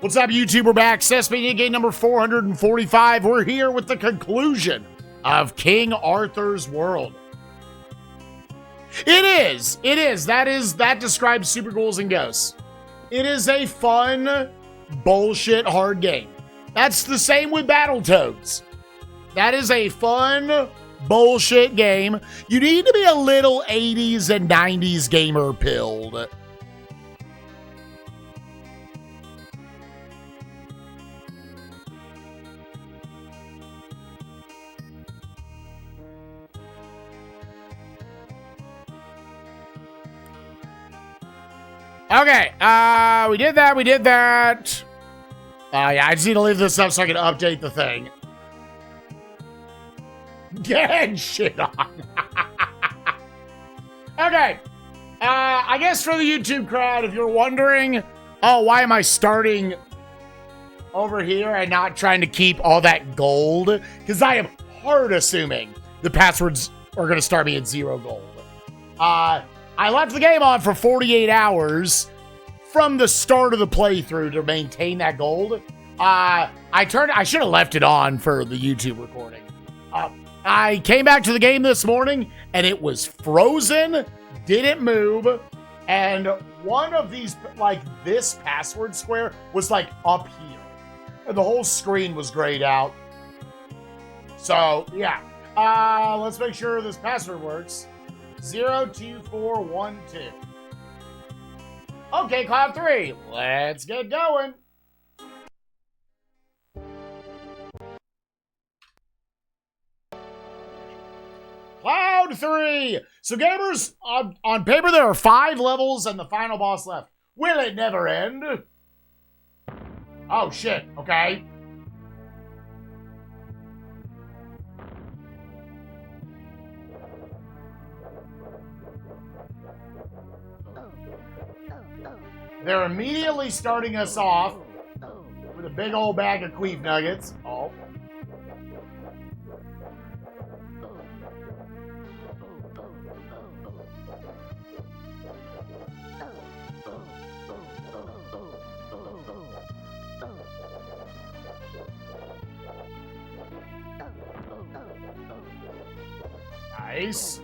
What's up, YouTube? We're back. SNESMania game number 445. We're here with the conclusion of King Arthur's World. It is. That describes Super Ghouls and Ghosts. It is a fun, bullshit hard game. That's the same with Battletoads. That is a fun, bullshit game. You need to be a little 80s and 90s gamer pilled. Okay, we did that. Yeah, I just need to leave this up so I can update the thing. Get shit on. Okay, I guess for the YouTube crowd, if you're wondering, oh, why am I starting over here and not trying to keep all that gold? Because I am hard assuming the passwords are going to start me at 0 gold. I left the game on for 48 hours from the start of the playthrough to maintain that gold. I should have left it on for the YouTube recording. I came back to the game this morning and it was frozen, didn't move, and one of these, like this password square, was like up here. And the whole screen was grayed out. So, yeah. Let's make sure this password works. 02412. Okay, Cloud 3, let's get going. Cloud 3. So gamers, on paper there are 5 levels and the final boss left. Will it never end? Oh shit, okay. They're immediately starting us off with a big old bag of queef nuggets. Oh. Nice.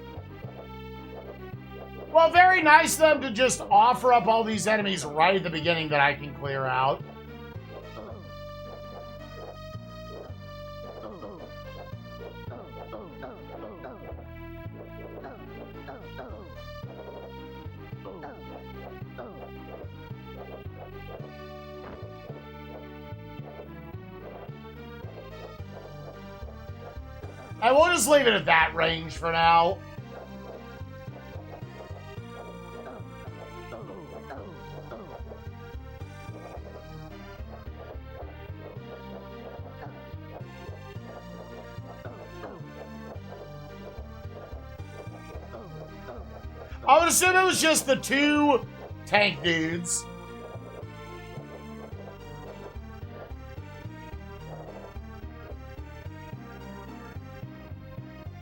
Well, very nice of them to just offer up all these enemies right at the beginning that I can clear out. I will just leave it at that range for now. I would assume it was just the 2 tank dudes.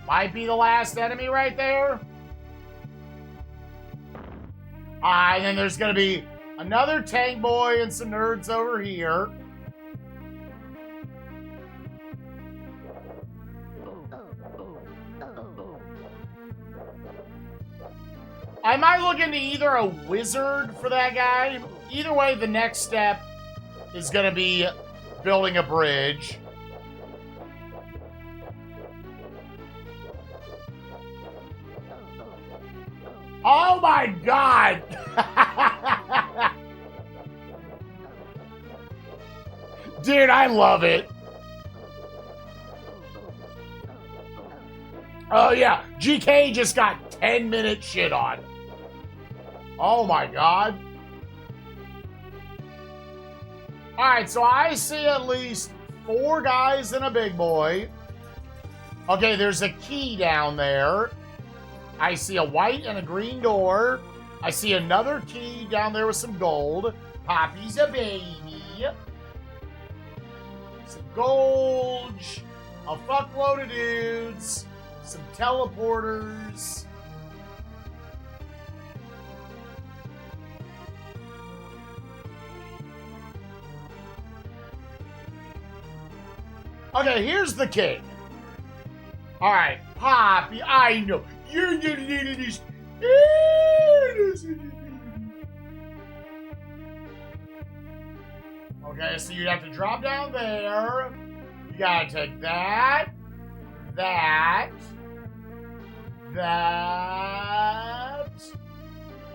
Might be the last enemy right there. And then there's going to be another tank boy and some nerds over here. I might look into either a wizard for that guy. Either way, the next step is going to be building a bridge. Oh my god! Dude, I love it. Oh yeah, GK just got 10-minute shit on. Oh my god. Alright, so I see at least 4 guys and a big boy. Okay, there's a key down there. I see a white and a green door. I see another key down there with some gold. Poppy's a baby. Some gold. A fuckload of dudes. Some teleporters. Okay, here's the king. All right, Poppy, I know. You're the littlest. Okay, so you'd have to drop down there. You gotta take that, that.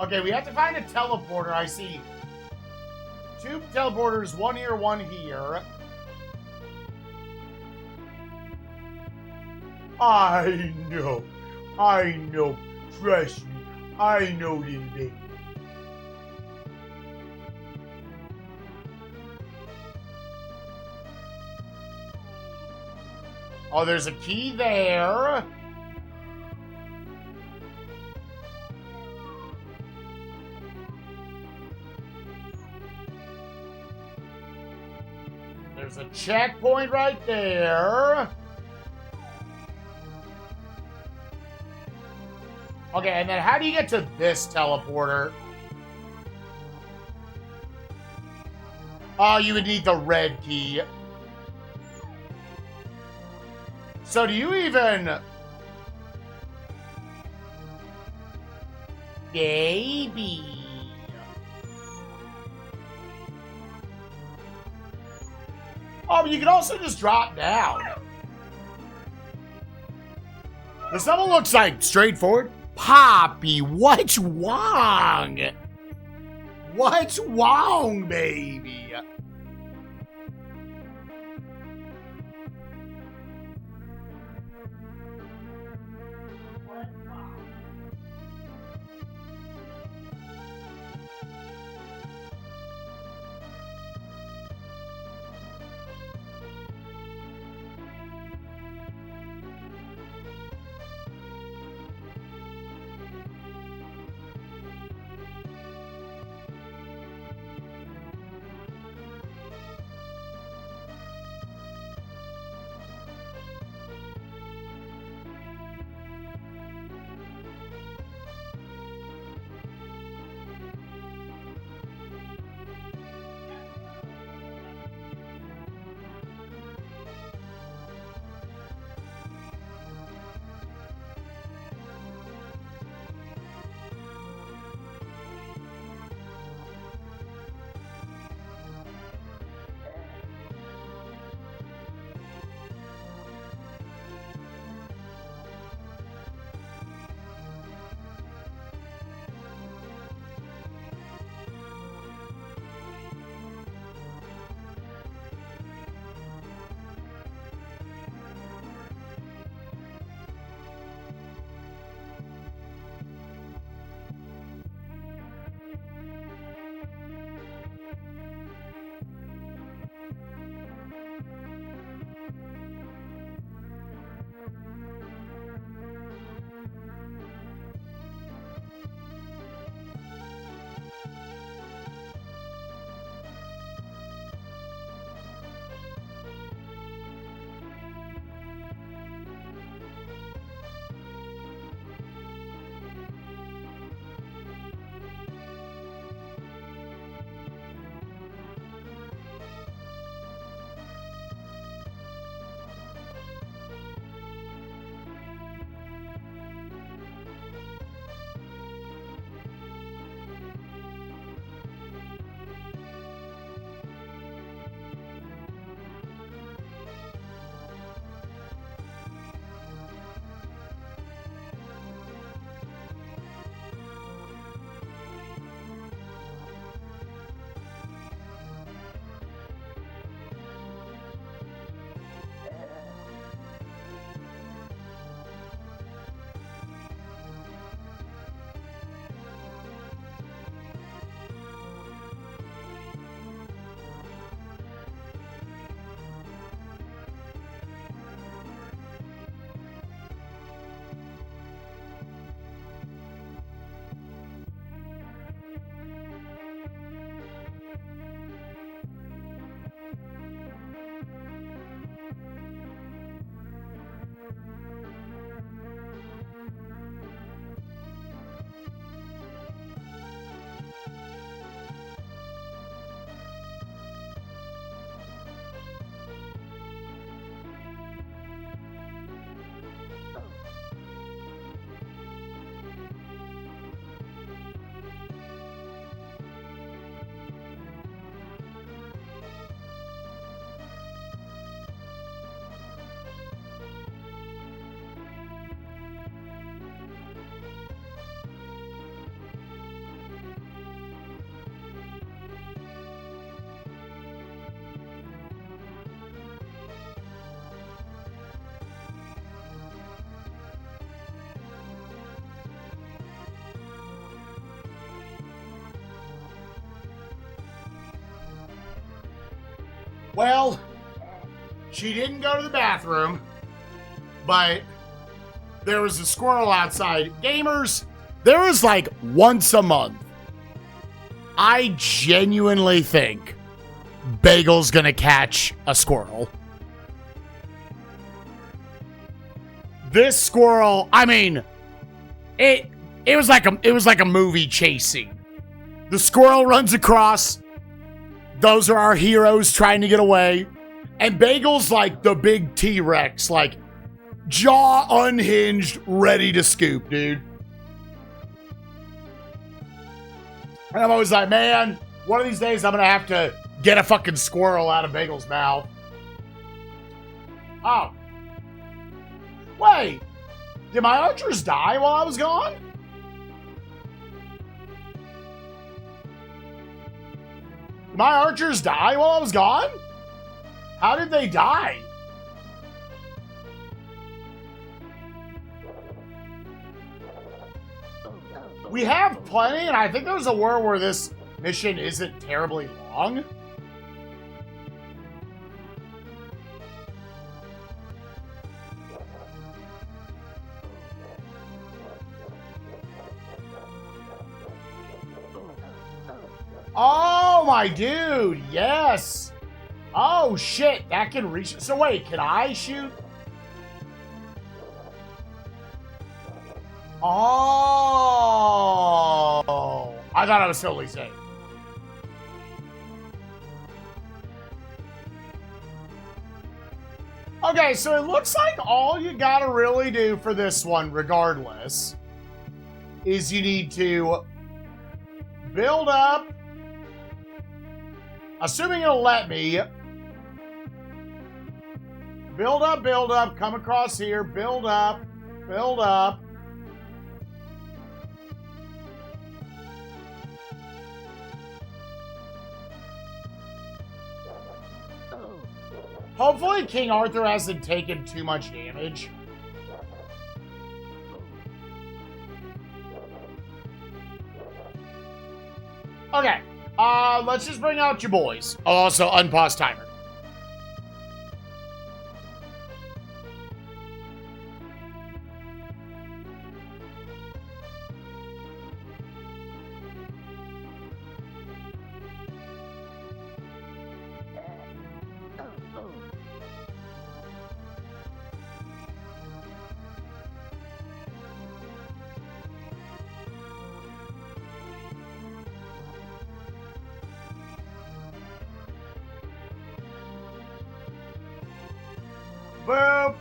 Okay, we have to find a teleporter. I see 2 teleporters, 1 here, 1 here. I know. Trust me. I know, little baby. Oh, there's a key there. There's a checkpoint right there. Okay, and then how do you get to this teleporter? Oh, you would need the red key. So do you even... Baby. Oh, but you can also just drop down. This level looks like straightforward. Poppy, what's wrong? What's wrong, baby? Well, she didn't go to the bathroom, but there was a squirrel outside. Gamers, there is like once a month, I genuinely think Bagel's gonna catch a squirrel. This squirrel, I mean, it was like a movie chasing. The squirrel runs across. Those are our heroes trying to get away. And Bagel's like the big T-Rex, like jaw unhinged, ready to scoop, dude. And I'm always like, man, one of these days I'm gonna have to get a fucking squirrel out of Bagel's mouth. Oh. Wait. Did my archers die while I was gone? Did my archers die while I was gone? How did they die? We have plenty, and I think there's a world where this mission isn't terribly long. Oh, my dude, yes. Oh, shit, that can reach. So wait, can I shoot? Oh, I thought I was totally safe. Okay, so it looks like all you gotta really do for this one, regardless, is you need to build up, assuming it'll let me, build up, come across here, build up. Hopefully King Arthur hasn't taken too much damage. Okay, let's just bring out your boys. I'll also unpause timer. Boop.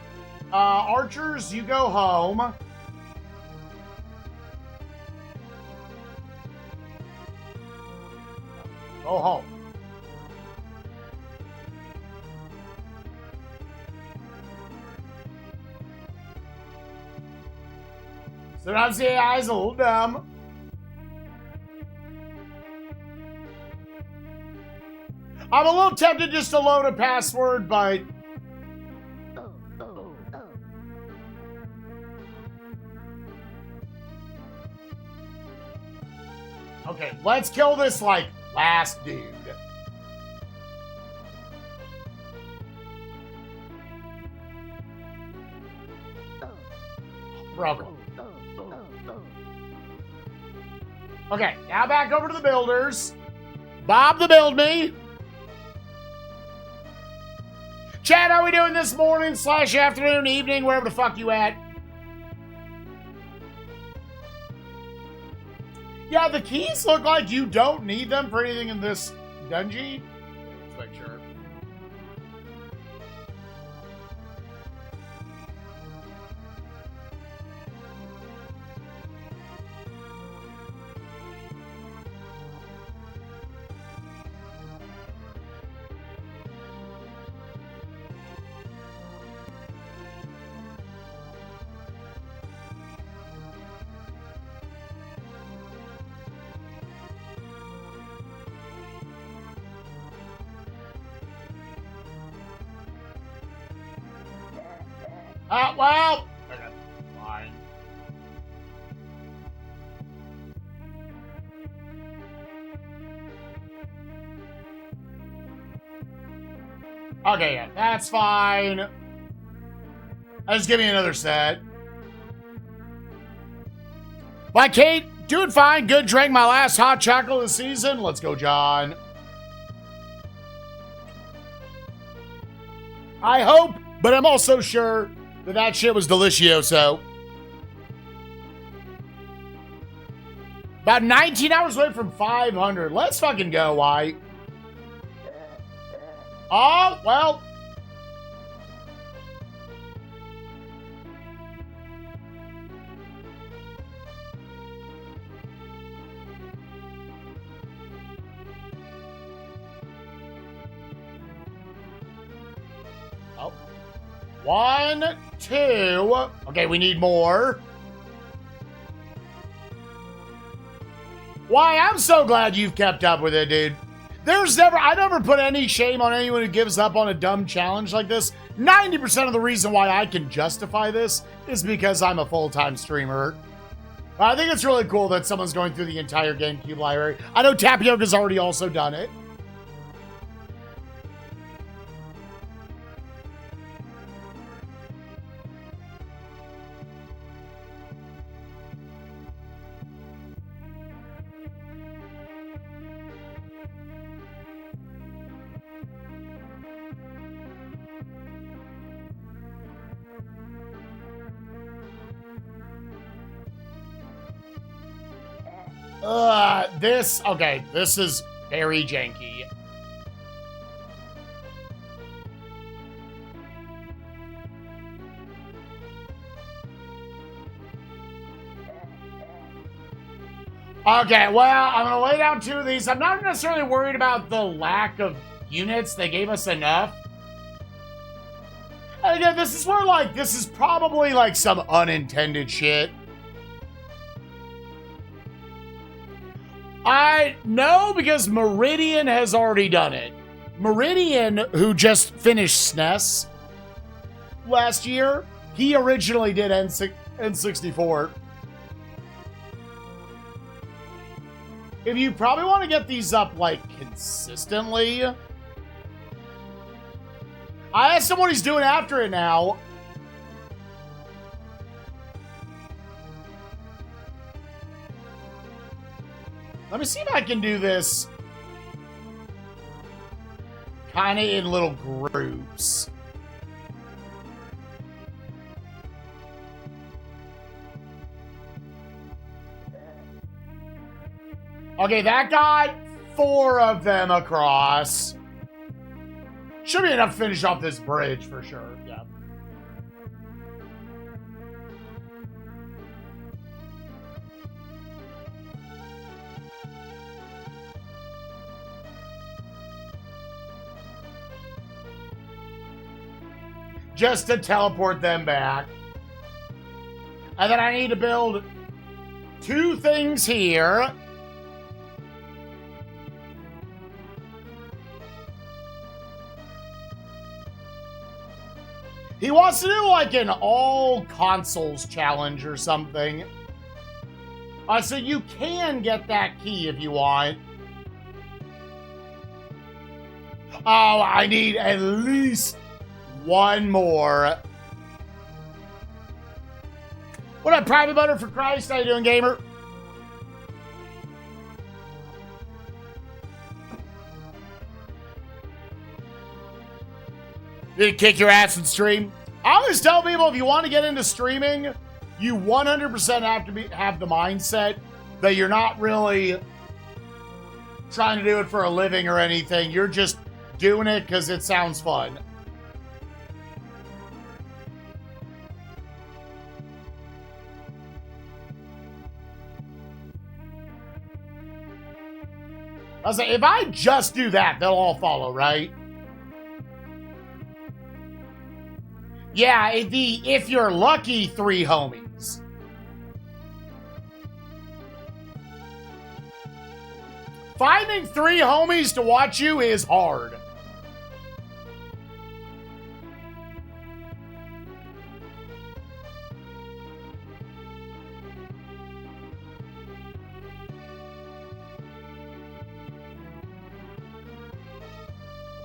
Archers, you go home. Go home. Sometimes the AI is a little dumb. I'm a little tempted just to load a password, but okay, let's kill this, like, last dude. Broken. Okay, now back over to the builders. Bob the Build Me. Chat, how we doing this morning, / afternoon, evening, wherever the fuck you at? Yeah, the keys look like you don't need them for anything in this dungeon. Let's make sure. Well, okay, fine. Okay, yeah, that's fine. Just give me another set. Bye, Kate. Doing fine. Good. Drank my last hot chocolate of the season. Let's go, John. I hope, but I'm also sure that that shit was delicioso. About 19 hours away from 500. Let's fucking go, White. Oh, well. Oh. 1, 2. Okay, we need more. Why, I'm so glad you've kept up with it, dude. I never put any shame on anyone who gives up on a dumb challenge like this. 90% of the reason why I can justify this is because I'm a full-time streamer. I think it's really cool that someone's going through the entire GameCube library. I know Tapioca's already also done it. This is very janky. Okay, well, I'm gonna lay down 2 of these. I'm not necessarily worried about the lack of units. They gave us enough. And again, this is where, like, this is probably, like, some unintended shit. I know because Meridian has already done it. Meridian, who just finished SNES last year, he originally did N64. If you probably want to get these up, like, consistently, I asked him what he's doing after it now. Let me see if I can do this kind of in little groups. Okay, that got 4 of them across. Should be enough to finish off this bridge for sure. Yeah. Just to teleport them back. And then I need to build 2 things here. He wants to do like an all consoles challenge or something. So you can get that key if you want. Oh, I need at least 1 more. What up, Private Butter for Christ? How you doing, gamer? Did it kick your ass in stream? I always tell people if you want to get into streaming, you 100% have to have the mindset that you're not really trying to do it for a living or anything. You're just doing it because it sounds fun. I was like, if I just do that, they'll all follow, right? Yeah, if you're lucky, 3 homies. Finding 3 homies to watch you is hard.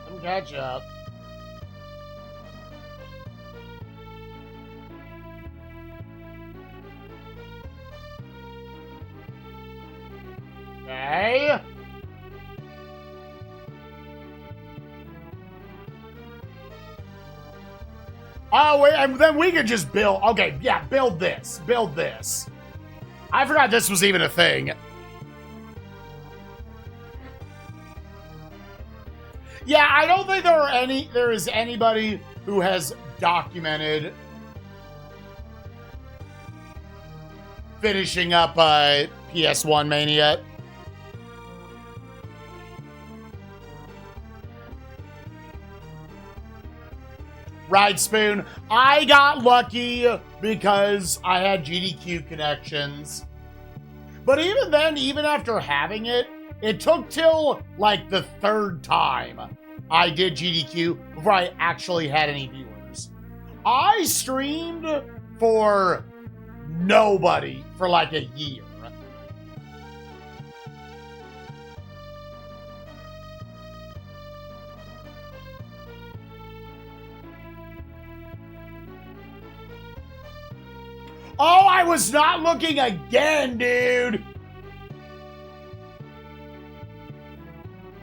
Let me catch up. Oh, wait, and then we could just build. Okay, yeah, build this. Build this. I forgot this was even a thing. Yeah, I don't think there is anybody who has documented finishing up PS1 Mania. Right, Spoon. I got lucky because I had GDQ connections. But even then, even after having it, it took till like the third time I did GDQ before I actually had any viewers. I streamed for nobody for like a year. Oh, I was not looking again, dude.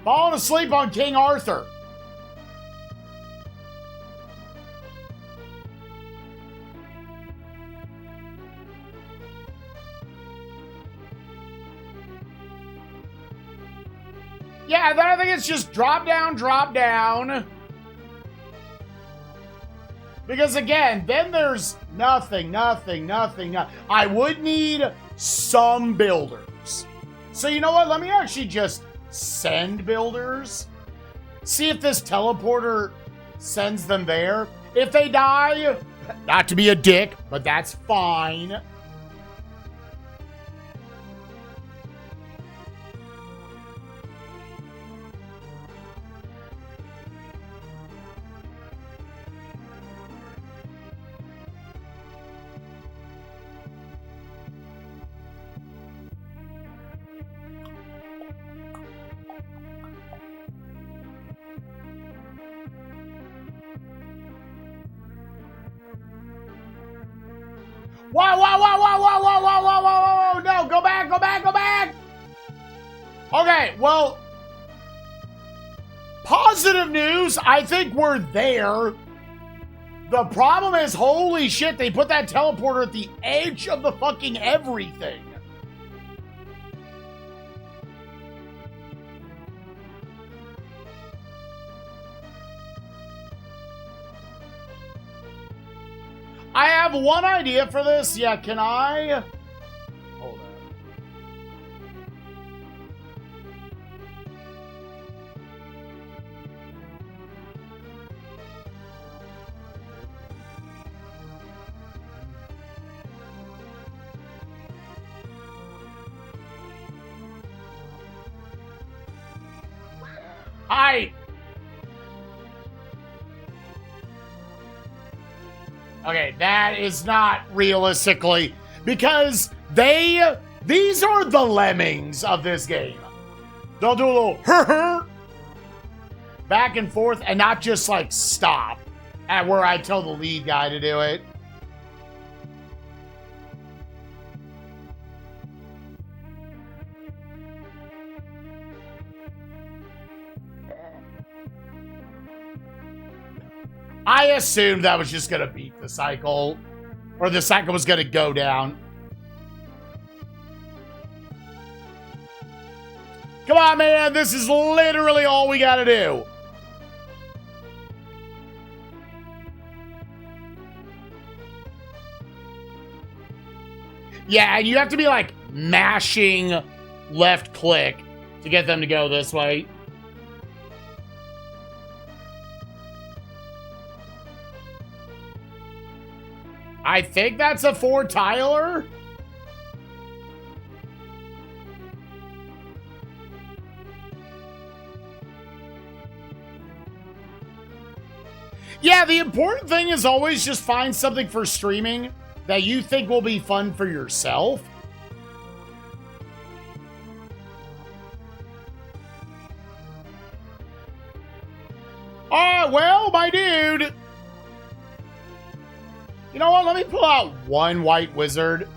Falling asleep on King Arthur. Yeah, then I think it's just drop down, drop down. Because again, then there's nothing. I would need some builders. So you know what? Let me actually just send builders. See if this teleporter sends them there. If they die, not to be a dick, but that's fine. Whoa, no, go back. Okay, well, positive news, I think we're there. The problem is, holy shit, they put that teleporter at the edge of the fucking everything. I have one idea for this. Yeah, can I? Hold on. Hi. Okay, that is not realistically, because these are the lemmings of this game. They'll do a little back and forth and not just like stop at where I tell the lead guy to do it. I assumed that was just going to beat the cycle, or the cycle was going to go down. Come on, man. This is literally all we got to do. Yeah, and you have to be like mashing left click to get them to go this way. I think that's a 4-tiler. Yeah, the important thing is always just find something for streaming that you think will be fun for yourself. Oh, well, my dude. You know what? Let me pull out one white wizard.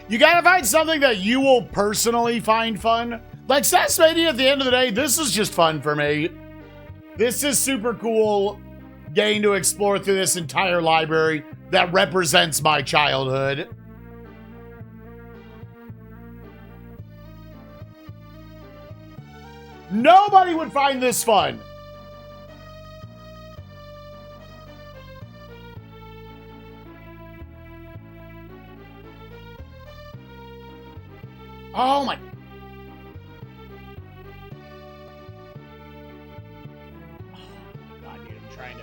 You gotta find something that you will personally find fun. Like SNESMania, at the end of the day, this is just fun for me. This is super cool getting to explore through this entire library that represents my childhood. Nobody would find this fun. Oh my. Oh God, dude, I'm trying to.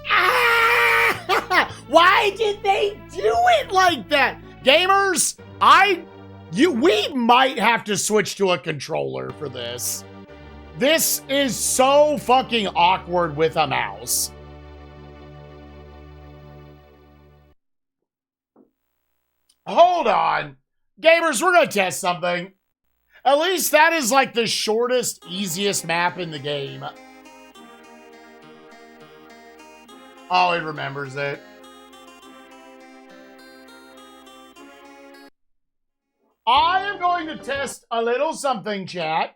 Ah! Why did they do it like that? Gamers, we might have to switch to a controller for this. This is so fucking awkward with a mouse. Hold on. Gamers, we're gonna test something. At least that is like the shortest, easiest map in the game. Oh, it remembers it. I am going to test a little something, chat,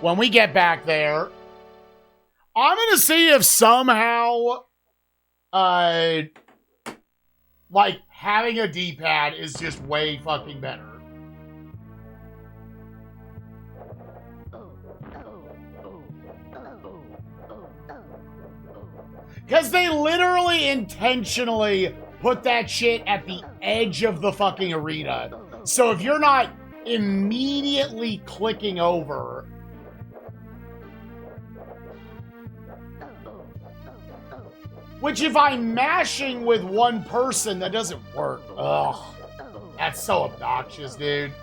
when we get back there. I'm going to see if somehow, like, having a D-pad is just way fucking better. Because they literally intentionally put that shit at the edge of the fucking arena. So if you're not immediately clicking over... Which if I'm mashing with one person, that doesn't work. Ugh. That's so obnoxious, dude.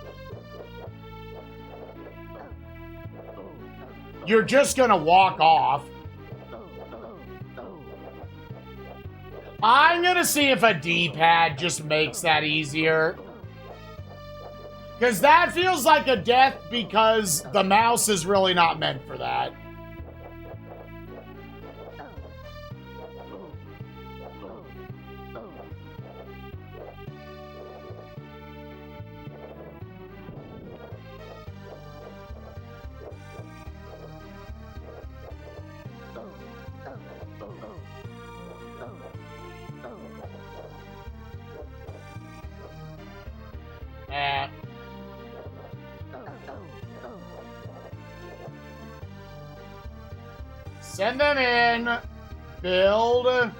You're just gonna walk off. I'm gonna see if a D-pad just makes that easier. Because that feels like a death because the mouse is really not meant for that. Send them in. Build.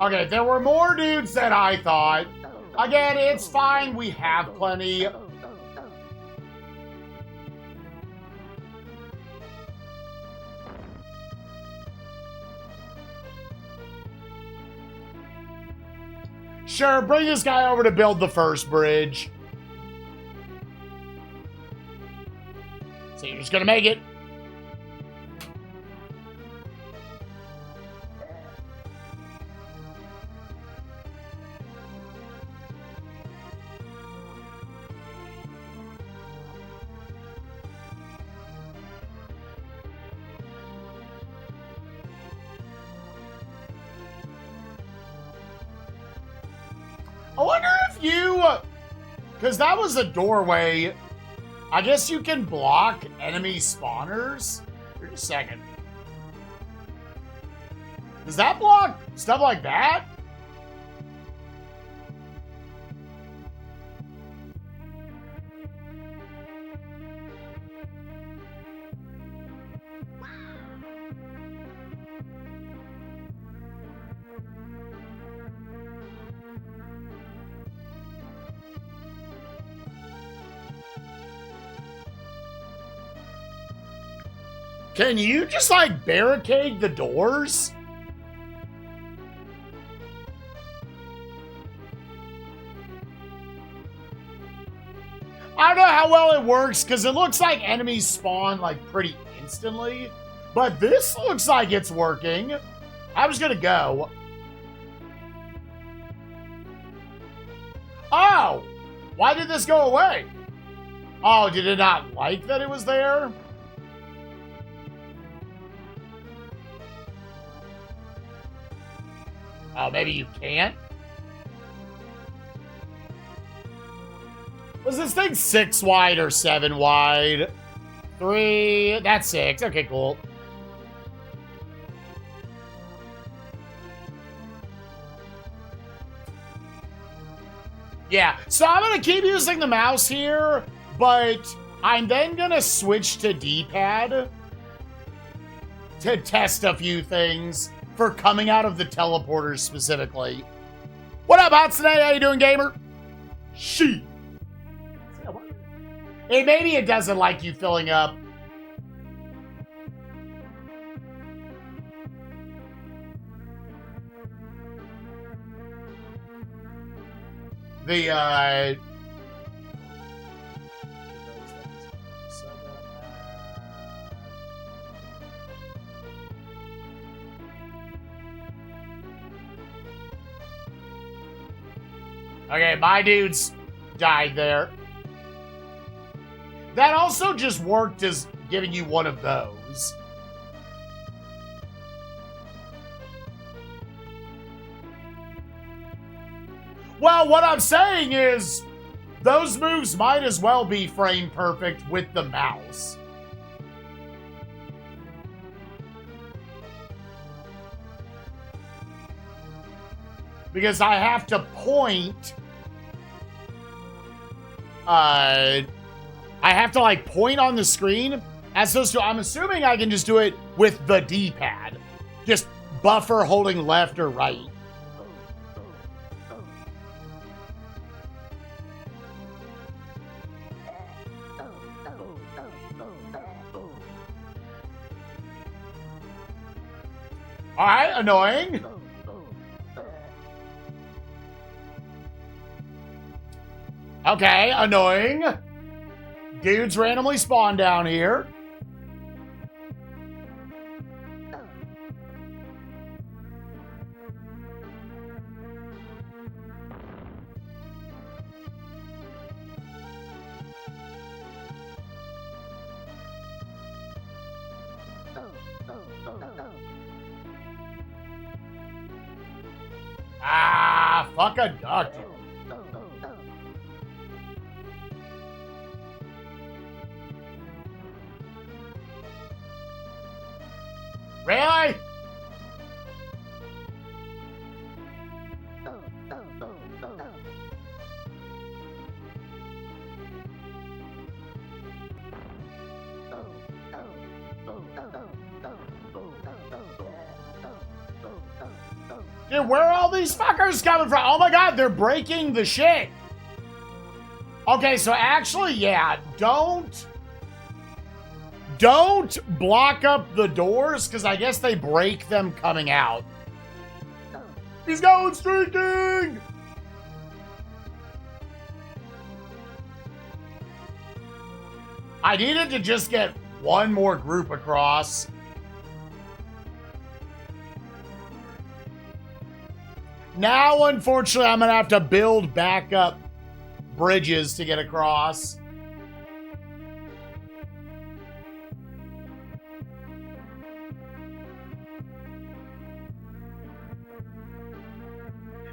Okay, there were more dudes than I thought. Again, it's fine. We have plenty. Sure, bring this guy over to build the first bridge. So you're just gonna make it. I wonder if you... Because that was a doorway. I guess you can block enemy spawners? Wait a second. Does that block stuff like that? Can you just, like, barricade the doors? I don't know how well it works, because it looks like enemies spawn, like, pretty instantly. But this looks like it's working. I was gonna go. Oh! Why did this go away? Oh, did it not like that it was there? Oh, maybe you can't? Was this thing 6 wide or 7 wide? 3, that's 6. Okay, cool. Yeah, so I'm going to keep using the mouse here, but I'm then going to switch to D-pad to test a few things for coming out of the teleporters specifically. What up, Hatsune? How you doing, gamer? She. Hey, maybe it doesn't like you filling up. The, okay, my dudes died there. That also just worked as giving you one of those. Well, what I'm saying is, those moves might as well be frame perfect with the mouse. Because I have to point... I have to, like, point on the screen, as opposed to, I'm assuming I can just do it with the D-pad. Just buffer holding left or right. Alright, annoying. Okay, annoying. Dudes randomly spawn down here. Ah, fuck a duck. Really? Dude, where are all these fuckers coming from? Oh my god, they're breaking the shit. Okay, so actually, yeah, don't block up the doors, because I guess they break them coming out. He's going streaking! I needed to just get one more group across. Now, unfortunately, I'm going to have to build backup bridges to get across.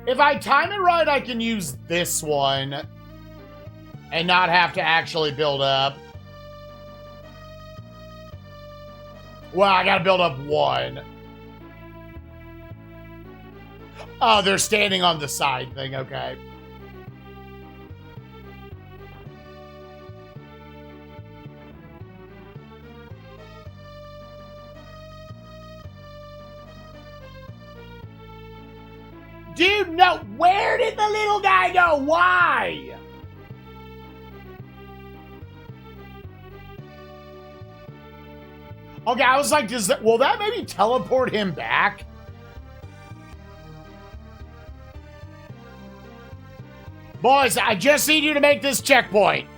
If I time it right, I can use this one and not have to actually build up. Well, I gotta build up one. Oh, they're standing on the side thing, okay. Dude, no, where did the little guy go? Why? Okay, I was like, will that maybe teleport him back? Boys, I just need you to make this checkpoint.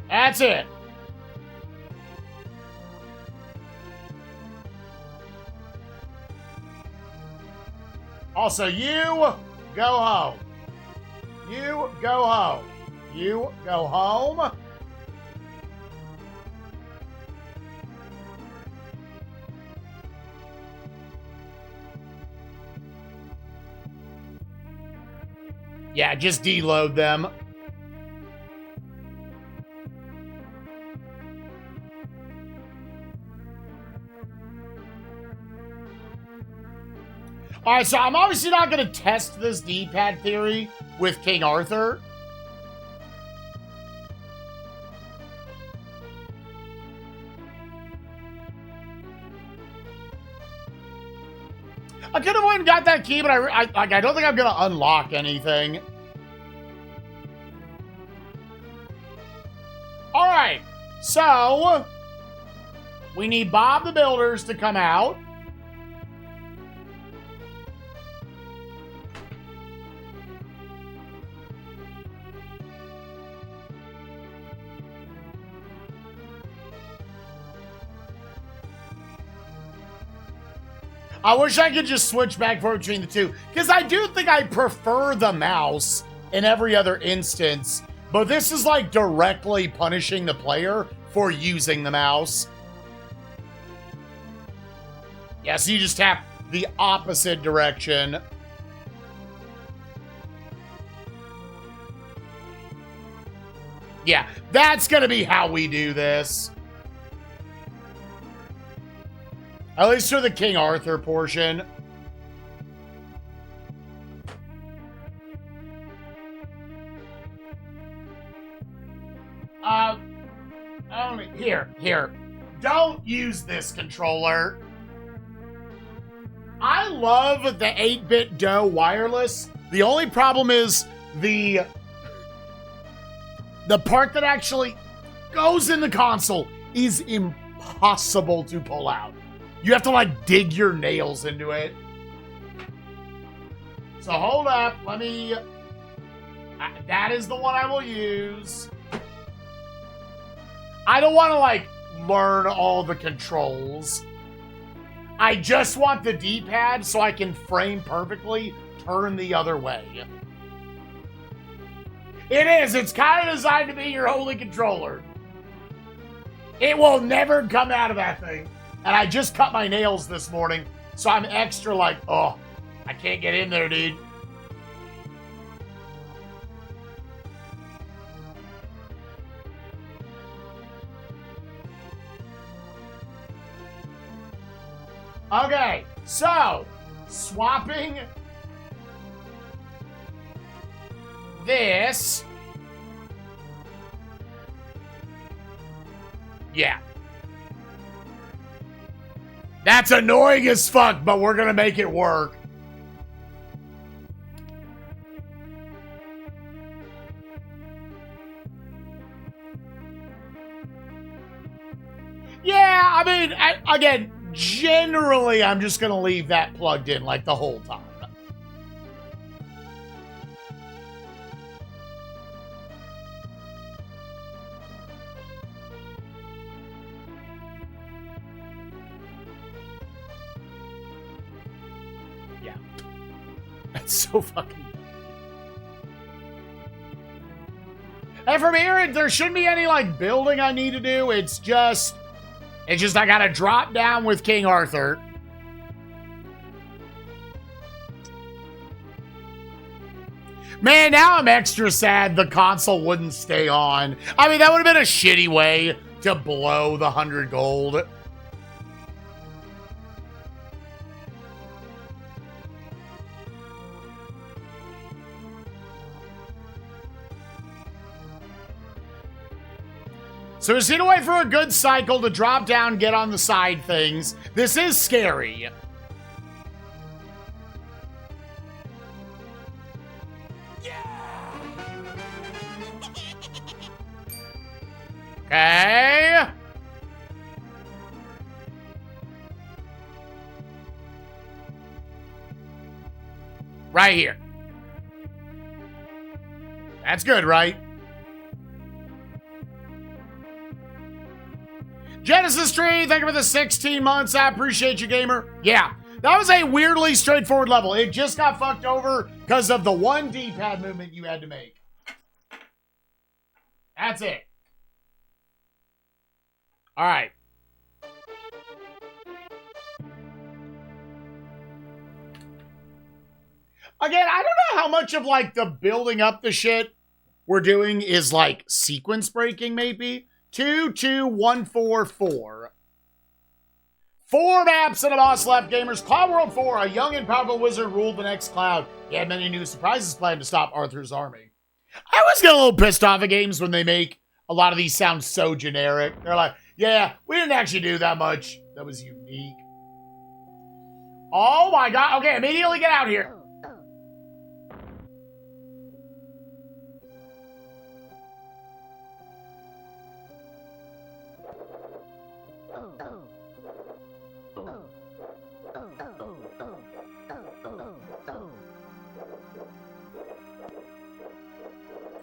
That's it. Also, you go home. You go home. You go home. Yeah, just deload them. All right, so I'm obviously not going to test this D-pad theory with King Arthur. I could have went and got that key, but I don't think I'm going to unlock anything. All right, so we need Bob the Builders to come out. I wish I could just switch back and forth between the two, because I do think I prefer the mouse in every other instance, but this is like directly punishing the player for using the mouse. Yeah, so you just tap the opposite direction. Yeah, that's gonna be how we do this. At least for the King Arthur portion. Here. Don't use this controller. I love the 8-bit DOE wireless. The only problem is the part that actually goes in the console is impossible to pull out. You have to, like, dig your nails into it. So hold up. Let me... that is the one I will use. I don't want to, like, learn all the controls. I just want the D-pad so I can frame perfectly, turn the other way. It is. It's kind of designed to be your only controller. It will never come out of that thing. And I just cut my nails this morning, so I'm extra like, oh, I can't get in there, dude. Okay, so, swapping this. Yeah. That's annoying as fuck, but we're gonna make it work. Yeah, I mean, again, generally, I'm just gonna leave that plugged in like the whole time. That's so fucking... And from here, there shouldn't be any, like, building I need to do. It's just I gotta drop down with King Arthur. Man, now I'm extra sad the console wouldn't stay on. I mean, that would have been a shitty way to blow the 100 gold. So we just need to wait for a good cycle to drop down, get on the side things. This is scary. Okay. Right here. That's good, right? Genesis Tree, thank you for the 16 months. I appreciate you, gamer. Yeah, that was a weirdly straightforward level. It just got fucked over because of the one D-pad movement you had to make. That's it. All right. Again, I don't know how much of, like, the building up the shit we're doing is, like, sequence breaking, maybe. 2, 2, 1, 4, 4. 4 maps and a boss left, gamers. Cloud World 4, a young and powerful wizard ruled the next cloud. He had many new surprises planned to stop Arthur's army. I always get a little pissed off at games when they make a lot of these sound so generic. They're like, yeah, we didn't actually do that much. That was unique. Oh my god. Okay, immediately get out here.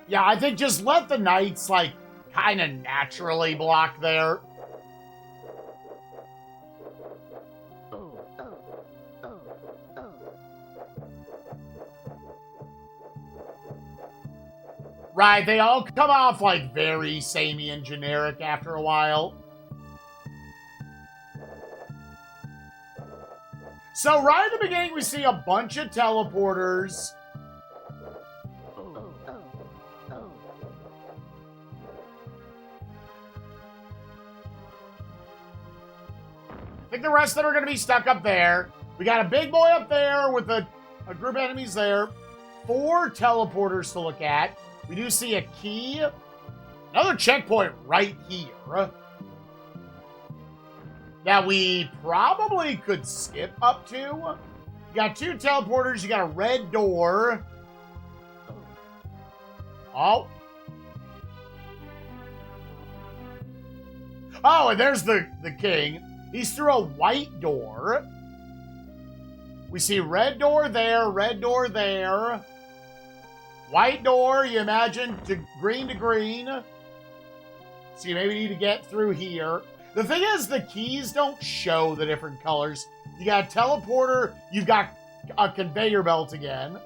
Yeah, I think just let the knights, like, kind of naturally block there. Right, they all come off, like, very samey and generic after a while. So right at the beginning, we see a bunch of teleporters. I think the rest of them are going to be stuck up there. We got a big boy up there with a group of enemies there. 4 teleporters to look at. We do see a key. Another checkpoint right here. That we probably could skip up to. You got 2 teleporters. You got a red door. Oh. Oh, and there's the king. He's through a white door. We see red door there, red door there. White door, you imagine, to green. So you maybe need to get through here. The thing is, the keys don't show the different colors. You got a teleporter, you've got a conveyor belt again.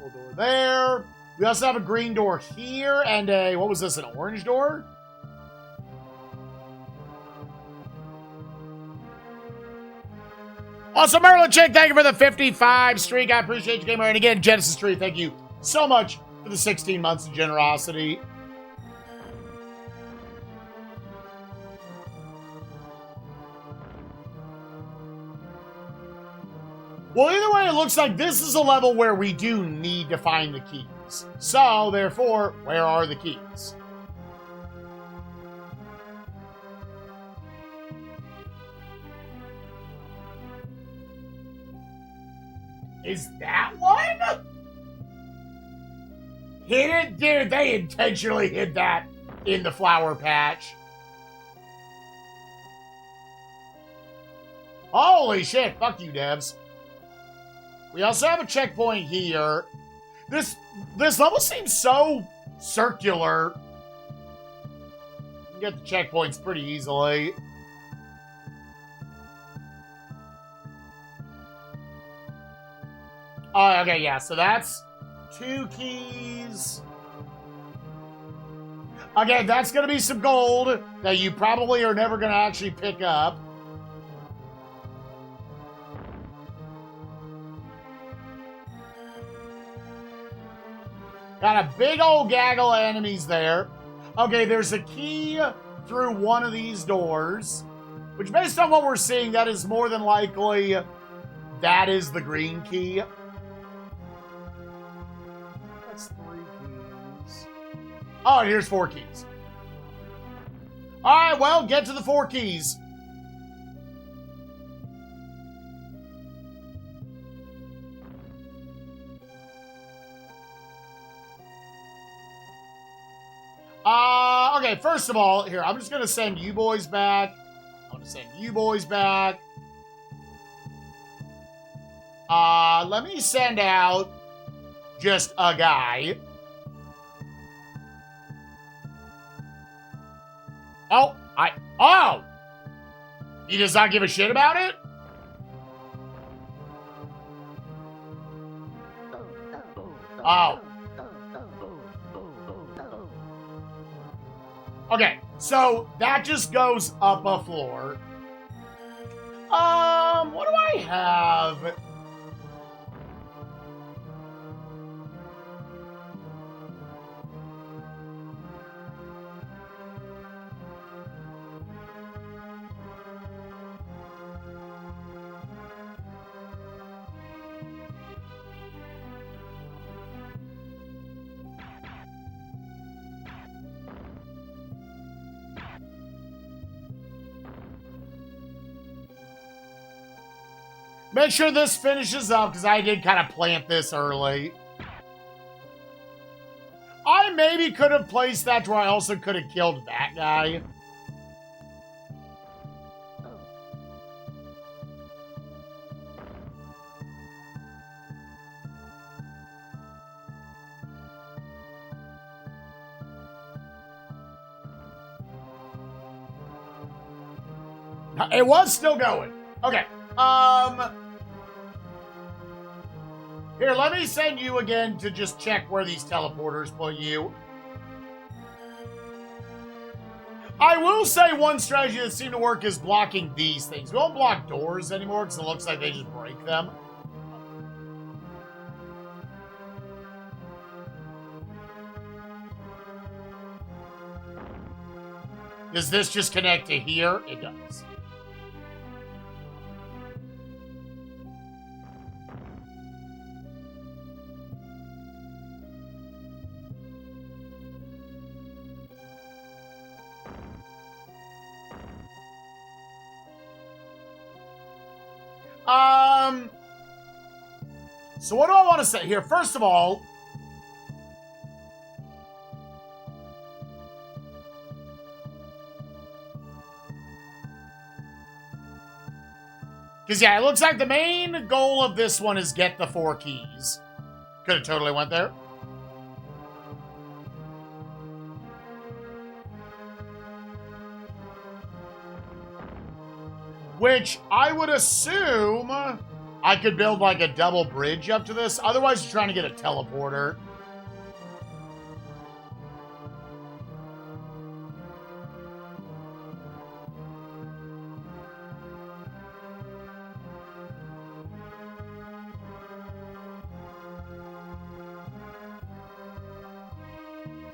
Full door there. We also have a green door here and a, what was this, an orange door? Also, Merlin Chick, thank you for the 55 streak. I appreciate you, gamer. And again, Genesis Tree, thank you so much for the 16 months of generosity. Well, either way, it looks like this is a level where we do need to find the keys. So, therefore, where are the keys? Is that one? Hid it? Dude, they intentionally hid that in the flower patch. Holy shit, fuck you, devs. We also have a checkpoint here. This level seems so circular. You can get the checkpoints pretty easily. Oh, okay, yeah, so that's 2 keys. Again, that's going to be some gold that you probably are never going to actually pick up. Got a big old gaggle of enemies there. Okay, there's a key through one of these doors, which based on what we're seeing, that is more than likely, that is the green key. That's 3 keys. Oh, and here's 4 keys. All right, well, get to the 4 keys. Okay, first of all, here, I'm just going to send you boys back. I'm going to send you boys back. Let me send out just a guy. Oh, oh! He does not give a shit about it? Oh. Okay, so that just goes up a floor. What do I have? Make sure this finishes up, because I did kind of plant this early. I maybe could have placed that to where I also could have killed that guy. It was still going. Okay. Here, let me send you again to just check where these teleporters put you. I will say one strategy that seemed to work is blocking these things. We don't block doors anymore because it looks like they just break them. Does this just connect to here? It does. So what do I want to say here? First of all, because yeah, it looks like the main goal of this one is get the 4 keys. Could have totally went there. Which I would assume I could build like a double bridge up to this. Otherwise, you're trying to get a teleporter.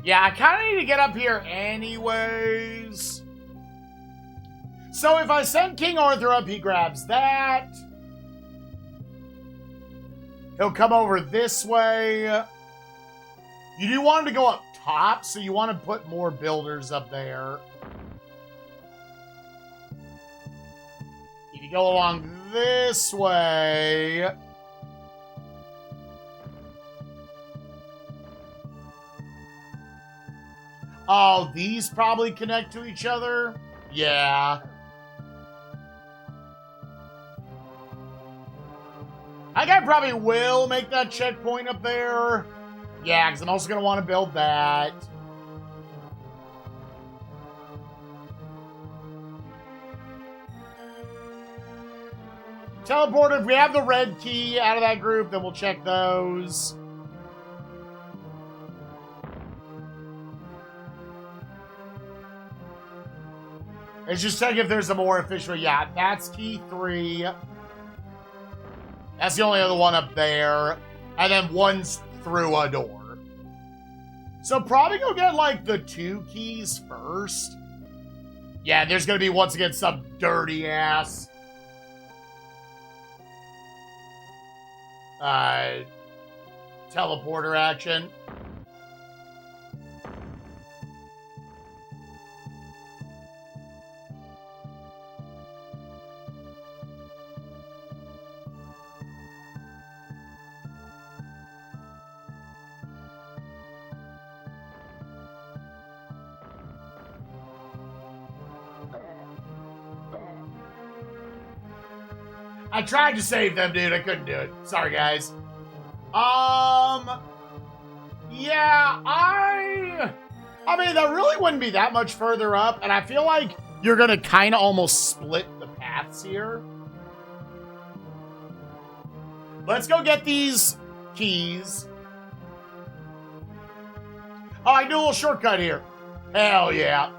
Yeah, I kind of need to get up here anyways. So if I send King Arthur up, he grabs that. He'll come over this way. You do want him to go up top, so you want to put more builders up there. If you go along this way... Oh, these probably connect to each other? Yeah. I think I probably will make that checkpoint up there. Yeah, because I'm also going to want to build that. Teleporter, if we have the red key out of that group, then we'll check those. Let's just check if there's a more official. Yeah, that's key 3. That's the only other one up there. And then one's through a door. So probably go get, like, the 2 keys first. Yeah, there's going to be, once again, some dirty-ass... teleporter action. I tried to save them, dude. I couldn't do it. Sorry, guys. Yeah, I mean, that really wouldn't be that much further up, and I feel like you're gonna kind of almost split the paths here. Let's go get these keys. Oh, I can do a little shortcut here. Hell yeah.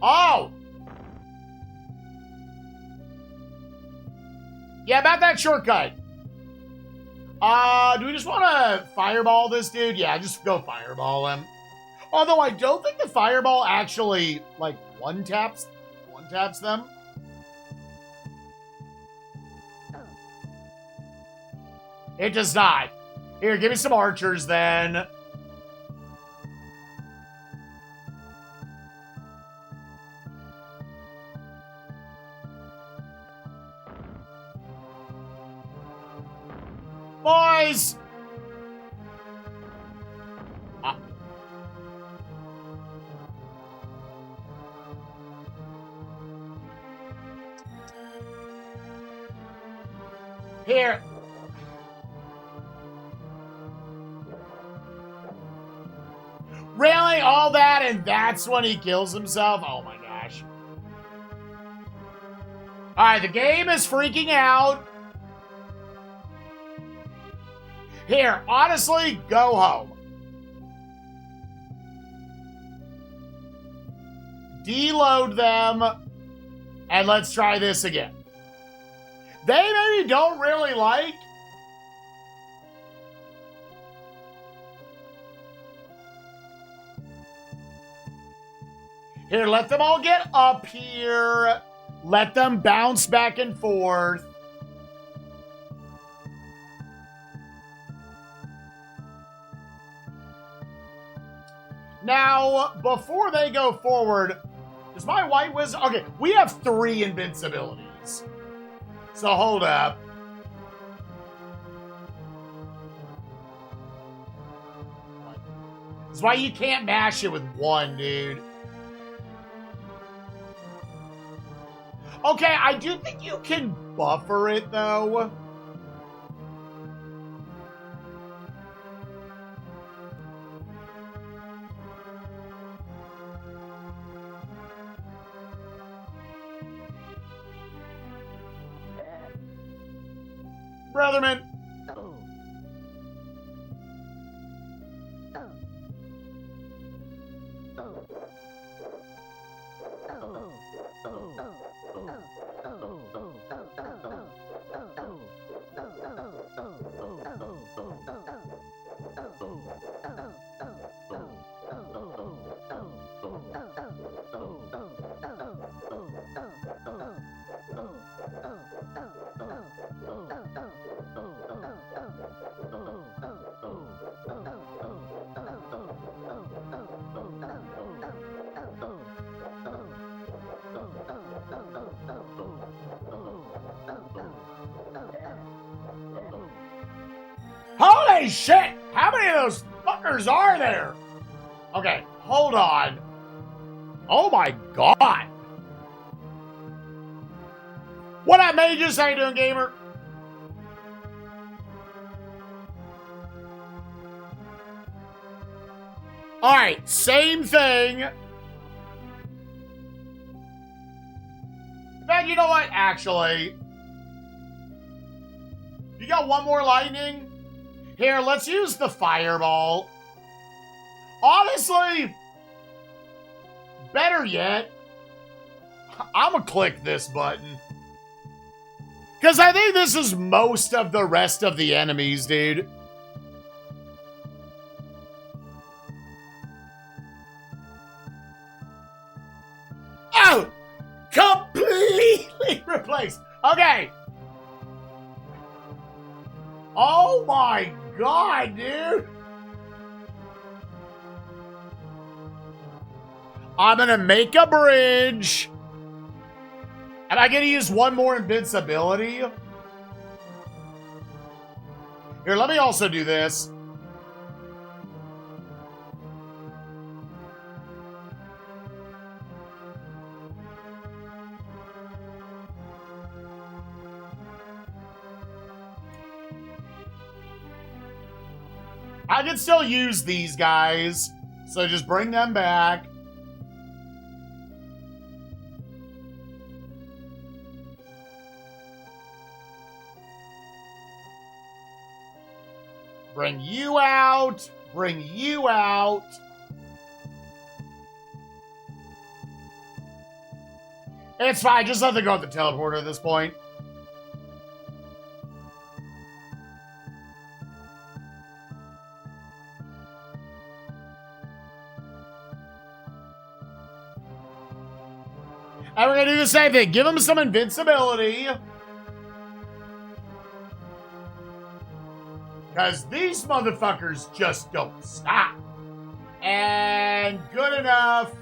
Oh! Yeah, about that shortcut. Do we just want to fireball this dude? Yeah, just go fireball him. Although I don't think the fireball actually, like, one-taps them. It does not. Here, give me some archers then. Boys! Here. Really? All that and that's when he kills himself? Oh my gosh. Alright, the game is freaking out. Here, honestly, go home. Deload them. And let's try this again. They maybe don't really like. Here, let them all get up here. Let them bounce back and forth. Now, before they go forward, is my white wizard... Okay, we have 3 invincibilities. So hold up. That's why you can't mash it with 1, dude. Okay, I do think you can buffer it, though. Brotherman. Holy shit! How many of those fuckers are there? Okay, hold on. Oh my god. What up, Mages? How you doing, gamer? Alright, same thing. Man, you know what? Actually, you got 1 more lightning? Here, let's use the fireball. Honestly, better yet, I'm gonna click this button. Because I think this is most of the rest of the enemies, dude. Oh! Completely replaced. Okay. Oh my god, dude. I'm gonna make a bridge. Am I gonna use 1 more invincibility? Here, let me also do this. I can still use these guys. So just bring them back. Bring you out. Bring you out. It's fine. Just let them go with the teleporter at this point. And we're going to do the same thing. Give them some invincibility. Because these motherfuckers just don't stop. And good enough.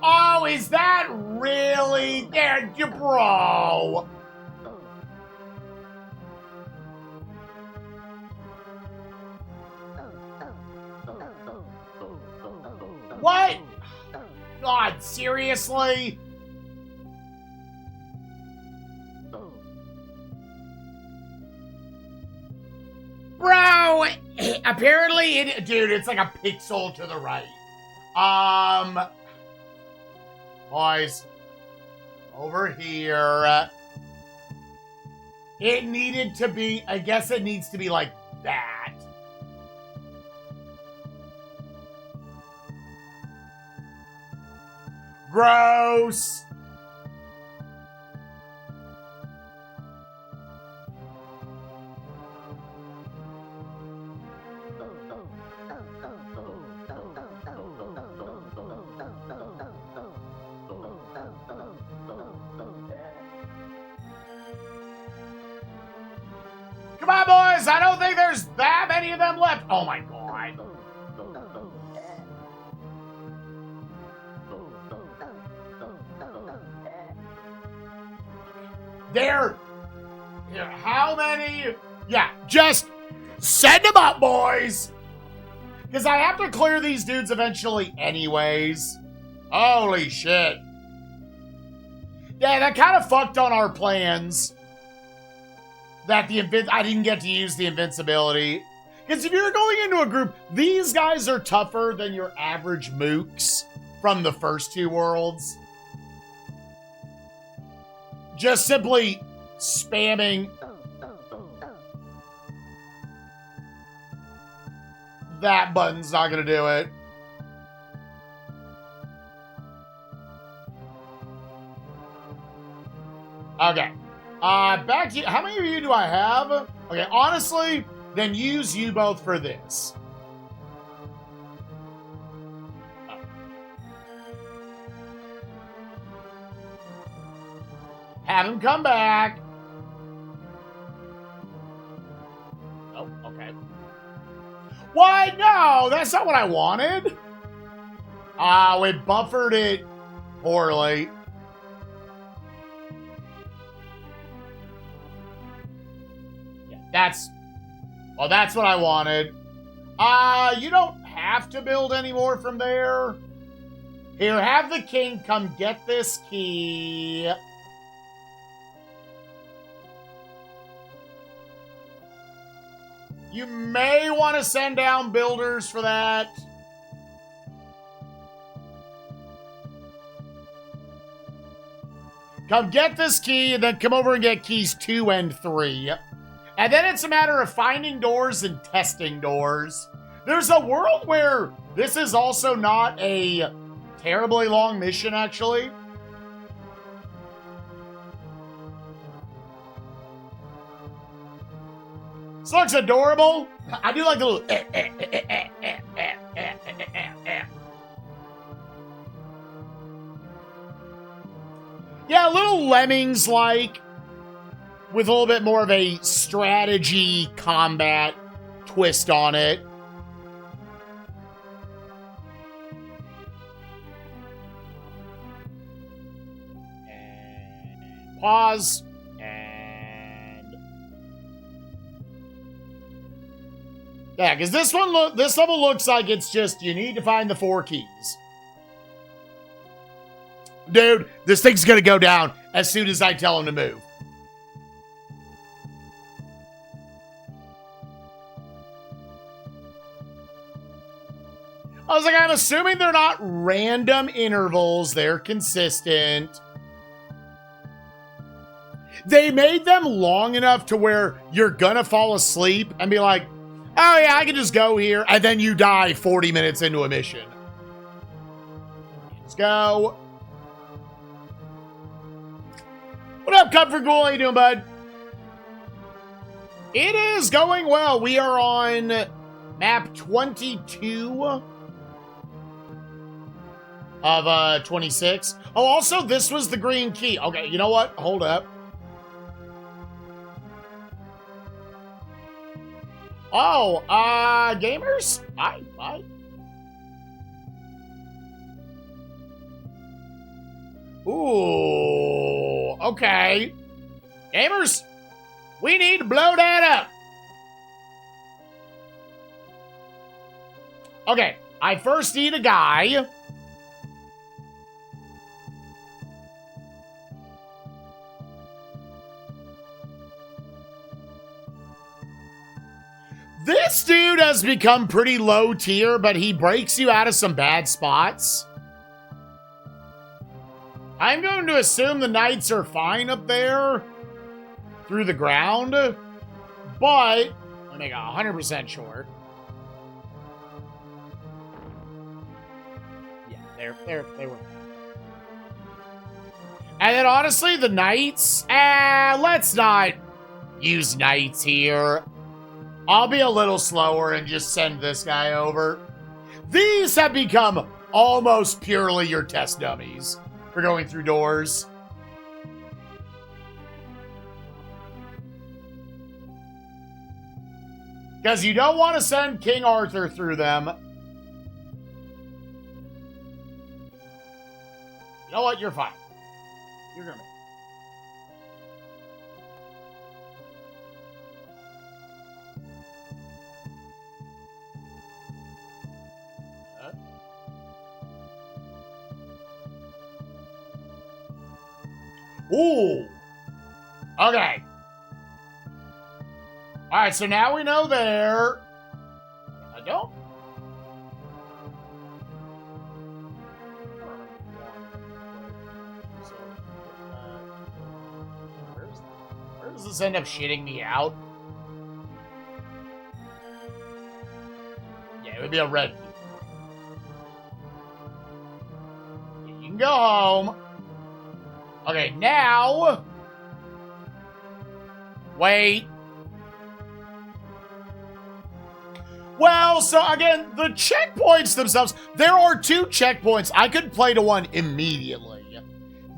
Oh, is that really? There, you bro. What? God, seriously? Bro, apparently dude, it's like a pixel to the right. Boys, over here. It needed to be, I guess it needs to be like that. Gross. Come on, boys. I don't think there's that many of them left. Oh, my God. There. How many? Yeah, just send them up, boys. Because I have to clear these dudes eventually anyways. Holy shit. Yeah, that kind of fucked on our plans. That I didn't get to use the invincibility. Because if you're going into a group, these guys are tougher than your average mooks from the first two worlds. Just simply spamming that button's not going to do it. Okay. Back to you. How many of you do I have? Okay, honestly, then use you both for this. Have him come back. Oh, okay. What? No, that's not what I wanted. We buffered it poorly. Yeah, that's what I wanted. You don't have to build any more from there. Here, have the king come get this key. You may want to send down builders for that. Come get this key, and then come over and get keys 2 and 3. And then it's a matter of finding doors and testing doors. There's a world where this is also not a terribly long mission, actually. This looks adorable. I do like the little Yeah, little lemmings-like, with a little bit more of a strategy combat twist on it. And pause. Yeah, because this level looks like it's just, you need to find the 4 keys. Dude, this thing's gonna go down as soon as I tell him to move. I was like, I'm assuming they're not random intervals. They're consistent. They made them long enough to where you're gonna fall asleep and be like, oh yeah, I can just go here. And then you die 40 minutes into a mission. Let's go. What up, Comfort Ghoul? How you doing, bud? It is going well. We are on map 22 of 26. Oh, also, this was the green key. Okay, you know what? Hold up. Oh, gamers? Hi. Ooh, okay. Gamers, we need to blow that up. Okay, I first need a guy. This dude has become pretty low tier, but he breaks you out of some bad spots. I'm going to assume the knights are fine up there through the ground, but let me make 100% sure. Yeah, they were. And then honestly, the knights, let's not use knights here. I'll be a little slower and just send this guy over. These have become almost purely your test dummies for going through doors. Because you don't want to send King Arthur through them. You know what? You're fine. You're gonna. Ooh. Okay. Alright, so now we know there. I don't. Where does this end up shitting me out? Yeah, it would be a red key. Yeah, you can go home. Okay, now... Wait. Well, so again, the checkpoints themselves, there are 2 checkpoints. I could play to one immediately.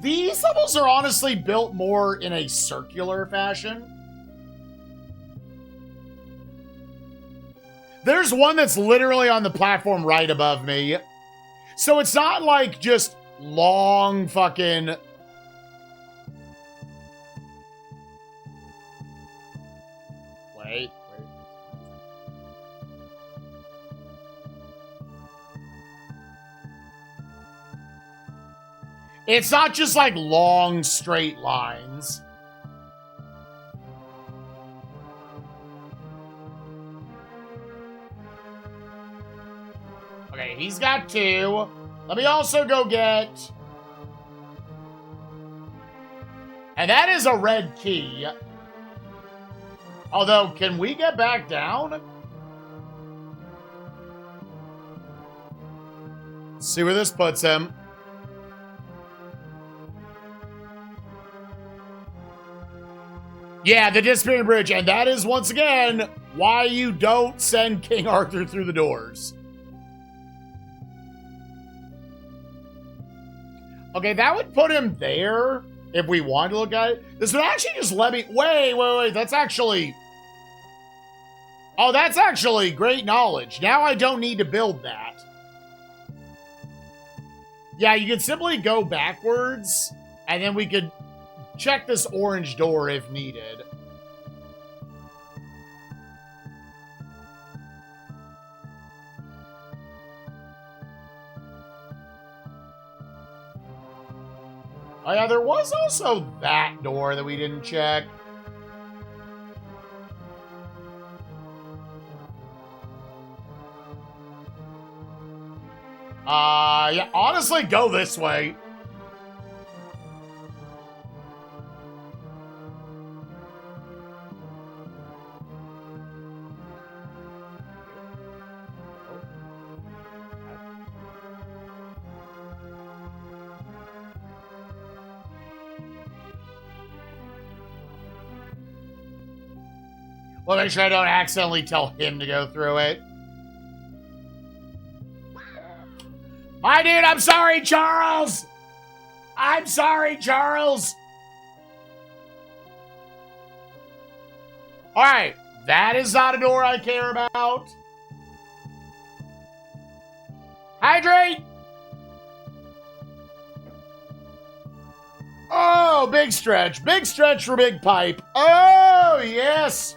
These levels are honestly built more in a circular fashion. There's one that's literally on the platform right above me. So it's not like just long fucking... Wait. It's not just like long straight lines. Okay, he's got 2. Let me also go get... And that is a red key. Although, can we get back down? Let's see where this puts him. Yeah, the disappearing bridge. And that is, once again, why you don't send King Arthur through the doors. Okay, that would put him there if we wanted to look at it. This would actually just let me... Wait. That's actually... Oh, that's actually great knowledge. Now I don't need to build that. Yeah, you could simply go backwards, and then we could check this orange door if needed. Oh yeah, there was also that door that we didn't check. Yeah, honestly, go this way. Well, make sure I don't accidentally tell him to go through it. My dude, I'm sorry, Charles! I'm sorry, Charles! Alright, that is not a door I care about. Hydrate! Oh, big stretch. Big stretch for big pipe. Oh, yes!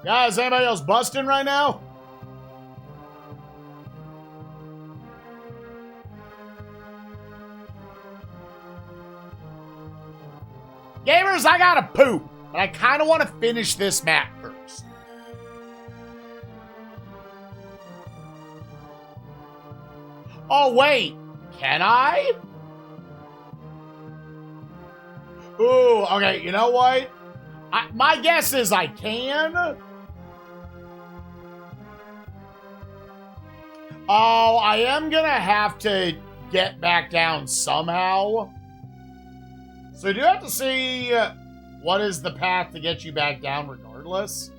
Guys, anybody else busting right now? Gamers, I gotta poop, but I kind of want to finish this map first. Oh, wait. Can I? Ooh, okay, you know what? My guess is I can. Oh, I am gonna have to get back down somehow. So I do have to see what is the path to get you back down regardless.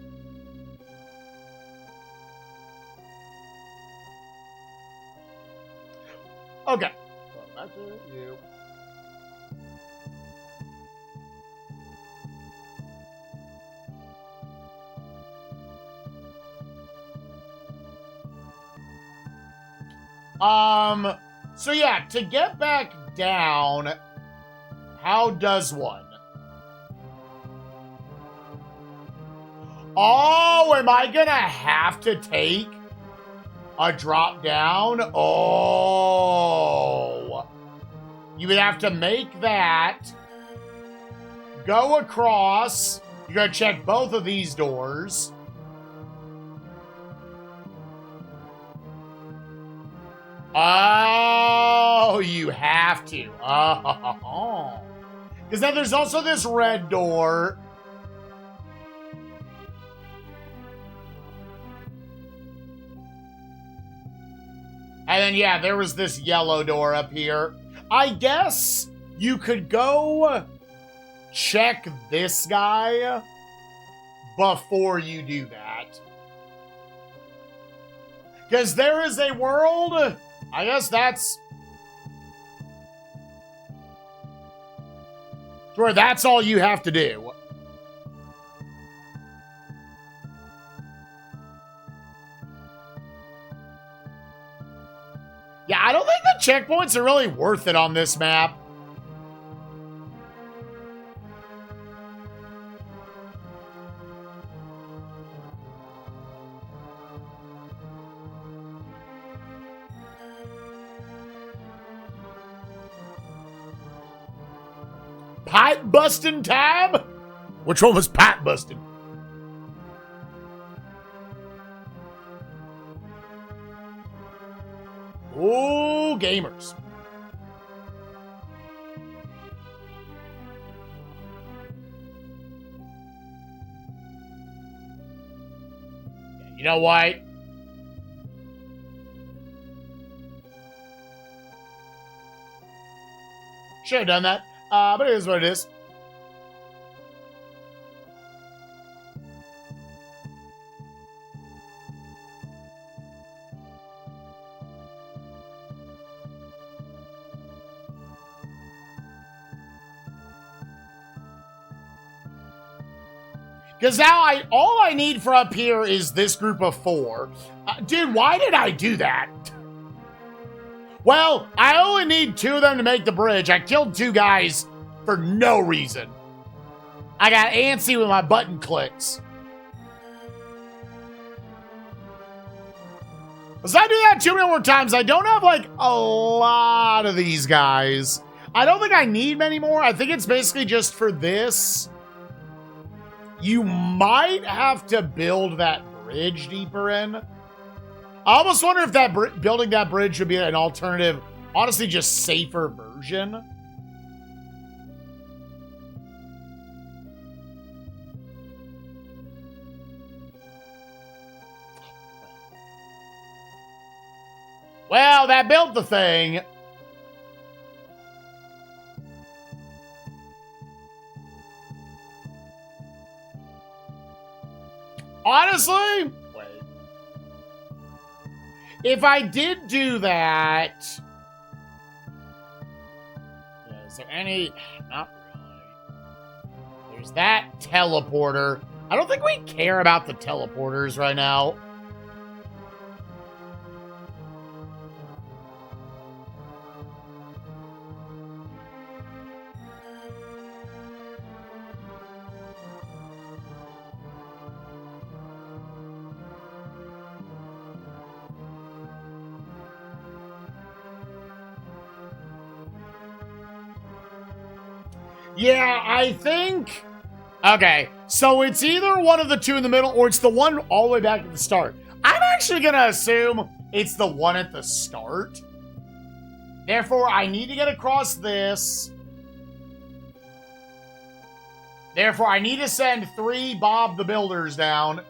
Okay. Well, back to you. So yeah, to get back down, how does one? Oh, am I gonna have to take a drop down? Oh. You would have to make that. Go across. You gotta check both of these doors. Oh, you have to. Oh. Because then there's also this red door. And then, yeah, there was this yellow door up here. I guess you could go check this guy before you do that. Because there is a world... I guess that's where that's all you have to do. Yeah, I don't think the checkpoints are really worth it on this map. Pipe busting time? Which one was pipe busting? Oh, gamers. You know what? Should have done that. But it is what it is. Because now all I need for up here is this group of 4. Dude, why did I do that? Well, I only need 2 of them to make the bridge. I killed 2 guys for no reason. I got antsy with my button clicks. As I do that 2 more times, I don't have, like, a lot of these guys. I don't think I need many more. I think it's basically just for this. You might have to build that bridge deeper in. I almost wonder if that building that bridge would be an alternative, honestly, just safer version. Well, that built the thing. Honestly, wait. If I did do that, yeah, is there any? Not really. There's that teleporter. I don't think we care about the teleporters right now. Yeah, I think... Okay, so it's either one of the two in the middle, or it's the one all the way back at the start. I'm actually going to assume it's the one at the start. Therefore, I need to get across this. Therefore, I need to send 3 Bob the Builders down.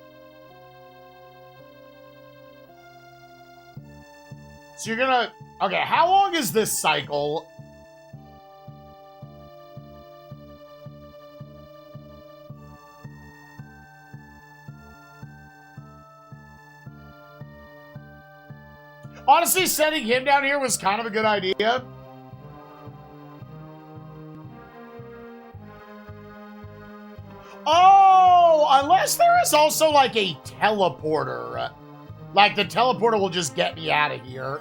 So you're going to... Okay, how long is this cycle? Honestly, sending him down here was kind of a good idea. Oh, unless there is also like a teleporter. Like the teleporter will just get me out of here.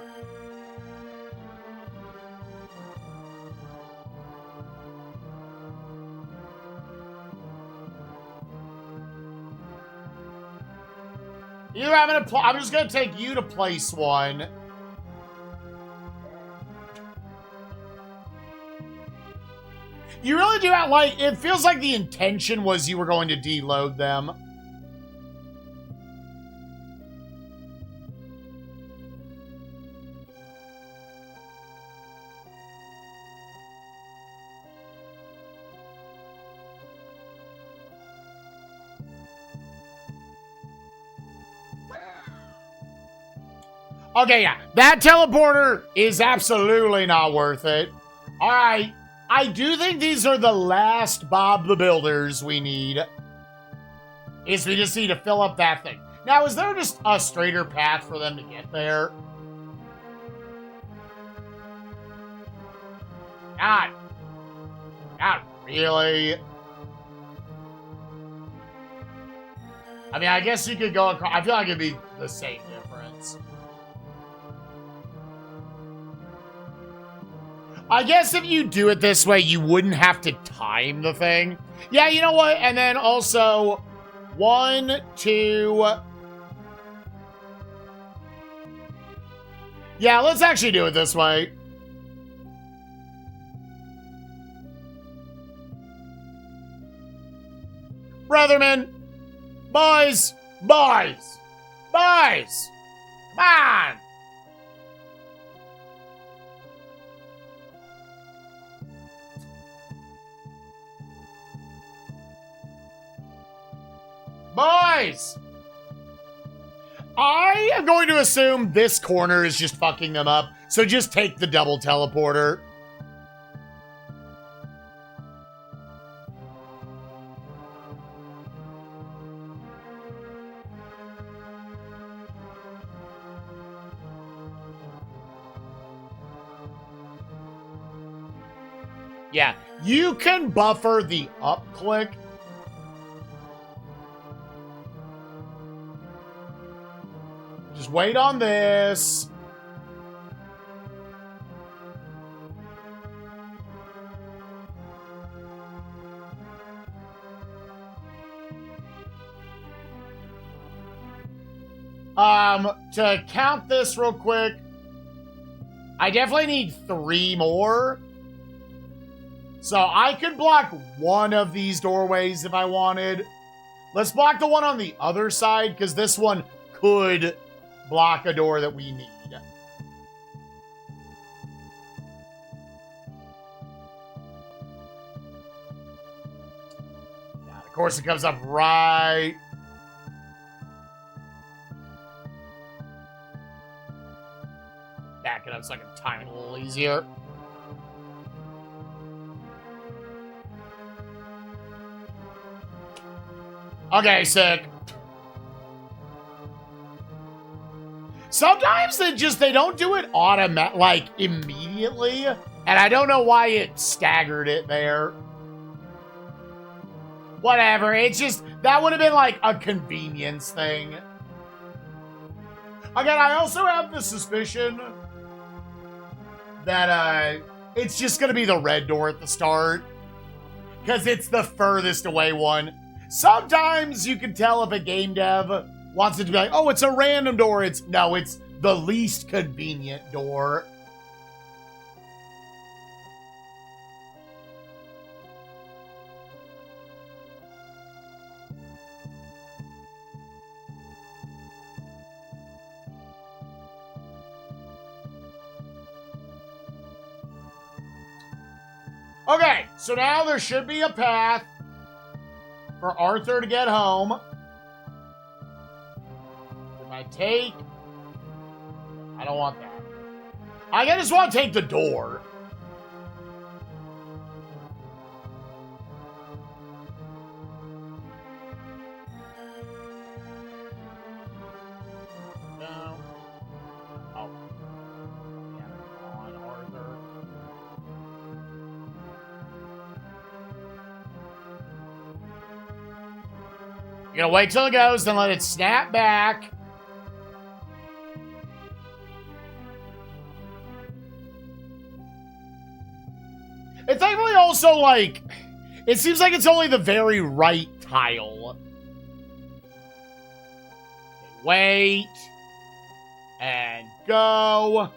Either I'm just gonna take you to place one. You really do have, like, it feels like the intention was you were going to deload them. Okay, yeah. That teleporter is absolutely not worth it. All right. I do think these are the last Bob the Builders we need. We just need to fill up that thing. Now, is there just a straighter path for them to get there? Not really. I mean, I guess you could go across. I feel like it'd be the same difference. I guess if you do it this way, you wouldn't have to time the thing. Yeah, you know what? And then also, 1, 2... Yeah, let's actually do it this way. Brotherman! Boys! Boys! Boys! Come on! Boys! I am going to assume this corner is just fucking them up, so just take the double teleporter. Yeah, you can buffer the up click. Just wait on this. To count this real quick, I definitely need 3 more. So I could block one of these doorways if I wanted. Let's block the one on the other side, because this one could block a door that we need. Yeah, of course, it comes up right. Back it up so I can time it a little easier. Okay, sick. Sometimes they don't do it like immediately, and I don't know why it staggered it there. Whatever, it's just, that would have been like a convenience thing. Again, I also have the suspicion that it's just gonna be the red door at the start, because it's the furthest away one. Sometimes you can tell if a game dev wants it to be like, oh, it's a random door. No, it's the least convenient door. Okay, so now there should be a path for Arthur to get home. If I take... I don't want that. I just want to take the door. No. Oh. Yeah, come on, Arthur. You're gonna wait till it goes, then let it snap back. It's thankfully also like, it seems like it's only the very right tile. Wait. And go.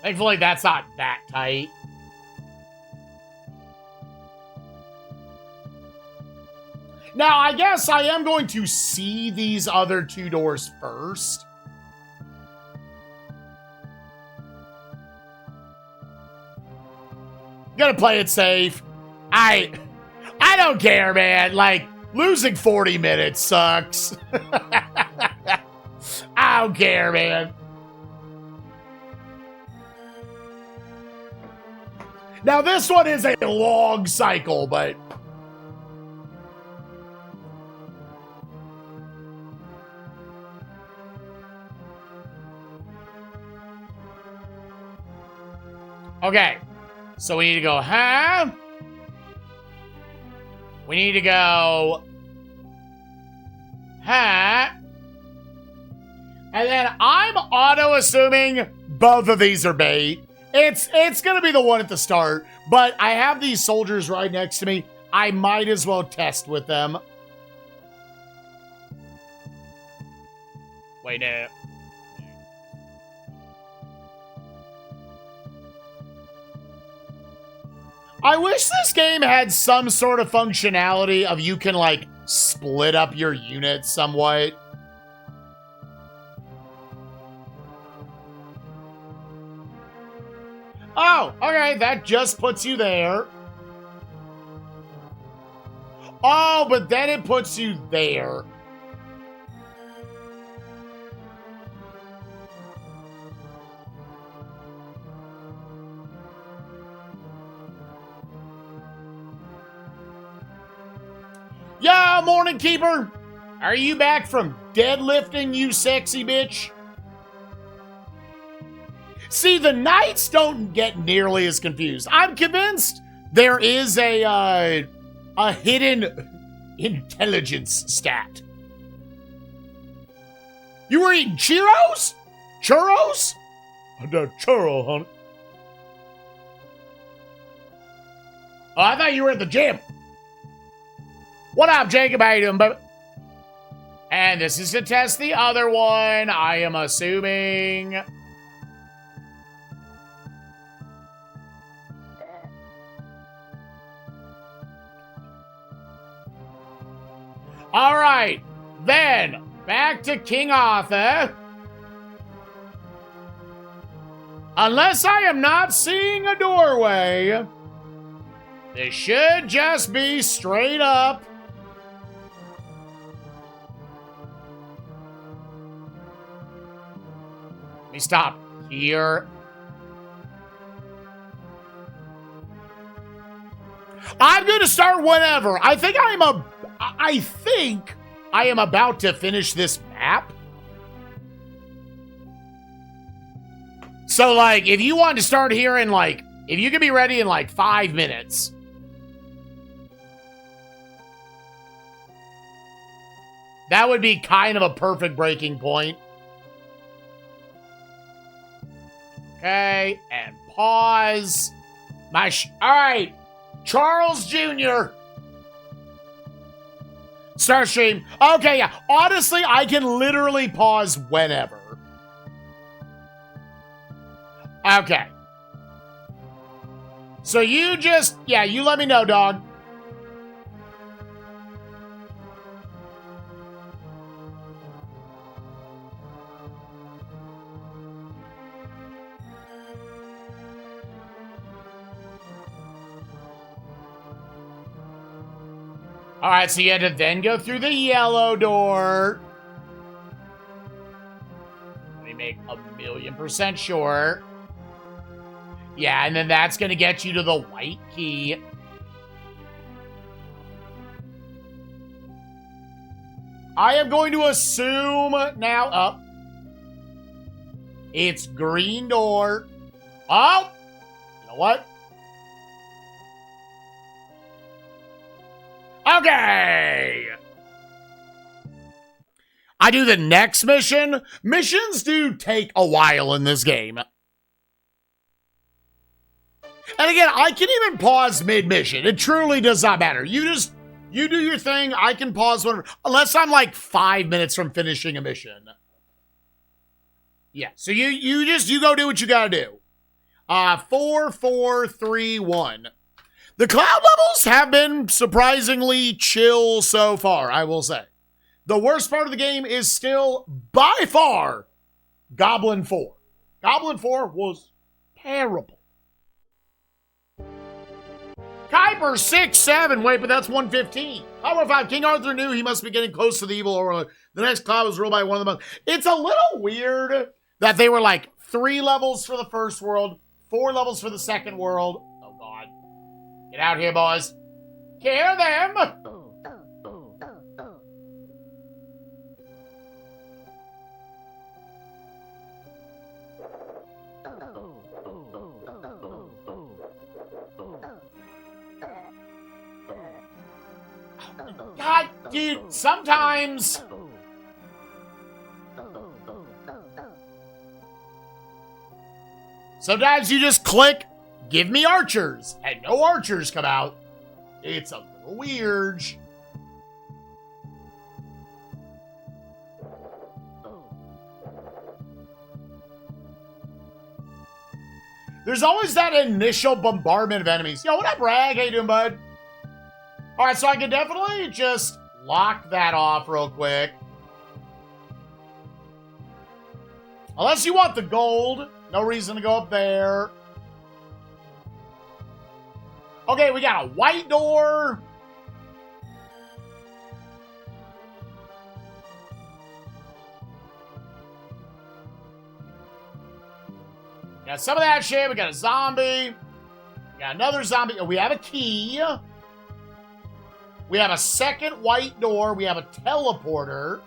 Thankfully that's not that tight. Now, I guess I am going to see these other two doors first. Gonna play it safe. I don't care, man. Like, losing 40 minutes sucks. I don't care, man. Now, this one is a long cycle, but... Okay, so we need to go, huh? We need to go, huh? And then I'm auto-assuming both of these are bait. It's gonna be the one at the start, but I have these soldiers right next to me. I might as well test with them. Wait, no. I wish this game had some sort of functionality of you can, like, split up your units somewhat. Oh, okay, that just puts you there. Oh, but then it puts you there. Yeah, Morning Keeper. Are you back from deadlifting, you sexy bitch? See, the knights don't get nearly as confused. I'm convinced there is a hidden intelligence stat. You were eating Cheetos? Churros? The churro, honey. Oh, I thought you were at the gym. What up, Jacob? How you doing, baby? And this is to test the other one, I am assuming. All right. Then, back to King Arthur. Unless I am not seeing a doorway, this should just be straight up. Let me stop here. I'm going to start whenever. I think I am about to finish this map. So, like, if you want to start here in, like, if you can be ready in, like, 5 minutes. That would be kind of a perfect breaking point. Okay, and pause. All right, Charles Jr. Start stream. Okay, yeah. Honestly, I can literally pause whenever. Okay. So you just, yeah, you let me know, dog. All right, so you had to then go through the yellow door. Let me make 1,000,000% sure. Yeah, and then that's going to get you to the white key. I am going to assume now up. It's green door. Oh! You know what? Okay! I do the next mission. Missions do take a while in this game. And again, I can even pause mid-mission. It truly does not matter. You do your thing. I can pause whenever, unless I'm like 5 minutes from finishing a mission. Yeah, so you go do what you gotta do. 4, 4, 3, 1. The cloud levels have been surprisingly chill so far, I will say. The worst part of the game is still, by far, Goblin 4. Goblin 4 was terrible. Kuiper 6-7. Wait, but that's 115. Power 5. King Arthur knew he must be getting close to the evil or the next cloud was ruled by one of them. It's a little weird that they were like 3 levels for the first world, 4 levels for the second world. Oh, God. Get out here, boys. Hear them. God, dude, sometimes... Sometimes you just click, give me archers, and no archers come out. It's a little weird. There's always that initial bombardment of enemies. Yo, what up, Rag? How you doing, bud? All right, so I can definitely just lock that off real quick. Unless you want the gold. No reason to go up there. Okay, we got a white door. Got some of that shit. We got a zombie. We got another zombie. We have a key. We have a second white door. We have a teleporter.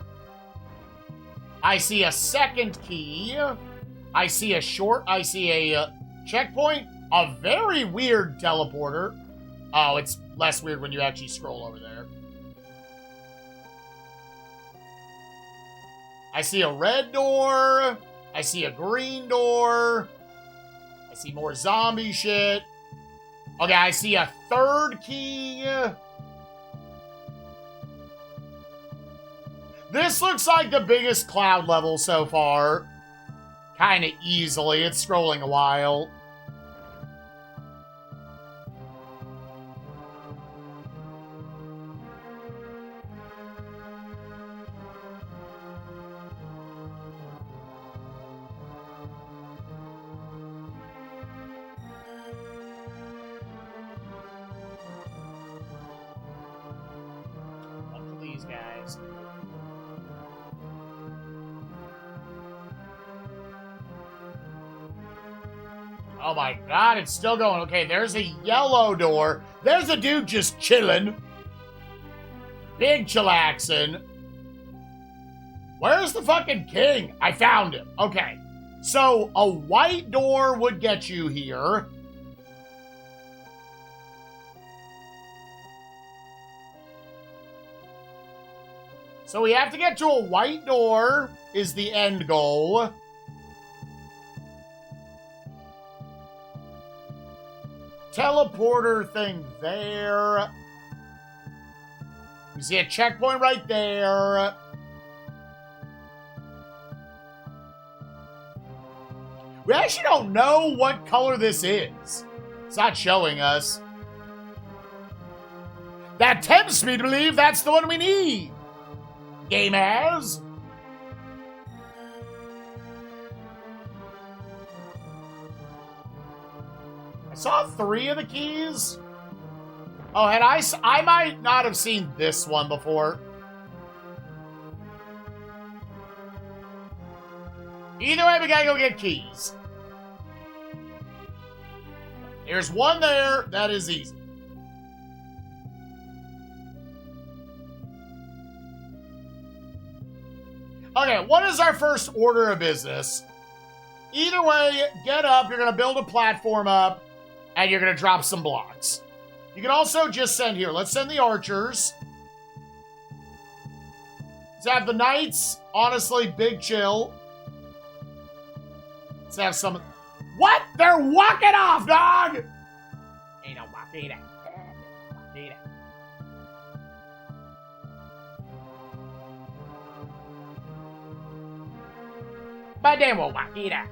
I see a second key. I see a checkpoint. A very weird teleporter. Oh, it's less weird when you actually scroll over there. I see a red door. I see a green door. I see more zombie shit. Okay, I see a third key. This looks like the biggest cloud level so far. Kind of easily. It's scrolling a while. these guys. Oh my god, it's still going. Okay, there's a yellow door. There's a dude just chilling. Big chillaxin'. Where's the fucking king? I found him. Okay. So, a white door would get you here. So we have to get to a white door is the end goal. Teleporter thing there. You see a checkpoint right there. We actually don't know what color this is. It's not showing us. That tempts me to believe that's the one we need. Game as. I saw 3 of the keys. Oh, and I might not have seen this one before. Either way, we gotta go get keys. There's one there. That is easy. Okay, what is our first order of business? Either way, get up. You're going to build a platform up, and you're going to drop some blocks. You can also just send here. Let's send the archers. Let's have the knights. Honestly, big chill. Let's have some... What? They're walking off, dog! Ain't no walking out. But they will walk it out.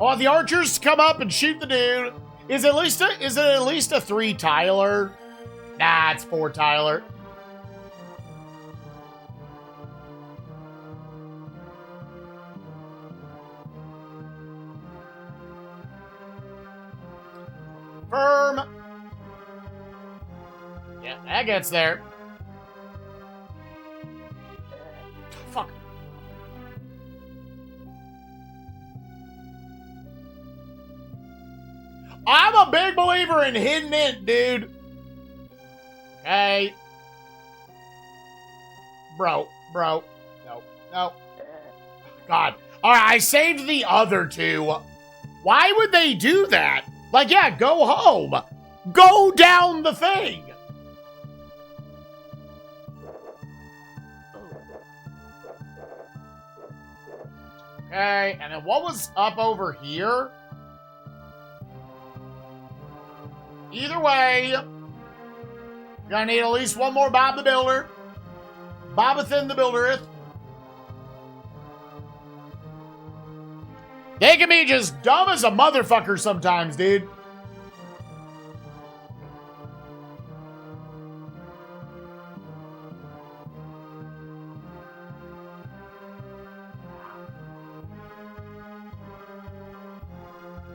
Oh, the archers come up and shoot the dude. Is it at least a 3-tiler? Nah, it's 4-tiler. Firm. Yeah, that gets there. Fuck. I'm a big believer in hidden int, dude. Okay. Bro. No. God. Alright, I saved the other 2. Why would they do that? Like, yeah, go home. Go down the thing. Okay, and then what was up over here? Either way, you're gonna need at least one more Bob the Builder. Bobathan the Buildereth. They can be just dumb as a motherfucker sometimes, dude.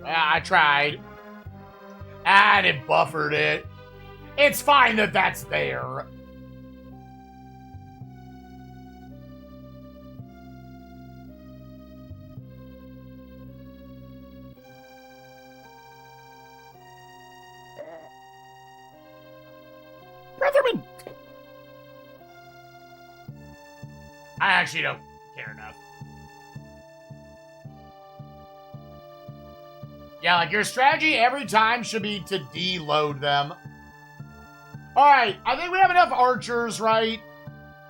Yeah, I tried. And it buffered it. It's fine that that's there. Brotherman! I actually don't care enough. Yeah, like, your strategy every time should be to deload them. Alright, I think we have enough archers, right?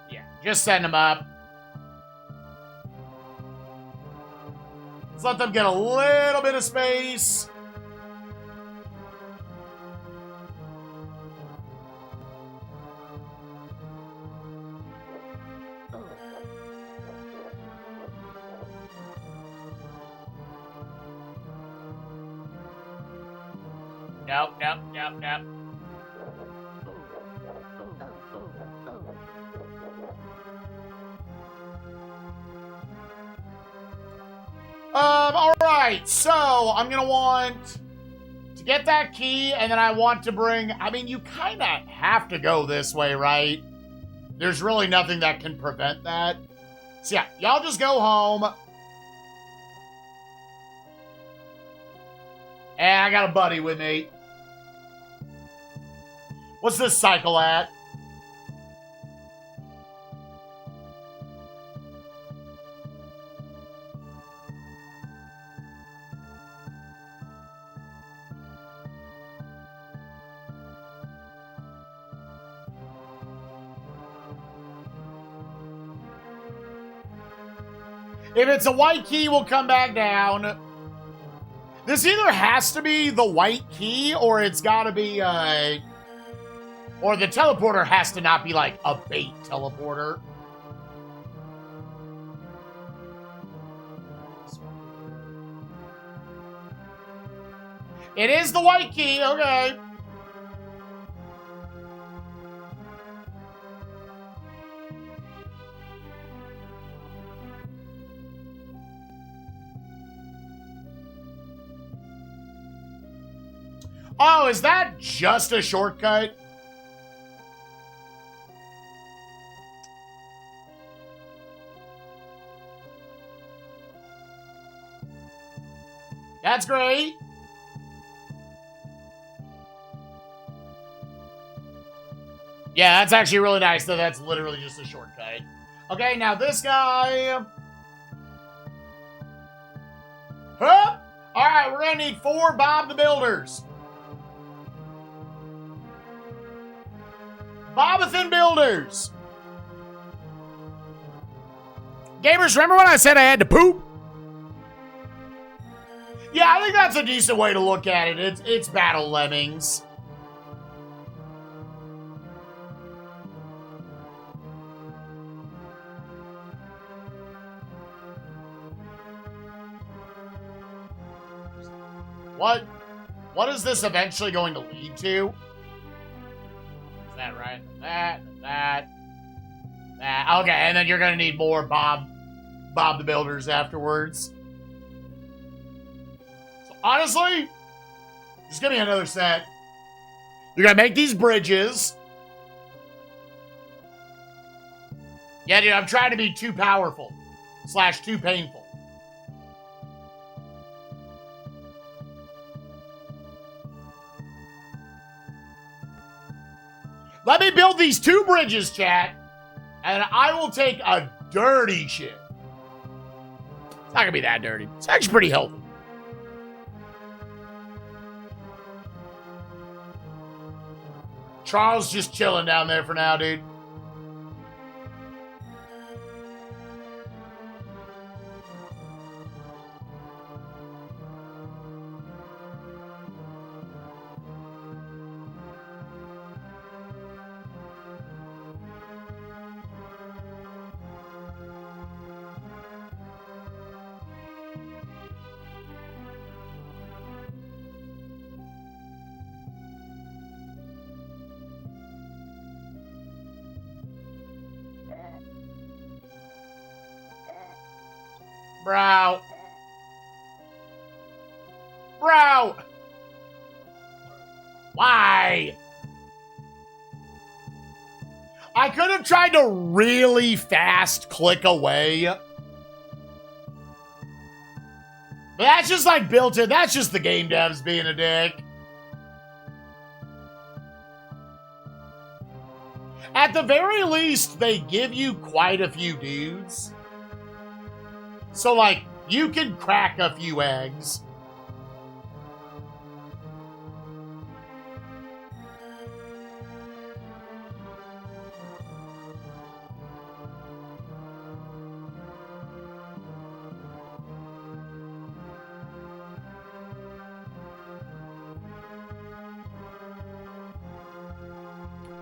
Yeah, just send them up. Let's let them get a little bit of space. Nope. Alright, so I'm gonna want to get that key, and then I want to bring, I mean, you kinda have to go this way, right? There's really nothing that can prevent that. So yeah, y'all just go home. And I got a buddy with me. What's this cycle at? If it's a white key, we'll come back down. This either has to be the white key, or it's got to be, or the teleporter has to not be like a bait teleporter. It is the white key, okay. Oh, is that just a shortcut? That's great. Yeah, that's actually really nice, though. That's literally just a shortcut. Okay, now this guy. Huh? All right, we're going to need 4 Bob the Builders. Bobathan Builders. Gamers, remember when I said I had to poop? Yeah, I think that's a decent way to look at it. It's Battle Lemmings. What is this eventually going to lead to? Is that right? That. Okay, and then you're going to need more Bob the Builders afterwards. So honestly, just give me another set. You're going to make these bridges. Yeah, dude, I'm trying to be too powerful / too painful. Let me build these 2 bridges, chat, and I will take a dirty shit. It's not going to be that dirty. It's actually pretty healthy. Charles just chilling down there for now, dude. Bro! Why? I could have tried to really fast click away. But that's just like built in. That's just the game devs being a dick. At the very least, they give you quite a few dudes. So, like, you can crack a few eggs.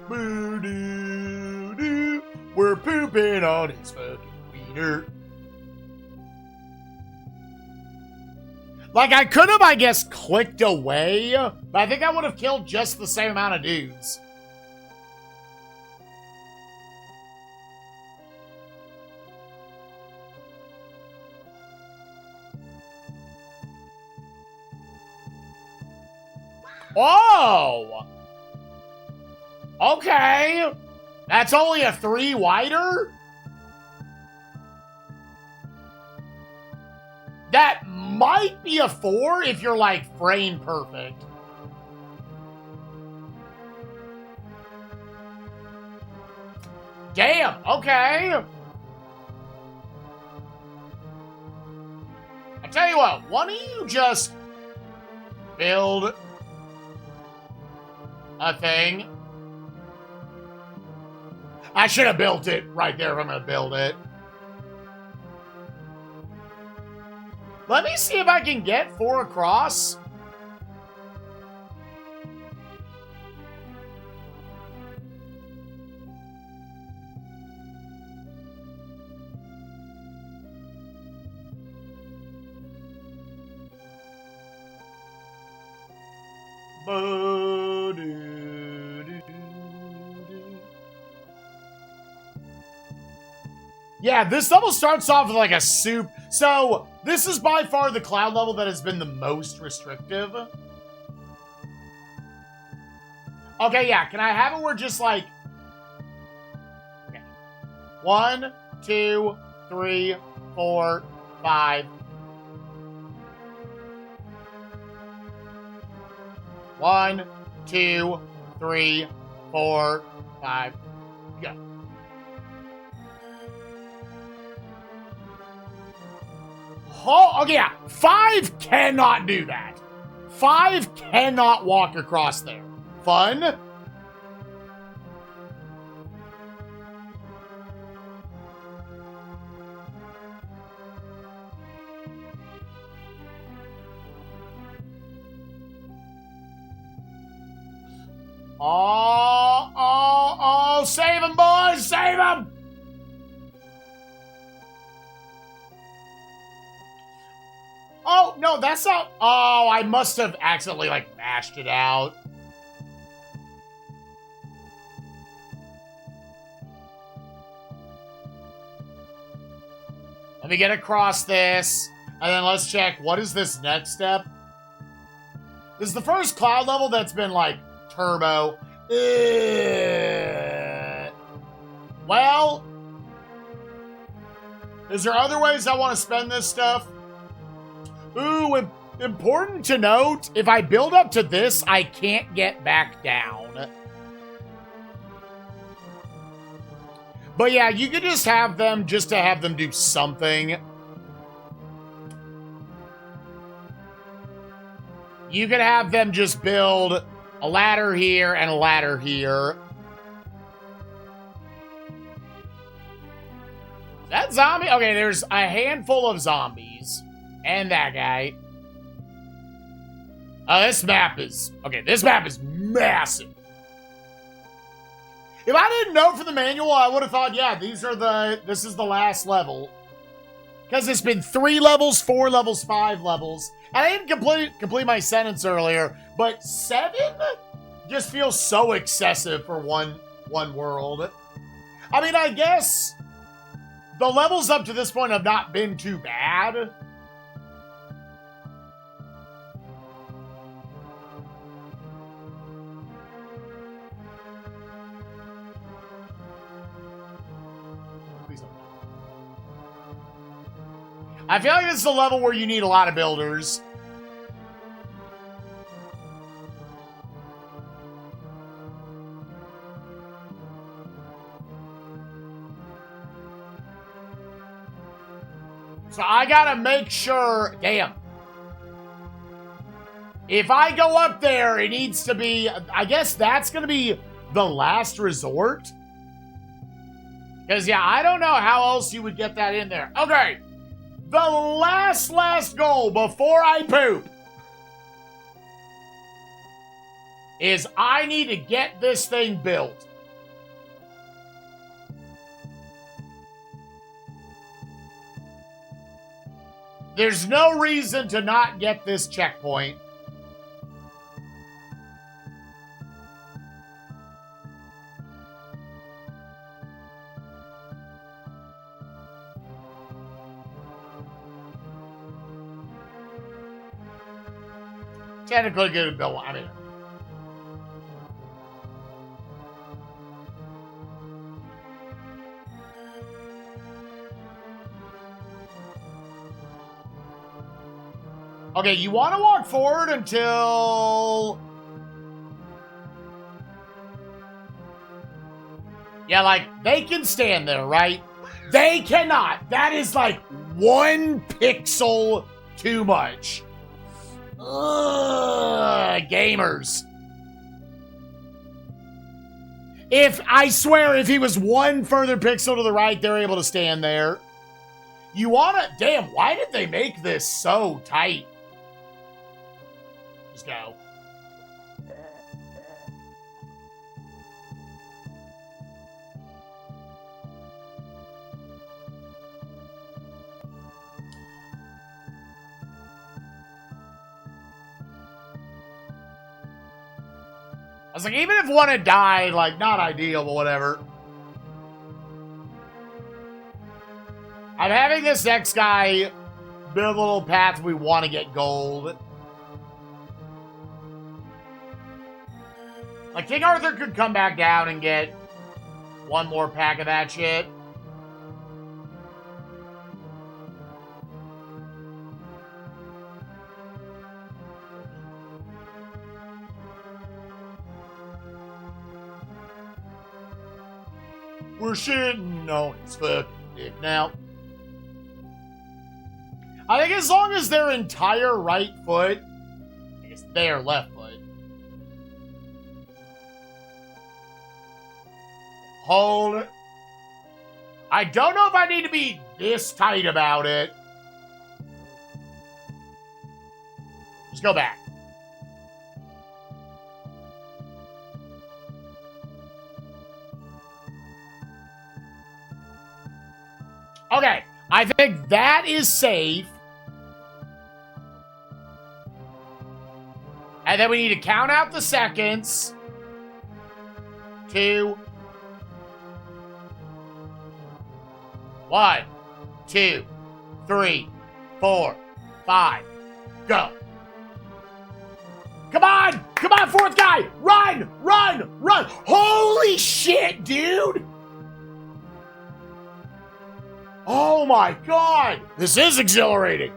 Boo-doo-doo. We're pooping on his fucking wiener. Like, I could have, I guess, clicked away, but I think I would have killed just the same amount of dudes. Oh! Okay. That's only a 3 wider? That might be a 4 if you're, like, frame perfect. Damn, okay. I tell you what, why don't you just build a thing? I should have built it right there if I'm going to build it. Let me see if I can get 4 across. Yeah, this level starts off with like a soup. So, this is by far the cloud level that has been the most restrictive. Okay, yeah, can I have it where just like... Okay. 1, 2, 3, 4, 5. 1, 2, 3, 4, 5. Go. Oh, okay, yeah. 5 cannot do that. 5 cannot walk across there. Fun. Oh, save him, boys, save him! Oh, no, that's not... Oh, I must have accidentally, like, mashed it out. Let me get across this, and then let's check, what is this next step? This is the first cloud level that's been, like, turbo. Well, is there other ways I want to spend this stuff? Ooh, important to note, if I build up to this, I can't get back down. But yeah, you could just have them just to have them do something. You could have them just build a ladder here and a ladder here. Is that zombie? Okay, there's a handful of zombies. And that guy. Oh, this map is... Okay, this map is massive. If I didn't know from the manual, I would have thought, yeah, this is the last level. Because it's been 3 levels, 4 levels, 5 levels. And I didn't complete my sentence earlier, but 7 just feels so excessive for one world. I mean, I guess the levels up to this point have not been too bad. I feel like this is a level where you need a lot of builders. So I gotta make sure... Damn. If I go up there, it needs to be... I guess that's gonna be the last resort. Because, yeah, I don't know how else you would get that in there. Okay. The last goal before I poop is I need to get this thing built. There's no reason to not get this checkpoint. Technically good to build one. I mean, Okay, you want to walk forward until... Yeah, like, they can stand there, right? They cannot. That is like 1 pixel too much. Ugh, gamers. I swear, if he was 1 further pixel to the right, they're able to stand there. You wanna... Damn, why did they make this so tight? Just go. I was like, even if one had died, like, not ideal, but whatever. I'm having this next guy build a little path we want to get gold. Like, King Arthur could come back down and get 1 more pack of that shit. We're shitting on his fucking dick now. I think as long as their entire right foot, I guess their left foot, hold it. I don't know if I need to be this tight about it. Just go back. Okay, I think that is safe. And then we need to count out the seconds. 2. 1, 2, 3, 4, 5. Go. Come on! Come on, 4th guy! Run! Run! Run! Holy shit, dude! Oh my god! This is exhilarating.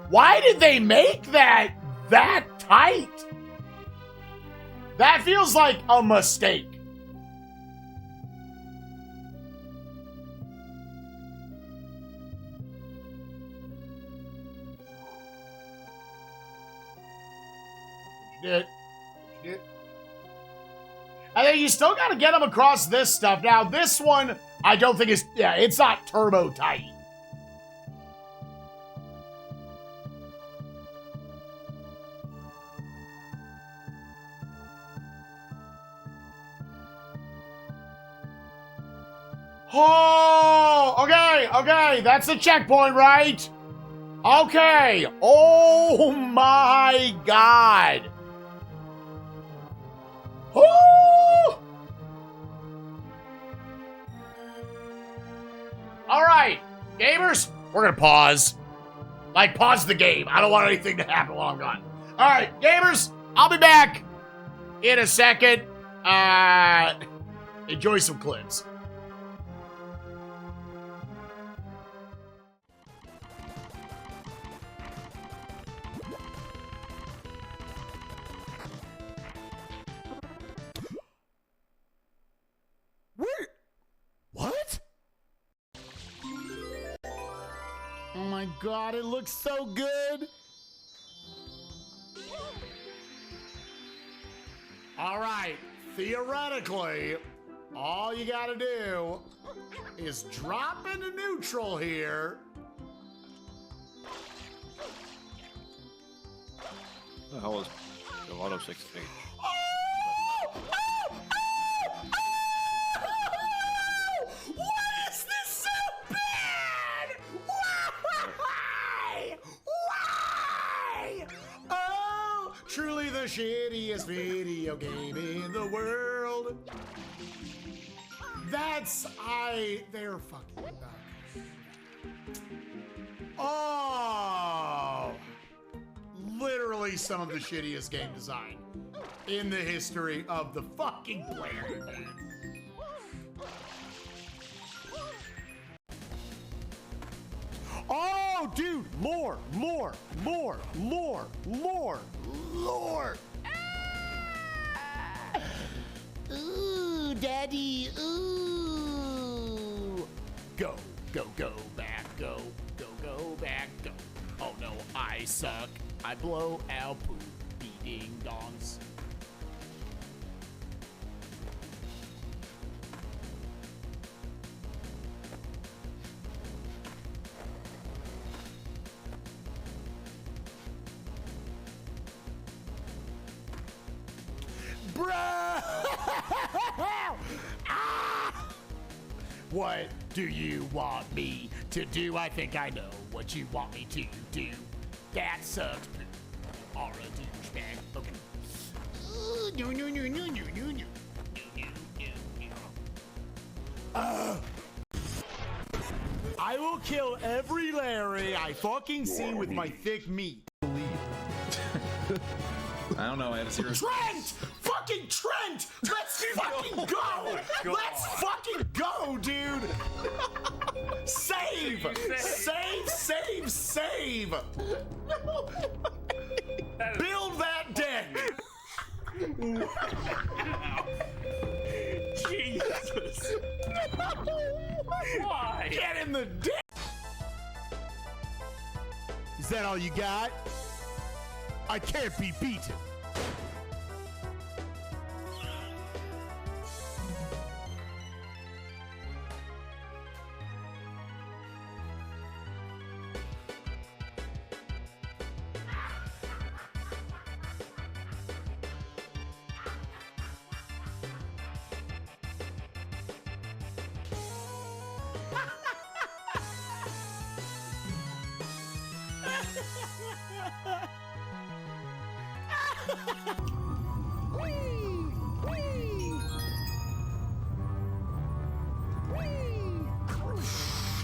Why did they make that tight? That feels like a mistake. You did. And then you still got to get them across this stuff. Now, this one, I don't think is... Yeah, it's not turbo tight. Oh, okay. That's the checkpoint, right? Okay. Oh, my God. Oh! All right, gamers, we're going to pause. Like, pause the game. I don't want anything to happen while I'm gone. All right, gamers, I'll be back in a second. Enjoy some clips. What? Oh my god, it looks so good. All right, theoretically, all you gotta do is drop into neutral here. The hell is the auto 6H? What is this so bad? Why? Why? Oh, truly the shittiest video game in the world. They're fucking nuts. Oh, literally some of the shittiest game design in the history of the fucking planet, man. Oh, Oh, dude, lore. Ooh, daddy, ooh. Go, back, go, back, go. Oh no, I suck. I blow out poop, ding dongs. Bro! Ah! What do you want me to do? I think I know what you want me to do. That sucks. Are a douchebag. Okay. No. I will kill every Larry I fucking see with my thick meat. I don't know. I had a serious. Trent! Fucking Trent! Let's fucking go! Let's fucking go, dude! Save! Save! Build that deck! Jesus! Why? Get in the deck! Is that all you got? I can't be beaten.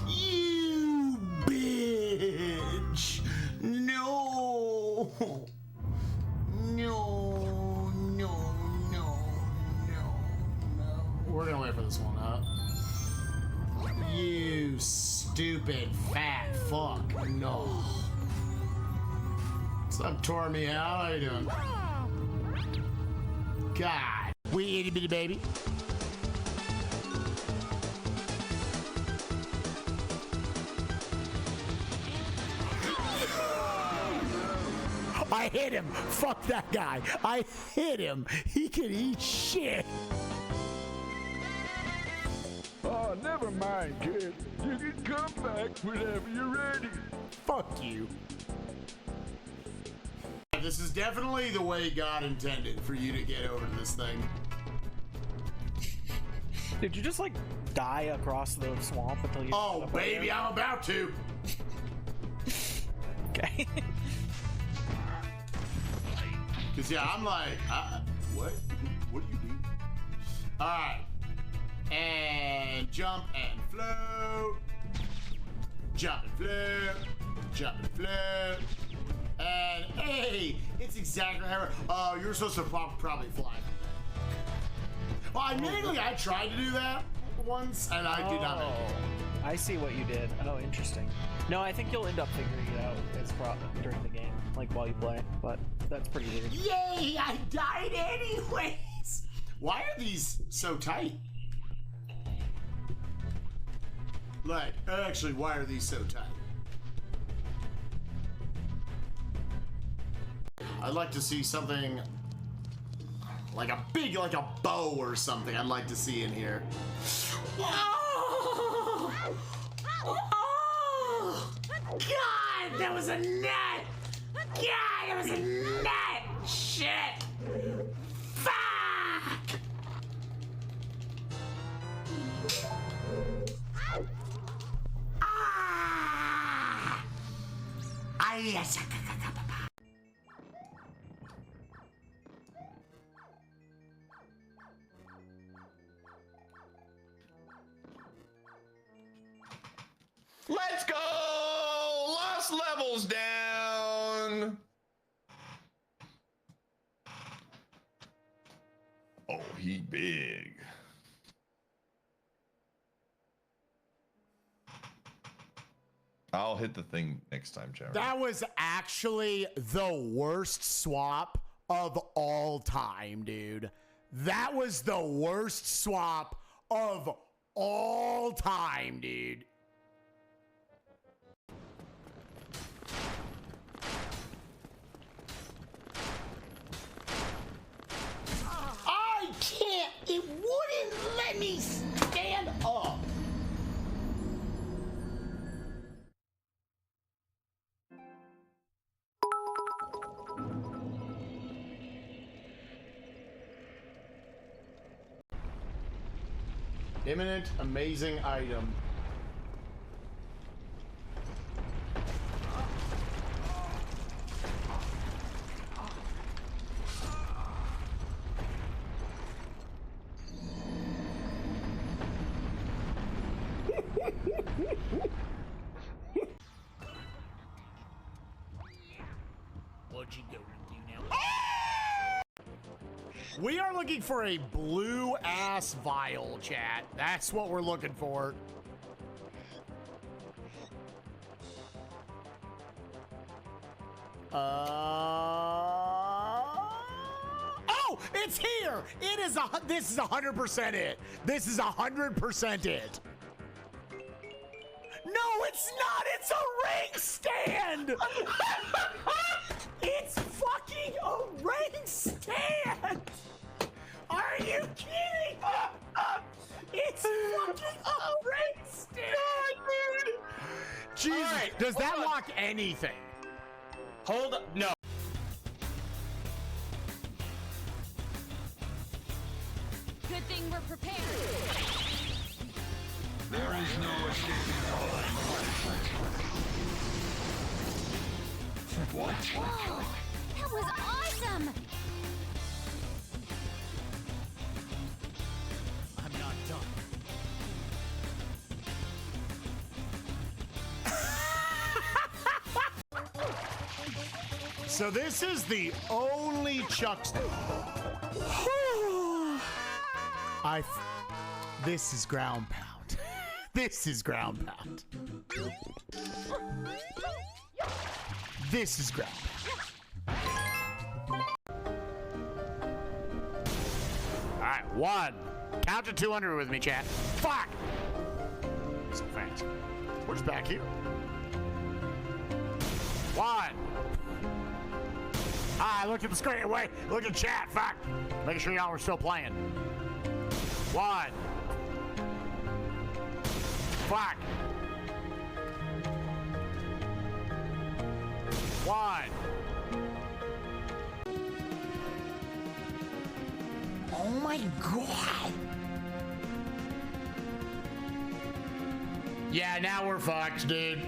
You bitch! No! We're gonna wait for this one up. You stupid fat fuck! No. Stop touring me out. How you doing? God, we itty bitty baby. I hit him. Fuck that guy. I hit him. He can eat shit. Oh, never mind, kid. You can come back whenever you're ready. Fuck you. This is definitely the way God intended for you to get over to this thing. Did you just like die across the swamp until you? Oh, baby, I'm about to. Okay. Cause yeah, I'm like, what? What do you do? All right, and jump and float, jump and float, jump and float, and hey, it's exactly how. Oh, you're supposed to probably fly from that. Well, admittedly, I tried to do that once, and I did not make it. I see what you did. Oh, interesting. No, I think you'll end up figuring it out during the game, like while you play. But that's pretty weird. Yay! I died anyways. Why are these so tight? Like, actually, why are these so tight? I'd like to see something like a bow or something. I'd like to see in here. Oh! God, that was a nut! God, that was a nut! Shit! Fuck! Ah! Yes. Let's go! Lost levels down. Oh, he big. I'll hit the thing next time, Jared. That was actually the worst swap of all time, dude. That was the worst swap of all time, dude. I can't. It wouldn't let me stand up. Imminent amazing item. What'd you go do now? We are looking for a blue ass vial, chat. That's what we're looking for. Oh, it's here. It is this is 100% it. This is 100% it. No, it's not. It's a ring stand. It's fucking a ring stand. Are you kidding? It's fucking a ring stand. Jesus, right, does that hold on. lock anything? Hold up. No. Good thing we're prepared. There is no escaping Whoa, that was awesome. I'm not done. So this is the only Chuck's. This is ground pound. This is ground pound. This is ground pound. All right, one. Count to 200 with me, chat. Fuck. So fast. We're just back here. One. Ah, look at the screen. Wait, look at chat. Fuck. Making sure y'all were still playing. One. Fuck. One. Oh my god. Yeah, now we're fucked, dude.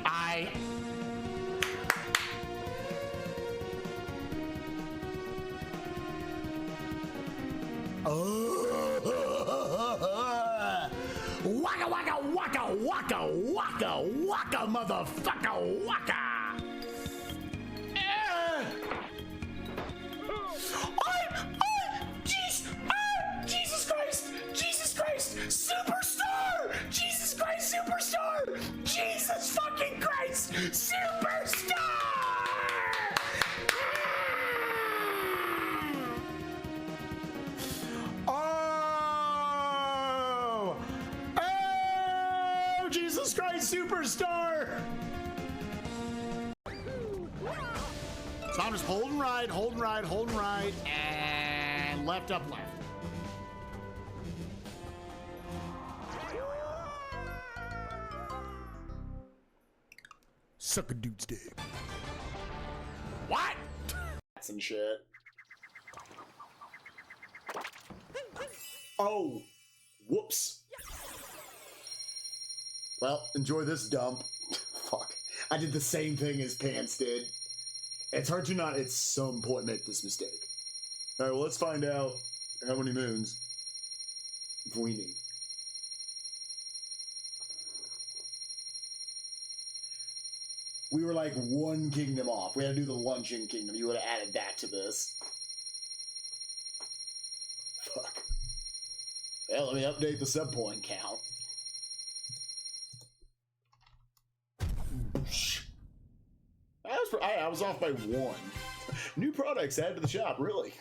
Waka waka waka waka waka waka motherfucker waka. Jesus Christ! Jesus Christ! Superstar! Jesus Christ! Superstar! Jesus fucking Christ! Superstar! Oh! Oh! Jesus Christ! Superstar! So I'm just holding right, and left, up, left. Suck a dude's dick. What? Some shit. Oh, whoops. Well, enjoy this dump. Fuck. I did the same thing as Pants did. It's hard to not at some point make this mistake. Alright, well, let's find out how many moons we need. We were like one kingdom off. We had to do the luncheon kingdom. You would have added that to this. Fuck. Well, let me update the sub point count. I was off by 1. New products added to the shop, really.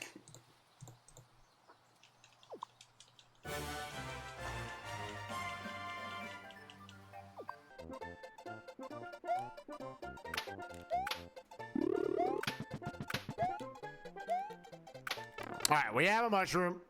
All right, we have a mushroom.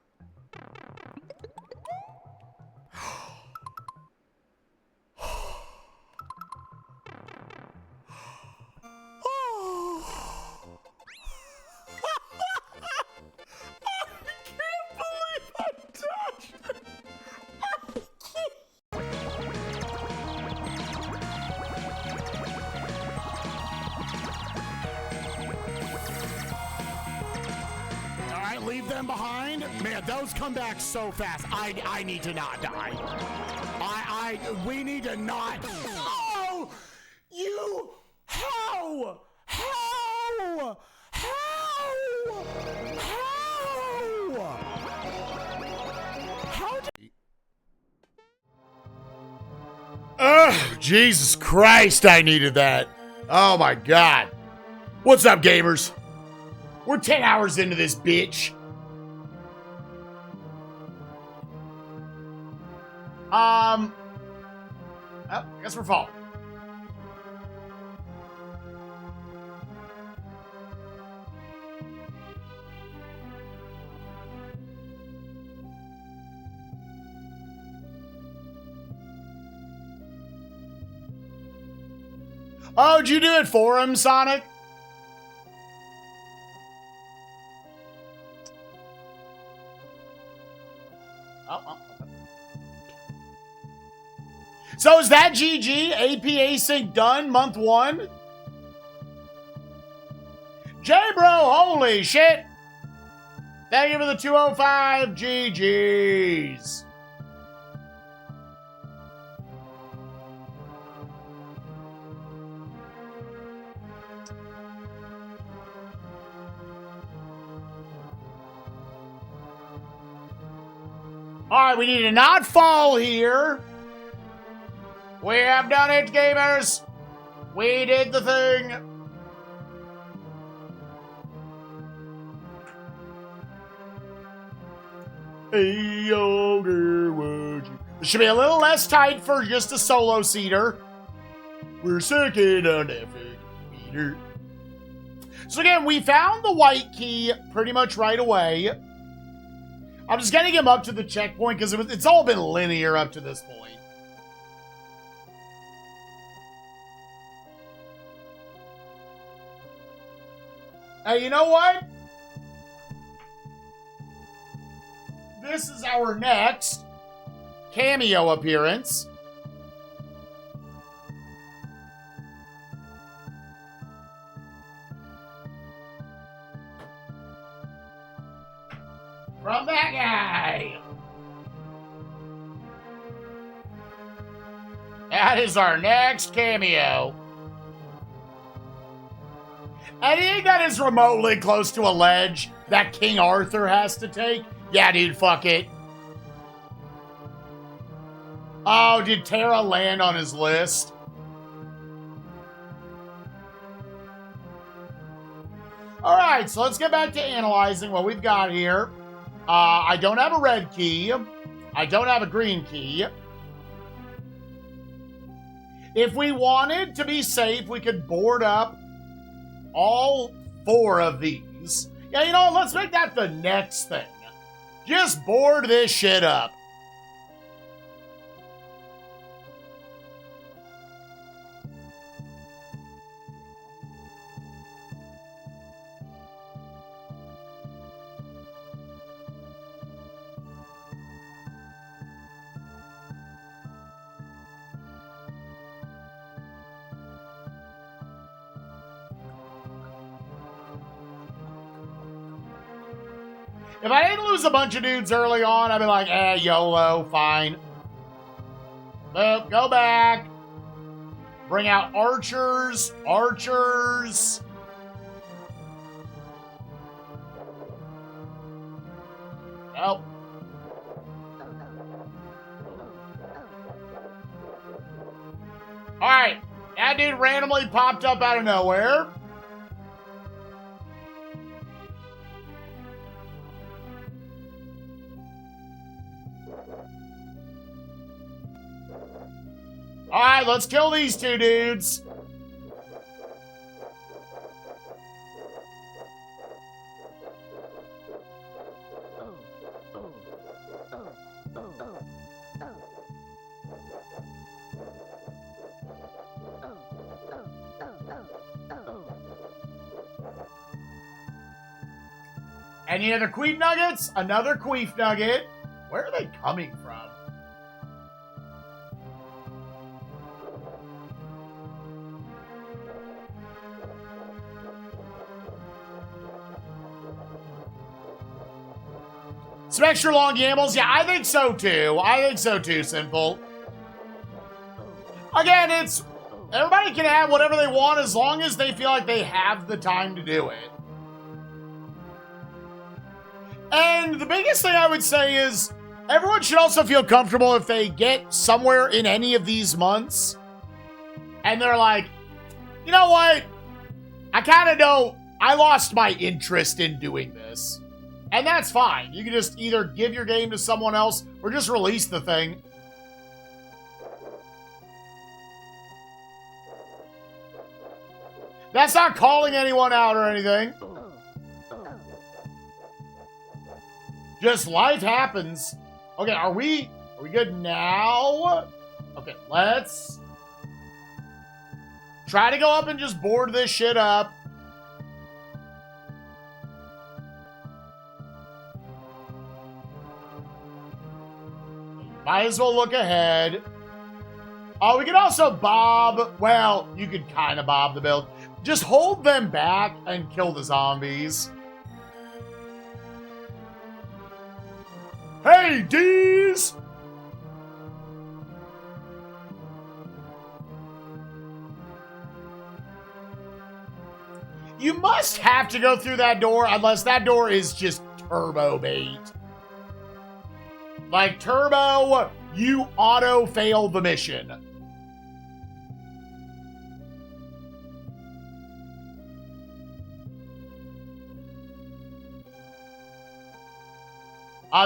Leave them behind. Man, those come back so fast. I need to not die. We need to not. Oh, you, how? Oh, Jesus Christ, I needed that. Oh my God. What's up, gamers? We're 10 hours into this bitch. Oh, I guess we're fall. Oh, did you do it for him, Sonic? Oh. So is that GG? AP Async done, month 1? J-Bro, holy shit! Thank you for the 205 GGs. Alright, we need to not fall here. We have done it, gamers! We did the thing! Hey, ogre, would you? This should be a little less tight for just a solo seater. We're second on that meter. So again, we found the white key pretty much right away. I'm just getting him up to the checkpoint because it's all been linear up to this point. Hey, you know what? This is our next cameo appearance. From that guy. That is our next cameo. Anything that is remotely close to a ledge that King Arthur has to take? Yeah, dude, fuck it. Oh, did Terra land on his list? Alright, so let's get back to analyzing what we've got here. I don't have a red key. I don't have a green key. If we wanted to be safe, we could board up all 4 of these. Yeah, you know, let's make that the next thing. Just board this shit up. If I didn't lose a bunch of dudes early on, I'd be like, YOLO, fine. Nope, go back. Bring out archers. Archers. Nope. Alright, that dude randomly popped up out of nowhere. right, let's kill these two dudes. Any other queef nuggets? Another queef nugget. Where are they coming from? Some extra long gambles? Yeah, I think so too. I think so too, Simple. Again, it's... Everybody can have whatever they want as long as they feel like they have the time to do it. And the biggest thing I would say is everyone should also feel comfortable if they get somewhere in any of these months and they're like, you know what? I kind of know I lost my interest in doing this. And that's fine. You can just either give your game to someone else or just release the thing. That's not calling anyone out or anything. Just life happens. Okay, are we good now? Okay, let's try to go up and just board this shit up. Might as well look ahead. Oh, we could also bob. Well, you could kind of bob the build. Just hold them back and kill the zombies. Hey, D's! You must have to go through that door unless that door is just turbo bait. Like, turbo, you auto-fail the mission.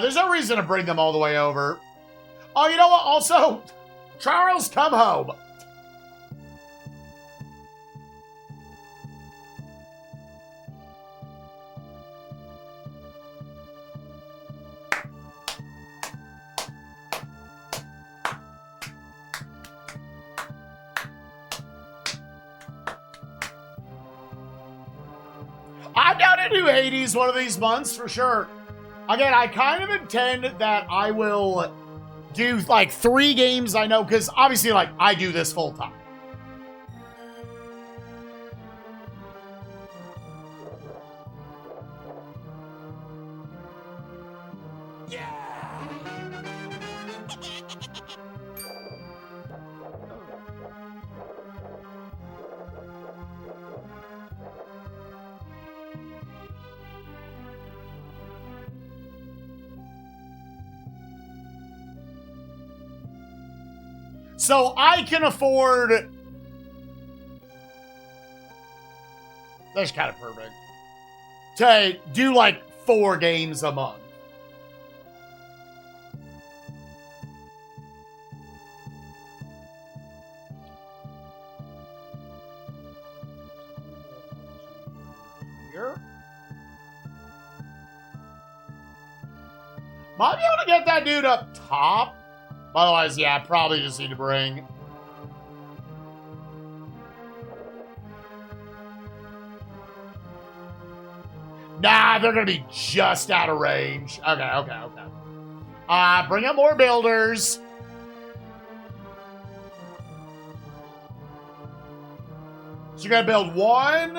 There's no reason to bring them all the way over. Oh, you know what? Also, Charles, come home. I'm down to do Hades one of these months for sure. Again, I kind of intend that I will do like 3 games I know, because obviously, like, I do this full time. So I can afford... That's kind of perfect. To do like 4 games a month. Here. Might be able to get that dude up top. Otherwise, yeah, I probably just need to bring... Nah, they're going to be just out of range. Okay. Bring up more builders. So you're going to build 1.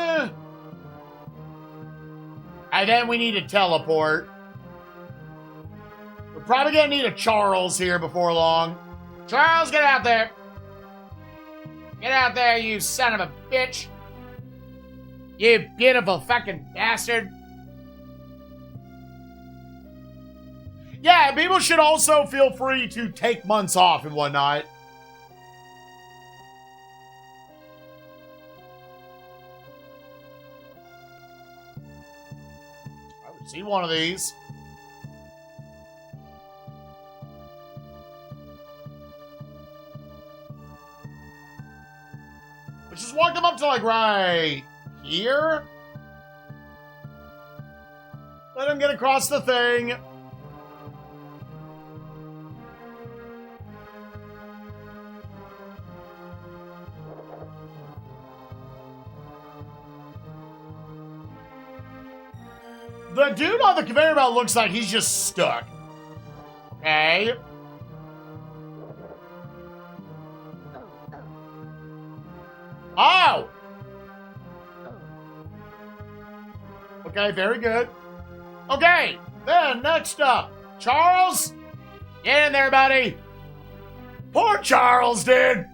And then we need a teleport. We're probably going to need a Charles here before long. Charles, get out there. Get out there, you son of a bitch. You beautiful fucking bastard. Yeah, people should also feel free to take months off and whatnot. I would see one of these. Let's just walk them up to, like, right here. Let him get across the thing. The dude on the conveyor belt looks like he's just stuck. Okay. Oh! Okay, very good. Okay, then next up, Charles. Get in there, buddy. Poor Charles, dude.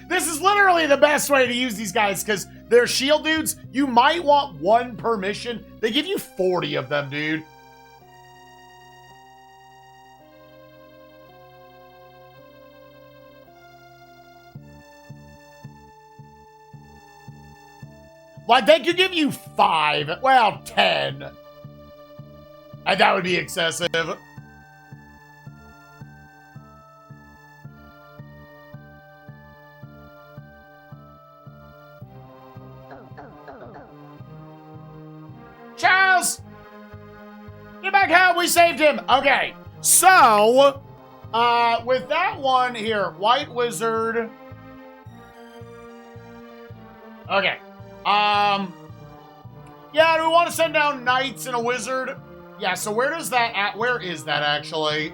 This is literally the best way to use these guys because they're shield dudes. You might want one per mission. They give you 40 of them, dude. Like, they could give you 5. Well, 10. And that would be excessive. Charles! Get back out, we saved him! Okay, so, with that one here, White Wizard. Okay, yeah, do we want to send down Knights and a Wizard? Yeah, so where is that actually?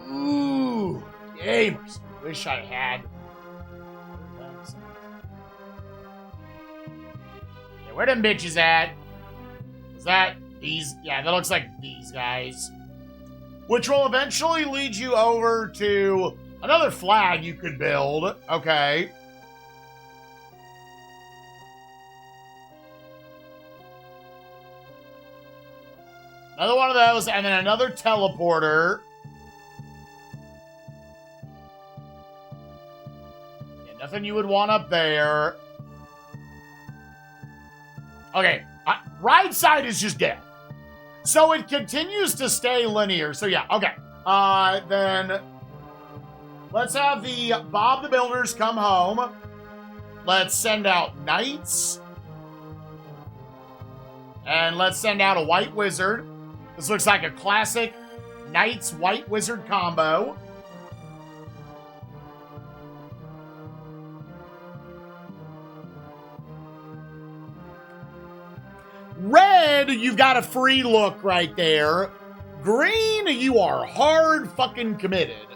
Ooh, gamers. Wish I had. Yeah, where them bitches at? Is that these? Yeah, that looks like these guys. Which will eventually lead you over to another flag you could build. Okay. Another one of those, and then another teleporter. Yeah, nothing you would want up there. Okay, right side is just dead. So it continues to stay linear. So yeah, okay. Then let's have the Bob the Builders come home. Let's send out Knights. And let's send out a White Wizard. This looks like a classic Knights White Wizard combo. Red, you've got a free look right there. Green, you are hard fucking committed.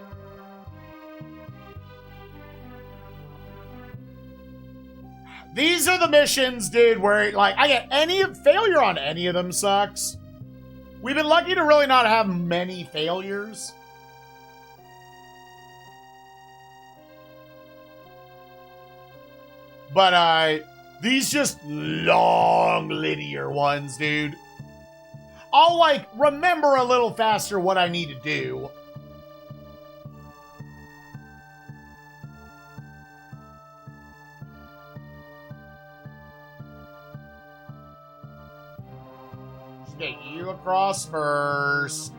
These are the missions, dude, where, like, I get failure on any of them sucks. We've been lucky to really not have many failures. But, these just long linear ones, dude. I'll, like, remember a little faster what I need to do. Get you across first.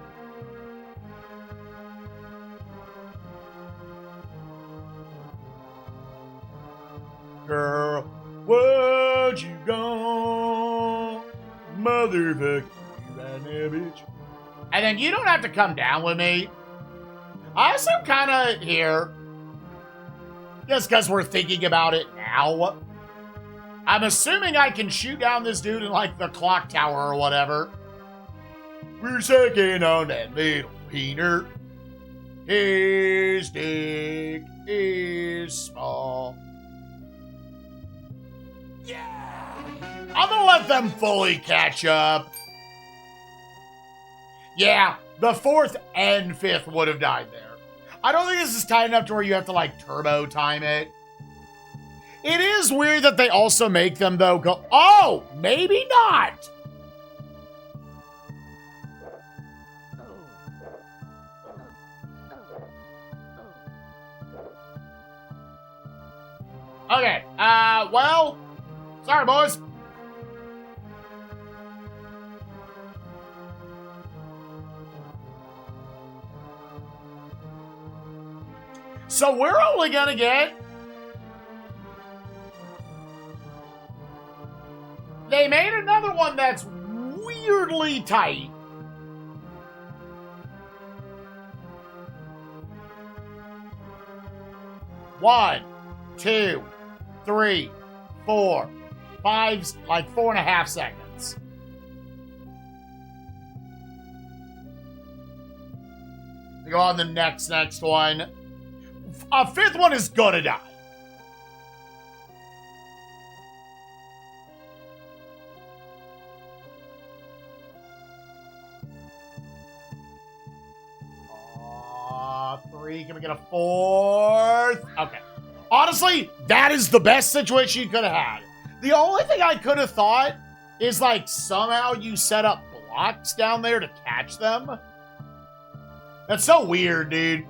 Girl, where'd you go? Motherfucker, you right there, bitch. And then you don't have to come down with me. I also kind of here, just because we're thinking about it now. I'm assuming I can shoot down this dude in, like, the clock tower or whatever. We're sucking on that little peanut. His dick is small. Yeah! I'm gonna let them fully catch up. Yeah, the 4th and 5th would have died there. I don't think this is tight enough to where you have to, like, turbo time it. It is weird that they also make them, though, go, oh, maybe not. Okay, well, sorry, boys. So we're only gonna get... They made another one that's weirdly tight. One, two, 3, 4, 5, like 4.5 seconds. We go on the next one. A 5th one is gonna die. Three. Can we get a 4th? Okay. Honestly, that is the best situation you could have had. The only thing I could have thought is, like, somehow you set up blocks down there to catch them. That's so weird, dude.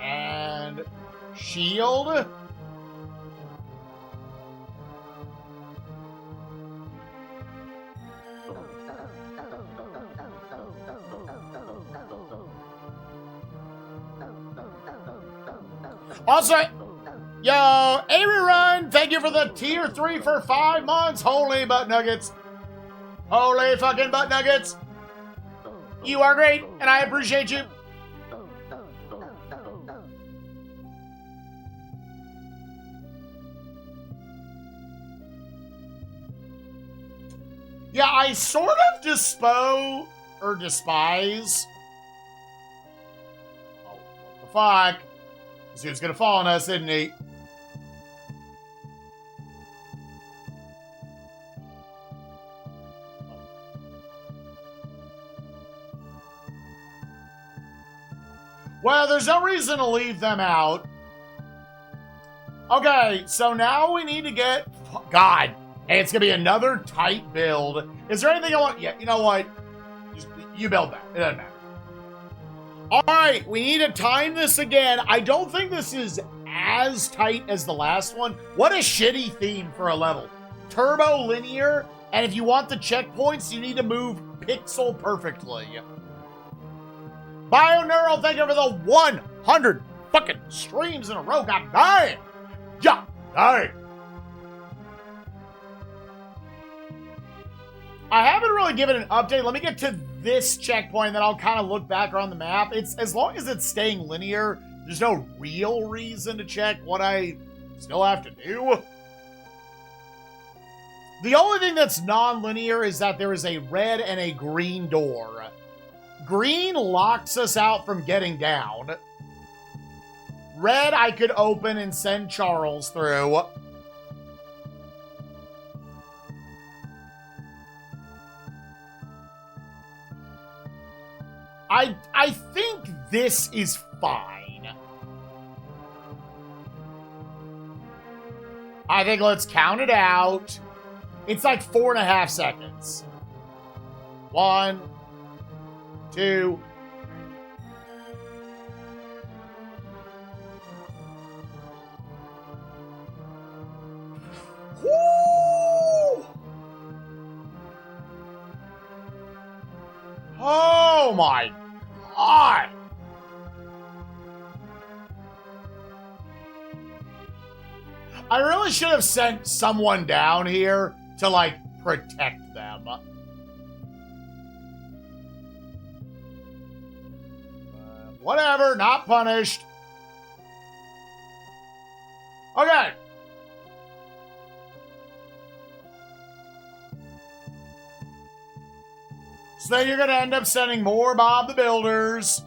And shield. Also, yo, Avery Run, thank you for the tier 3 for 5 months. Holy butt nuggets. Holy fucking butt nuggets. You are great, and I appreciate you. Yeah, I sort of despise. Oh, what the fuck? This dude's gonna fall on us, isn't he? Well, there's no reason to leave them out. Okay, so now we need to get... God, hey, it's gonna be another tight build. Is there anything I want... Yeah, you know what? Just, you build that. It doesn't matter. All right, we need to time this again. I don't think this is as tight as the last one. What a shitty theme for a level. Turbo linear, and if you want the checkpoints, you need to move pixel perfectly. BioNeural, thank you for the 100 fucking streams in a row. God damn. Yeah, damn. I haven't really given an update. Let me get to this checkpoint, then I'll kind of look back around the map. It's as long as it's staying linear, there's no real reason to check what I still have to do. The only thing that's non-linear is that there is a red and a green door. Green locks us out from getting down. Red I could open and send Charles through. I think this is fine. I think let's count it out. It's like 4.5 seconds. 1, 2. Woo! Oh my God! I really should have sent someone down here to, like, protect them. Whatever, not punished. Okay. So then you're going to end up sending more Bob the Builders.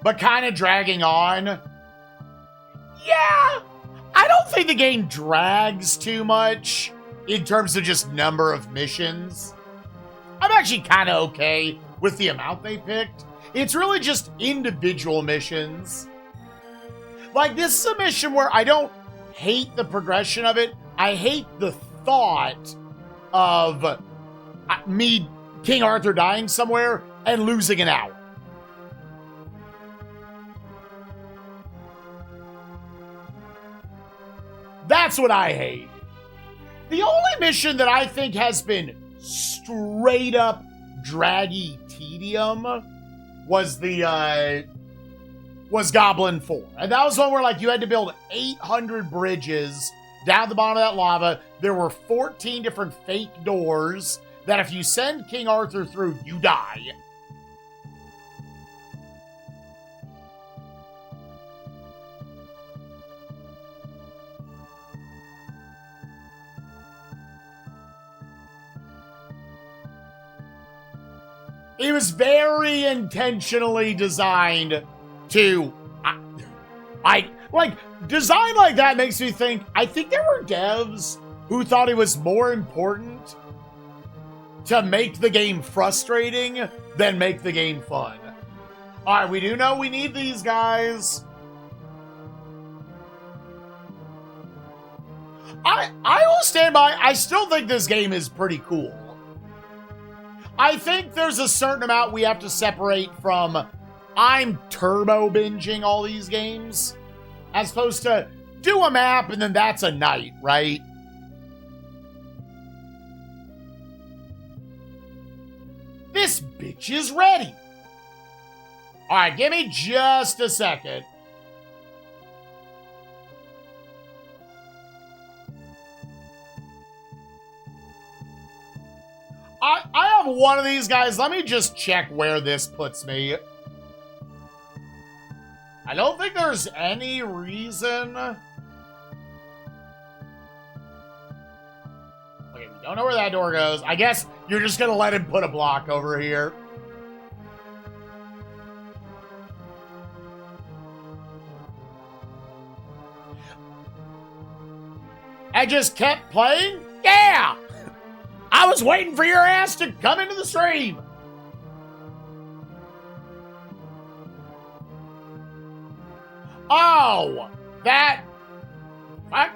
But kind of dragging on. Yeah, I don't think the game drags too much in terms of just number of missions. I'm actually kind of okay with the amount they picked. It's really just individual missions. Like, this is a mission where I don't hate the progression of it. I hate the thought of me, King Arthur, dying somewhere and losing an hour. That's what I hate. The only mission that I think has been straight up draggy tedium was Goblin 4. And that was one where like you had to build 800 bridges down the bottom of that lava. There were 14 different fake doors that if you send King Arthur through, you die. It was very intentionally designed to, design like that makes me think, I think there were devs who thought it was more important to make the game frustrating than make the game fun. All right, we do know we need these guys. I will stand by, I still think this game is pretty cool. I think there's a certain amount we have to separate from I'm turbo binging all these games as opposed to do a map and then that's a night, right? This bitch is ready. All right, give me just a second. I have one of these guys. Let me just check where this puts me. I don't think there's any reason. Okay, we don't know where that door goes. I guess you're just going to let him put a block over here. I just kept playing? Yeah! I was waiting for your ass to come into the stream. Oh, that. Fuck.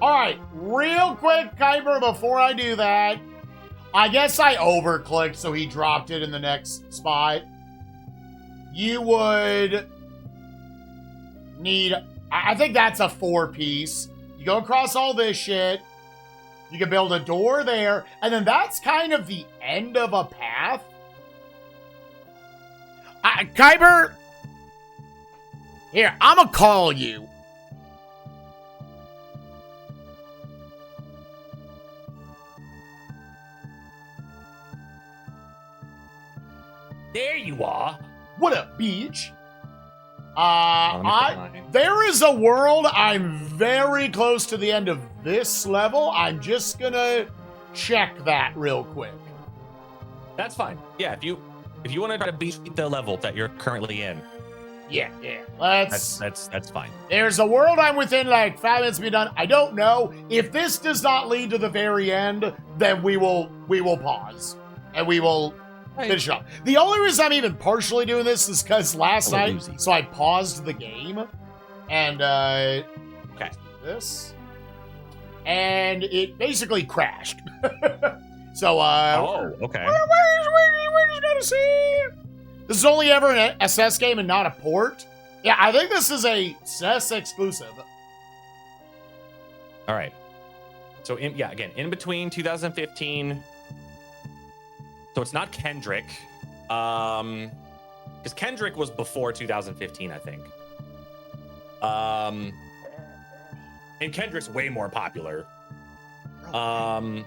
All right, real quick, Kuiper, before I do that, I guess I overclicked, so he dropped it in the next spot. You would need, I think that's a 4-piece. You go across all this shit. You can build a door there, and then that's kind of the end of a path. Kuiper, here, I'm gonna call you. There you are. What up, bitch? There is a world. I'm very close to the end of this level. I'm just gonna check that real quick. That's fine. Yeah, if you want to try to beat the level that you're currently in. Yeah. That's fine. There's a world I'm within like 5 minutes to be done. I don't know. If this does not lead to the very end, then we will pause. And we will finish it up. The only reason I'm even partially doing this is because last night, so I paused the game and okay. This. And it basically crashed. So okay. We're just gonna see. This is only ever an SS game and not a port. Yeah, I think this is a SNES exclusive. All right. So again, in between 2015. So it's not Kendrick, because Kendrick was before 2015, I think. And Kendrick's way more popular. I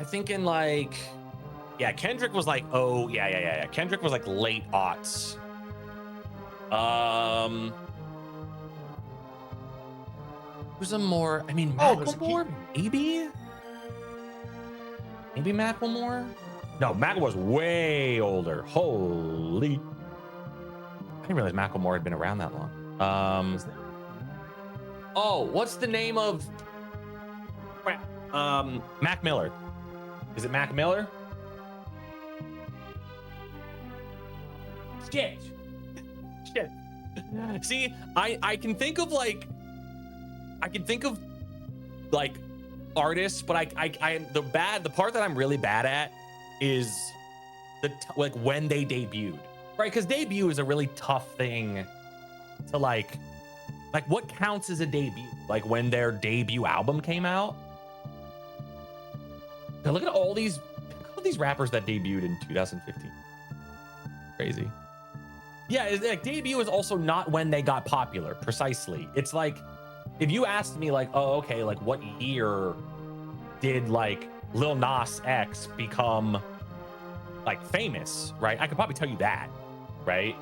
think in like, yeah, Kendrick was like, Kendrick was like late aughts. Who's a more? I mean, Macklemore, maybe. Maybe Macklemore? No, Macklemore's way older. Holy. I didn't realize Macklemore had been around that long. Oh, what's the name of... Mac Miller. Is it Mac Miller? Shit. See, I can think of like... artists, but I the part that I'm really bad at is like when they debuted, right? Because debut is a really tough thing to like Like, what counts as a debut? Like, when their debut album came out? Now, look at all these rappers that debuted in 2015. Crazy. Yeah, like, debut is also not when they got popular, precisely. It's like, if you asked me, like, oh, okay, like, what year did, like, Lil Nas X become, like, famous, right? I could probably tell you that, right?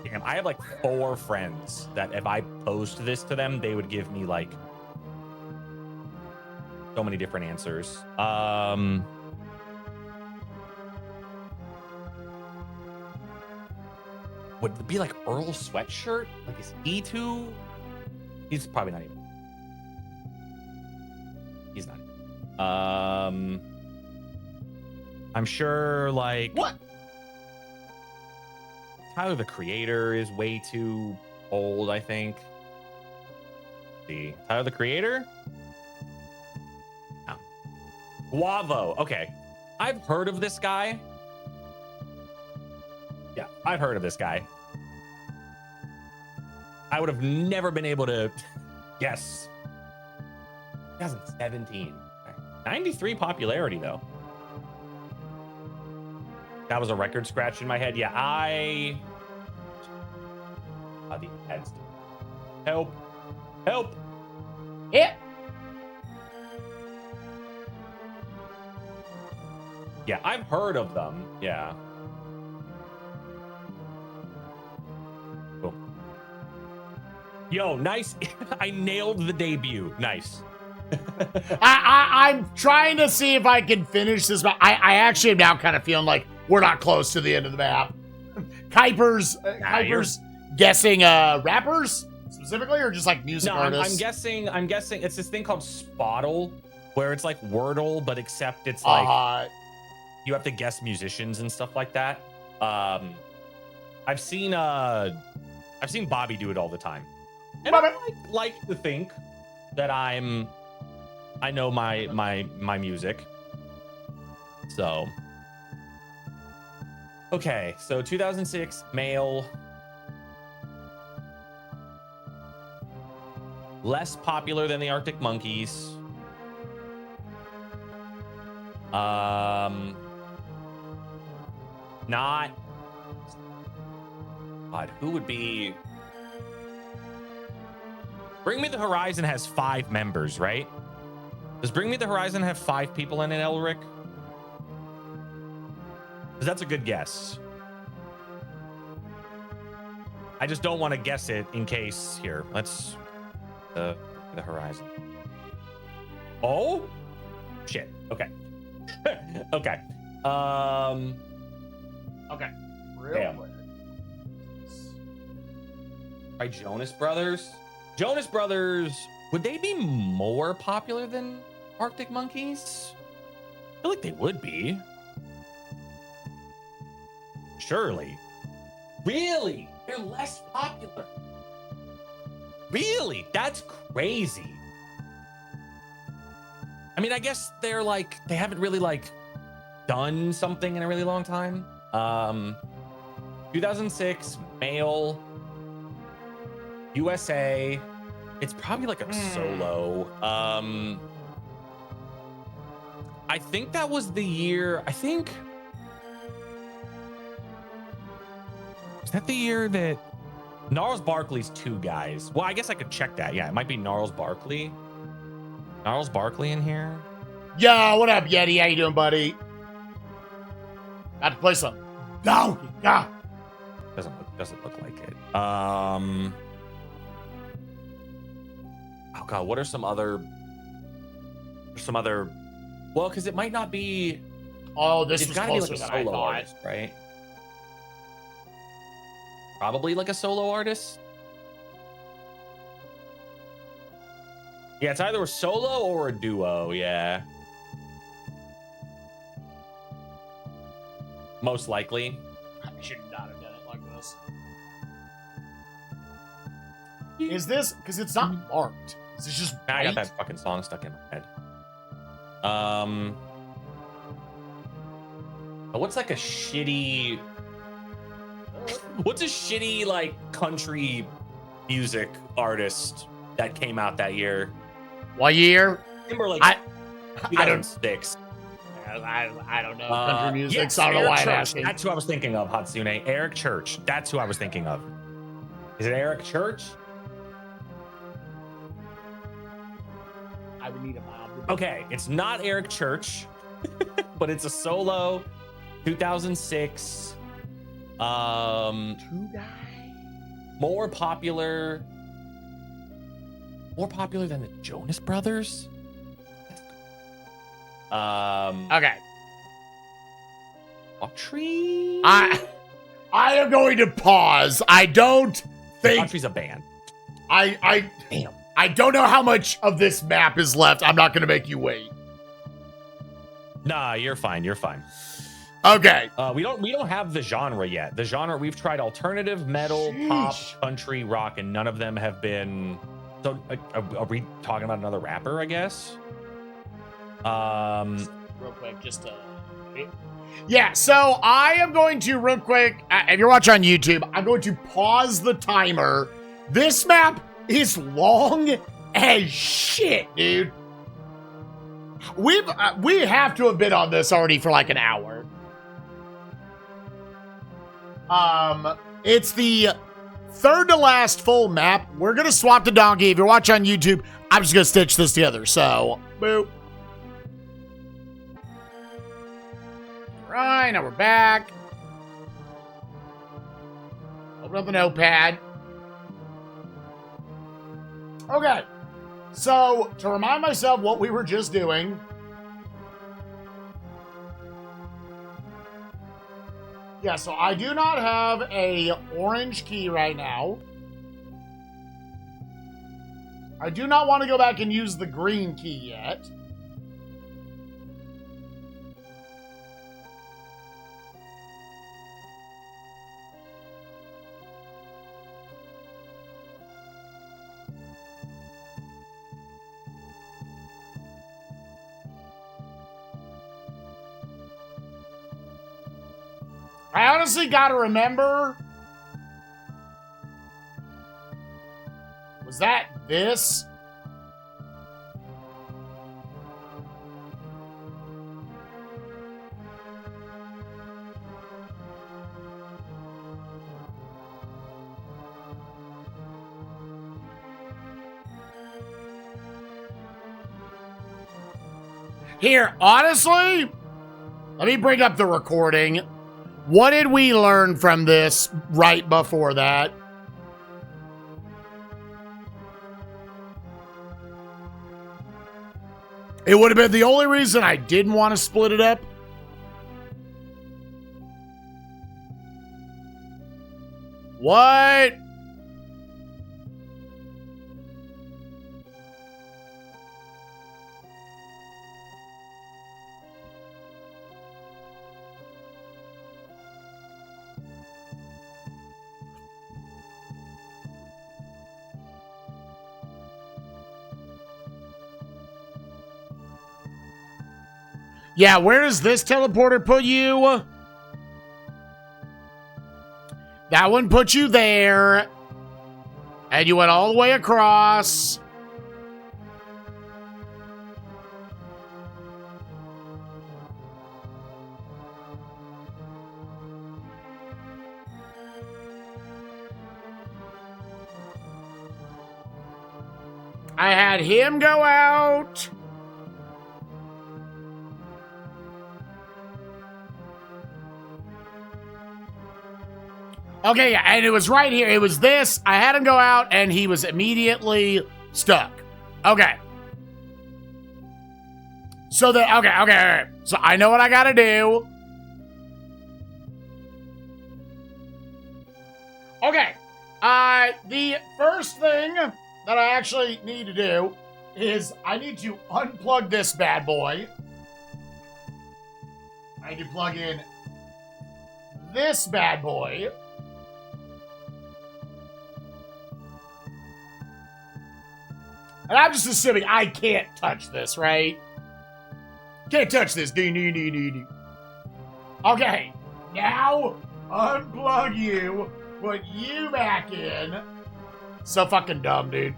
Damn, I have like 4 friends that if I posed this to them, they would give me like so many different answers. Would it be like Earl Sweatshirt? Like, is E2? He's probably not even. He's not. I'm sure like What? Tyler the Creator is way too old, I think. See, Tyler the Creator? No. Guavo. Okay. I've heard of this guy. Yeah, I've heard of this guy. I would have never been able to guess. 2017. 93 popularity, though. That was a record scratch in my head. Yeah, the ads. Help. Help. Yeah. Yeah, I've heard of them. Yeah. Cool. Yo, nice. I nailed the debut. Nice. I'm trying to see if I can finish this. I actually am now kind of feeling like we're not close to the end of the map. Kuiper's guessing rappers specifically, or just like music artists? I'm guessing it's this thing called Spottle, where it's like Wordle, but except it's like you have to guess musicians and stuff like that. I've seen Bobby do it all the time, and I like to think that I know my music. So okay, so 2006 male. Less popular than the Arctic Monkeys. Not. God, who would be? Bring Me the Horizon has 5 members, right? Does Bring Me the Horizon have 5 people in it, Elric? Because that's a good guess. I just don't want to guess it in case. Here, let's. The Horizon. Oh shit. Okay. Okay. Okay. Real quick. By Jonas Brothers. Jonas Brothers, would they be more popular than Arctic Monkeys? I feel like they would be. Surely. Really? They're less popular. Really? That's crazy. I mean, I guess they're like, they haven't really like done something in a really long time. 2006, male, USA. It's probably like a solo. I think that was the year, is that the year that Gnarls Barkley's 2 guys? Well, I guess I could check that. Yeah, it might be Gnarls Barkley. Gnarls Barkley in here? Yo, what up, Yeti? How you doing, buddy? Got to play some Donkey. Yeah. Doesn't look like it. Oh god, what are some other? Well, because it might not be. Oh, this it's was gotta be like closer a than I solo thought. artist, right? Probably like a solo artist. Yeah, it's either a solo or a duo. Yeah, most likely. I should not have done it like this. Is this because it's not marked? Is it just? I got white? that fucking song stuck in my head. What's like a shitty... What's a shitty, like, country music artist that came out that year? What year? Timberlake. I don't. 2006. I don't know. Country music. Yes, So I don't know Eric why I'm Church. asking. That's who I was thinking of, Hatsune. Eric Church. That's who I was thinking of. Is it Eric Church? I would need a mild. Okay, it's not Eric Church, but it's a solo 2006. Two guy. More popular than the Jonas Brothers. Okay. Autry. I am going to pause. I don't think Autry's a band. Damn. I don't know how much of this map is left. I'm not going to make you wait. Nah, you're fine. You're fine. Okay. We don't have the genre yet. The genre, we've tried alternative, metal, pop, country, rock, and none of them have been. So are we talking about another rapper, I guess? Real quick, just yeah, so I am going to real quick, if you're watching on YouTube, I'm going to pause the timer. This map is long as shit, dude. We have to have been on this already for like an hour. It's the third to last full map. We're gonna swap the donkey. If you're watching on YouTube, I'm just gonna stitch this together. So, boop. Right, now we're back. Open up the notepad. Okay. So, to remind myself what we were just doing. Yeah, so I do not have a orange key right now. I do not want to go back and use the green key yet. I honestly gotta remember. Was that this? Here, honestly, let me bring up the recording. What did we learn from this right before that? It would have been the only reason I didn't want to split it up. What? Yeah, where does this teleporter put you? That one put you there. And you went all the way across. I had him go out. Okay, yeah, and it was right here. It was this. I had him go out, and he was immediately stuck. Okay. So that, okay. So I know what I gotta do. Okay. The first thing that I actually need to do is I need to unplug this bad boy. I need to plug in this bad boy. And I'm just assuming I can't touch this, right? Can't touch this. Okay, now unplug you, put you back in. So fucking dumb, dude.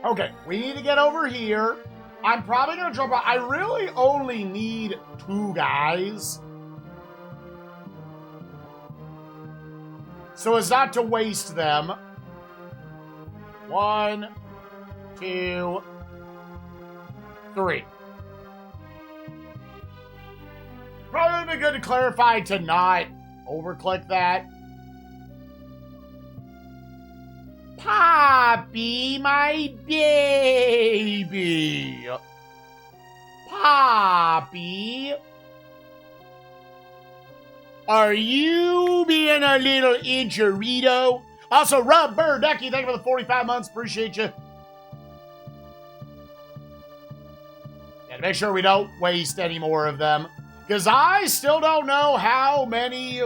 Okay, we need to get over here. I'm probably gonna drop out. I really only need 2 guys. So as not to waste them. 1, 2, 3. Probably would be good to clarify to not overclick that. Poppy, my baby. Poppy. Are you being a little inchurrito? Also, Rubber Ducky, thank you for the 45 months. Appreciate you. And make sure we don't waste any more of them. Because I still don't know how many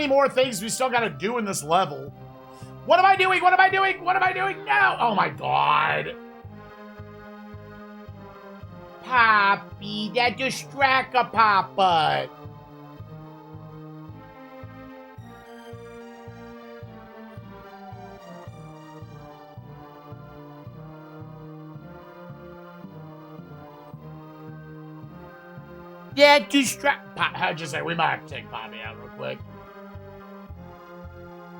more things we still got to do in this level. What am I doing? What am I doing? What am I doing? No! Oh my god. Poppy, that distract-a-papa. That distract... How'd you say? We might have to take Poppy out real quick.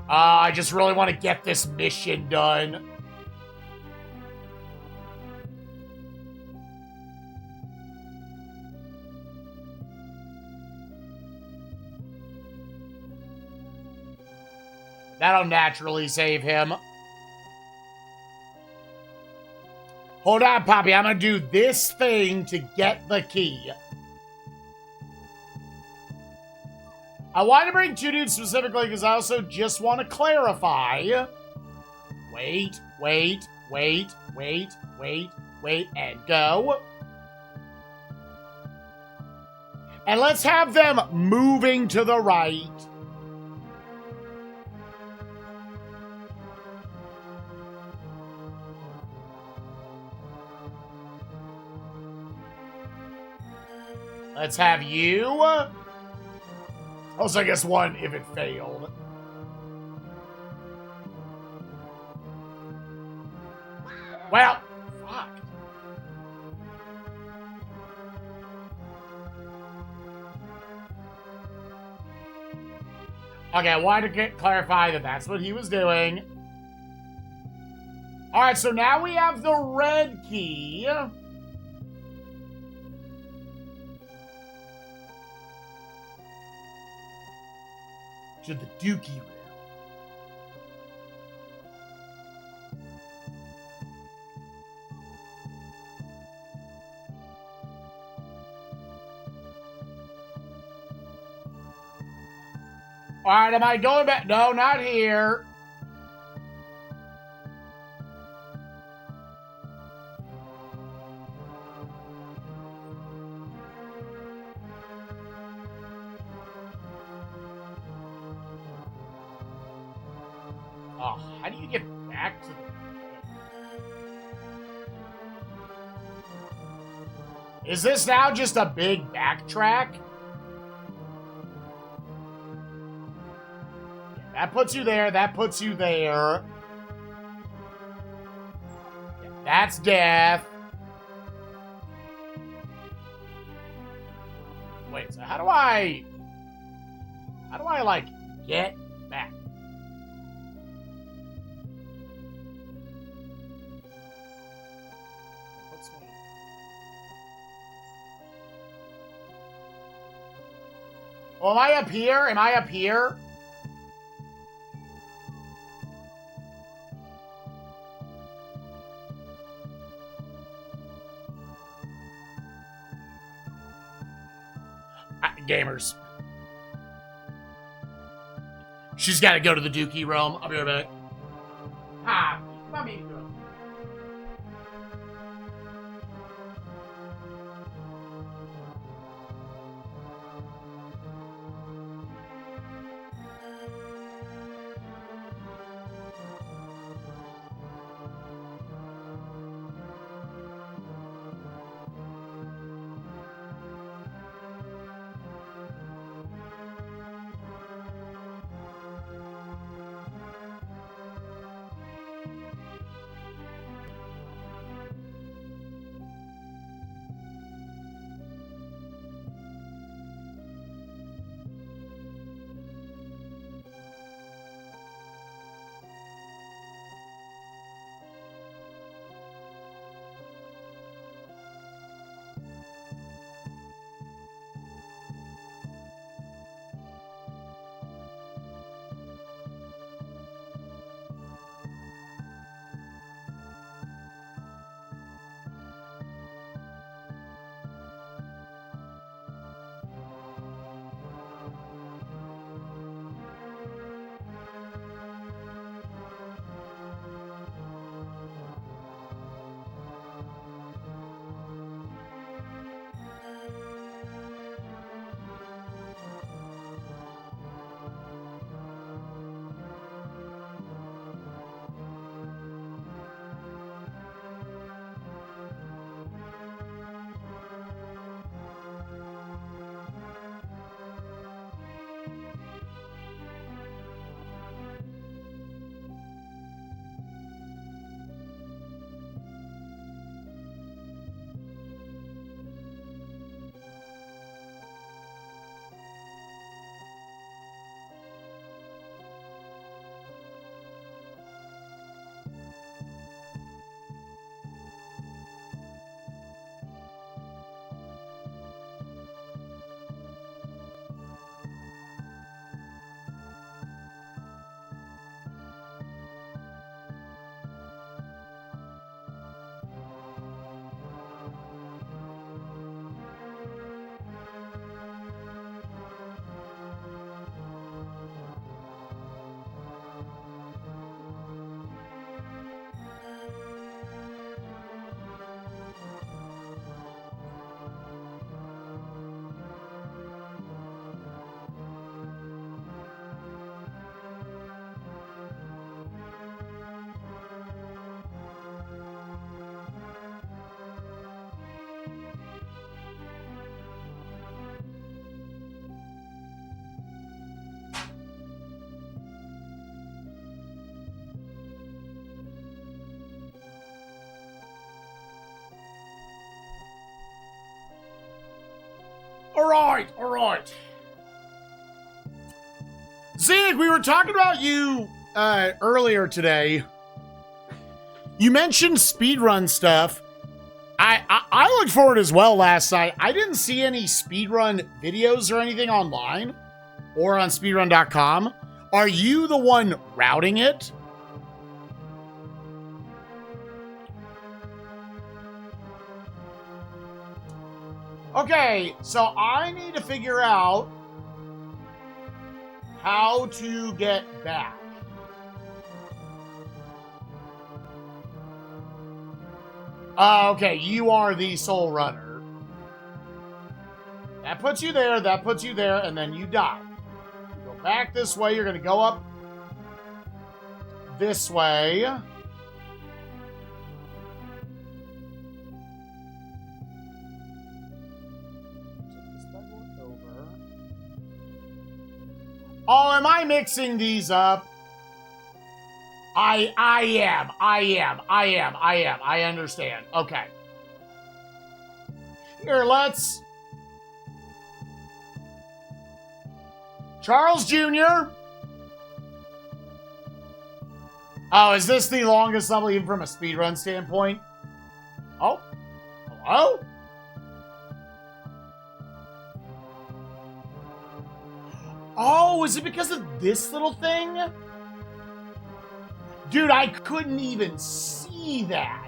I just really want to get this mission done. That'll naturally save him. Hold on, Poppy. I'm going to do this thing to get the key. I want to bring 2 dudes specifically because I also just want to clarify. Wait, and go. And let's have them moving to the right. Let's have you. Also, I guess 1 if it failed. Well, fuck. Okay, I wanted to clarify that that's what he was doing. Alright, so now we have the red key. To the Dookie room. Alright, am I going back? No, not here. Oh, how do you get back to the... Is this now just a big backtrack? That puts you there, that puts you there. That's death. Wait, so how do I, like, get back? Oh, am I up here? Am I up here? Gamers. She's got to go to the Dookie realm. I'll be right back. Ah, mommy. all right. Zeke, we were talking about you earlier today. You mentioned speedrun stuff. I looked for it as well last night. I didn't see any speedrun videos or anything online or on speedrun.com. Are you the one routing it? Okay, so I need to figure out how to get back. Okay, you are the sole runner. That puts you there, and then you die. You go back this way, you're going to go up this way. Oh, am I mixing these up? I am. I understand. Okay. Here, let's... Charles Jr. Oh, is this the longest level even from a speedrun standpoint? Oh. Hello? Oh, is it because of this little thing? Dude, I couldn't even see that.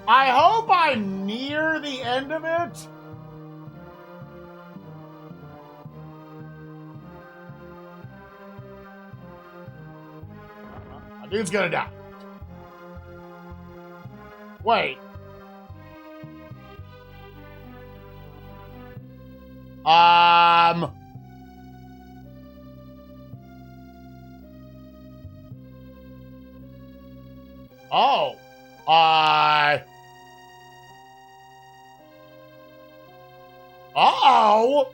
I hope I'm near the end of it. My dude's gonna die. Wait. Oh. Uh-oh.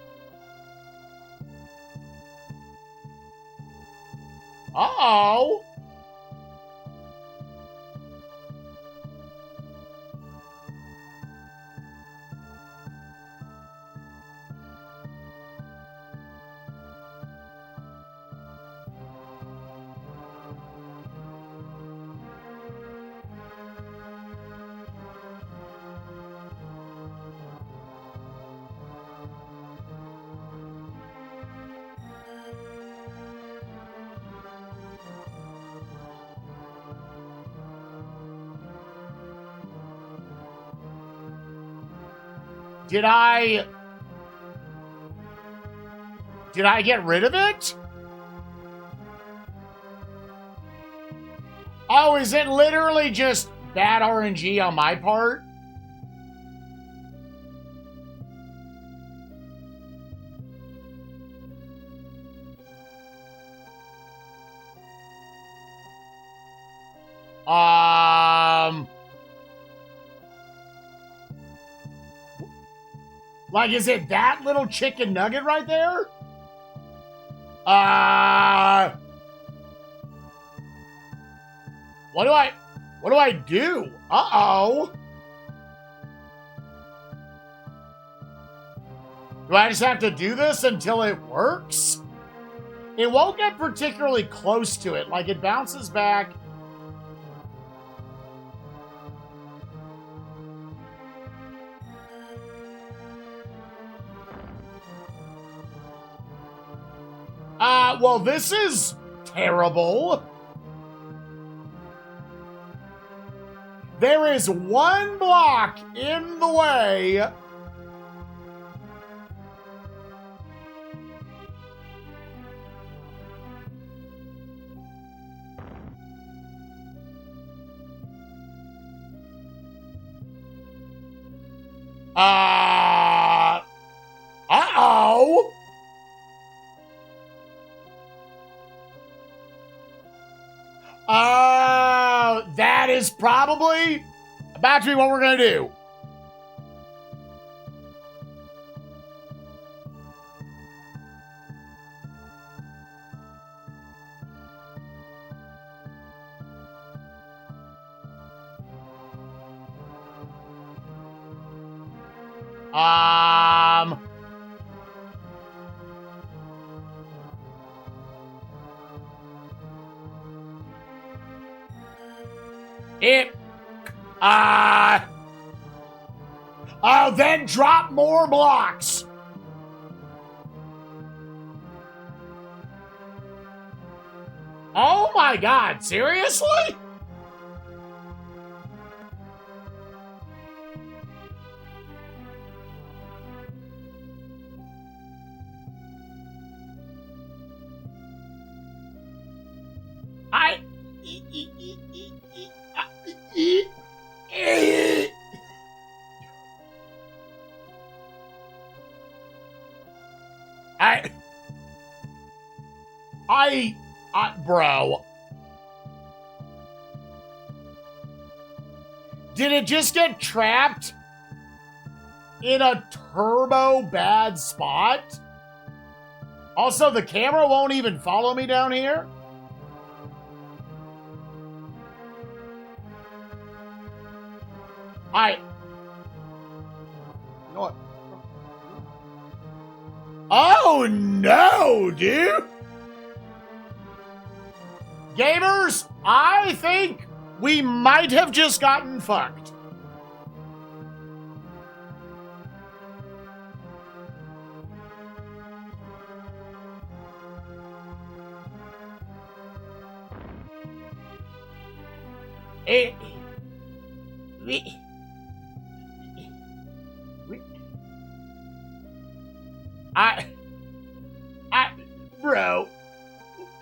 Uh-oh. Did I get rid of it? Oh, is it literally just bad RNG on my part? Like, is it that little chicken nugget right there? What do I do? Uh-oh. Do I just have to do this until it works? It won't get particularly close to it. Like, it bounces back. Well, this is terrible. There is one block in the way. Uh-oh. That is probably about to be what we're going to do. I'll then drop more blocks. Oh my God, seriously? Bro. Did it just get trapped in a turbo bad spot? Also, the camera won't even follow me down here? You know what? Oh no, dude! Gamers, I think we might have just gotten fucked. Bro,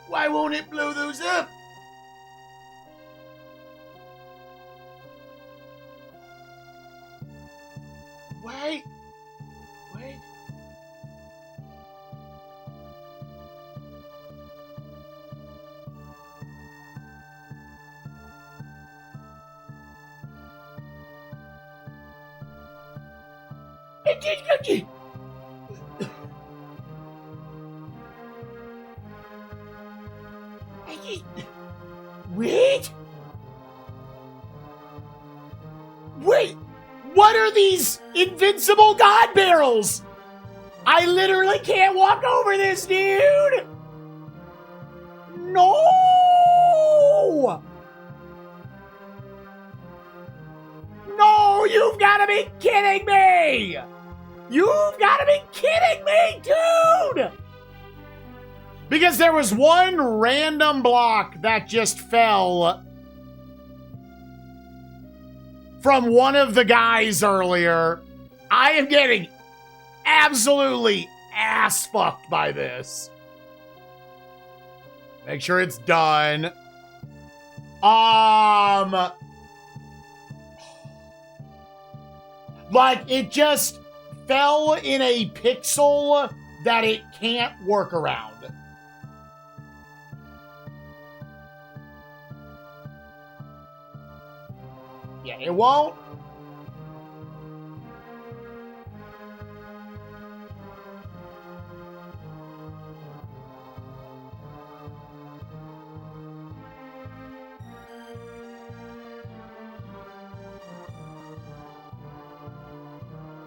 why won't it blow those up? Wait. Wait! What are these invincible god barrels? I literally can't walk over this, dude! No! No, you've got to be kidding me! You've got to be kidding me, dude! Because there was one random block that just fell from one of the guys earlier. I am getting absolutely ass fucked by this. Make sure it's done. Like, it just fell in a pixel that it can't work around. Yeah, it won't.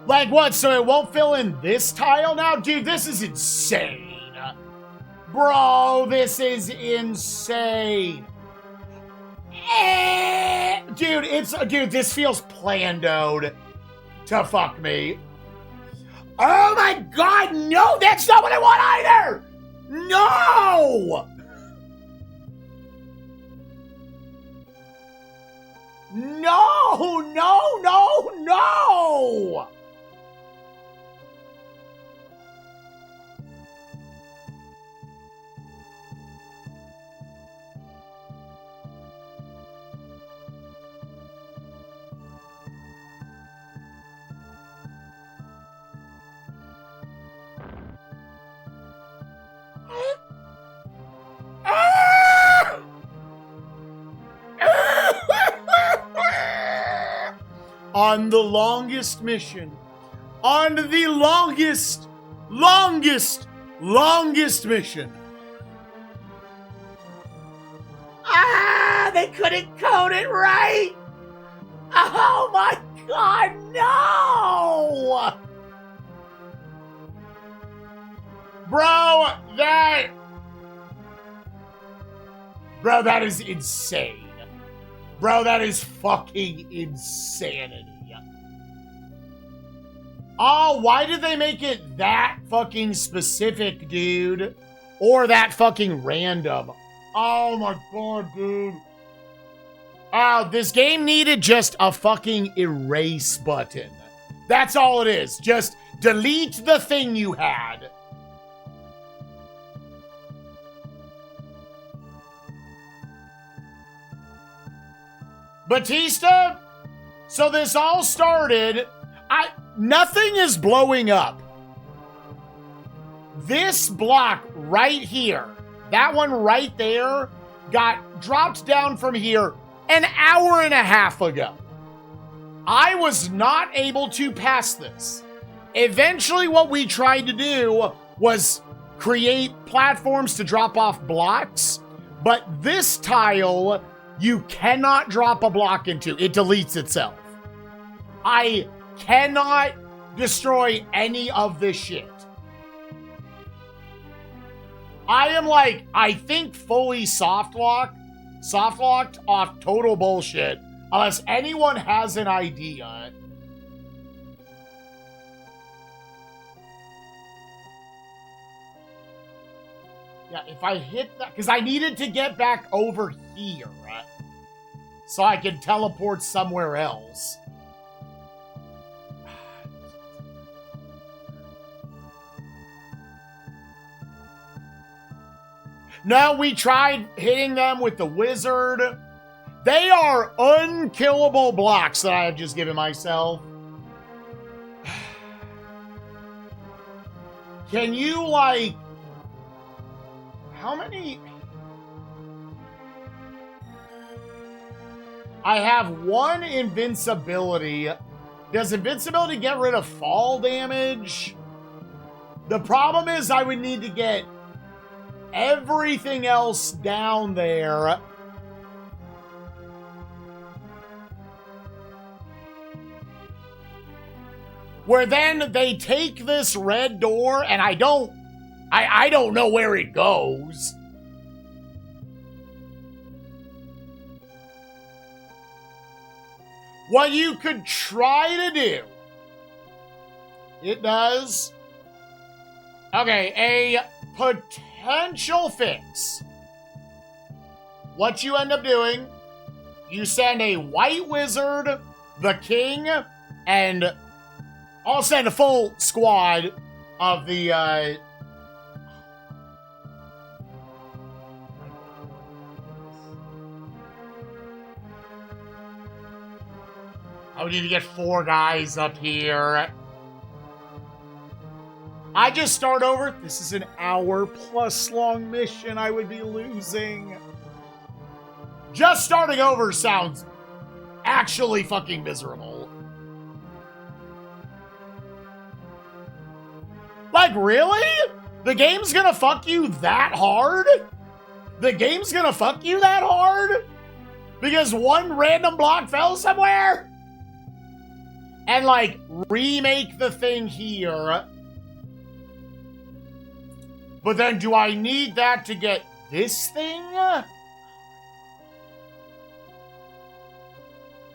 Like what? So it won't fill in this tile now? Dude, this is insane. Bro, this is insane. Dude, this feels plandoed to fuck me. Oh my God, no, that's not what I want either! No! No! On the longest mission, on the longest mission. They couldn't code it right. Oh my God, no! Bro, that is insane. Bro, that is fucking insanity. Oh, why did they make it that fucking specific, dude? Or that fucking random? Oh my god, dude. Oh, this game needed just a fucking erase button. That's all it is. Just delete the thing you had. Batista, so this all started, nothing is blowing up. This block right here, that one right there, got dropped down from here an hour and a half ago. I was not able to pass this. Eventually, what we tried to do was create platforms to drop off blocks, but this tile, you cannot drop a block into. It deletes itself. I cannot destroy any of this shit. I am like, I think fully soft locked off total bullshit, unless anyone has an idea. Yeah, if I hit that, because I needed to get back over here, so I could teleport somewhere else. No, we tried hitting them with the wizard. They are unkillable blocks that I have just given myself. Can you, like... How many... I have one invincibility. Does invincibility get rid of fall damage? The problem is I would need to get everything else down there. Where then they take this red door and I don't know where it goes. What you could try to do. It does. Okay, a potential fix. What you end up doing, you send a white wizard, the king, and I'll send a full squad of the, I would need to get 4 guys up here. I just start over. This is an hour-plus long mission I would be losing. Just starting over sounds actually fucking miserable. Like, really? The game's gonna fuck you that hard? The game's gonna fuck you that hard? Because one random block fell somewhere? And, like, remake the thing here. But then, do I need that to get this thing?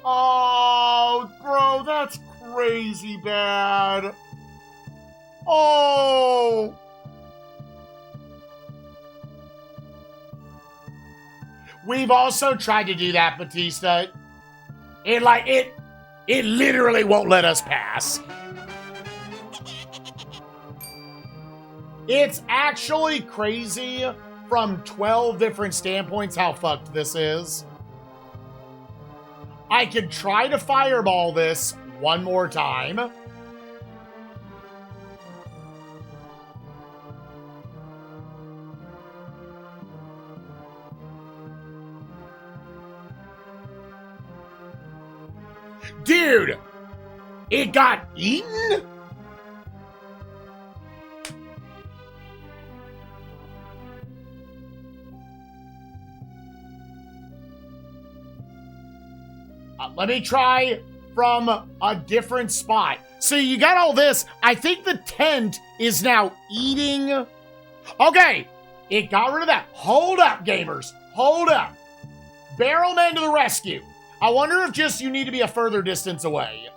Oh, bro, that's crazy bad. Oh. We've also tried to do that, Batista. It literally won't let us pass. It's actually crazy from 12 different standpoints how fucked this is. I could try to fireball this one more time. Dude, it got eaten? Let me try from a different spot. So you got all this. I think the tent is now eating Okay, it got rid of that. Hold up, gamers. Hold up. Barrelman to the rescue. I wonder if just you need to be a further distance away.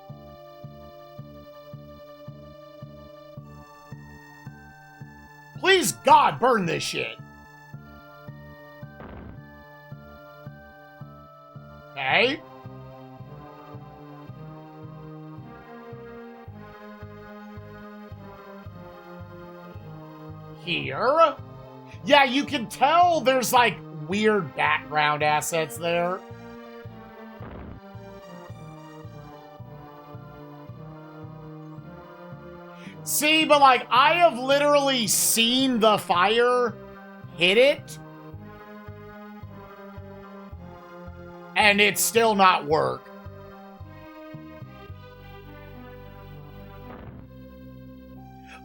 Please, God, burn this shit. Okay. Here. Yeah, you can tell there's like weird background assets there. See, but like I have literally seen the fire hit it and it's still not work.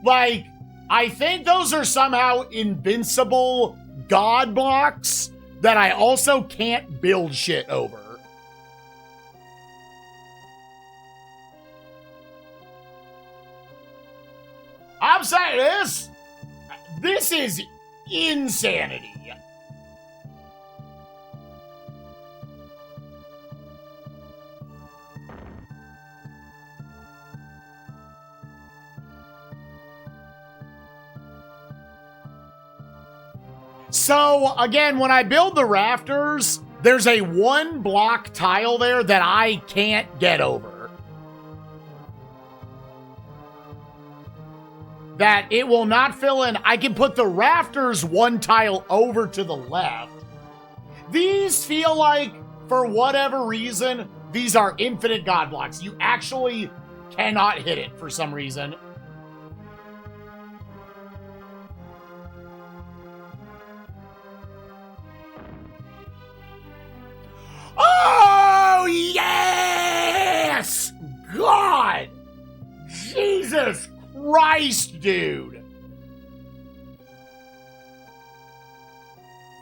Like, I think those are somehow invincible god blocks that I also can't build shit over. I'm saying this is insanity. So, again, when I build the rafters, there's a 1 block tile there that I can't get over. That it will not fill in. I can put the rafters 1 tile over to the left. These feel like, for whatever reason, these are infinite god blocks. You actually cannot hit it for some reason. Oh, yes! God! Jesus Christ, dude!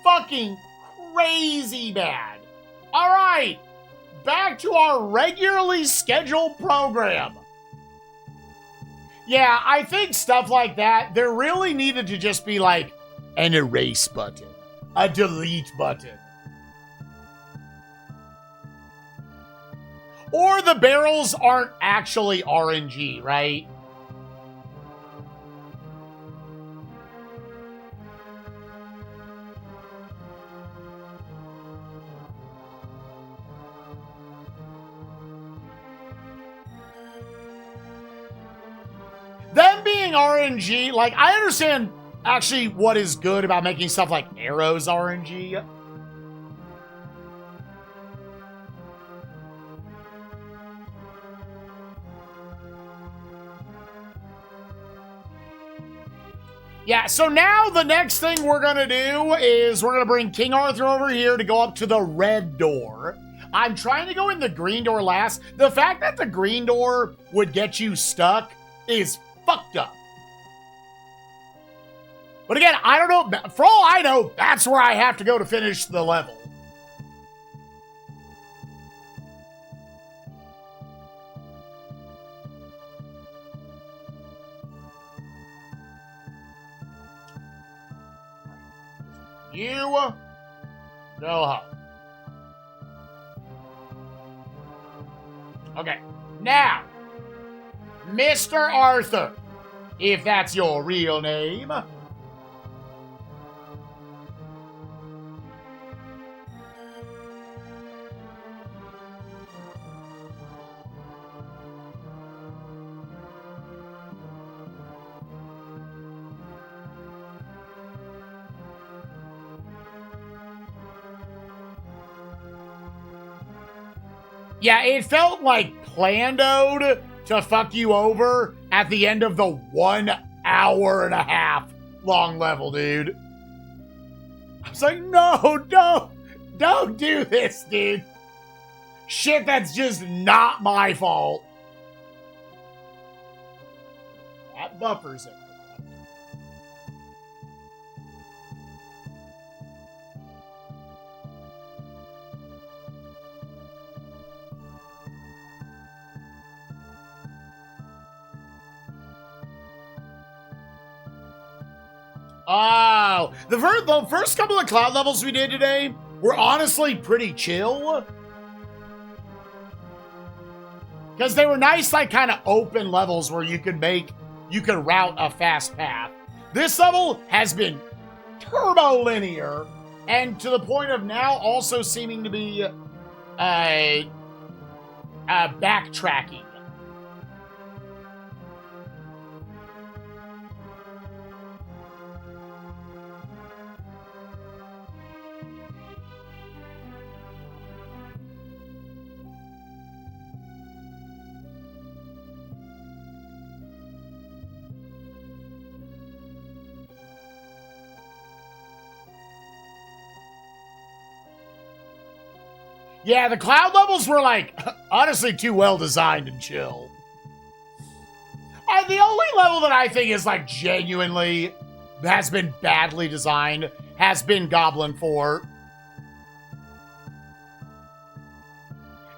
Fucking crazy bad. All right, back to our regularly scheduled program. Yeah, I think stuff like that, there really needed to just be like an erase button, a delete button. Or the barrels aren't actually RNG, right? Them being RNG, like, I understand actually what is good about making stuff like arrows RNG. Yeah, so now the next thing we're going to do is we're going to bring King Arthur over here to go up to the red door. I'm trying to go in the green door last. The fact that the green door would get you stuck is fucked up. But again, I don't know. For all I know, that's where I have to go to finish the level. You go home. Okay, now, Mr. Arthur, if that's your real name. Yeah, it felt like planned to fuck you over at the end of the 1 hour and a half long level, dude. I was like, no, don't do this, dude. Shit, that's just not my fault. That buffers it. Oh, the first couple of cloud levels we did today were honestly pretty chill. Because they were nice, like, kind of open levels where you could route a fast path. This level has been turbo linear, and to the point of now also seeming to be backtracking. Yeah, the cloud levels were, like, honestly too well designed and chill. And the only level that I think is, like, genuinely has been badly designed has been Goblin 4.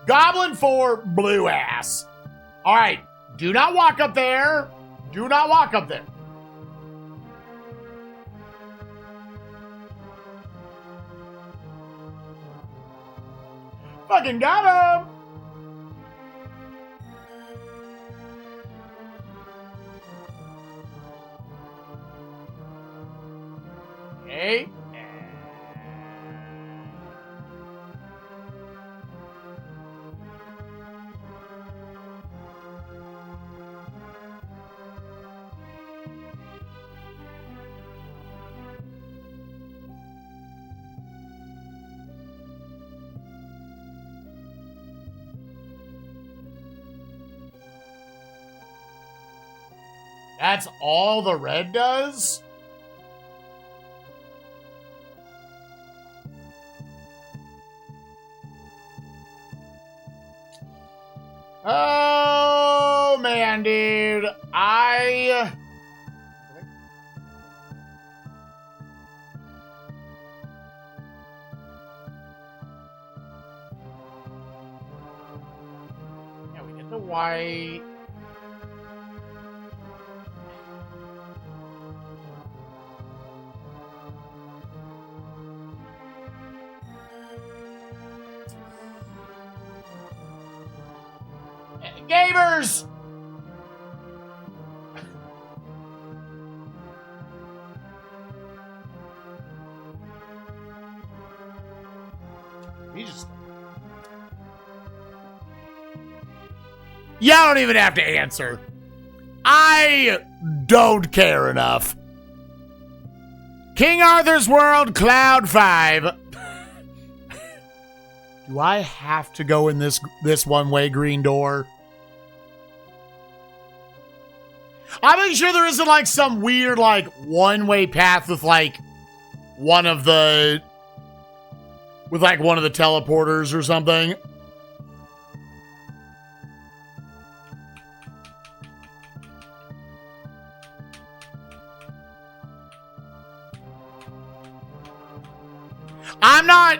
Goblin 4, blue ass. All right, do not walk up there. Do not walk up there. Fucking got him! Okay. That's all the red does? Oh, man, dude. Yeah, we get the white. Gamers! You don't even have to answer. I don't care enough. King Arthur's World, Cloud 5. Do I have to go in this one-way green door? I'm making sure there isn't like some weird like one-way path with like one of the teleporters or something. I'm not.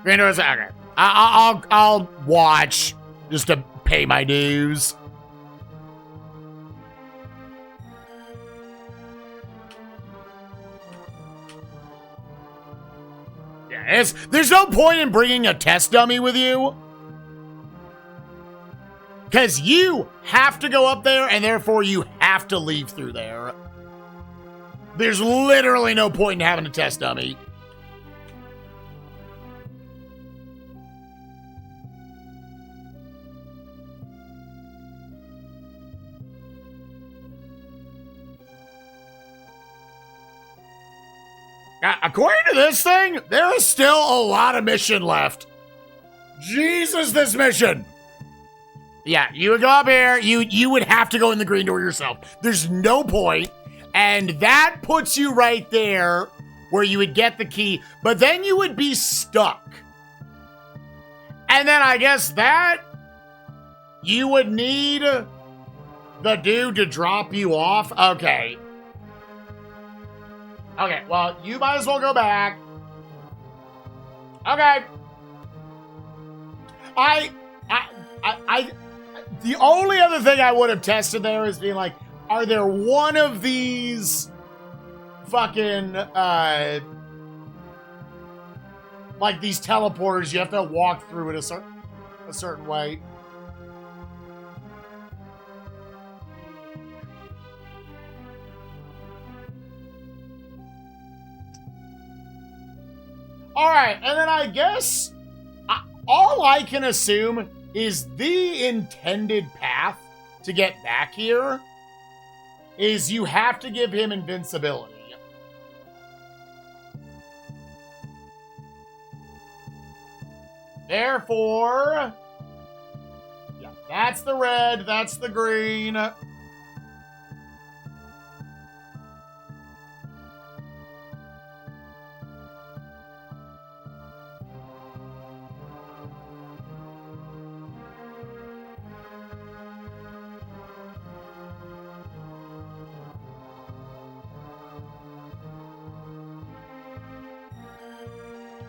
Green doors. Okay. I'll watch just to pay my dues. Yeah, there's no point in bringing a test dummy with you. Because you have to go up there, and therefore you have to leave through there. There's literally no point in having a test dummy. According to this thing, there is still a lot of mission left. Jesus, this mission. Yeah, you would go up here. You would have to go in the green door yourself. There's no point. And that puts you right there where you would get the key. But then you would be stuck. And then I guess that you would need the dude to drop you off. Okay. Okay, well, you might as well go back. Okay. The only other thing I would have tested there is being like, are there one of these fucking, like these teleporters, you have to walk through it a certain way. All right, and then I guess all I can assume is the intended path to get back here is you have to give him invincibility. Therefore, yeah, that's the red, that's the green.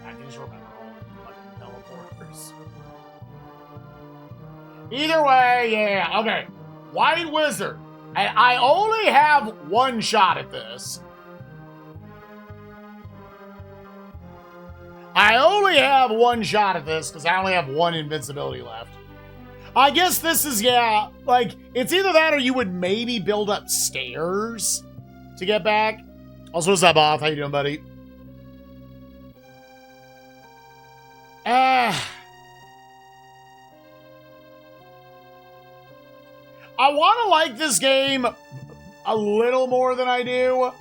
I just remember all the fucking teleporters. Either way, yeah, okay. White Wizard. And I only have one shot at this. I only have one shot at this because I only have one invincibility left. I guess this is, yeah, like, it's either that or you would maybe build up stairs to get back. Also, what's up, Off? How you doing, buddy? I want to like this game a little more than I do.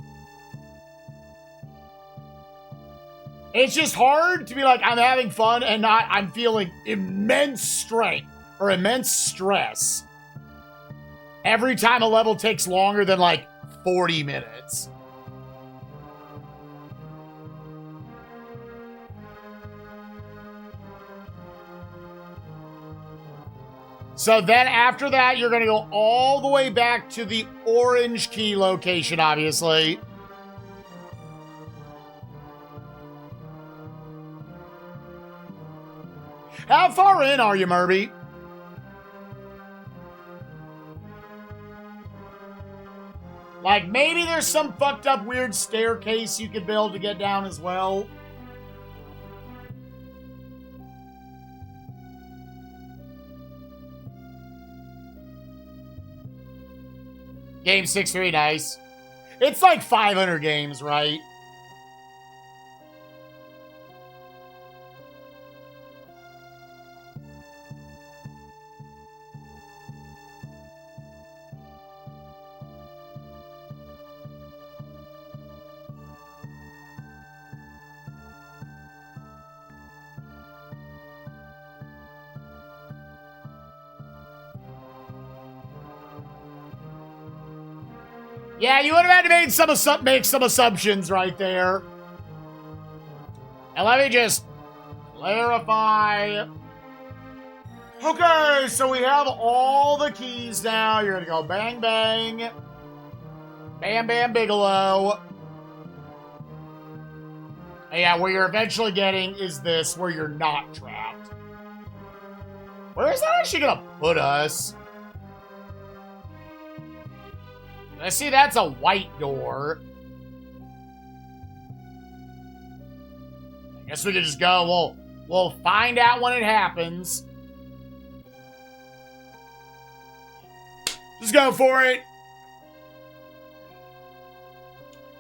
It's just hard to be like, I'm having fun and not, I'm feeling immense strength or immense stress every time a level takes longer than like 40 minutes. So then after that, you're going to go all the way back to the orange key location, obviously. How far in are you, Murby? Like, maybe there's some fucked up weird staircase you could build to get down as well. Game 6-3, nice. It's like 500 games, right? Yeah, you would have had to make some assumptions right there. And let me just clarify. Okay, so we have all the keys now. You're going to go bang, bang. Bam, bam, Bigelow. And yeah, where you're eventually getting is this, where you're not trapped. Where is that actually going to put us? I see that's a white door. I guess we could just go. We'll find out when it happens. Just go for it.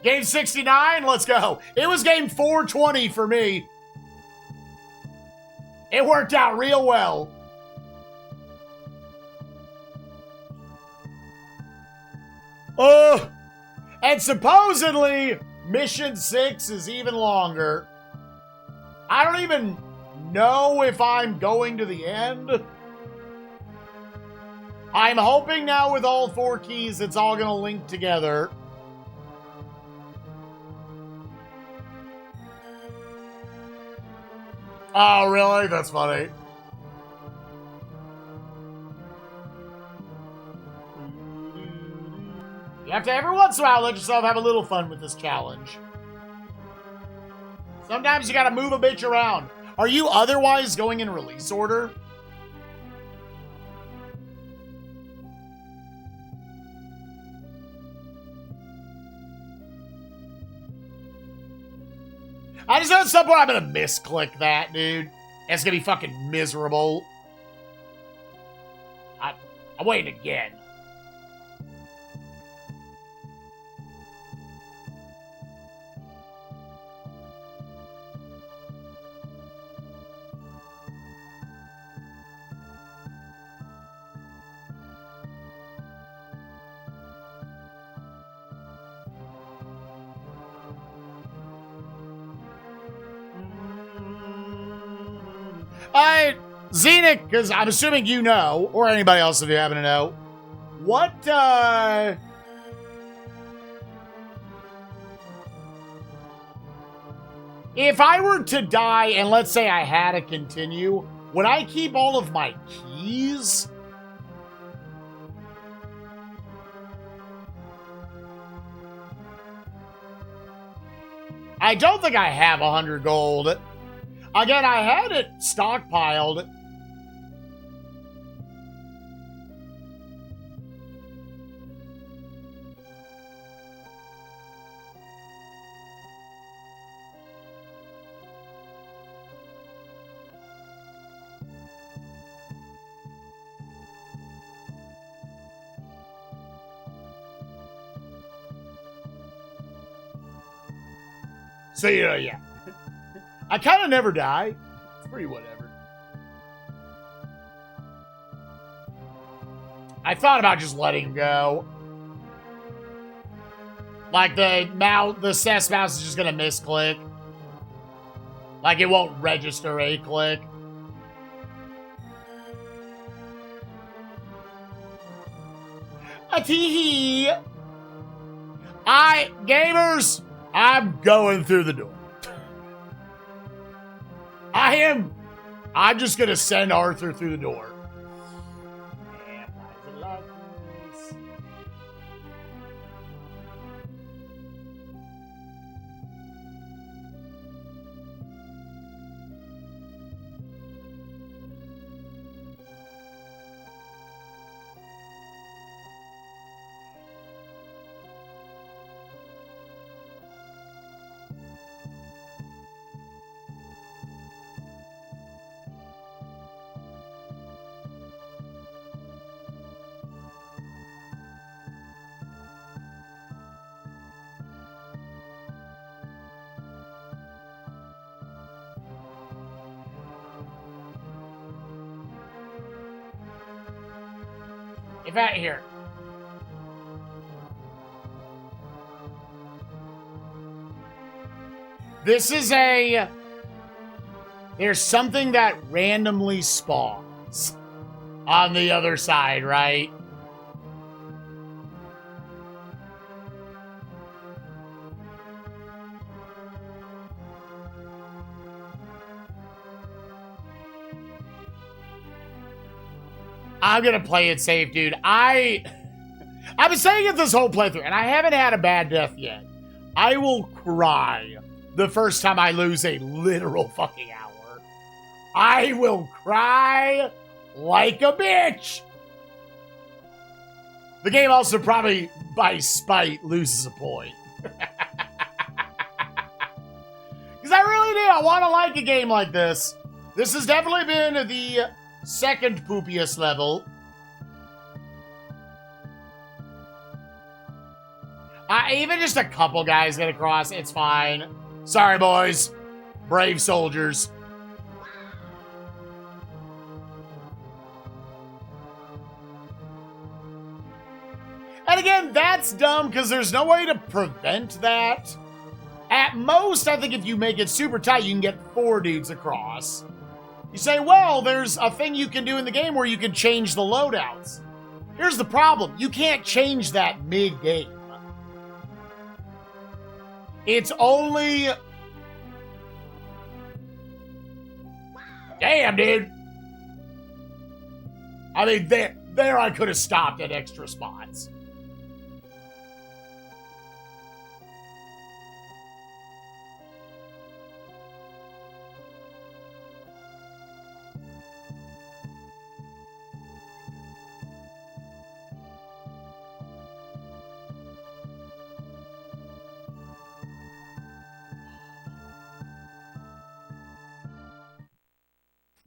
Game 69, let's go. It was game 420 for me. It worked out real well. And supposedly, Mission 6 is even longer. I don't even know if I'm going to the end. I'm hoping now with all 4 keys, it's all going to link together. Oh, really? That's funny. You have to, every once in a while, let yourself have a little fun with this challenge. Sometimes you gotta move a bitch around. Are you otherwise going in release order? I just know at some point I'm gonna misclick that, dude. It's gonna be fucking miserable. I'm waiting again. Xenic, because I'm assuming you know, or anybody else if you happen to know, what, if I were to die and let's say I had to continue, would I keep all of my keys? I don't think I have 100 gold. Again, I had it stockpiled. So, yeah. I kind of never die. It's pretty whatever. I thought about just letting go. Like the SNES mouse is just gonna misclick. Like it won't register a click. A tee-hee. Gamers, I'm going through the door. I'm just gonna send Arthur through the door. Damn, why is it like this? Get back here. This is there's something that randomly spawns on the other side, right? I'm gonna play it safe, dude. I've been saying it this whole playthrough, and I haven't had a bad death yet. I will cry the first time I lose a literal fucking hour. I will cry like a bitch. The game also probably, by spite, loses a point. Because I really do. I want to like a game like this. This has definitely been the second poopiest level. Even just a couple guys get across, it's fine. Sorry, boys. Brave soldiers. And again, that's dumb because there's no way to prevent that. At most, I think if you make it super tight, you can get 4 dudes across. You say, well, there's a thing you can do in the game where you can change the loadouts. Here's the problem. You can't change that mid-game. It's only... Damn, dude. I mean, there I could have stopped at extra spots.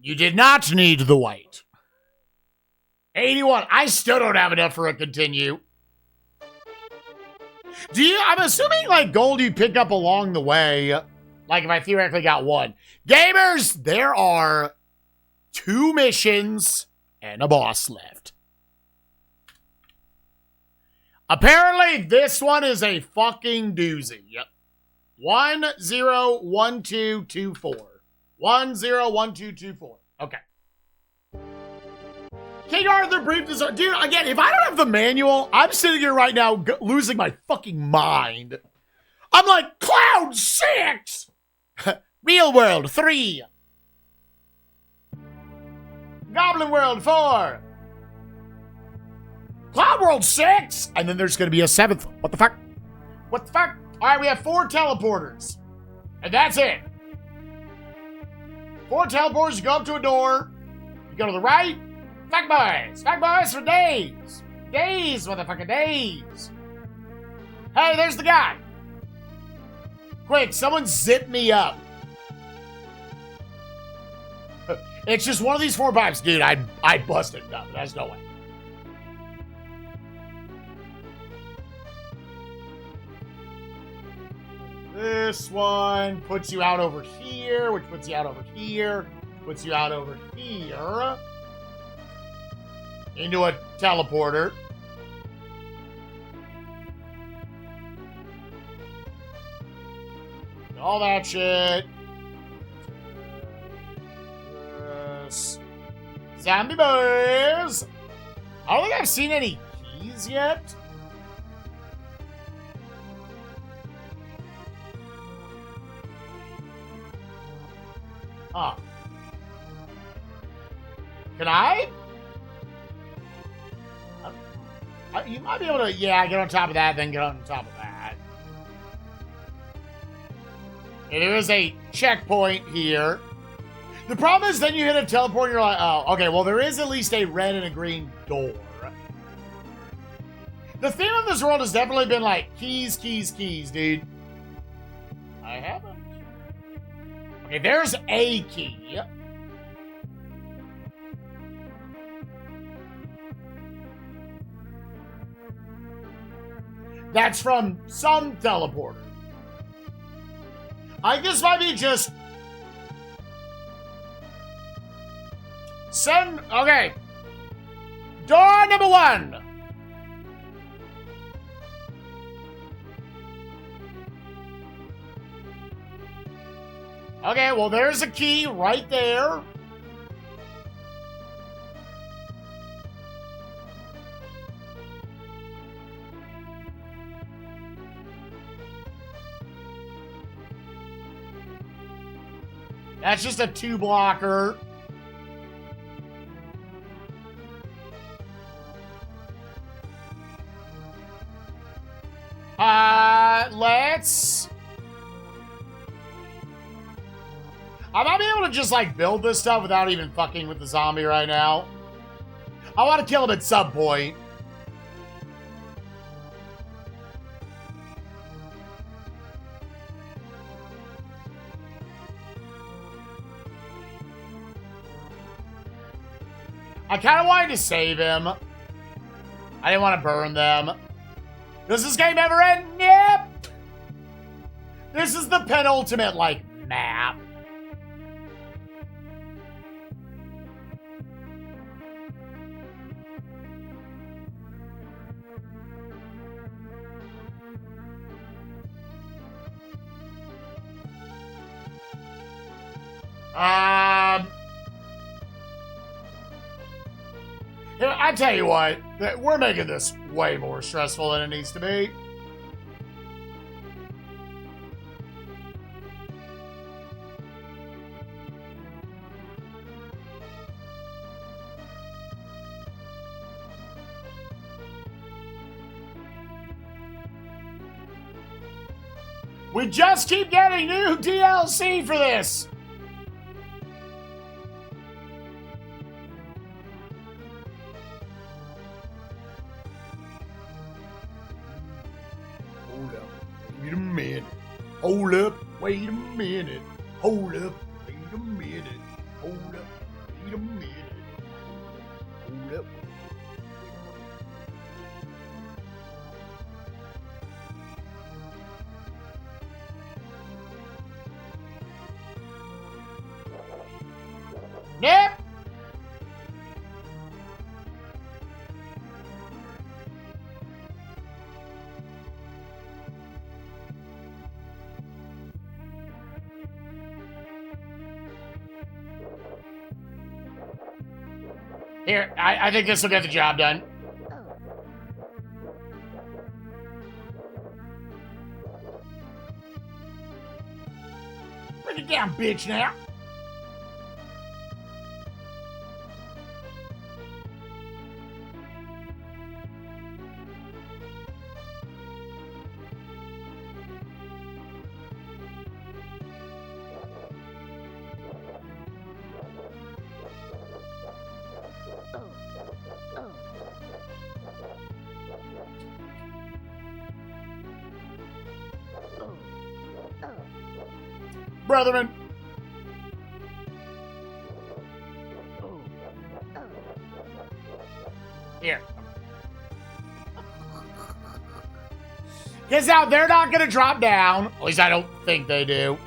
You did not need the white. 81. I still don't have enough for a continue. I'm assuming like gold you pick up along the way. Like if I theoretically got one. Gamers, there are 2 missions and a boss left. Apparently this one is a fucking doozy. 101224. 101224. Okay. King Arthur briefed us. Dude, again, if I don't have the manual, I'm sitting here right now losing my fucking mind. I'm like, Cloud 6! Real World 3. Goblin World 4. Cloud World 6! And then there's going to be a 7th. What the fuck? What the fuck? All right, we have 4 teleporters. And that's it. 4 teleporters, you go up to a door. You go to the right. Fact boys! Fact boys for days! Days, motherfucker, days! Hey, there's the guy! Quick, someone zip me up. It's just one of these 4 pipes. Dude, I busted it up. There's no way. This one puts you out over here, which puts you out over here, puts you out over here. Into a teleporter. All that shit. Zombie boys. I don't think I've seen any keys yet. Huh. Can I? You might be able to, yeah, get on top of that, then get on top of that. And there is a checkpoint here. The problem is then you hit a teleport and you're like, oh, okay, well, there is at least a red and a green door. The theme of this world has definitely been like, keys, keys, keys, dude. I haven't. Okay, there's a key. That's from some teleporter. I think this might be just... Okay. Door number 1. Okay, well, there's a key right there. That's just a 2 blocker. Let's... I might be able to just, like, build this stuff without even fucking with the zombie right now. I want to kill him at some point. I kind of wanted to save him. I didn't want to burn them. Does this game ever end? Yep. This is the penultimate, like, map. I tell you what, we're making this way more stressful than it needs to be. We just keep getting new DLC for this. Hold up, wait a minute. Hold up, wait a minute. Hold up, wait a minute. Hold up, Yep. Yep. Here, I think this will get the job done. Bring it down, bitch, now. Brethren. Here. Guess out, they're not gonna drop down. At least I don't think they do.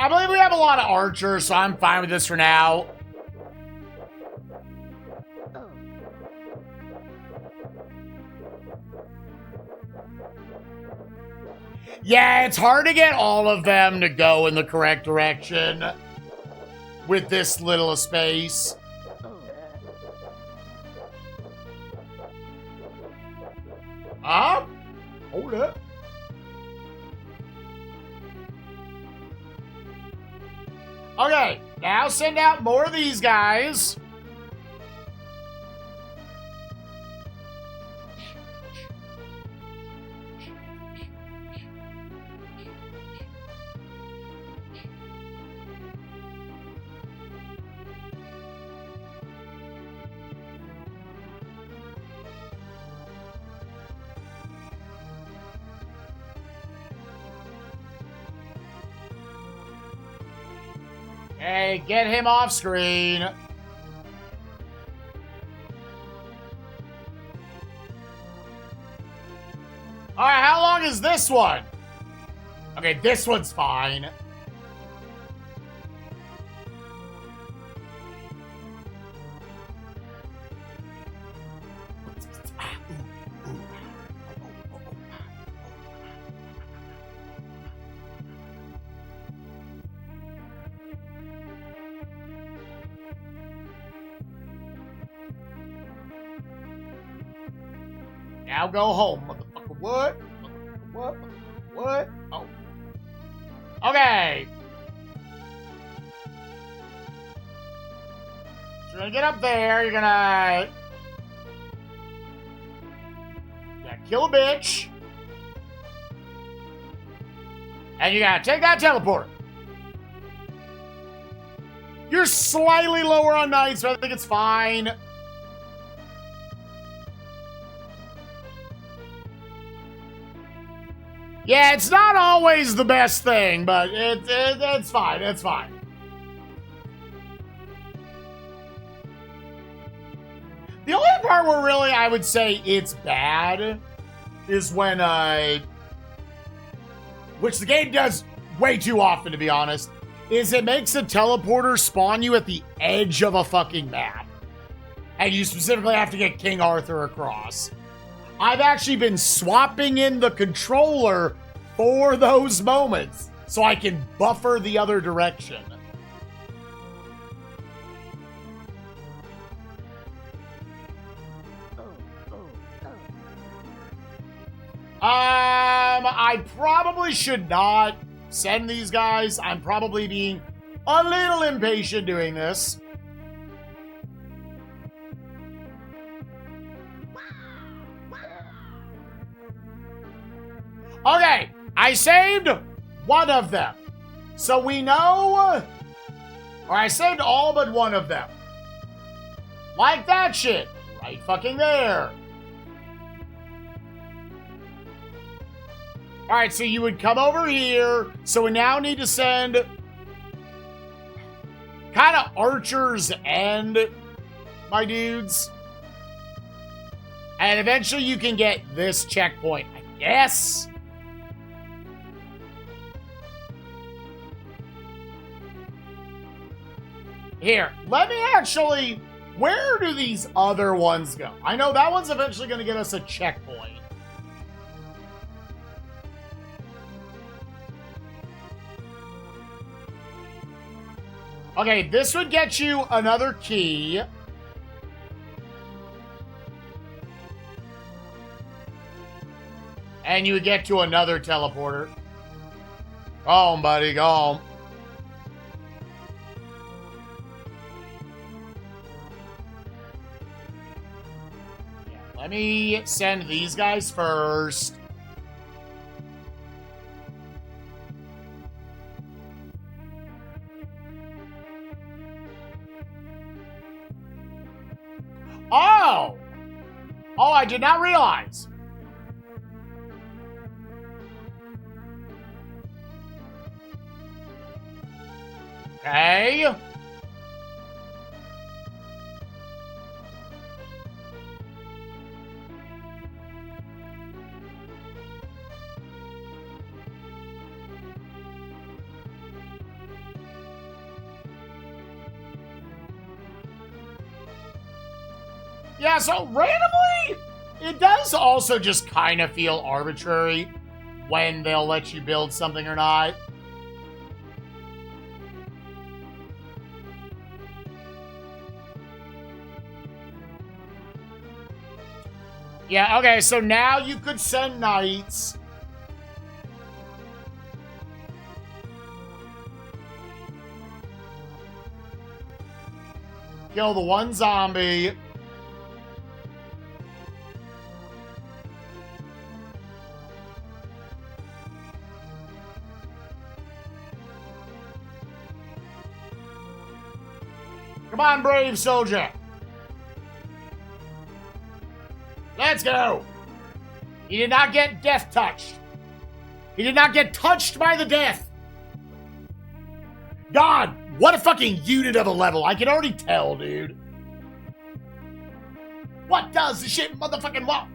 I believe we have a lot of archers, so I'm fine with this for now. Yeah, it's hard to get all of them to go in the correct direction with this little space. Hold up. Okay, now send out more of these guys. Hey, get him off screen. All right, how long is this one? Okay, this one's fine. Now go home, motherfucker. What? What? What? Oh. Okay. So you're gonna get up there. You're gonna kill a bitch. And you gotta take that teleport. You're slightly lower on knights, but I think it's fine. Yeah, it's not always the best thing, but it's fine. It's fine. The only part where really I would say it's bad is when, which the game does way too often, to be honest, is it makes a teleporter spawn you at the edge of a fucking map. And you specifically have to get King Arthur across. I've actually been swapping in the controller for those moments so I can buffer the other direction. I probably should not send these guys. I'm probably being a little impatient doing this. Okay, I saved one of them. So we know... Or I saved all but one of them. Like that shit. Right fucking there. Alright, so you would come over here. So we now need to send... kind of Archer's End, my dudes. And eventually you can get this checkpoint, I guess. Here, let me actually... Where do these other ones go? I know that one's eventually going to get us a checkpoint. Okay, this would get you another key. And you would get to another teleporter. Go home, buddy, go home. Yeah, let me send these guys first. Oh! Oh, I did not realize. Okay. Yeah, so randomly, it does also just kind of feel arbitrary when they'll let you build something or not. Yeah, okay, so now you could send knights. Kill the one zombie. Come on, brave soldier. Let's go. He did not get death touched. He did not get touched by the death. God, what a fucking unit of a level. I can already tell, dude. What does the shit motherfucking want?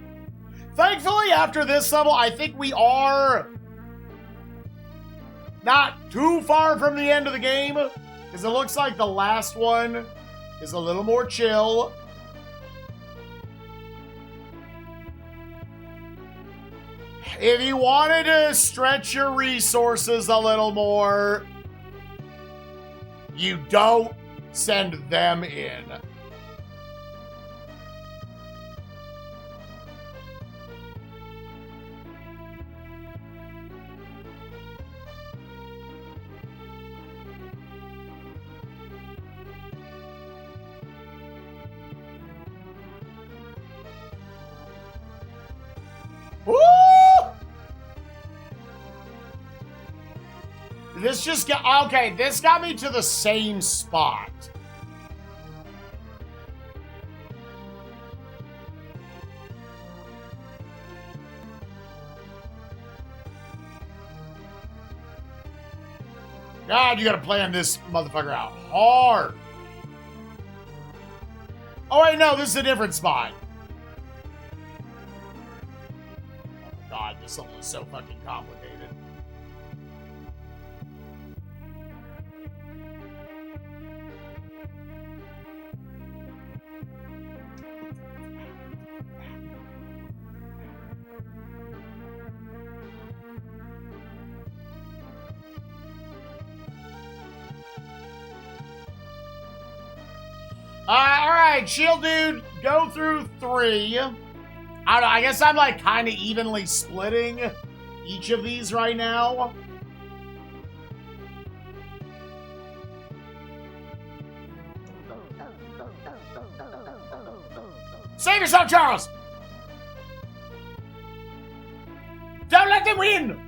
Thankfully, after this level, I think we are not too far from the end of the game. Because it looks like the last one is a little more chill. If you wanted to stretch your resources a little more, you don't send them in. Woo! This just got... Okay, this got me to the same spot. God, you gotta plan this motherfucker out hard. Oh, wait, no, this is a different spot. God, this level is so fucking complicated. Alright, Shield Dude, go through 3. I don't know, I guess I'm like kind of evenly splitting each of these right now. Save yourself, Charles! Don't let let them win!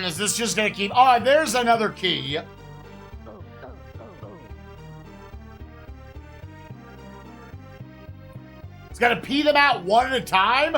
Is this just gonna keep... Oh, there's another key. It's gotta pee them out one at a time?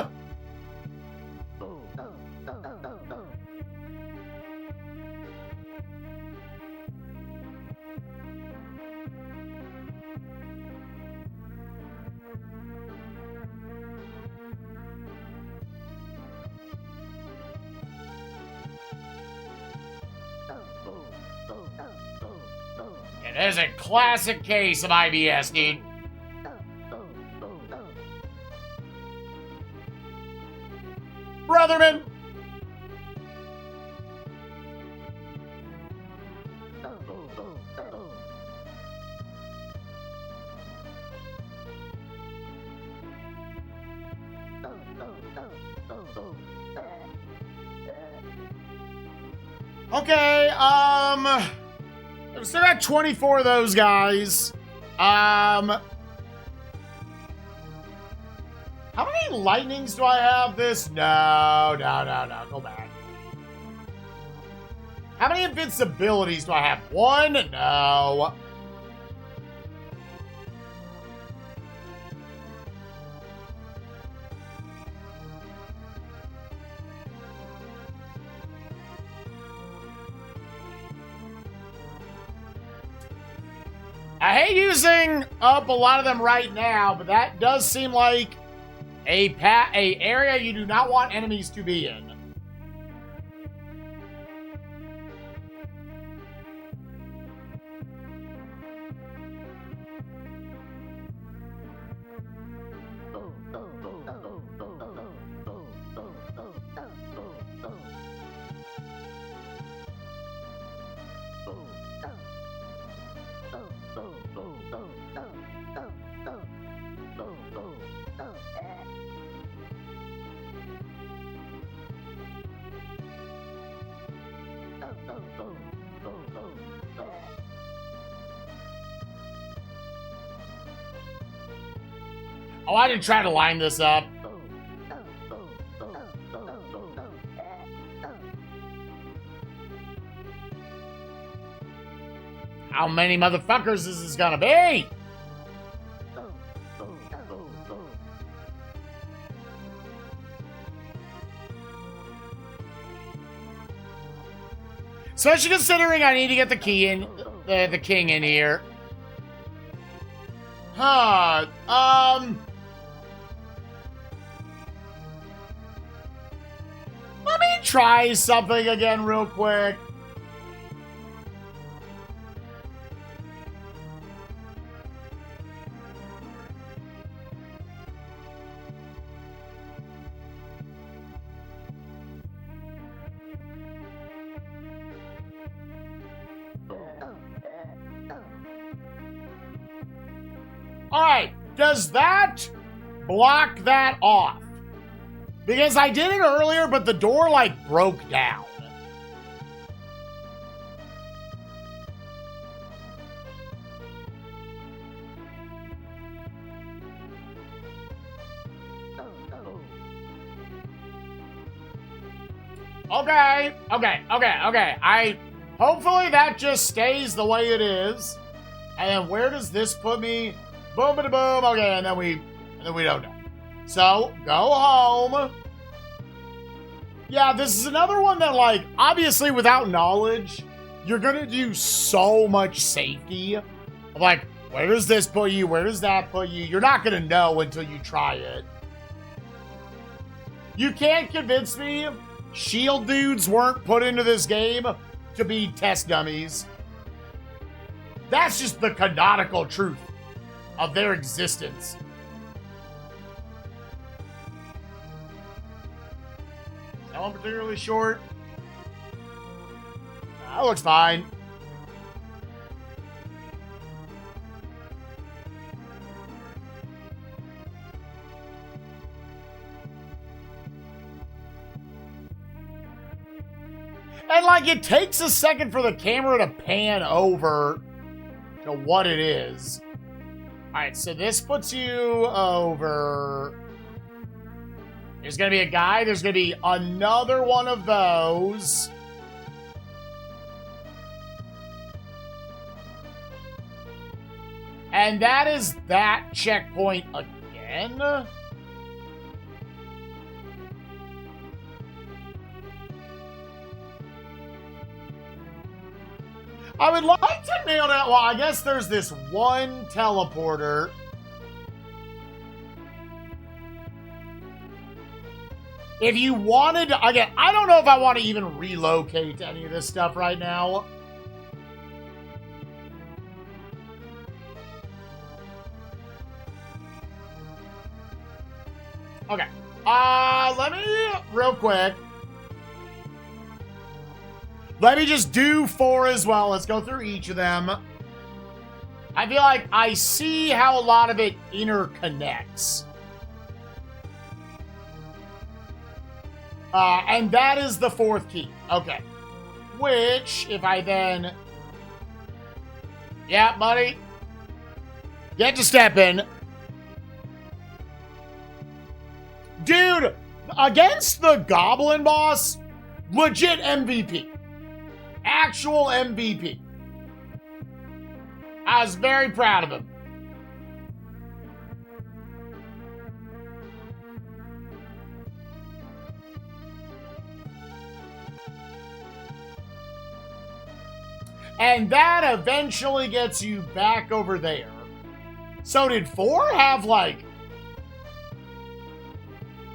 It is a classic case of IBS, dude. Brotherman! Okay, still got 24 of those guys. How many lightnings do I have this? No. Go back. How many invincibilities do I have? One? No. I hate using up a lot of them right now, but that does seem like a area you do not want enemies to be in. Oh, I didn't try to line this up. How many motherfuckers is this gonna be? Especially considering I need to get the key in, the king in here. Huh, let me try something again real quick. Alright, does that block that off? Because I did it earlier, but the door, like, broke down. Okay. Hopefully that just stays the way it is. And then where does this put me? Boom, boom. Okay, and then we don't know. So, go home. Yeah, this is another one that, like, obviously without knowledge, you're gonna do so much safety. Like, where does this put you? Where does that put you? You're not gonna know until you try it. You can't convince me shield dudes weren't put into this game to be test dummies. That's just the canonical truth of their existence. one particularly short? That looks fine. And, like, it takes a second for the camera to pan over to what it is. Alright, so this puts you over. There's going to be a guy. There's going to be another one of those. And that is that checkpoint again. I would like to nail that. Well, I guess there's this one teleporter. If you wanted to, again, I don't know if I want to even relocate any of this stuff right now. Okay. Let me, real quick. Let me just do 4 as well. Let's go through each of them. I feel like I see how a lot of it interconnects. And that is the 4th key. Okay. Which, if I then... Yeah, buddy. Get to step in. Dude, against the Goblin boss, legit MVP. Actual MVP. I was very proud of him. And that eventually gets you back over there. So did 4 have, like...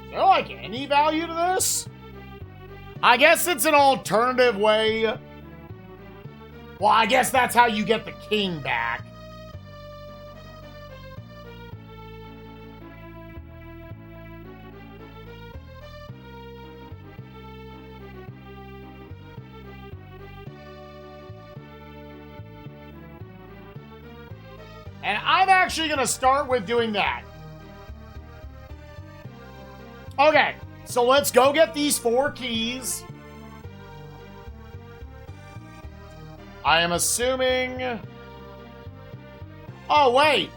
Is there, like, any value to this? I guess it's an alternative way. Well, I guess that's how you get the king back. And I'm actually going to start with doing that. Okay, so let's go get these 4 keys. I am assuming... Oh, wait.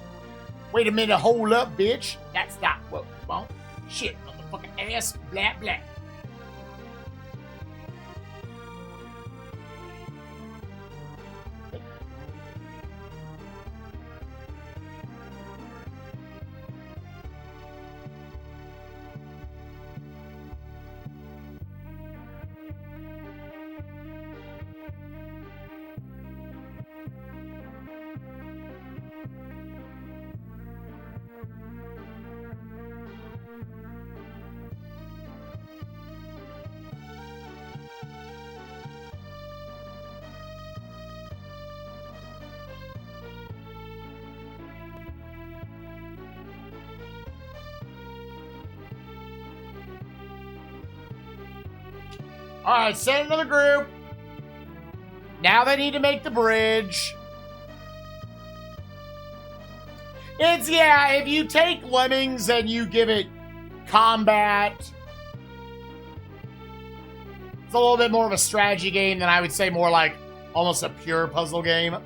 Wait a minute, hold up, bitch. That's not what we want. Shit, motherfucking ass, blah, blah. Alright, send another group. Now they need to make the bridge. It's, yeah, if you take Lemmings and you give it combat, it's a little bit more of a strategy game than I would say more like almost a pure puzzle game.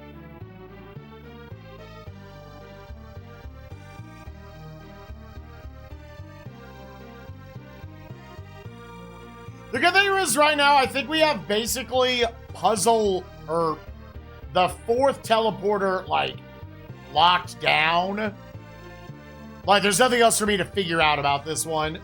The good thing is right now, I think we have basically puzzle, or the 4th teleporter, like, locked down. Like, there's nothing else for me to figure out about this one.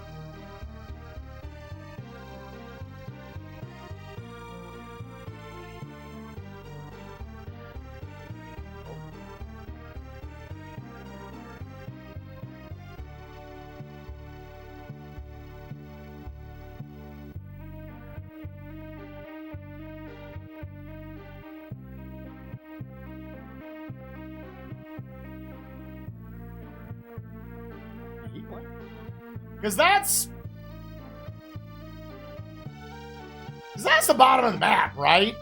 Because that's... Because that's the bottom of the map, right?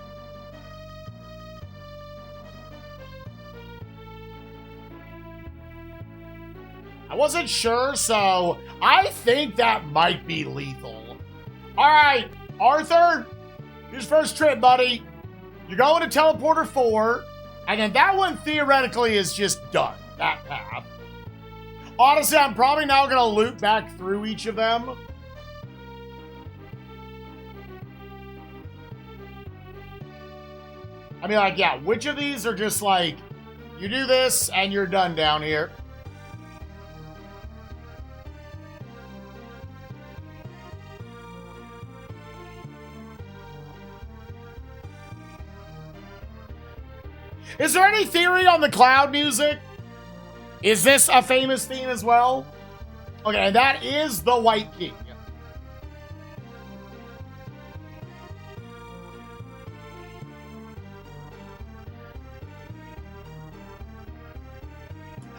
I wasn't sure, so I think that might be lethal. All right, Arthur, here's first trip, buddy. You're going to Teleporter 4, and then that one theoretically is just done, that path. Honestly, I'm probably now going to loop back through each of them. I mean, like, yeah, which of these are just like, you do this and you're done down here? Is there any theory on the cloud music? Is this a famous theme as well? Okay, that is the White King.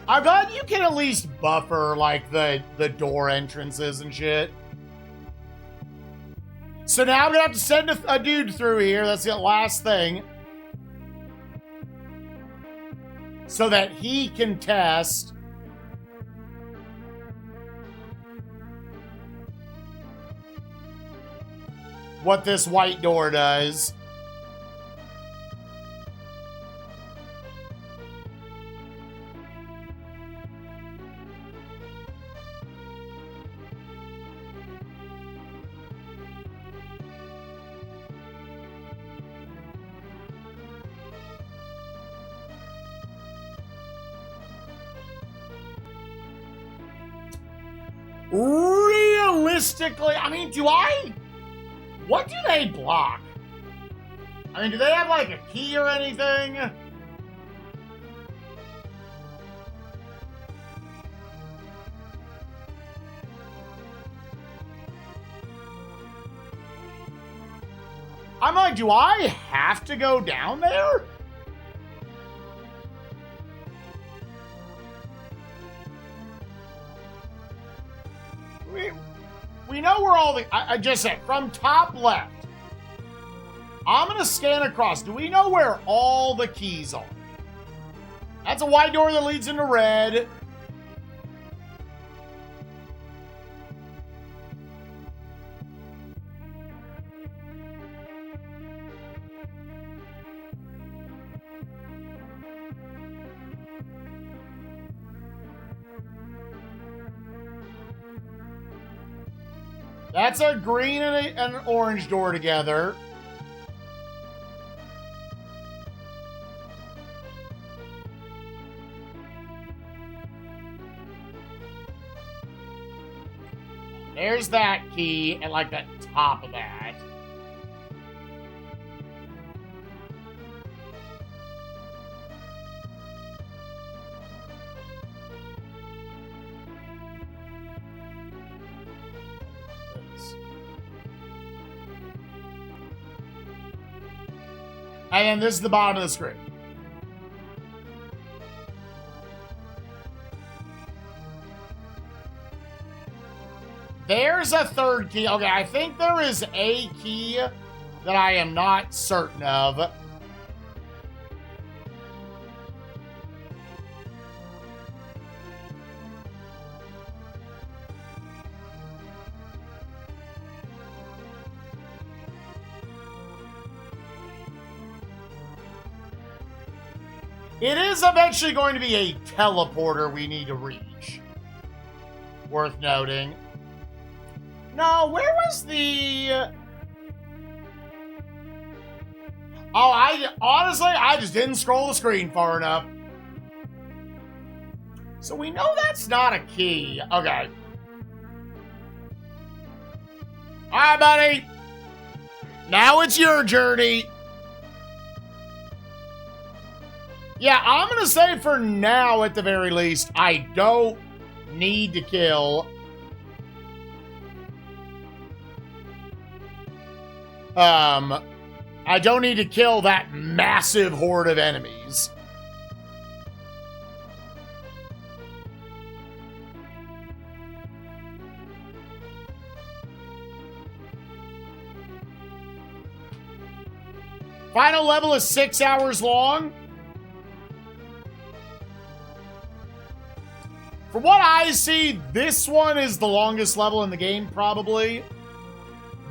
I'm glad you can at least buffer, like, the door entrances and shit. So now I'm gonna have to send a dude through here. That's the last thing. So that he can test what this white door does. Realistically, I mean, what do they block? I mean, do they have like a key or anything? I'm like, do I have to go down there? We know where all the... I just said, from top left. I'm going to scan across. Do we know where all the keys are? That's a white door that leads into red. That's a green and an orange door together. There's that key and like the top of that. And then this is the bottom of the screen. There's a third key. Okay, I think there is a key that I am not certain of. It is eventually going to be a teleporter we need to reach. Worth noting. No, where was the... Oh, honestly, I just didn't scroll the screen far enough. So we know that's not a key. Okay. All right, buddy. Now it's your journey. Yeah, I'm going to say for now, at the very least, I don't need to kill... I don't need to kill that massive horde of enemies. Final level is 6 hours long. From what I see, this one is the longest level in the game, probably.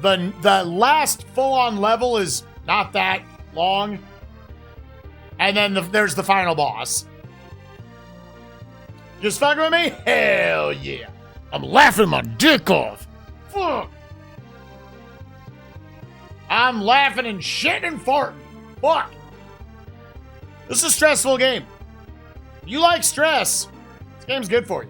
The last full-on level is not that long. And then there's the final boss. Just fucking with me? Hell yeah. I'm laughing my dick off. Fuck. I'm laughing and shitting and farting. Fuck. This is a stressful game. If you like stress, this game's good for you.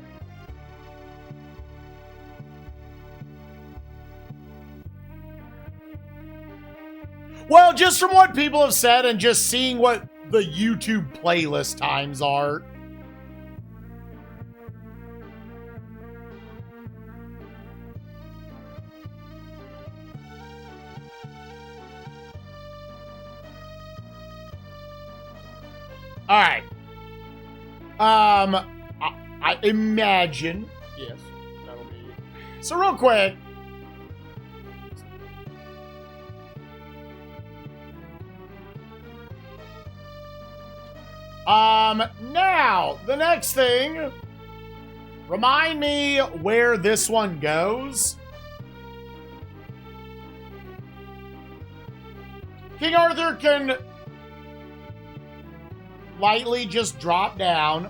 Well, just from what people have said and just seeing what the YouTube playlist times are. All right. I imagine. Yes, that'll be. So real quick. Now, the next thing, remind me where this one goes. King Arthur can lightly just drop down.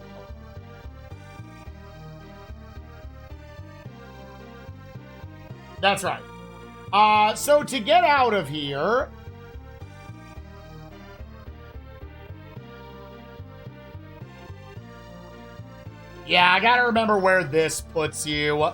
That's right. So to get out of here, yeah, I gotta remember where this puts you.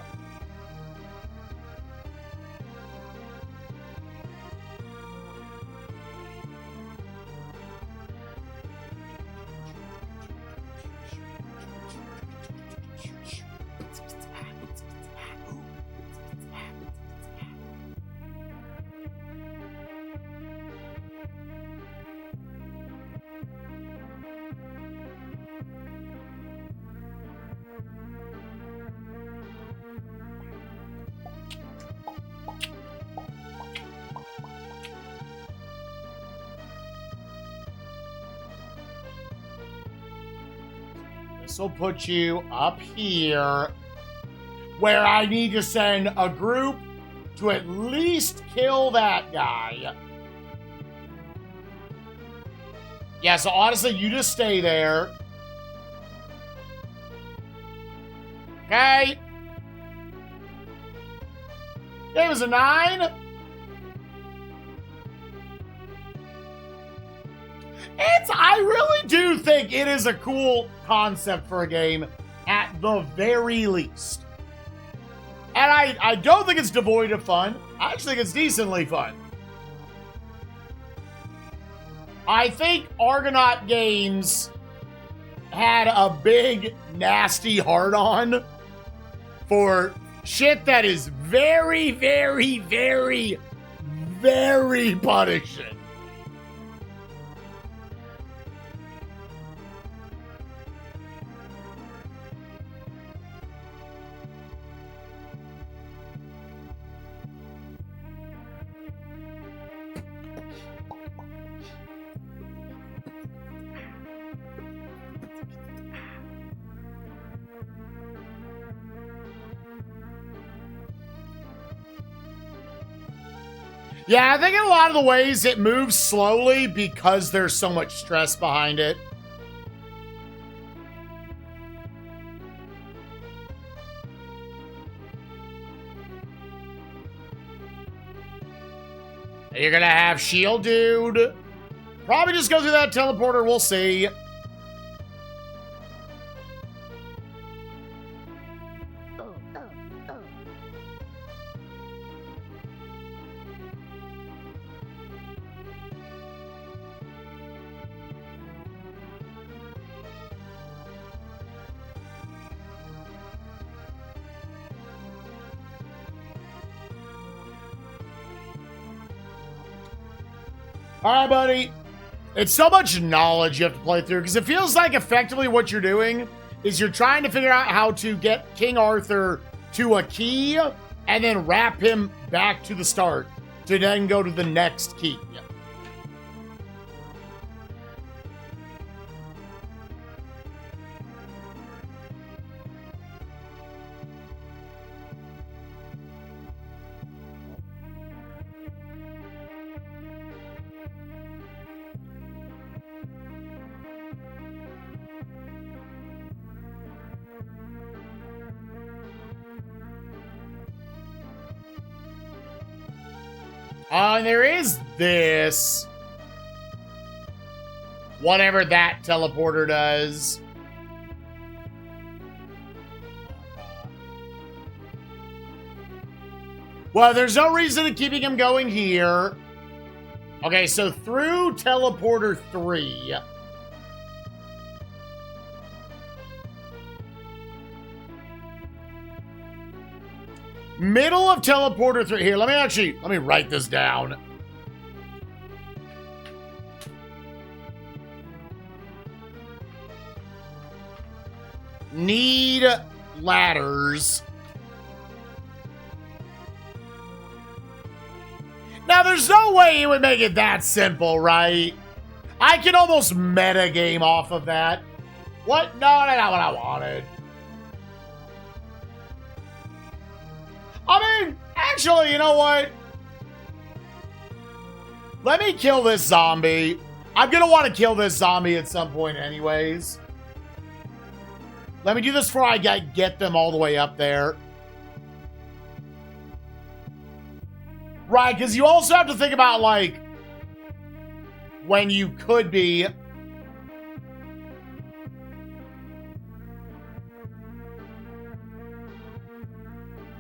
This will put you up here, where I need to send a group to at least kill that guy. Yeah, so honestly, you just stay there. Okay. It was a 9. I really do think it is a cool concept for a game at the very least. And I don't think it's devoid of fun. I actually think it's decently fun. I think Argonaut Games had a big, nasty hard-on for shit that is very, very, very, very punishing. Yeah, I think in a lot of the ways it moves slowly because there's so much stress behind it. You're gonna have Shield Dude. Probably just go through that teleporter, we'll see. All right, buddy. It's so much knowledge you have to play through because it feels like effectively what you're doing is you're trying to figure out how to get King Arthur to a key and then wrap him back to the start to then go to the next key. And there is this. Whatever that teleporter does. Well, there's no reason to keeping him going here. Okay, so through teleporter 3. Middle of teleporter 3. Here, let me write this down. Need ladders. Now, there's no way it would make it that simple, right? I can almost meta game off of that. What? No, that's not what I wanted. I mean, actually, you know what? Let me kill this zombie. I'm gonna want to kill this zombie at some point anyways. Let me do this before I get them all the way up there. Right, because you also have to think about, like, when you could be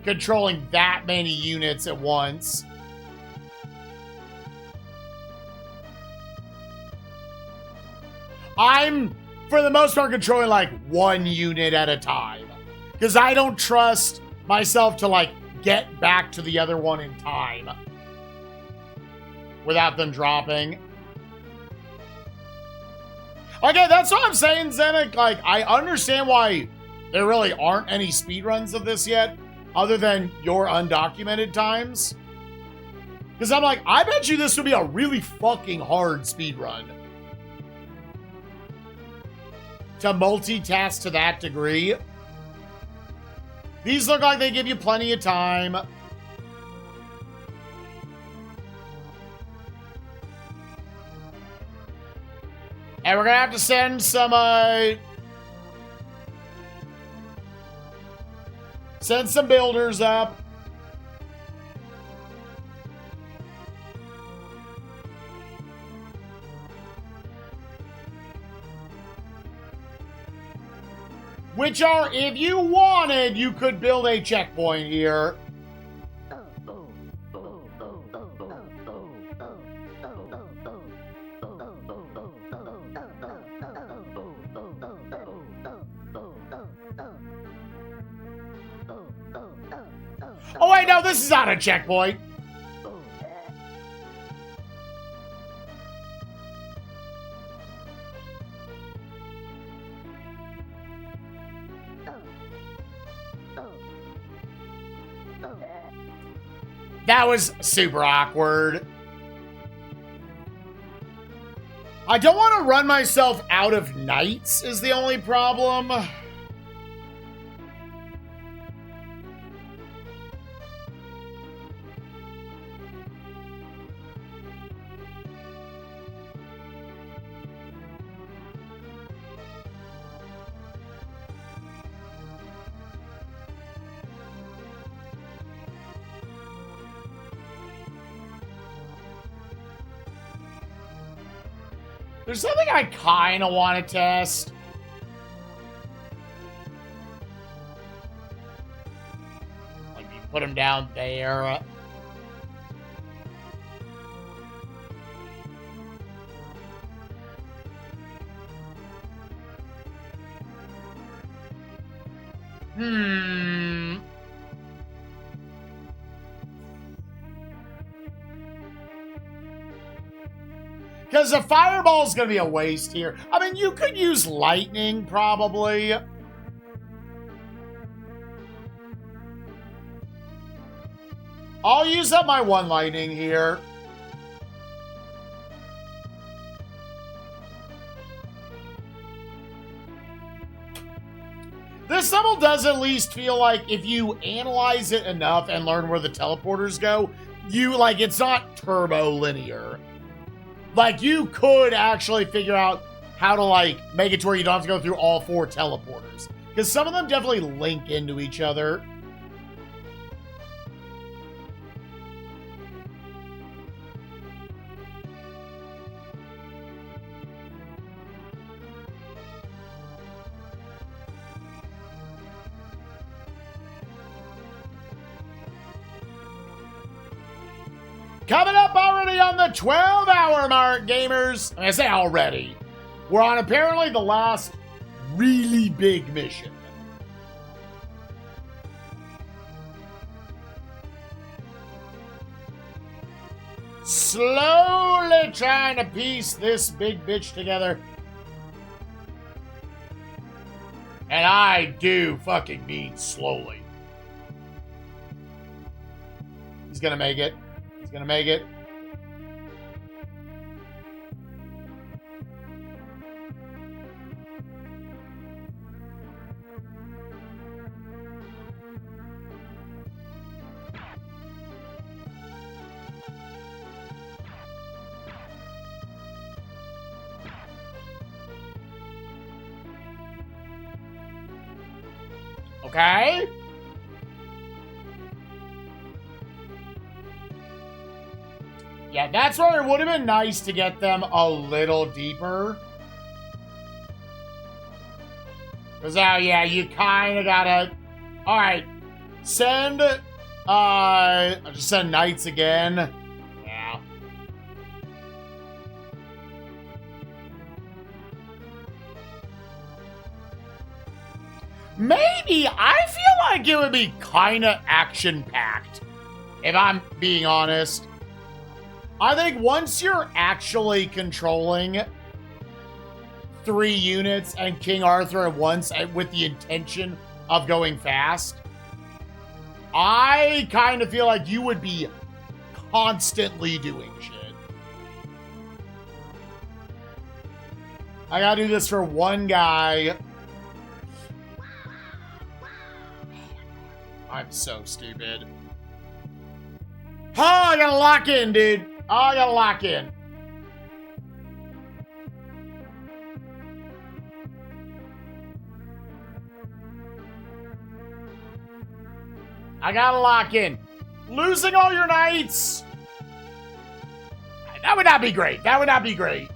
controlling that many units at once. I'm, for the most part, controlling, like, one unit at a time. Because I don't trust myself to, like, get back to the other one in time without them dropping. Okay, that's what I'm saying, Zenik. Like, I understand why there really aren't any speedruns of this yet, other than your undocumented times. Because I'm like, I bet you this would be a really fucking hard speedrun. To multitask to that degree. These look like they give you plenty of time. And we're gonna have to send some, send some builders up. Which are, if you wanted, you could build a checkpoint here. Oh wait, no, this is not a checkpoint. That was super awkward. I don't want to run myself out of knights is the only problem. There's something I kind of want to test. Like, you put him down there. Because the fireball is going to be a waste here. I mean, you could use lightning, probably. I'll use up my one lightning here. This level does at least feel like if you analyze it enough and learn where the teleporters go, it's not turbo linear. Like, you could actually figure out how to, like, make it to where you don't have to go through all 4 teleporters. Because some of them definitely link into each other. Coming up already on the 12-hour mark, gamers. I say already. We're on apparently the last really big mission. Slowly trying to piece this big bitch together. And I do fucking mean slowly. He's gonna make it. He's gonna make it. Okay. Yeah, that's where it would have been nice to get them a little deeper. Because now, yeah, you kind of gotta... Alright. Send... I'll just send knights again. Yeah. Maybe, I feel like it would be kind of action-packed, if I'm being honest. I think once you're actually controlling 3 units and King Arthur at once with the intention of going fast, I kind of feel like you would be constantly doing shit. I gotta do this for one guy. I'm so stupid. Oh, I gotta lock in, dude. Oh, I gotta lock in. I gotta lock in. Losing all your knights. That would not be great. That would not be great.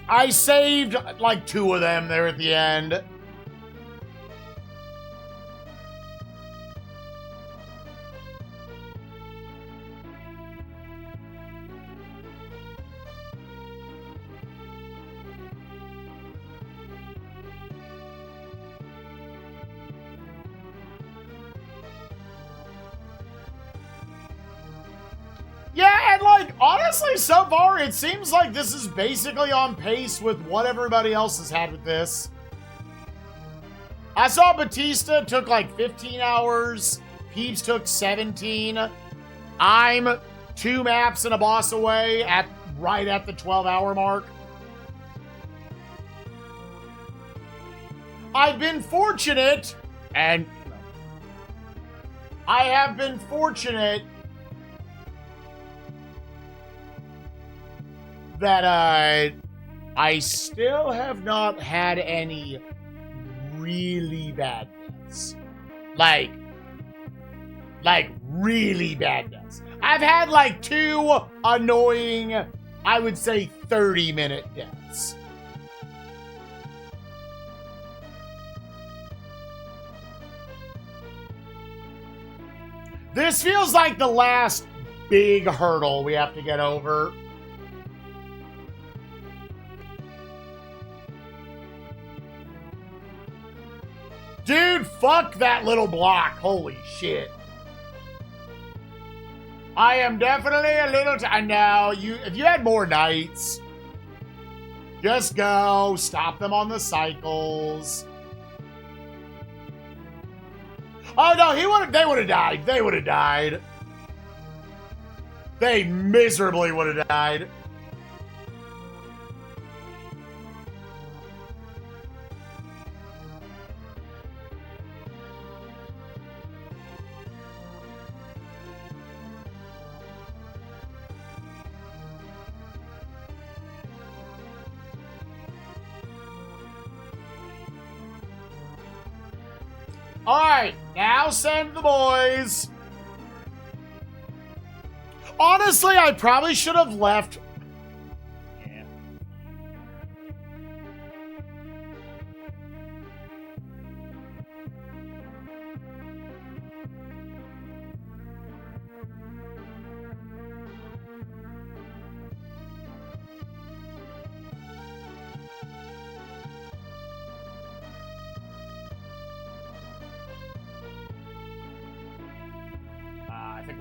I saved like 2 of them there at the end. Yeah, and like, honestly, so far, it seems like this is basically on pace with what everybody else has had with this. I saw Batista took like 15 hours. Peeps took 17. I'm 2 maps and a boss away right at the 12-hour mark. I've been fortunate, and I have been fortunate that I still have not had any really bad deaths. Like really bad deaths. I've had like 2 annoying, I would say 30-minute deaths. This feels like the last big hurdle we have to get over. Dude, fuck that little block. Holy shit. I am definitely a little... I know, if you had more knights, just go. Stop them on the cycles. Oh, no, they would have died. They would have died. They miserably would have died. Alright, now send the boys. Honestly, I probably should have left. Yeah.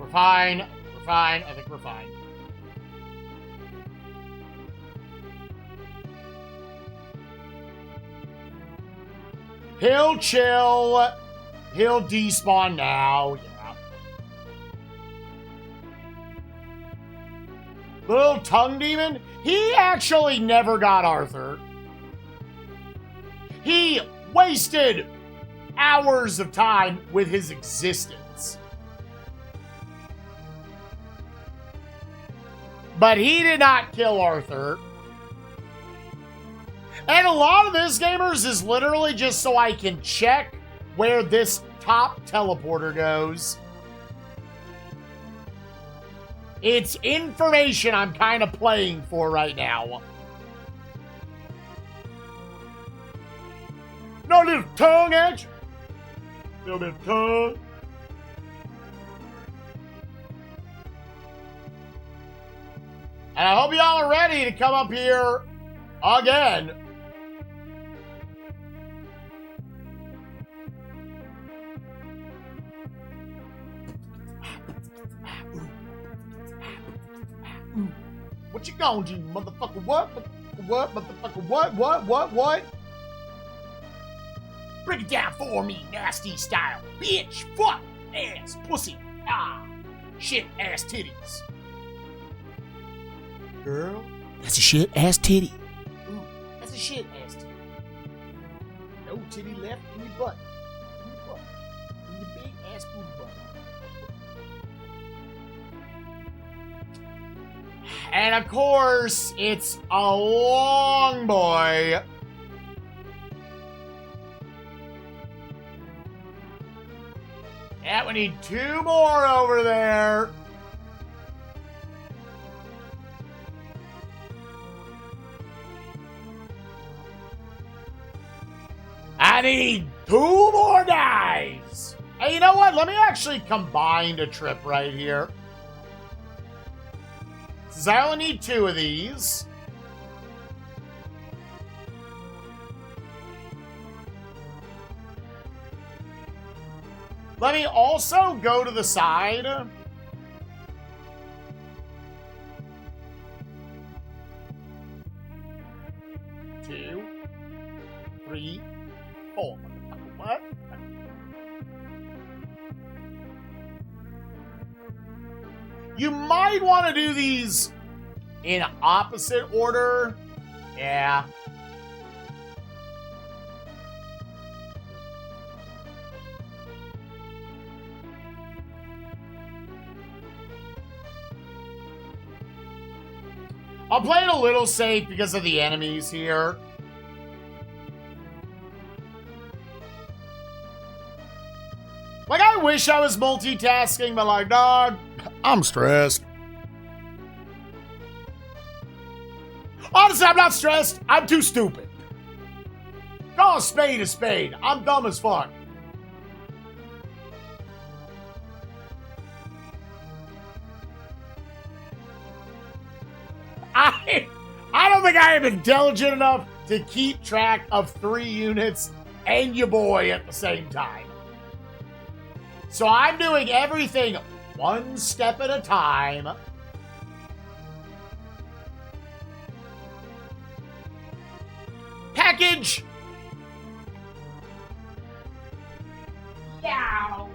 We're fine. We're fine. I think we're fine. He'll chill. He'll despawn now. Yeah. Little tongue demon? He actually never got Arthur. He wasted hours of time with his existence. But he did not kill Arthur. And a lot of this, gamers, is literally just so I can check where this top teleporter goes. It's information I'm kind of playing for right now. No little tongue action. Little bit of tongue. And I hope y'all are ready to come up here again. What you gonna do, motherfucker? What? What? Motherfucker? What? Break it down for me, nasty style. Bitch, fuck, ass, pussy, shit, ass titties. Girl, that's a shit ass titty. Ooh, that's a shit ass titty. No titty left in your butt. In your butt. In your big ass booty butt. And of course, it's a long boy. Yeah, we need 2 more over there. I need 2 more guys. Hey, you know what? Let me actually combine a trip right here. Since I only need 2 of these. Let me also go to the side. 2, 3, 4. What? You might want to do these in opposite order. Yeah. I'll play it a little safe because of the enemies here. Like, I wish I was multitasking, but like, dog, I'm stressed. Honestly, I'm not stressed. I'm too stupid. Call a spade. I'm dumb as fuck. I don't think I am intelligent enough to keep track of 3 units and your boy at the same time. So I'm doing everything 1 step at a time. Package! Yow!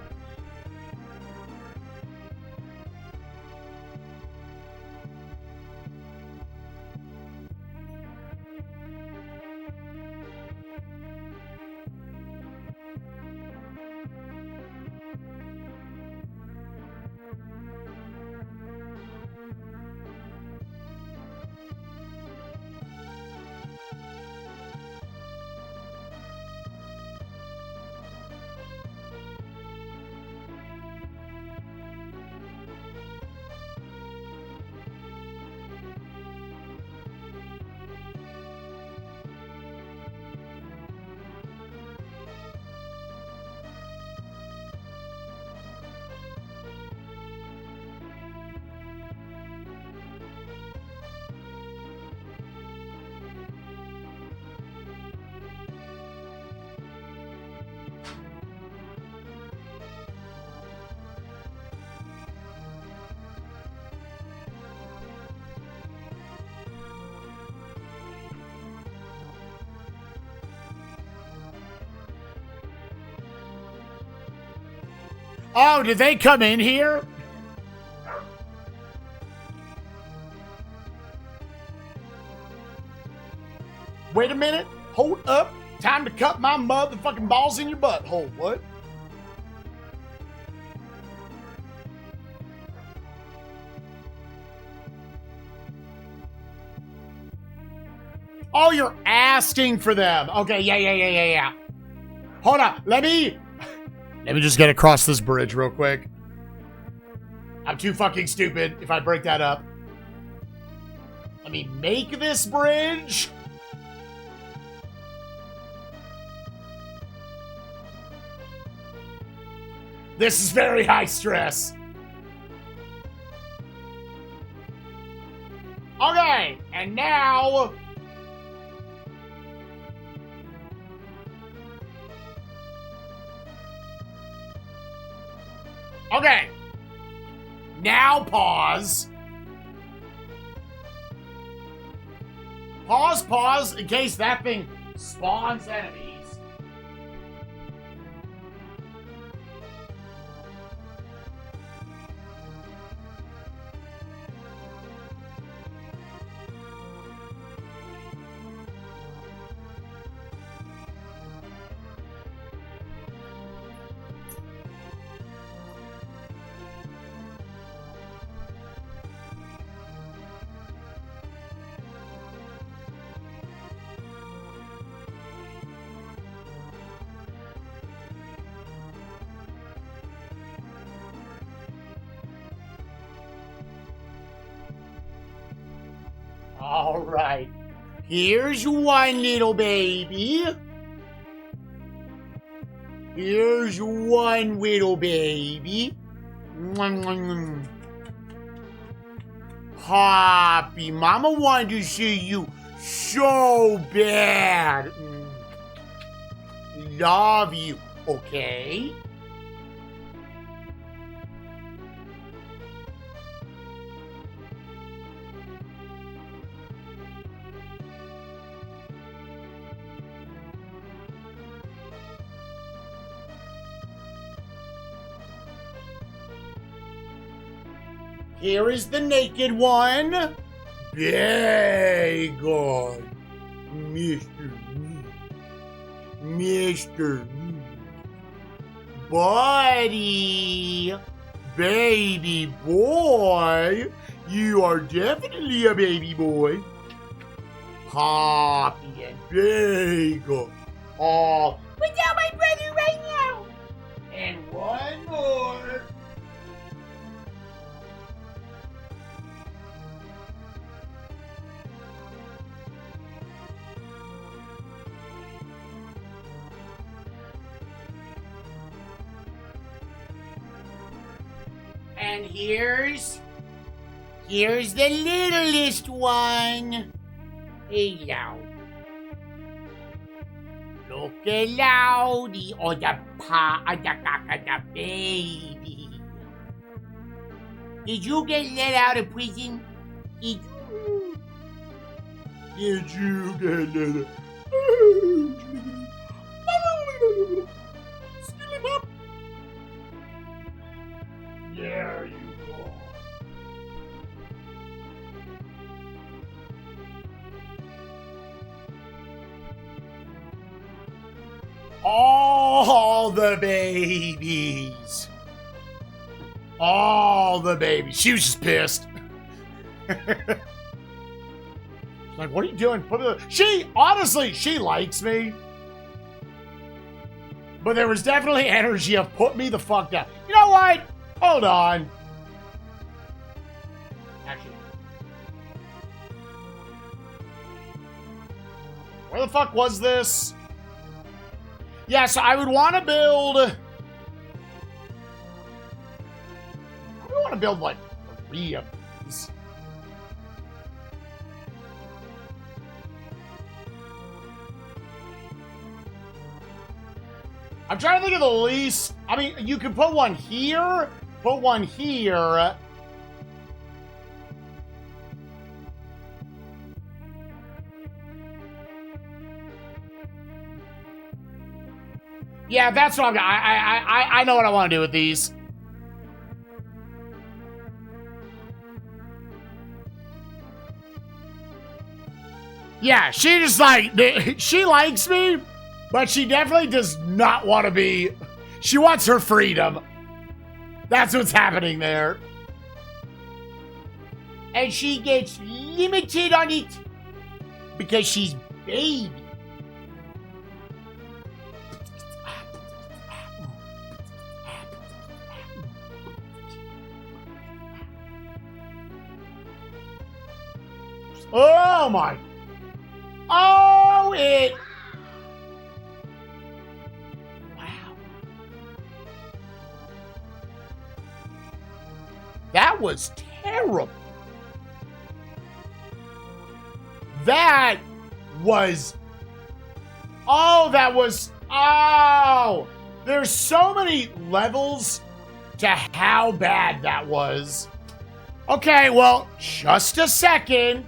Oh, did they come in here? Wait a minute. Hold up. Time to cut my motherfucking balls in your butt. Hold what? Oh, you're asking for them. Okay, yeah. Hold on. Let me just get across this bridge real quick. I'm too fucking stupid if I break that up. Let me make this bridge. This is very high stress. Okay, and now... Okay. Now pause. Pause, in case that thing spawns enemies. All right. Here's one little baby. Here's one little baby. Happy. Mama wanted to see you so bad. Love you. Okay. Here is the naked one. Very good. Mr. Me. Mr. Me. Buddy. Baby boy. You are definitely a baby boy. Poppy and Bagel. Oh, without my brother right now. And one more. And here's the littlest one. Hello. Look hello, the baby. Did you get let out of prison? Did you get let out? There you go. All the babies. All the babies. She was just pissed. Like, what are you doing? Honestly, she likes me. But there was definitely energy of put me the fuck down. You know what? Hold on. Actually. Where the fuck was this? Yeah, so I would want to build... I would want to build, like, 3 of these. I'm trying to think of the least... I mean, you could put one here... Put one here. Yeah, that's what I know what I want to do with these. Yeah, she just like, she likes me, but she definitely does not want to be, she wants her freedom. That's what's happening there. And she gets limited on it because she's baby. Oh my. Oh, it. Wow. That was terrible. That was. Oh, that was. Oh. There's so many levels to how bad that was. Okay, well, just a second.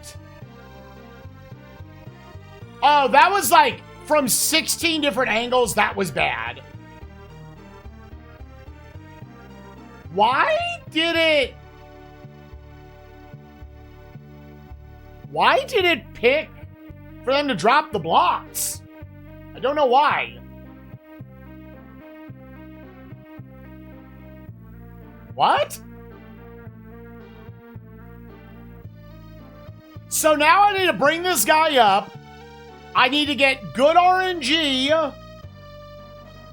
Oh, that was like from 16 different angles. That was bad. Why did it pick for them to drop the blocks? I don't know why. What? So now I need to bring this guy up. I need to get good RNG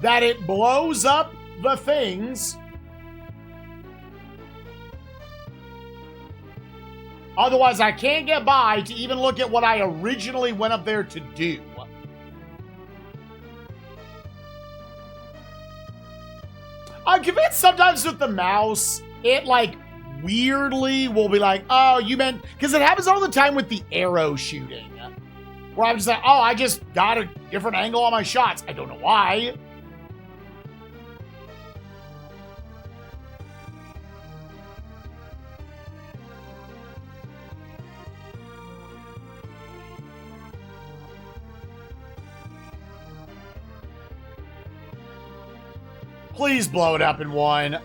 that it blows up the things. Otherwise, I can't get by to even look at what I originally went up there to do. I'm convinced sometimes with the mouse, it like weirdly will be like, oh, you meant, because it happens all the time with the arrow shooting. Where I'm just like, oh, I just got a different angle on my shots. I don't know why. Please blow it up in one. At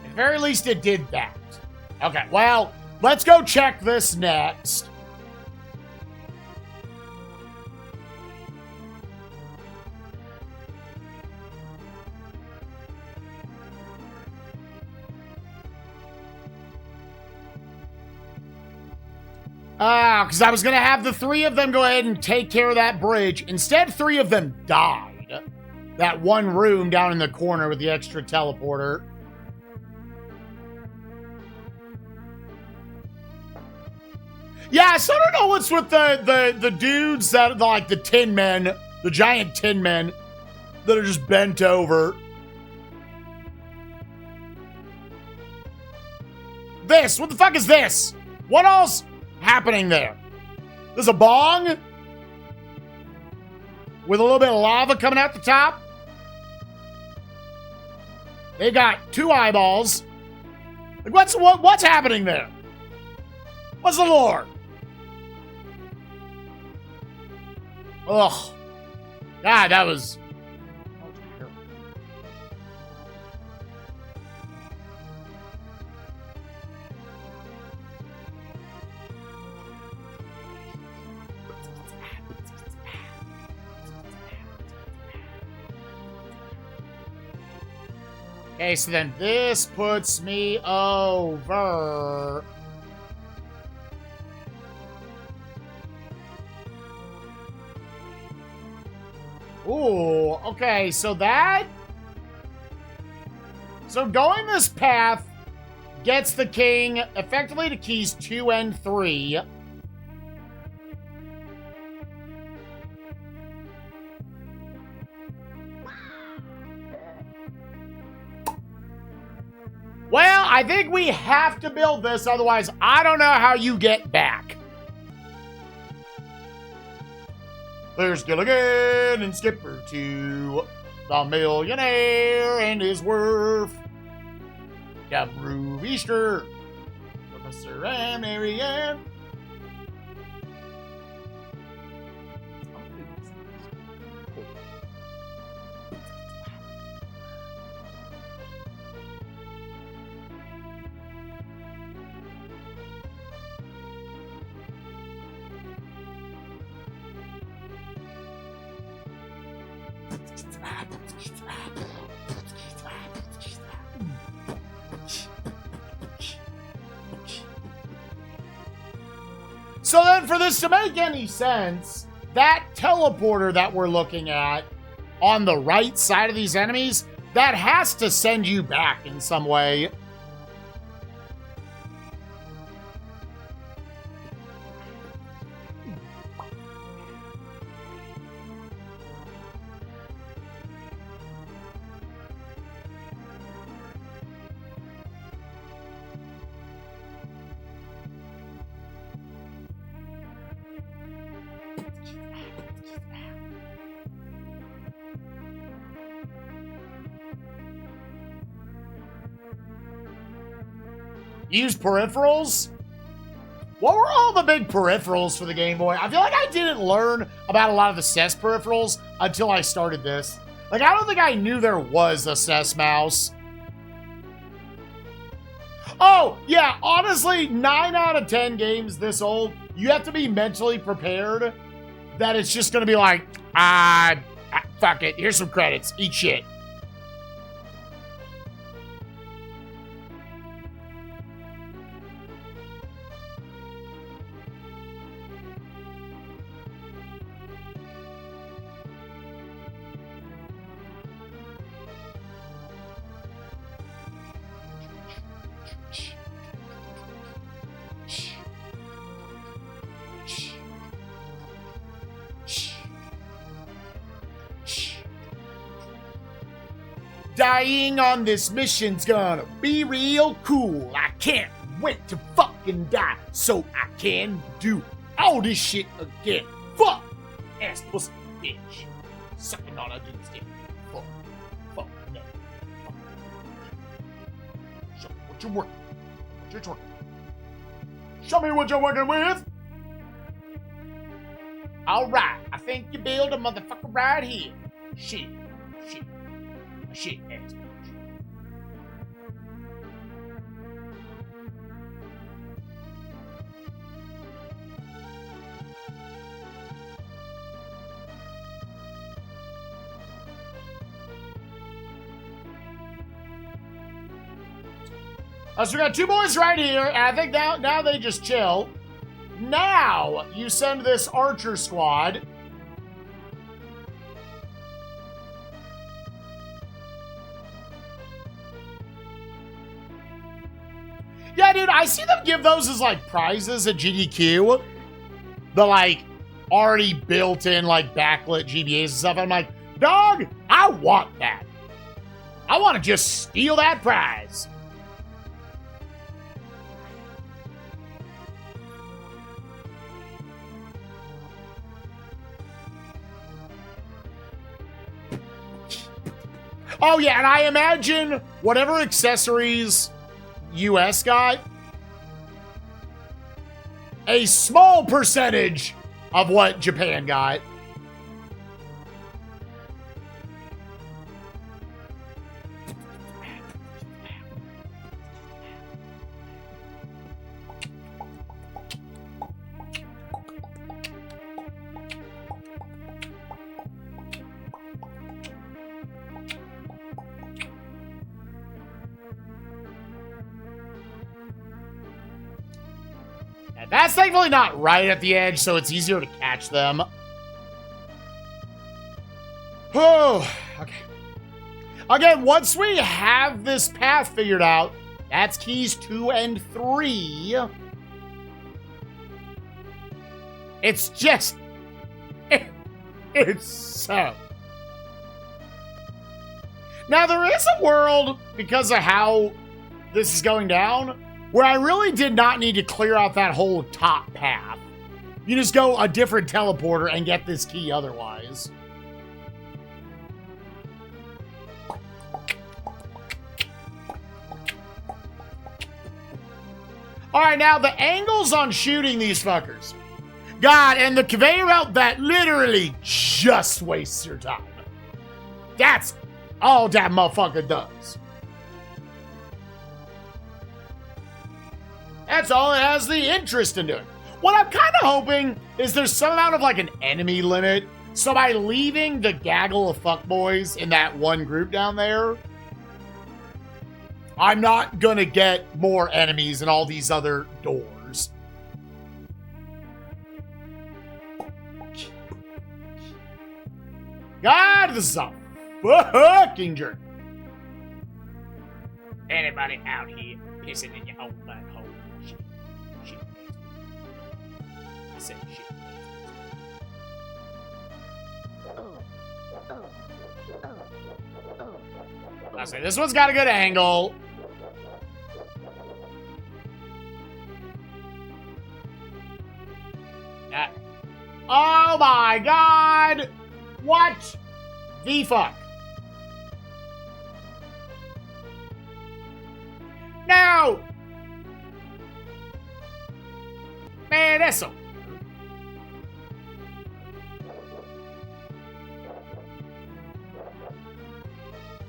the very least, it did that. Okay, well, let's go check this next. Because I was going to have the three of them go ahead and take care of that bridge. Instead, three of them died. That one room down in the corner with the extra teleporter. Yeah, so I don't know what's with the dudes that are like the tin men, the giant tin men that are just bent over. This, what the fuck is this? What else happening there? There's a bong with a little bit of lava coming out the top. They got two eyeballs. Like what's happening there? What's the lore? Ugh. God, that was terrible. Okay, so then this puts me over. Ooh, okay, so going this path gets the king effectively to keys 2 and 3. Well, I think we have to build this, otherwise I don't know how you get back. There's Gilligan and Skipper 2, the millionaire and his worth. Gabru Easter, Professor and Marianne. So then for this to make any sense, that teleporter that we're looking at on the right side of these enemies, that has to send you back in some way. Use peripherals? What were all the big peripherals for the Game Boy? I feel like I didn't learn about a lot of the SNES peripherals until I started this. Like, I don't think I knew there was a SNES mouse. Oh, yeah, honestly, 9 out of 10 games this old, you have to be mentally prepared that it's just gonna be like, fuck it, here's some credits, eat shit. Dying on this mission's gonna be real cool. I can't wait to fucking die so I can do all this shit again. Fuck! Ass pussy bitch. Sucking on a dude's dick. Fuck. Fuck. No. Fuck. Show me what you're working. What you're working. Show me what you're working with. Alright. I think you build a motherfucker right here. Shit. Shit. Shit ass bitch. So we got 2 boys right here, and I think now they just chill. Now you send this archer squad. Yeah, dude, I see them give those as, like, prizes at GDQ. The, like, already built-in, like, backlit GBAs and stuff. I'm like, dog, I want that. I want to just steal that prize. Oh, yeah, and I imagine whatever accessories US got, a small percentage of what Japan got. That's thankfully not right at the edge, so it's easier to catch them. Oh, okay. Again, once we have this path figured out, that's keys 2 and 3. It's just... It's so... Now, there is a world, because of how this is going down, where I really did not need to clear out that whole top path. You just go a different teleporter and get this key otherwise. Alright, now the angles on shooting these fuckers. God, and the conveyor belt that literally just wastes your time. That's all that motherfucker does. That's all it has the interest in doing. What I'm kind of hoping is there's some amount of like an enemy limit. So by leaving the gaggle of fuckboys in that one group down there, I'm not gonna get more enemies in all these other doors. God, this is a fucking jerk. Anybody out here pissing in your own butthole? Shit. Shit. I said shit. I say this one's got a good angle. Oh my god! What the fuck? No! Man, that's so...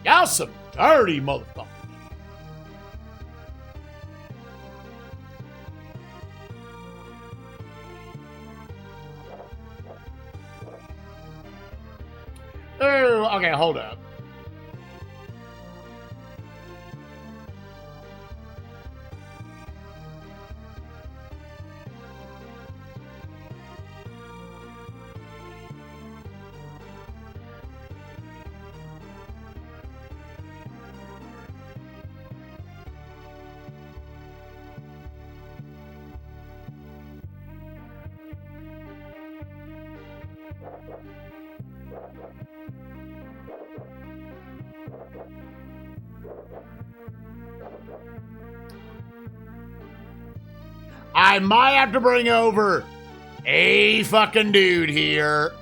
Y'all some dirty motherfuckers. Oh, okay, hold up. I might have to bring over a fucking dude here.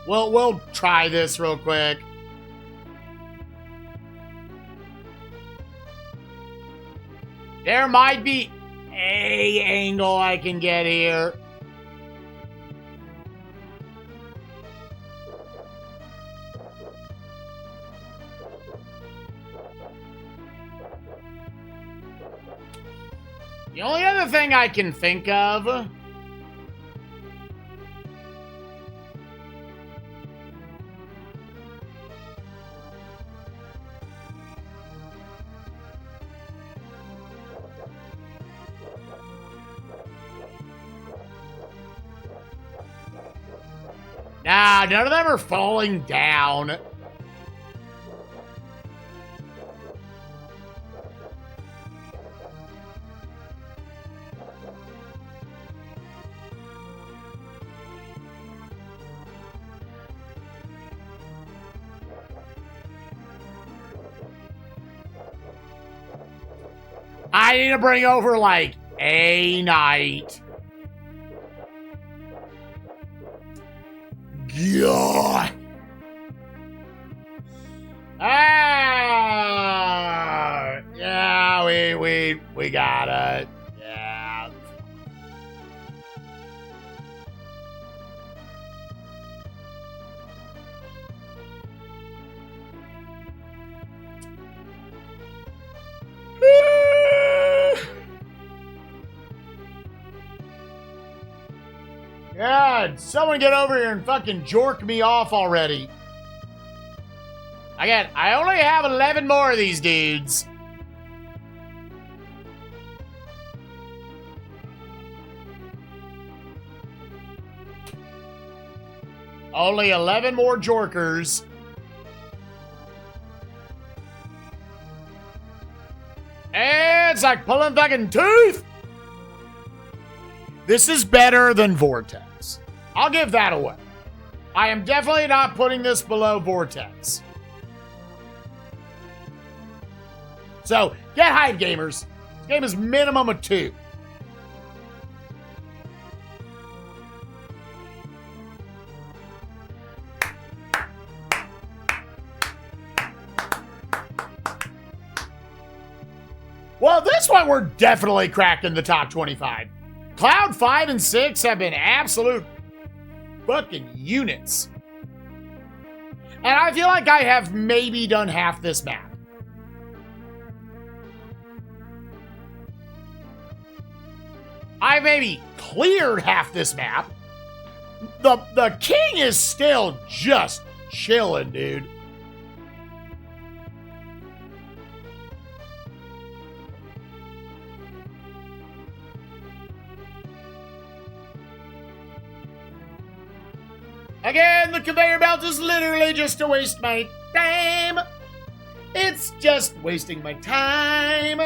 Well, we'll try this real quick. There might be a angle I can get here. The only other thing I can think of... Nah, none of them are falling down. I need to bring over, like, a knight. God. Ah, yeah, we got it. Yeah. God, someone get over here and fucking jork me off already. Again, I only have 11 more of these dudes. Only 11 more jorkers. And it's like pulling fucking tooth. This is better than Vortex. I'll give that away. I am definitely not putting this below Vortex. So, get hype, gamers. This game is minimum of 2. Well, this one we're definitely cracking the top 25. Cloud 5 and 6 have been absolute fucking units. And I feel like I have maybe done half this map. I maybe cleared half this map. the king is still just chilling, dude. Again, the conveyor belt is literally just to waste my time. It's just wasting my time.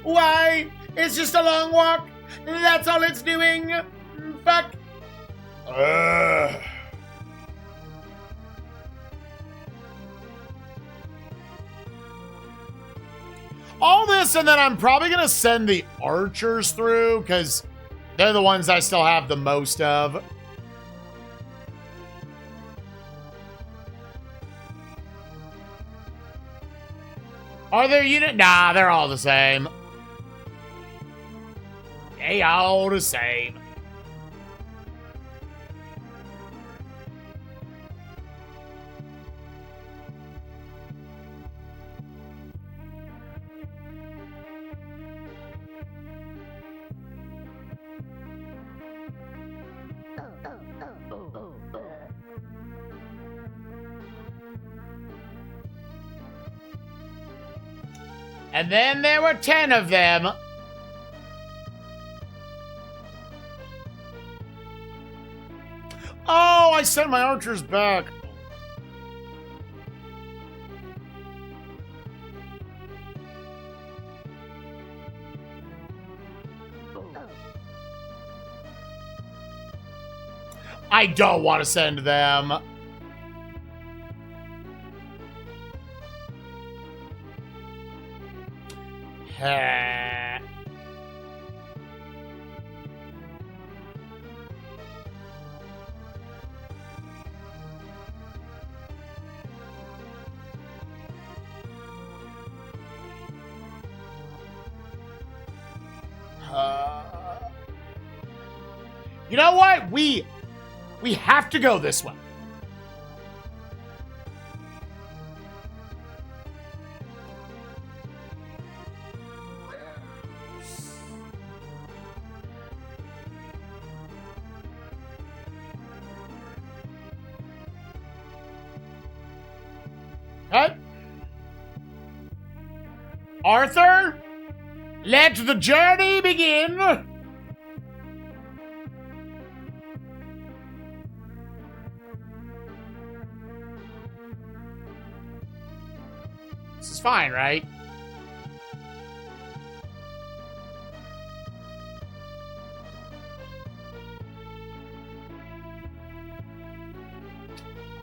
Why? It's just a long walk. That's all it's doing. Fuck. All this, and then I'm probably going to send the archers through, because they're the ones I still have the most of. Are there unit? Nah, they're all the same. They all the same. And then there were 10 of them. Oh, I sent my archers back. I don't want to send them. You know what? We have to go this way. Okay. Arthur, let the journey begin. This is fine, right?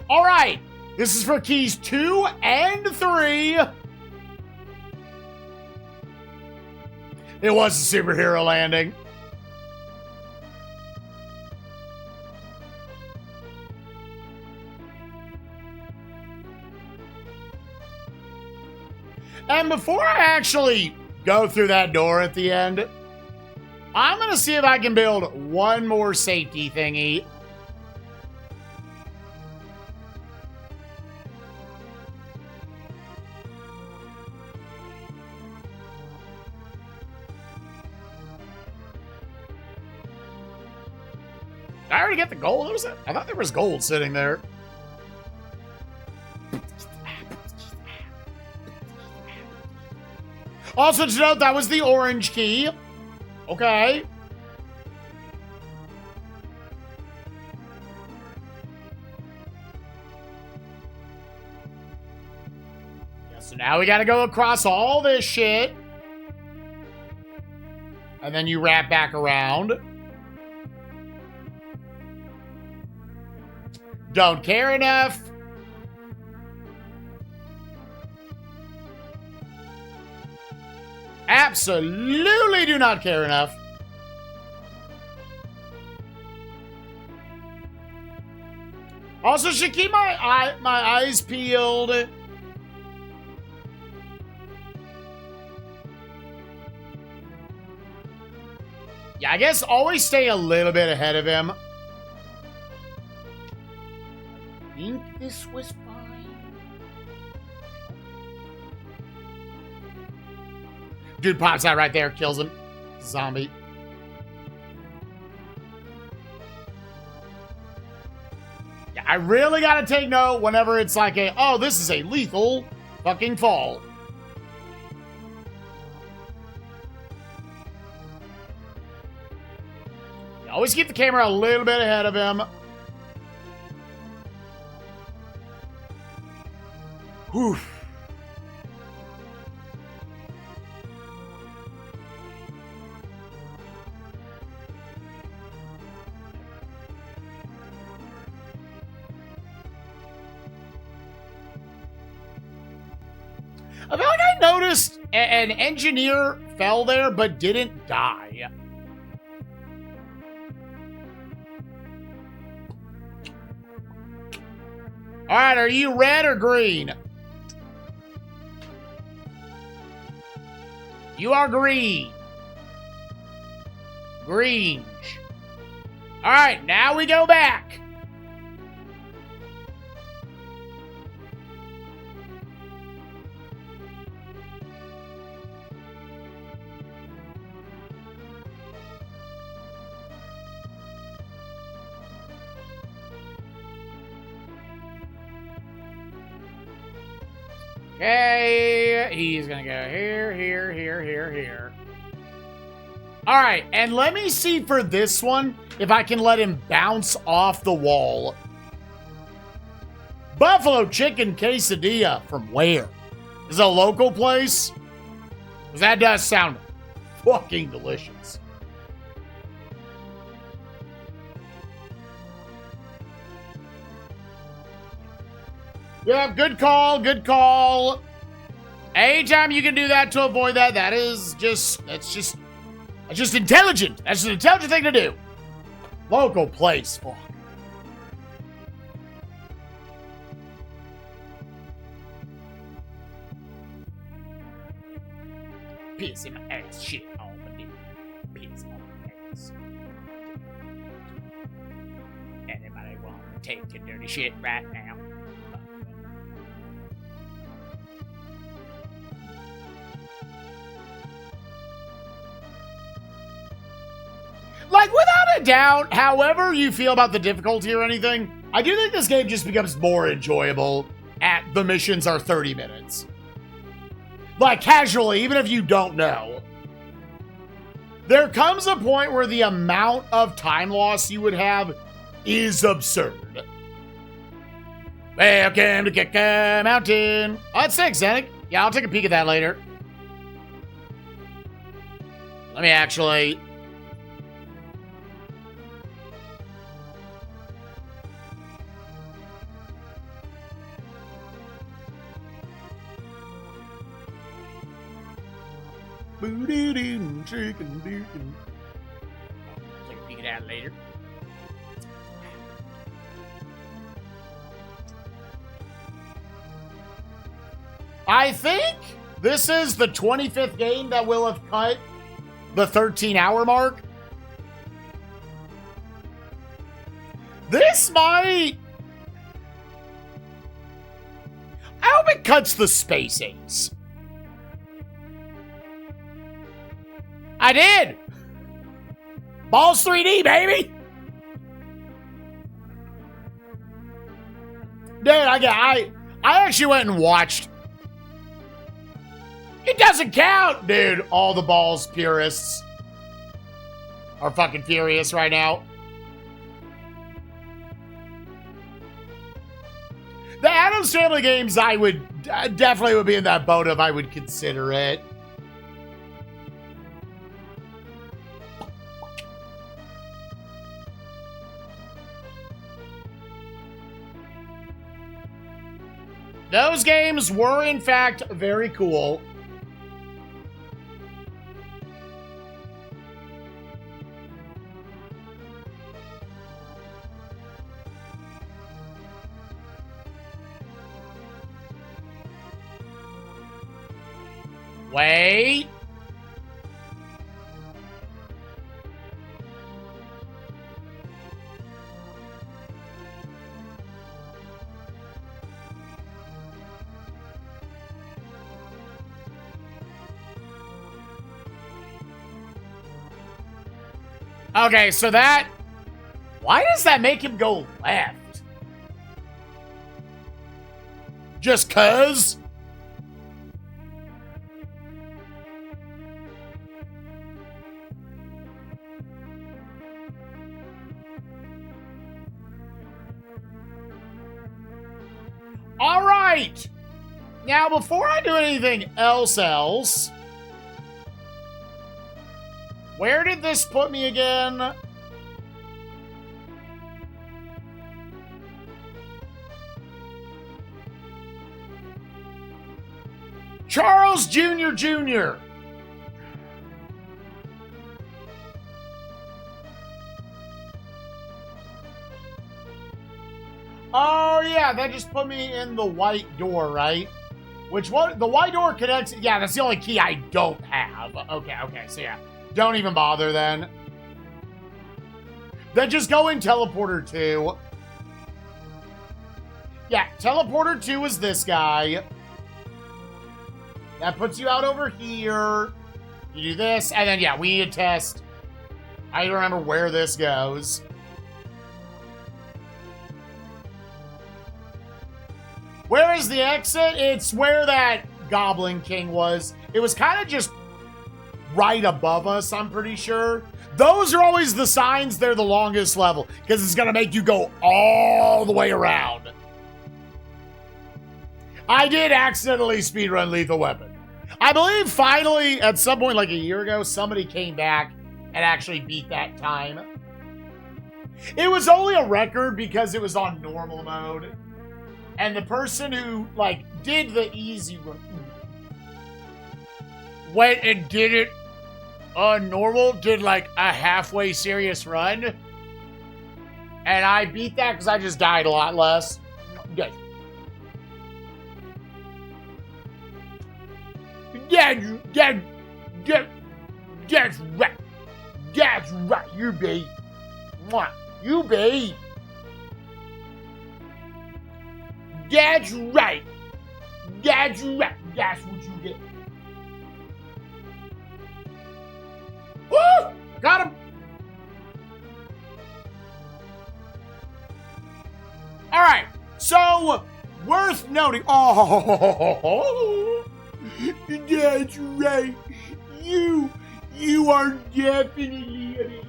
All right. This is for keys 2 and 3. It was a superhero landing. And before I actually go through that door at the end, I'm going to see if I can build one more safety thingy. Did I already get the gold? I thought there was gold sitting there. Also to note, that was the orange key. Okay. Yeah, so now we gotta go across all this shit. And then you wrap back around. Don't care enough. Absolutely do not care enough. Also, should keep my eyes peeled. Yeah, I guess always stay a little bit ahead of him. I think this was fine. Dude pops out right there, kills him. zombie. Yeah, I really gotta take note whenever it's like a, oh, this is a lethal fucking fall. You always keep the camera a little bit ahead of him. Whew. I feel like I noticed an engineer fell there but didn't die. All right, are you red or green? You are green. Green. All right, now we go back. Okay, he's gonna go here, here, here, here, here. All right, and let me see for this one if I can let him bounce off the wall. Buffalo chicken quesadilla from where? Is it a local place? Because that does sound fucking delicious. Yeah, good call, good call. Anytime you can do that to avoid that, that's just intelligent. That's an intelligent thing to do. Local place, fuck. Piss in my ass, shit on my dick. Piss on my ass. Anybody want to take your dirty shit right now? Like, without a doubt, however you feel about the difficulty or anything, I do think this game just becomes more enjoyable at the missions are 30 minutes. Like, casually, even if you don't know. There comes a point where the amount of time loss you would have is absurd. Welcome to Kika Mountain. Oh, that's sick, Xenic. Yeah, I'll take a peek at that later. Let me actually... Take a peek at that later. I think this is the 25th game that will have cut the 13-hour mark. This might... I hope it cuts the Space Ace. I did! Balls 3D, baby! Dude, I actually went and watched. It doesn't count, dude. All the Balls purists are fucking furious right now. The Addams Family games, I definitely would be in that boat if I would consider it. Those games were, in fact, very cool. Wait. Okay, so that... Why does that make him go left? Just 'cause? All right. Now, before I do anything else, where did this put me again? Charles Jr. Oh, yeah, that just put me in the white door, right? Which one? The white door connects... Yeah, that's the only key I don't have. Okay, so yeah. Don't even bother then. Then just go in Teleporter 2. Yeah, Teleporter 2 is this guy. That puts you out over here. You do this, and then, yeah, we need to test. I don't remember where this goes. Where is the exit? It's where that Goblin King was. It was kind of just right above us, I'm pretty sure. Those are always the signs they're the longest level, because it's going to make you go all the way around. I did accidentally speedrun Lethal Weapon. I believe finally, at some point like a year ago, somebody came back and actually beat that time. It was only a record because it was on normal mode. And the person who, like, did the easy run went and did it on normal, did, like, a halfway serious run. And I beat that because I just died a lot less. Good. That's right. That's right. You be. You be. That's right. That's right. That's what you get. Woo! Got him. All right. So, worth noting. Oh, that's right. You are definitely an idiot.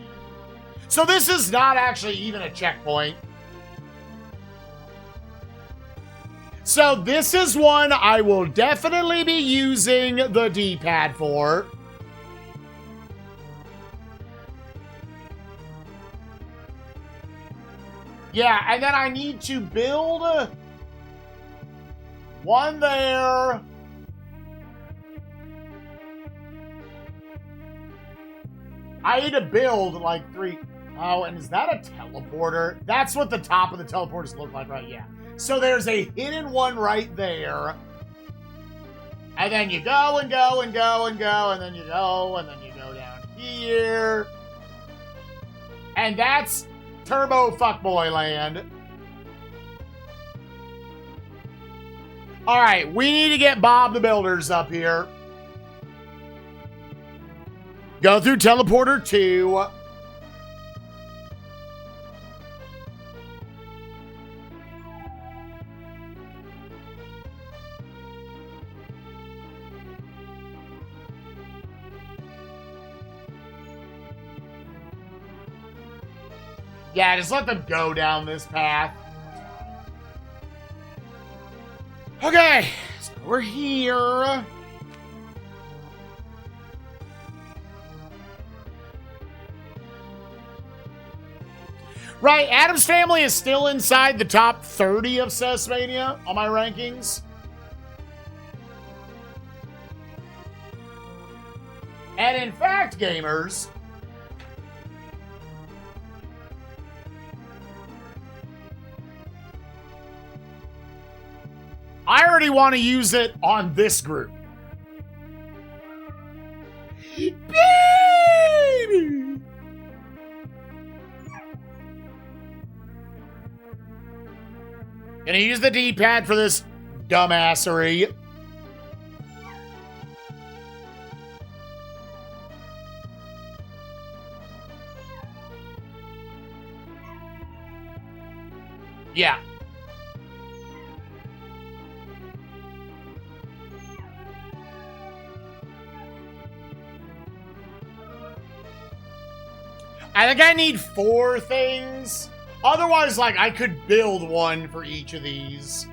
So this is not actually even a checkpoint. So this is one I will definitely be using the D-pad for. Yeah, and then I need to build one there. I need to build like 3. Oh, and is that a teleporter? That's what the top of the teleporters look like, right? Yeah. So there's a hidden one right there. And then you go and go and go and go, and then you go, and then you go down here. And that's Turbo Fuckboy Land. All right, we need to get Bob the Builders up here. Go through Teleporter 2. Yeah, just let them go down this path. Okay, so we're here. Right, Adam's Family is still inside the top 30 of SNESMania on my rankings. And in fact, gamers, I already want to use it on this group. Baby! Gonna use the D-pad for this dumbassery. Yeah. I think I need 4 things. Otherwise, like, I could build one for each of these.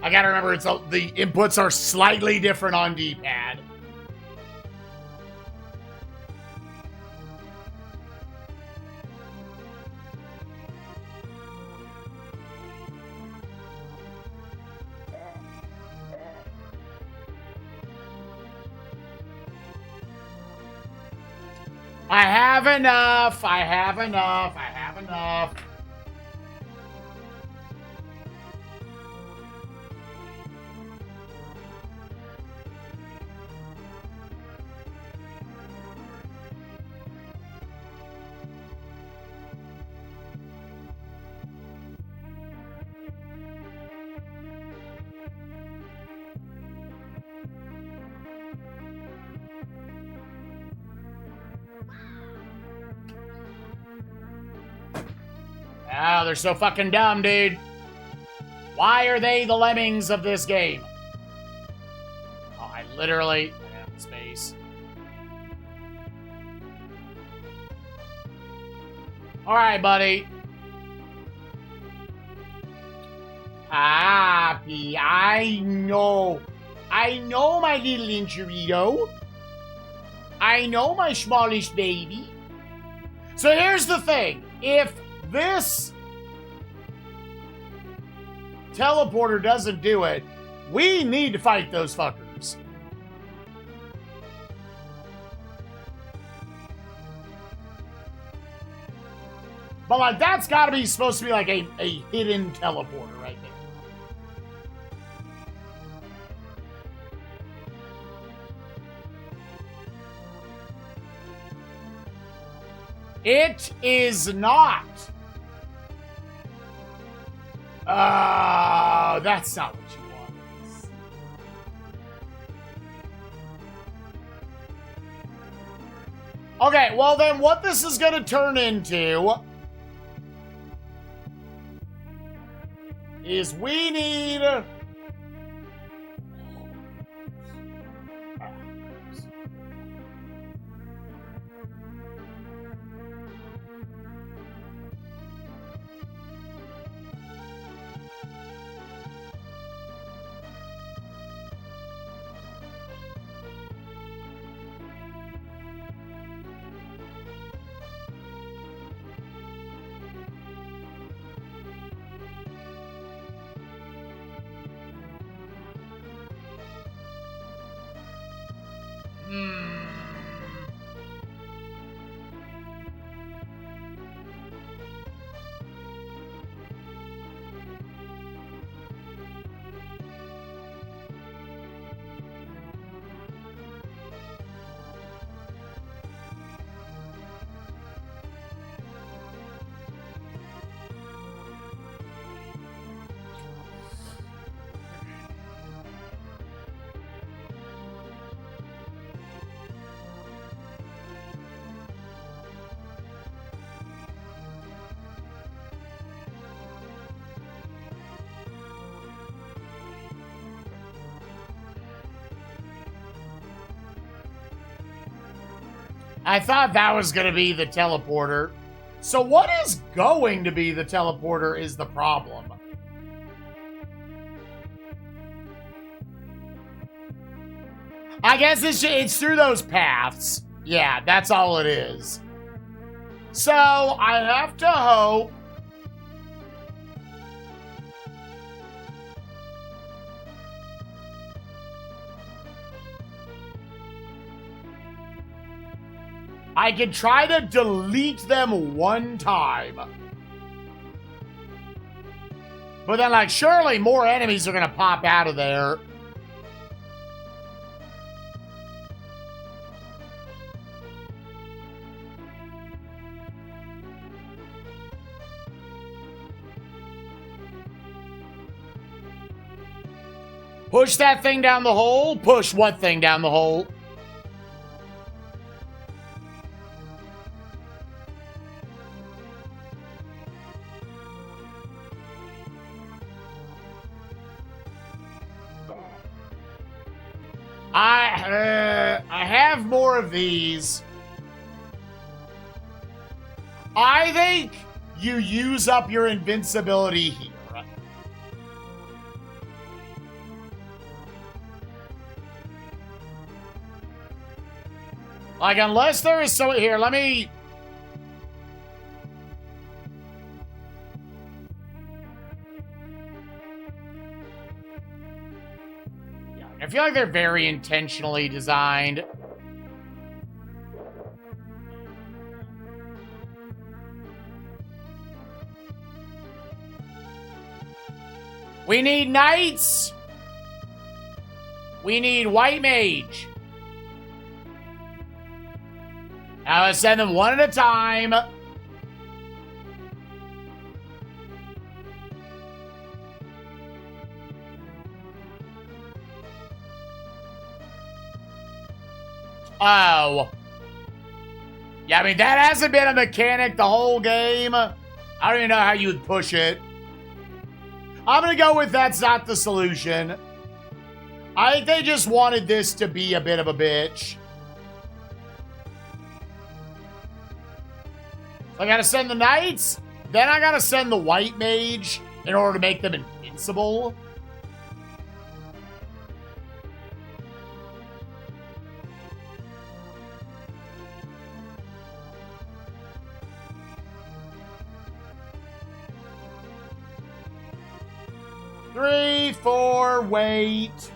I gotta remember, the inputs are slightly different on D-pad. I have enough. I have enough. I have enough. Oh, they're so fucking dumb, dude. Why are they the lemmings of this game? Oh, I literally have space. Alright, buddy. Happy, I know. I know, my little Inchurito. I know, my smallish baby. So here's the thing. If this teleporter doesn't do it, we need to fight those fuckers. But like, that's gotta be supposed to be like a hidden teleporter right there. It is not. That's not what you want. Okay, well then what this is going to turn into is we need... I thought that was going to be the teleporter. So what is going to be the teleporter is the problem. I guess it's through those paths. Yeah, that's all it is. So I have to hope I can try to delete them one time. But then, like, surely more enemies are going to pop out of there. Push that thing down the hole. Push what thing down the hole? I have more of these. I think you use up your invincibility here. Like, unless there is so here, let me... Yeah, I feel like they're very intentionally designed. We need knights. We need white mage. Now let's send them one at a time. Oh. Yeah, I mean, that hasn't been a mechanic the whole game. I don't even know how you would push it. I'm going to go with that's not the solution. I think they just wanted this to be a bit of a bitch. So I got to send the knights. Then I got to send the white mage in order to make them invincible. Three, four, wait.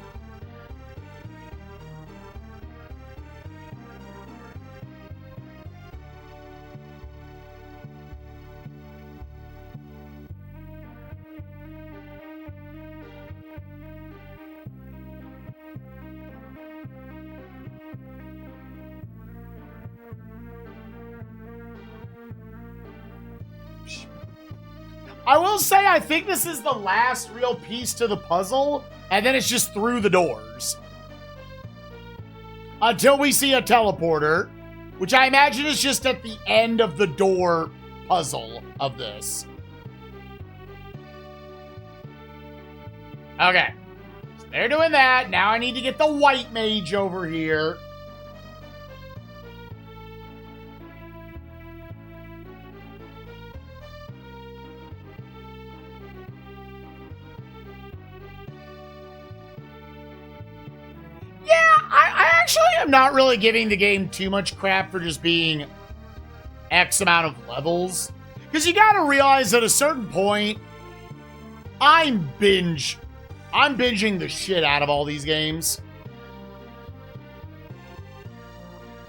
I will say, I think this is the last real piece to the puzzle, and then it's just through the doors. Until we see a teleporter, which I imagine is just at the end of the door puzzle of this. Okay. So they're doing that. Now I need to get the white mage over here. I'm not really giving the game too much crap for just being X amount of levels. Because you gotta realize at a certain point, I'm binging the shit out of all these games.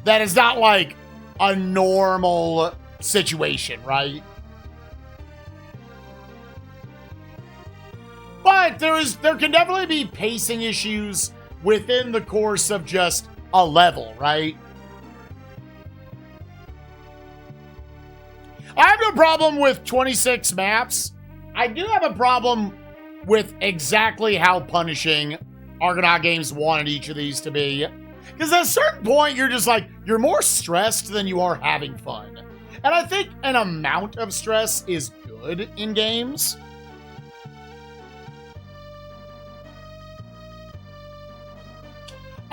That is not like a normal situation, right? But there can definitely be pacing issues within the course of just a level, right? I have no problem with 26 maps. I do have a problem with exactly how punishing Argonaut Games wanted each of these to be. Because at a certain point, you're just like, you're more stressed than you are having fun. And I think an amount of stress is good in games.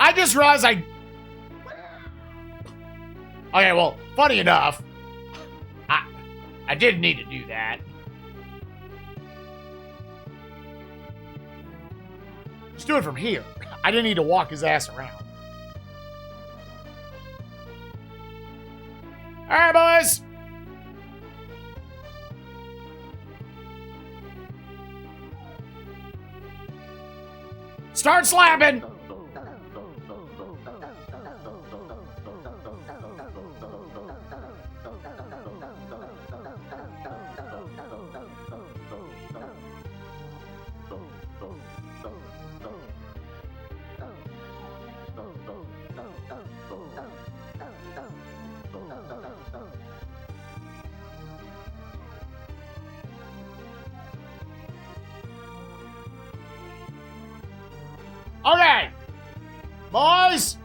I just realized Okay, well, funny enough, I didn't need to do that. Just do it from here. I didn't need to walk his ass around. All right, boys. Start slapping. Okay, boys,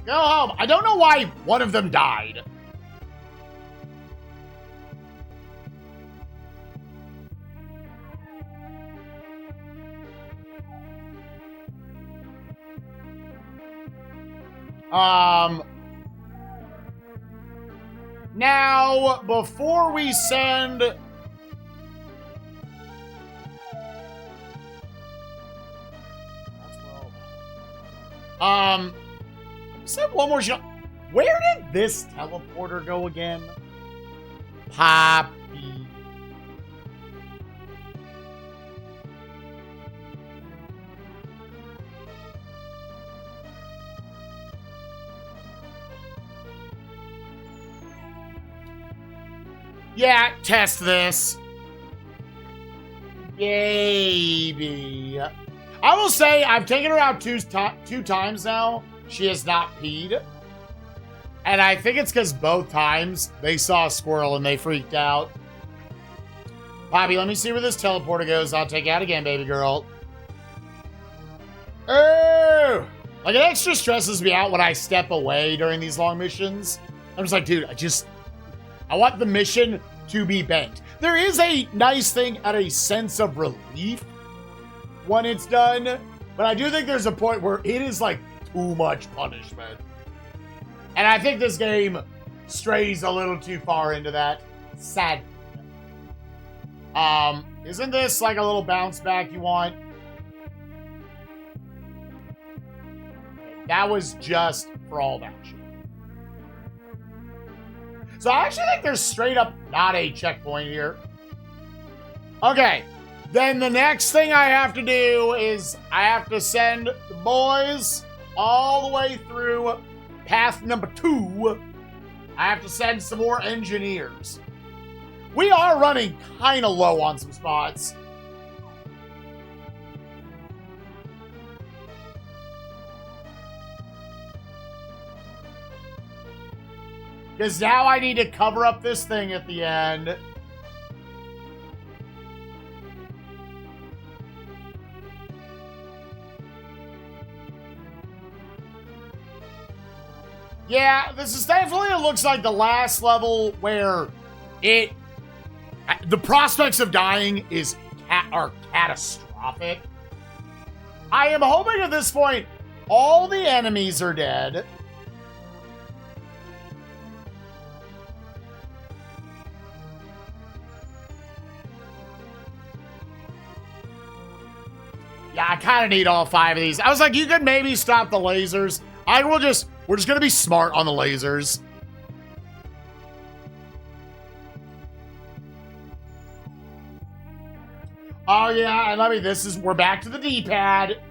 go home. I don't know why one of them died. Now, before we send... Send one more shot. Where did this teleporter go again? Poppy. Yeah, test this. Baby. I will say, I've taken her out two times now. She has not peed. And I think it's because both times they saw a squirrel and they freaked out. Poppy, let me see where this teleporter goes. I'll take you out again, baby girl. Oh! Like, it extra stresses me out when I step away during these long missions. I'm just like, dude, I want the mission to be banked. There is a nice thing at a sense of relief when it's done, but I do think there's a point where it is like too much punishment. And I think this game strays a little too far into that. Sad. Isn't this like a little bounce back you want? That was just for all that shit. So I actually think there's straight up not a checkpoint here. Okay. Then the next thing I have to do is I have to send the boys all the way through path number 2. I have to send some more engineers. We are running kind of low on some spots. Because now I need to cover up this thing at the end. Yeah, this is definitely, it looks like the last level where the prospects of dying are catastrophic. I am hoping at this point all the enemies are dead. Yeah, I kind of need all 5 of these. I was like, you could maybe stop the lasers. We're just going to be smart on the lasers. Oh, yeah, and we're back to the D-pad.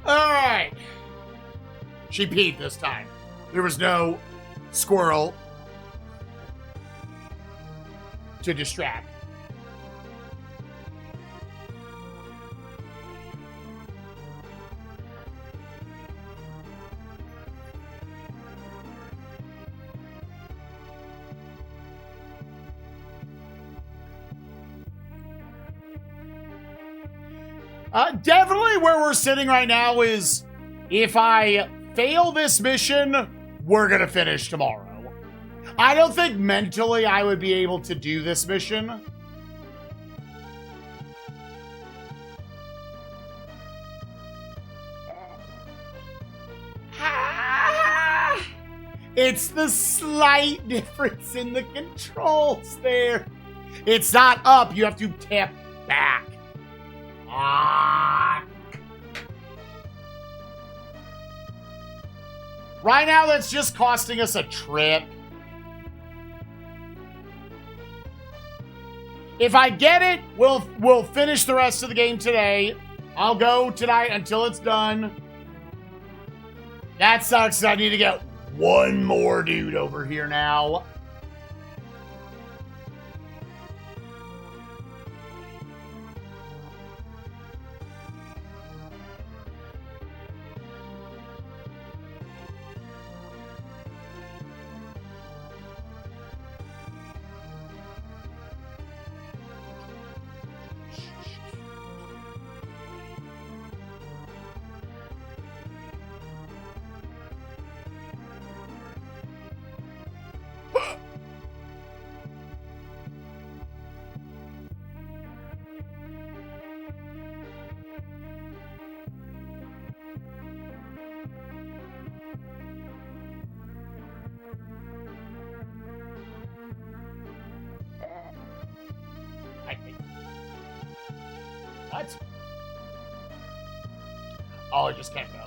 Alright. She peed this time. There was no squirrel to distract. Definitely where we're sitting right now is if I fail this mission, we're going to finish tomorrow. I don't think mentally I would be able to do this mission. It's the slight difference in the controls there. It's not up, you have to tap back. Right now, that's just costing us a trip. If I get it, we'll finish the rest of the game today. I'll go tonight until it's done. That sucks. I need to get one more dude over here now. What? Oh, it just kept going.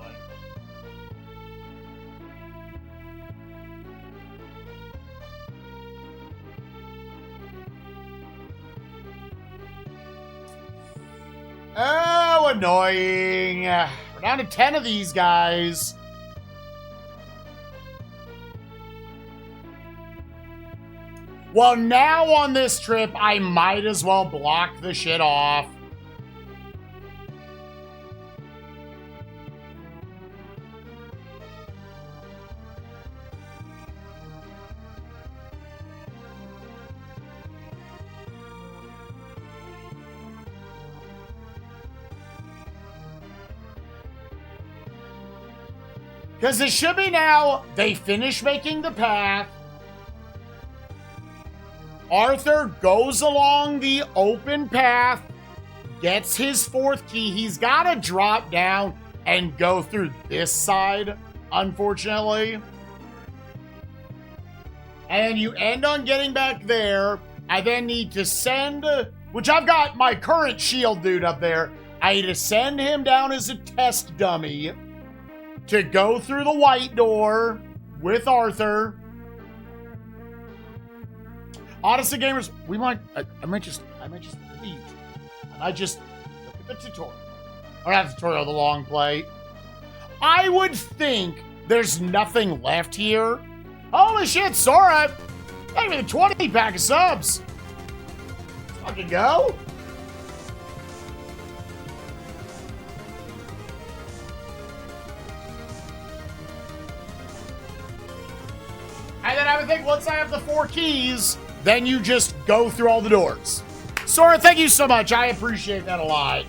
Oh, annoying. We're down to 10 of these guys. Well, now on this trip, I might as well block the shit off. Because it should be now, they finish making the path. Arthur goes along the open path, gets his fourth key. He's got to drop down and go through this side, unfortunately. And you end on getting back there. I then need to send, which I've got my current shield dude up there. I need to send him down as a test dummy to go through the white door with Arthur. Honestly, gamers, we might. I might just leave. I might just look at the tutorial. Or not the tutorial, the long play. I would think there's nothing left here. Holy shit, Sora! Thank you for the 20 pack of subs. Let's fucking go. And then I would think once I have the 4 keys, then you just go through all the doors. Sora, thank you so much. I appreciate that a lot.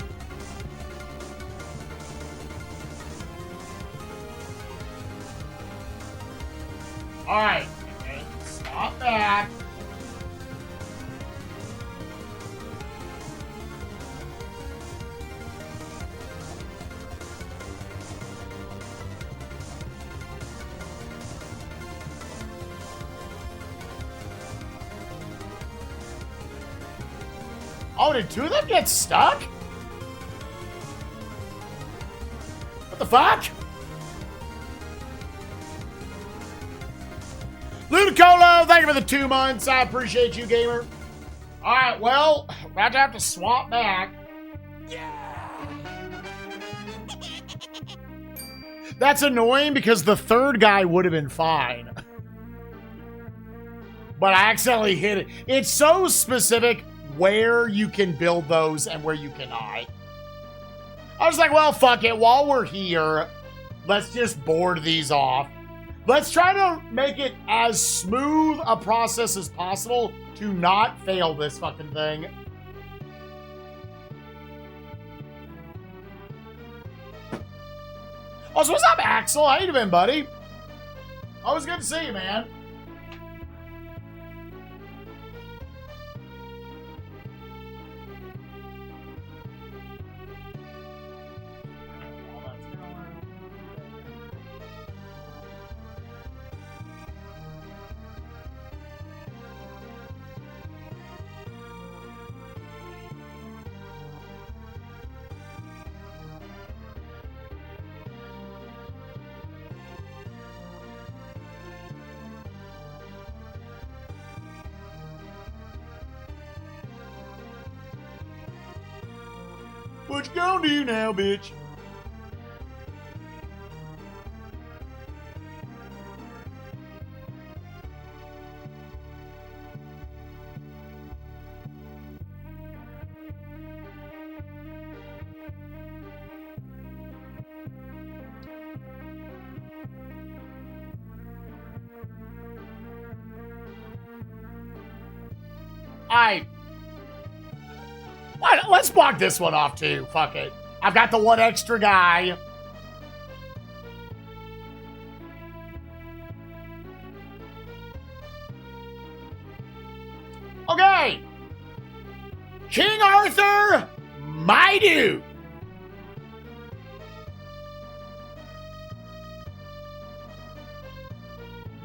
All right. Okay. Stop that. Oh, did 2 of them get stuck? What the fuck? Ludicolo, thank you for the 2 months. I appreciate you, gamer. All right, well, about to have to swap back. Yeah. That's annoying because the third guy would have been fine. But I accidentally hit it. It's so specific where you can build those and where you cannot. I was like, well, fuck it. While we're here, let's just board these off. Let's try to make it as smooth a process as possible to not fail this fucking thing. Also, what's up, Axel? How you doing, buddy? Always good to see you, man. What you gonna do now, bitch? Let's block this one off too. Fuck it. I've got the one extra guy. Okay. King Arthur, my dude.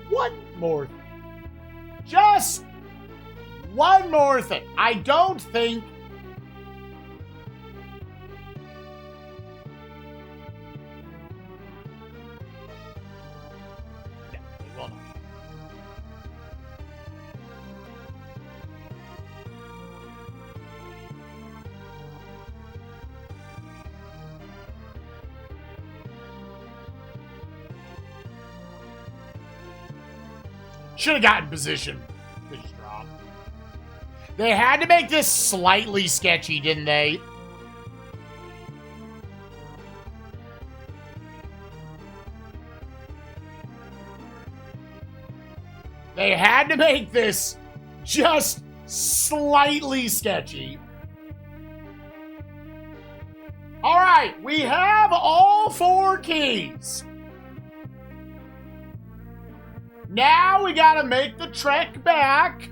One more. Just one more thing. I don't think should have gotten position. Fish drop. They had to make this slightly sketchy, didn't they? They had to make this just slightly sketchy. All right, we have all 4 keys. Now we gotta make the trek back.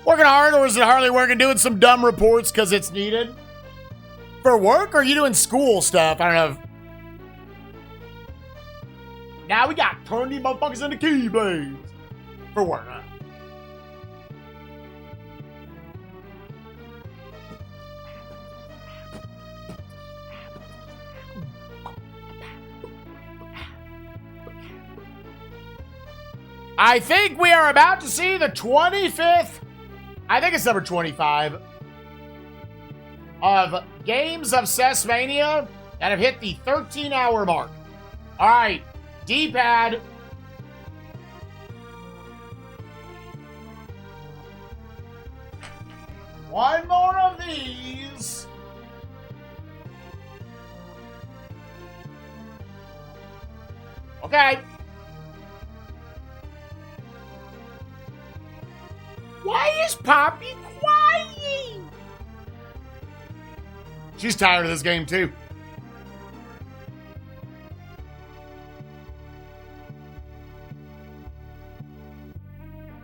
Working hard, or is it hardly working? Doing some dumb reports because it's needed? For work, or are you doing school stuff? I don't know. Now we got turn these motherfuckers into keyblades. For work, huh? I think we are about to see the 25th, I think it's number 25, of games of SNESMania that have hit the 13-hour mark. All right, D-pad. One more of these. Okay. Why is Poppy crying? She's tired of this game too.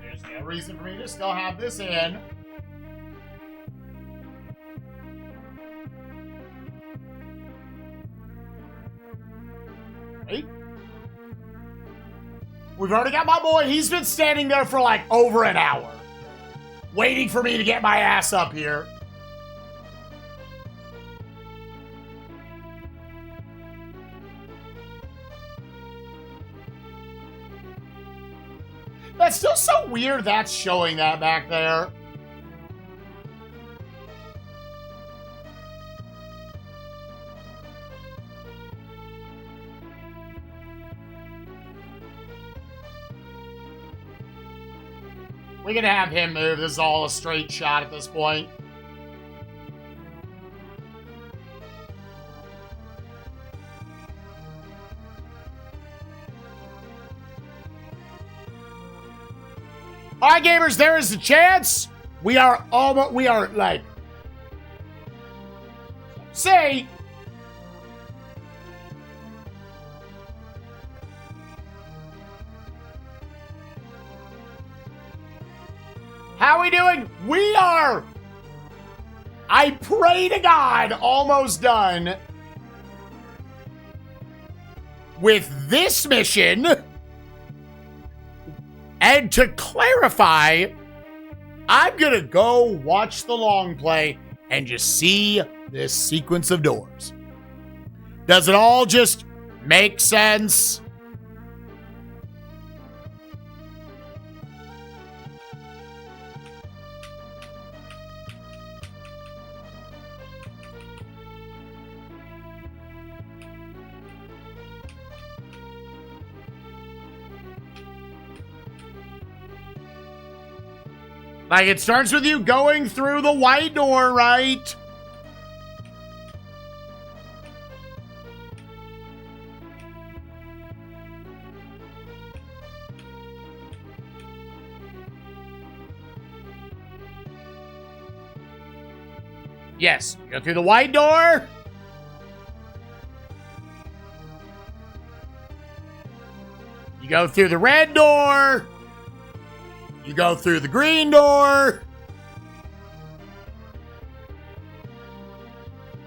There's no reason for me to still have this in. Wait. We've already got my boy. He's been standing there for like over an hour, waiting for me to get my ass up here. That's still so weird that's showing that back there. We can have him move. This is all a straight shot at this point. All right, gamers, there is a chance. We are like, say, how are we doing? We are, I pray to God, almost done with this mission. And to clarify, I'm going to go watch the long play and just see this sequence of doors. Does it all just make sense? Like, it starts with you going through the white door, right? Yes, you go through the white door. You go through the red door. You go through the green door.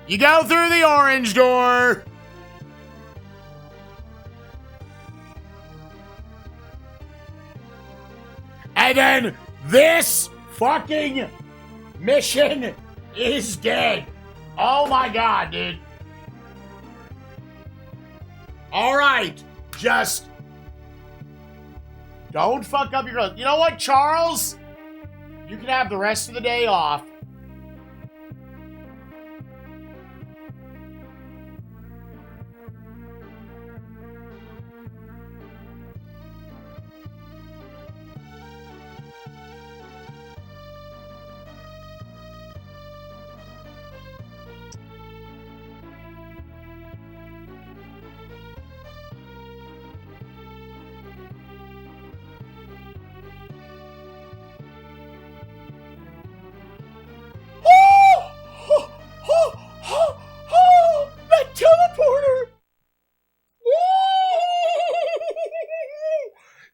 You go through the orange door. And then this fucking mission is dead. Oh my God, dude. All right, just don't fuck up your growth. You know what, Charles? You can have the rest of the day off.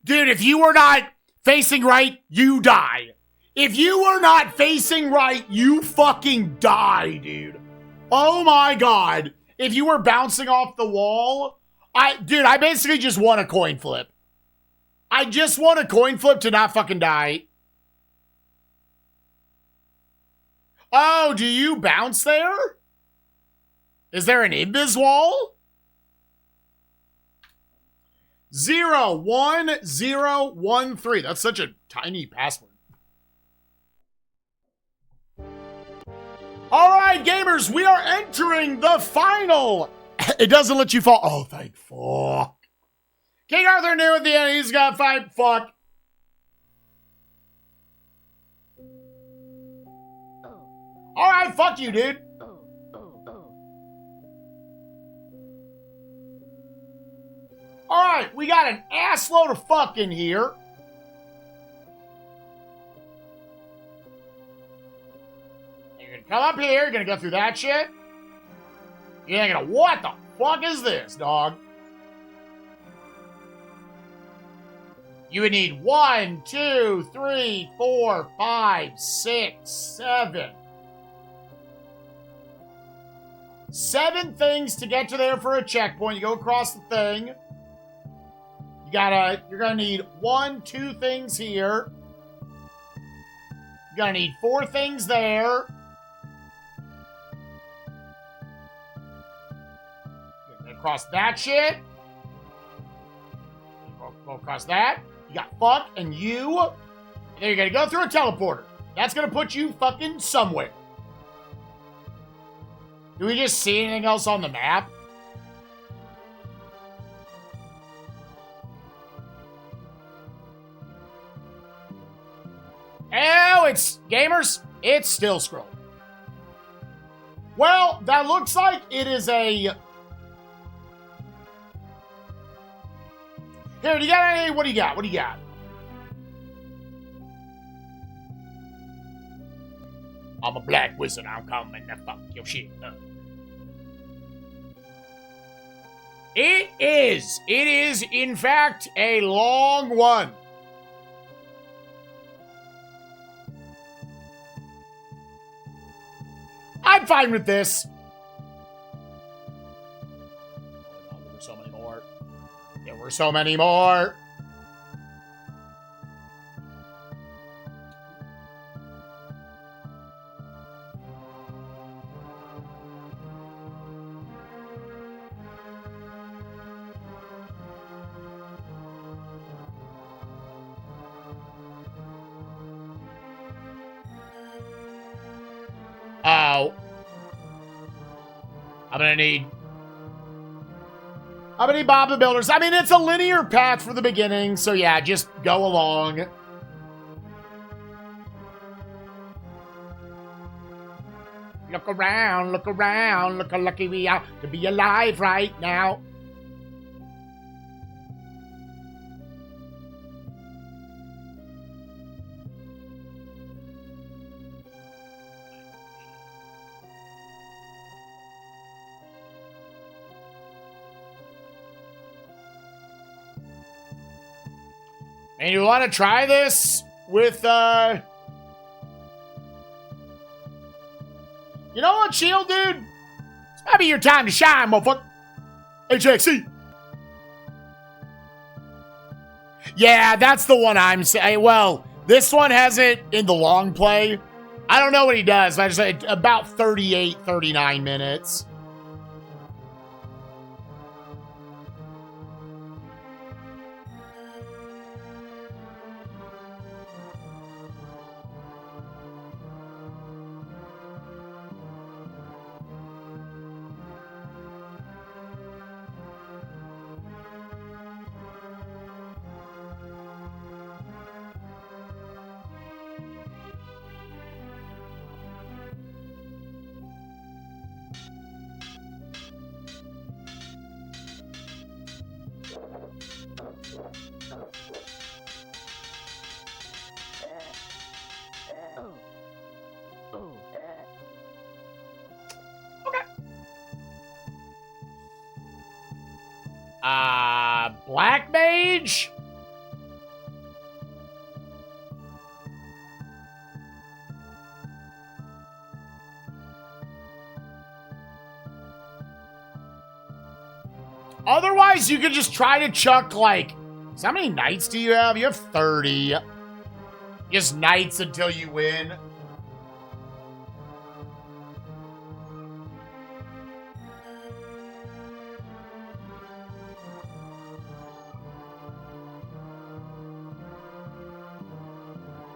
Dude, if you were not facing right, you die. If you were not facing right, you fucking die, dude. Oh my God. If you were bouncing off the wall, I basically just won a coin flip. I just won a coin flip to not fucking die. Oh, do you bounce there? Is there an invis wall? 01013. That's such a tiny password. All right, gamers, we are entering the final. It doesn't let you fall. Oh, thank fuck. King Arthur knew at the end he's got to fight. Fuck. All right, fuck you, dude. All right, we got an assload of fuck in here. You're gonna come up here, you're gonna go through that shit. You're gonna, what the fuck is this, dog? You would need 1, 2, 3, 4, 5, 6, 7. 7 things to get to there for a checkpoint. You go across the thing. You're gonna need 1, 2 things here. You're gonna need 4 things there. You're gonna cross that shit. Go across that. You got fuck and you. And then you're gonna go through a teleporter. That's gonna put you fucking somewhere. Do we just see anything else on the map? Oh, it's gamers. It's still scroll. Well, that looks like it is a. Here, do you got any? What do you got? What do you got? I'm a black wizard. I'm coming to fuck your shit up. It is. It is, in fact, a long one. I'm fine with this. Oh, God, there were so many more. There were so many more. Oh. I'm gonna need Bob the Builders. I mean, it's a linear path for the beginning, so yeah, just go along. Look around, look how lucky we are to be alive right now. And you want to try this with, You know what, Shield, dude? This might be your time to shine, motherfucker. HXC. Yeah, that's the one I'm saying. Well, this one has it in the long play. I don't know what he does, but I just said about 38, 39 minutes. Black Mage? Otherwise, you could just try to chuck, like... So how many knights do you have? You have 30. Just knights until you win.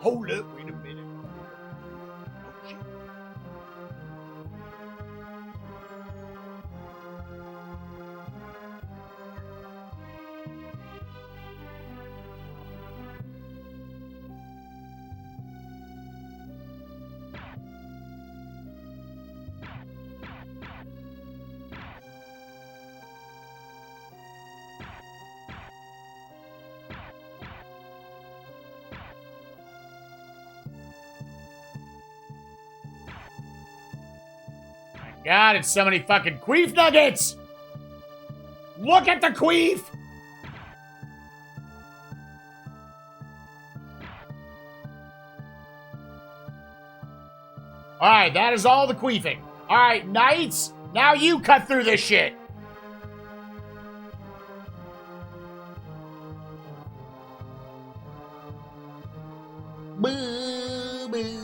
Hold up, wait a minute. Oh, shit. God, it's so many fucking queef nuggets! Look at the queef! Alright, that is all the queefing. Alright, knights, now you cut through this shit. Boo, boo.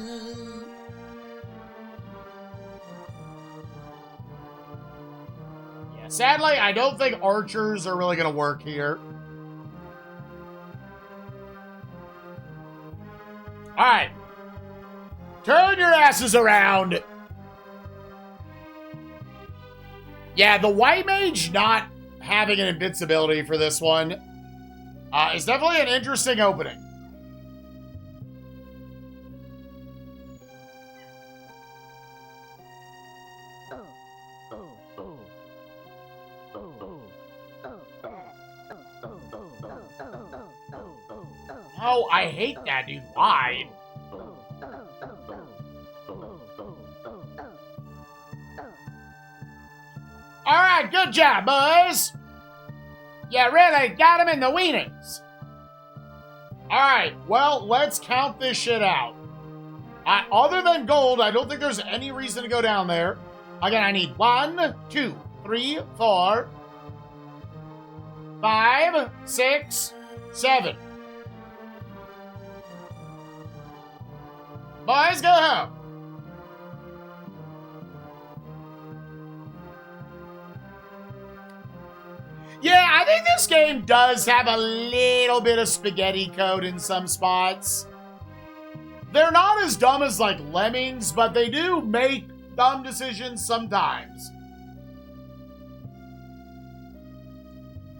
Sadly, I don't think archers are really going to work here. Alright. Turn your asses around. Yeah, the white mage not having an invincibility for this one is definitely an interesting opening. Oh, I hate that, dude. Why? Alright, good job, boys. You really got him in the wieners. Alright, well, let's count this shit out. Other than gold, I don't think there's any reason to go down there. Again, I need 1, 2, 3, 4, 5, 6, 7. Boys, go home. Yeah, I think this game does have a little bit of spaghetti code in some spots. They're not as dumb as, like, Lemmings, but they do make dumb decisions sometimes.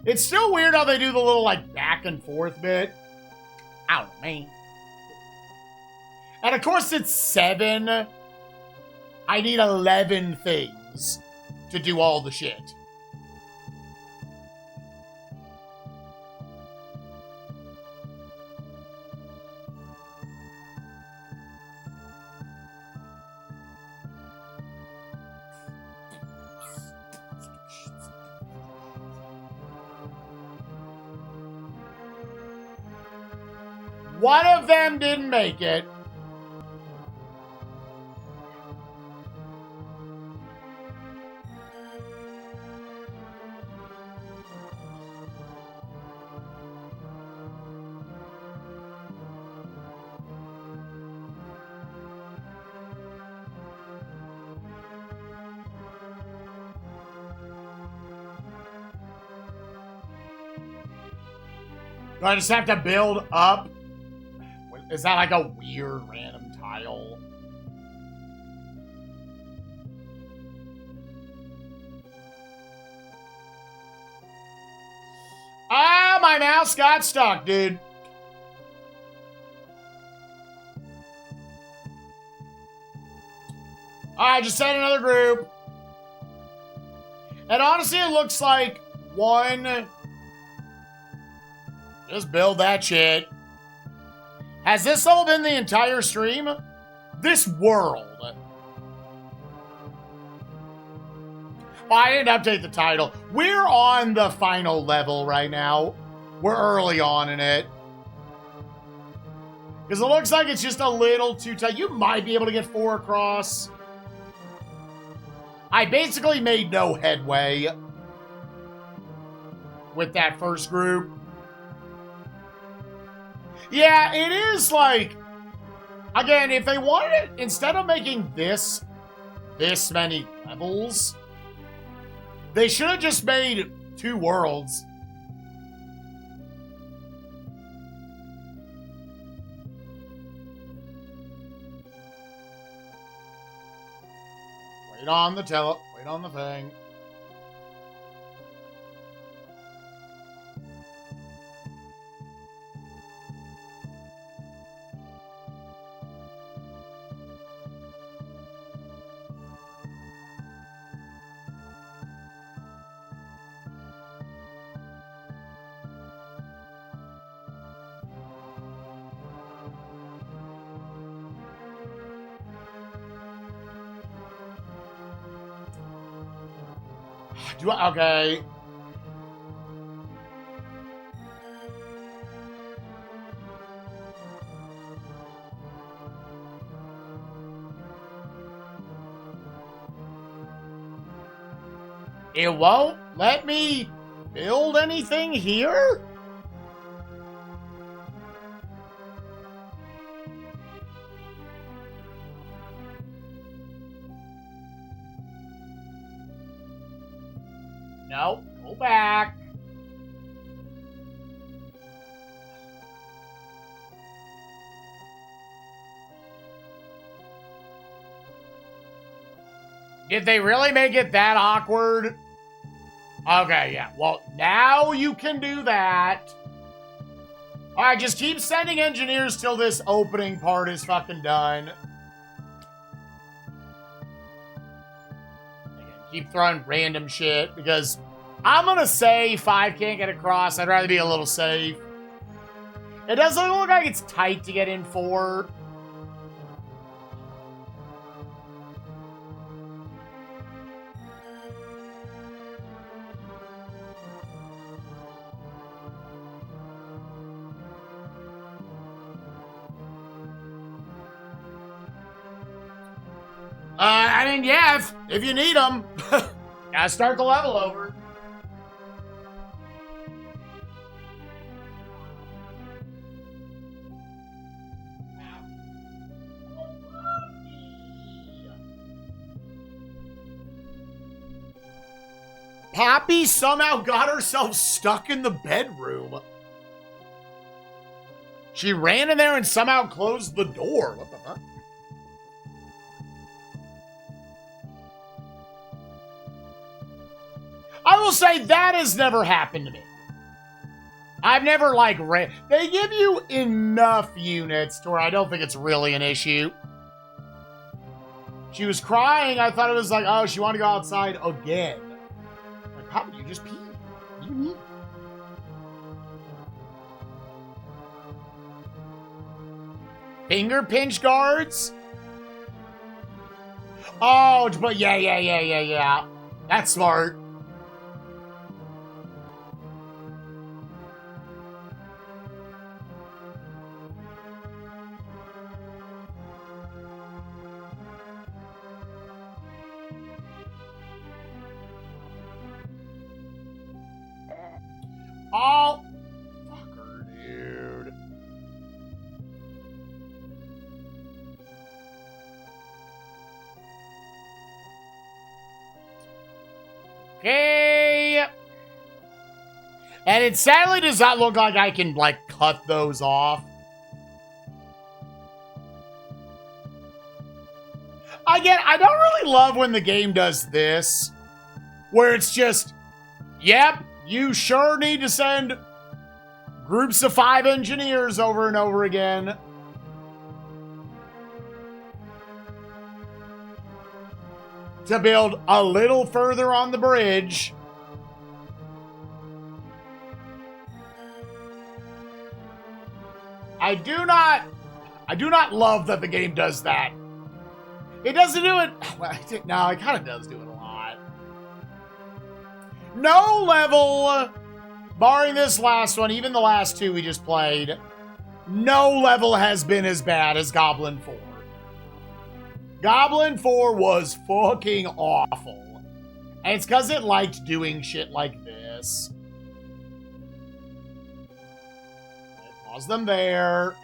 It's still weird how they do the little, like, back and forth bit. I don't know, man. And of course it's 7. I need 11 things to do all the shit. One of them didn't make it. Do I just have to build up? Is that like a weird random tile? Ah, my mouse got stuck, dude. Alright, just set another group. And honestly, it looks like 1... Just build that shit. Has this all been the entire stream? This world. Oh, I didn't update the title. We're on the final level right now. We're early on in it. Because it looks like it's just a little too tight. You might be able to get 4 across. I basically made no headway with that first group. Yeah, it is like, again, if they wanted it, instead of making this many levels, they should have just made 2 worlds. Wait on the thing. Okay. It won't let me build anything here? No, go back. Did they really make it that awkward? Okay, yeah. Well, now you can do that. Alright, just keep sending engineers till this opening part is fucking done. keep throwing random shit because I'm gonna say 5 can't get across. I'd rather be a little safe. It doesn't look like it's tight to get in 4. I mean, yeah, if you need them, gotta start the level over. Poppy somehow got herself stuck in the bedroom. She ran in there and somehow closed the door. What the fuck? I will say that has never happened to me. I've never, like, they give you enough units to where I don't think it's really an issue. She was crying. I thought it was like, oh, she wanted to go outside again. Like, Papa, you just peed. What do you mean? Finger pinch guards? Oh, but yeah. That's smart. Oh, fucker, dude. Okay. And it sadly does not look like I can, like, cut those off. I don't really love when the game does this, where it's just, yep, you sure need to send groups of 5 engineers over and over again. To build a little further on the bridge. I do not love that the game does that. It doesn't do it. Well, no, it kind of does do it a lot. No level, barring this last one, even the last 2 we just played, no level has been as bad as Goblin 4. Goblin 4 was fucking awful. And it's because it liked doing shit like this. Pause them there.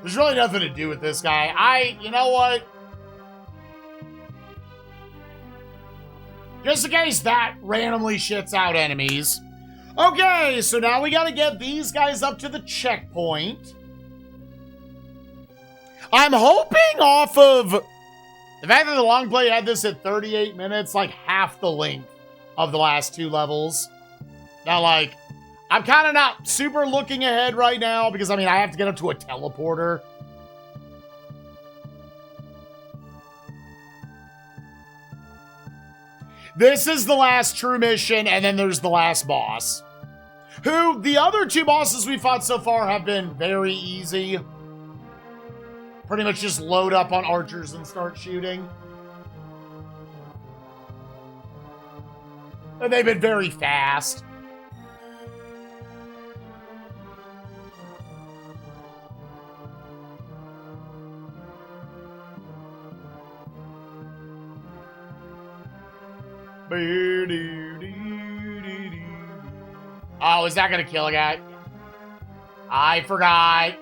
There's really nothing to do with this guy. You know what? Just in case that randomly shits out enemies. Okay, so now we gotta get these guys up to the checkpoint. I'm hoping off of the fact that the long play had this at 38 minutes, like half the length of the last 2 levels. Now, like, I'm kind of not super looking ahead right now because, I mean, I have to get up to a teleporter. This is the last true mission, and then there's the last boss. Who, the other 2 bosses we fought so far have been very easy. Pretty much just load up on archers and start shooting. And they've been very fast. Oh, is that gonna kill a guy? I forgot.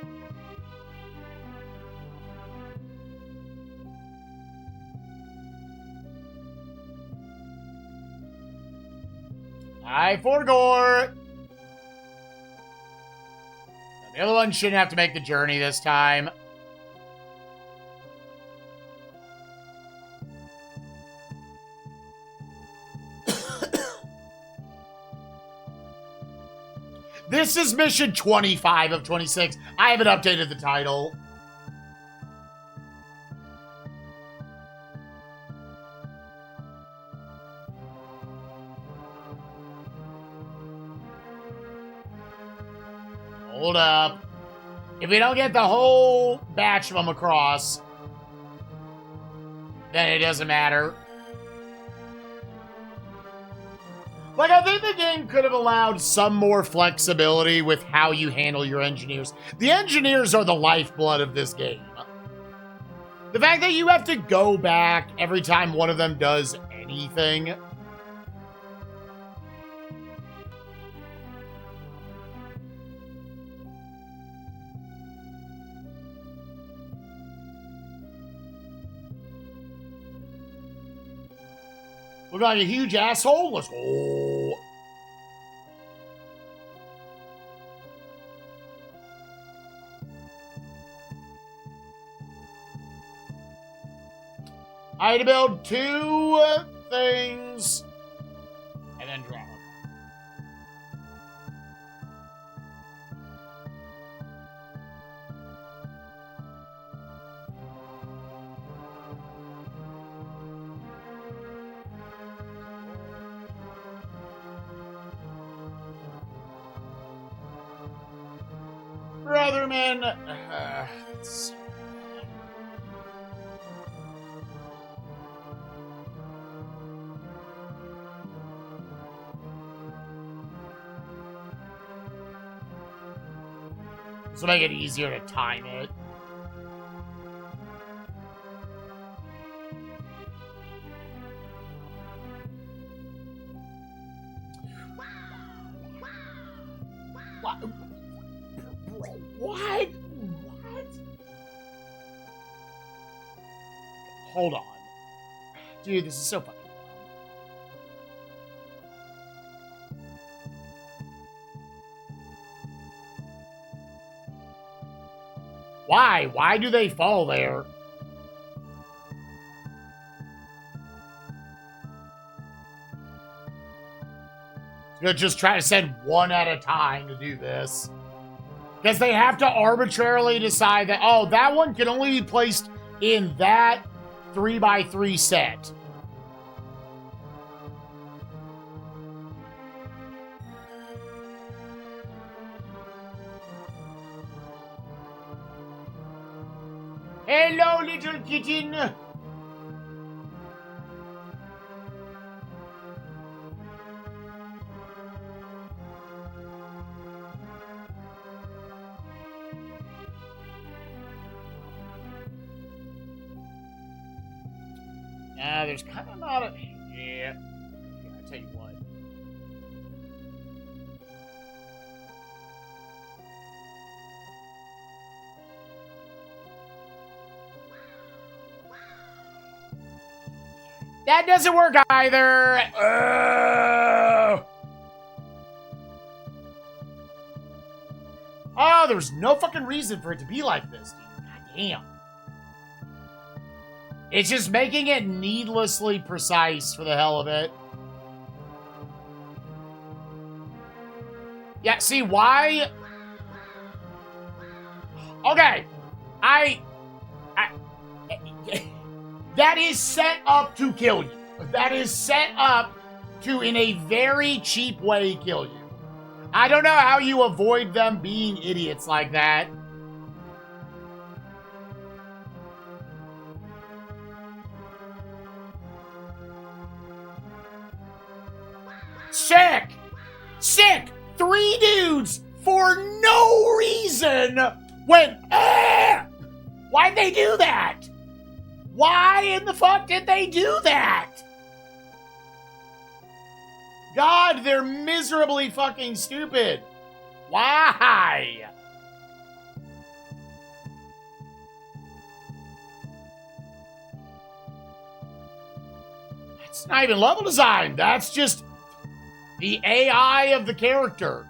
I forgot. The other one shouldn't have to make the journey this time. This is mission 25 of 26. I haven't updated the title. Hold up. If we don't get the whole batch of them across, then it doesn't matter. Like, I think the game could have allowed some more flexibility with how you handle your engineers. The engineers are the lifeblood of this game. The fact that you have to go back every time one of them does anything. Look like a huge asshole? Let's go. I had to build 2 things and then draw them. Brotherman. This will make it easier to time it. What? What? Hold on. Dude, this is so fucking dumb. Why? Why do they fall there? Gonna just try to send one at a time to do this. Because they have to arbitrarily decide that, oh, that one can only be placed in that 3x3 set. Hello, little kitten. There's kind of not a... Yeah, I tell you what. That doesn't work either. Oh, there's no fucking reason for it to be like this, dude. God damn. It's just making it needlessly precise for the hell of it. Yeah, see, why? Okay. That is set up to kill you. That is set up to, in a very cheap way, kill you. I don't know how you avoid them being idiots like that. Sick! Sick! 3 dudes for no reason went, ah! Why'd they do that? Why in the fuck did they do that? God, they're miserably fucking stupid. Why? That's not even level design. That's just the AI of the character.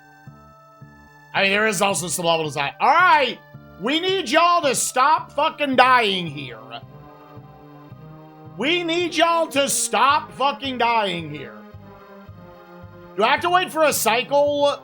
I mean, there is also some level design. All right, we need y'all to stop fucking dying here. We need y'all to stop fucking dying here. Do I have to wait for a cycle?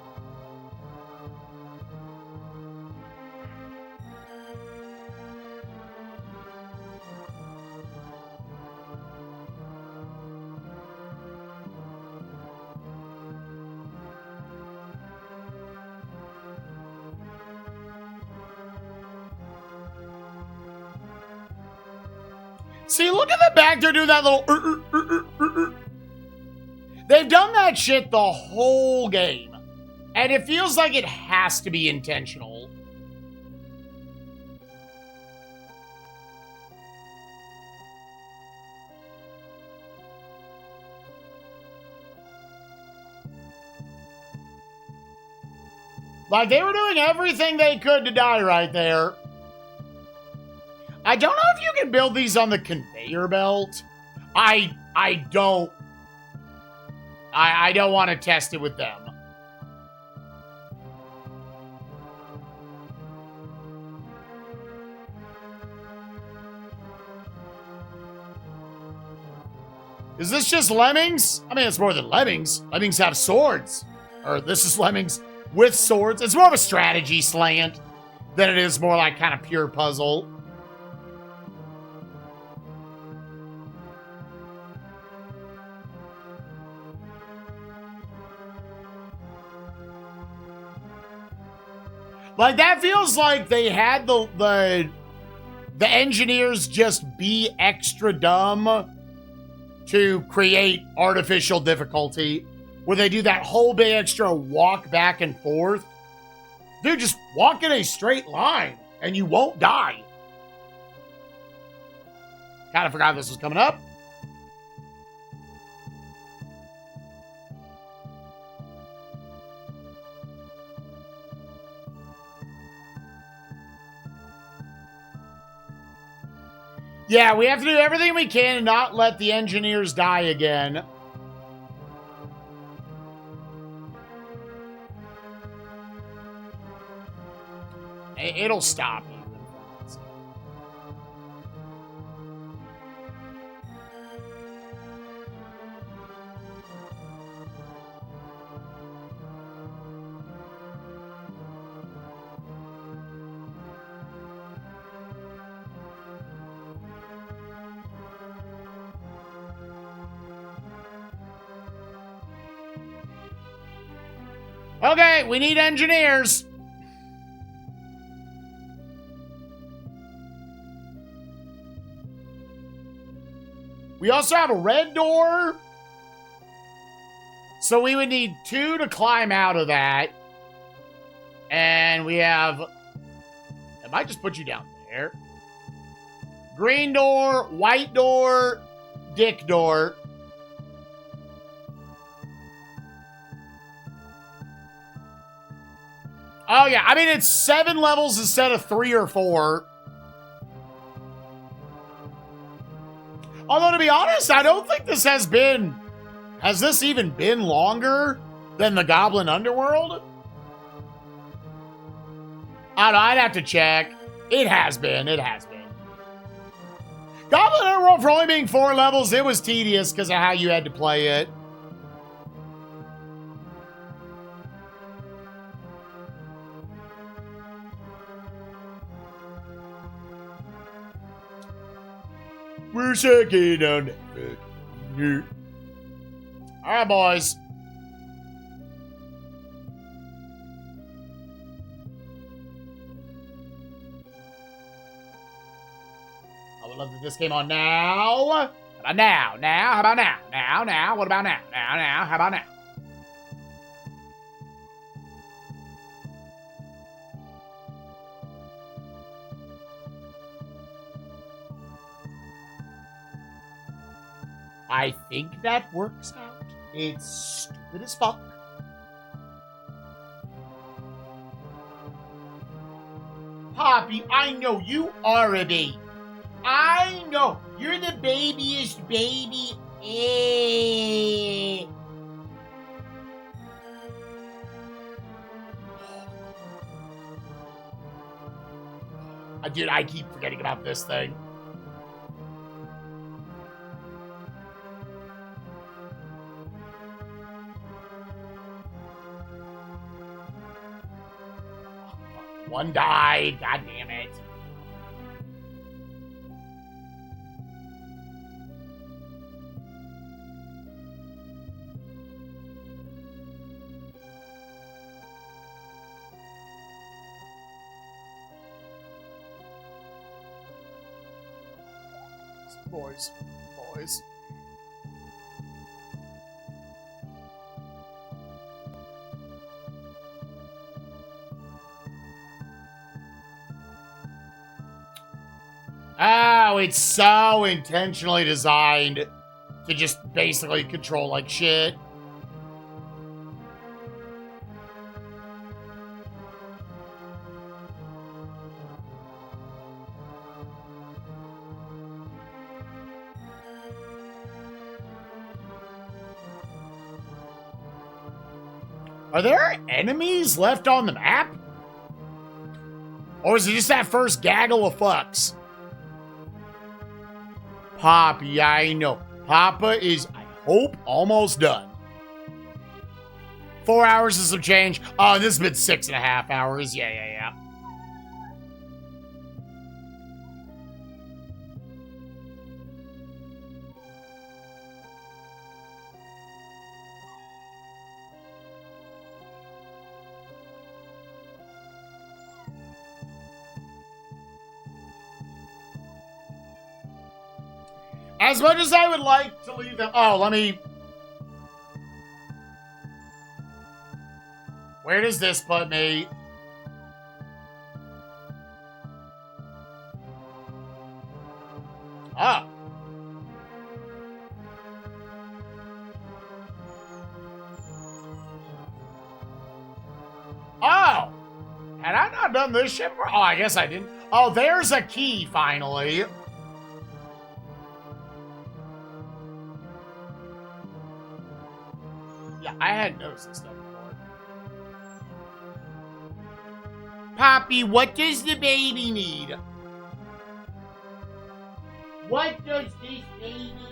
See, look at the back there doing that little... They've done that shit the whole game. And it feels like it has to be intentional. Like, they were doing everything they could to die right there. I don't know if you can build these on the conveyor belt. I don't want to test it with them. Is this just lemmings? I mean, it's more than lemmings. Lemmings have swords. Or this is lemmings with swords. It's more of a strategy slant than it is more like kind of pure puzzle. Like, that feels like they had the engineers just be extra dumb to create artificial difficulty, where they do that whole big extra walk back and forth. Dude, just walk in a straight line, and you won't die. Kind of forgot this was coming up. Yeah, we have to do everything we can and not let the engineers die again. It'll stop you. Okay, we need engineers. We also have a red door. So we would need 2 to climb out of that. And we have... I might just put you down there. Green door, white door, dick door. Oh, yeah. I mean, it's 7 levels instead of 3 or 4. Although, to be honest, I don't think this has been... Has this even been longer than the Goblin Underworld? I don't know. I'd have to check. It has been. It has been. Goblin Underworld, for only being 4 levels, it was tedious because of how you had to play it. We're second on it. All right, boys. I would love that this came on now. How about now? Now? How about now? Now? Now? What about now? Now? Now? How about now? I think that works out. It's stupid. Stupid as fuck. Poppy, I know you are a baby. I know. You're the babiest baby. Eh. Dude, I keep forgetting about this thing. One died. God damn it. Boys. Oh, it's so intentionally designed to just basically control like shit. Are there enemies left on the map? Or is it just that first gaggle of fucks? Poppy, I know. Papa is, I hope, almost done. 4 hours is some change. Oh, this has been 6.5 hours. Yeah. As much as I would like to leave them... Oh, let me... Where does this put me? Oh. Oh. Had I not done this shit for... Oh, I guess I didn't. Oh, there's a key, finally. Yeah, I hadn't noticed this stuff before. Poppy, what does the baby need? What does this baby need?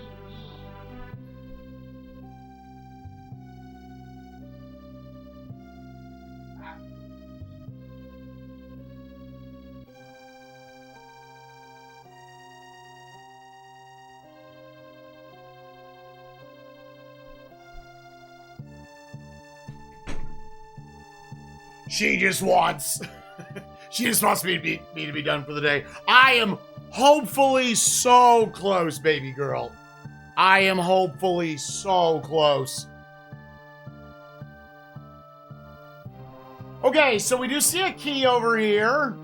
She just wants... she just wants me to be done for the day. I am hopefully so close, baby girl. I am hopefully so close. Okay, so we do see a key over here.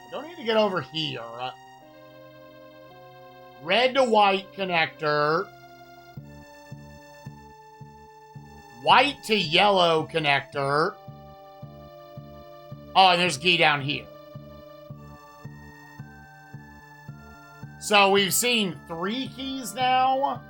Don't need to get over here. Red to white connector. White to yellow connector. Oh, and there's a key down here. So we've seen 3 keys now.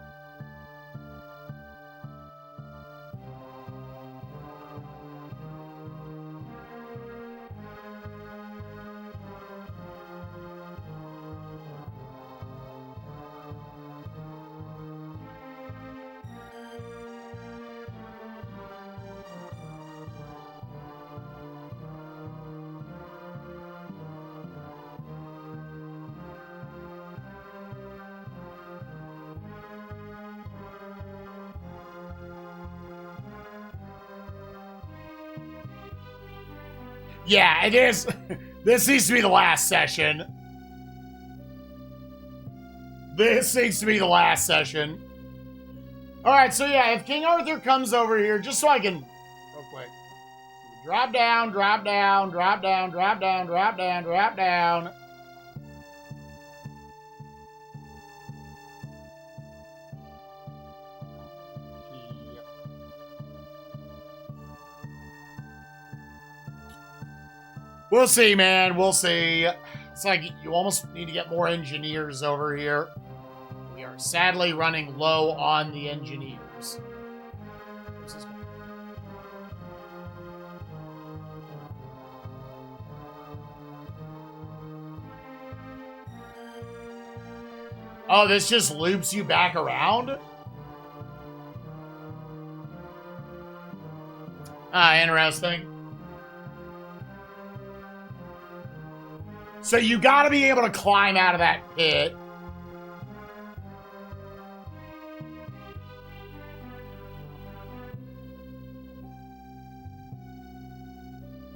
Yeah, it is. This needs to be the last session. This needs to be the last session. Alright, so yeah, if King Arthur comes over here, just so I can... Real quick. Drop down, drop down, drop down, drop down, drop down, drop down. We'll see, man. We'll see. It's like you almost need to get more engineers over here. We are sadly running low on the engineers. Where's this going? Oh, this just loops you back around? Ah, interesting. So you gotta be able to climb out of that pit.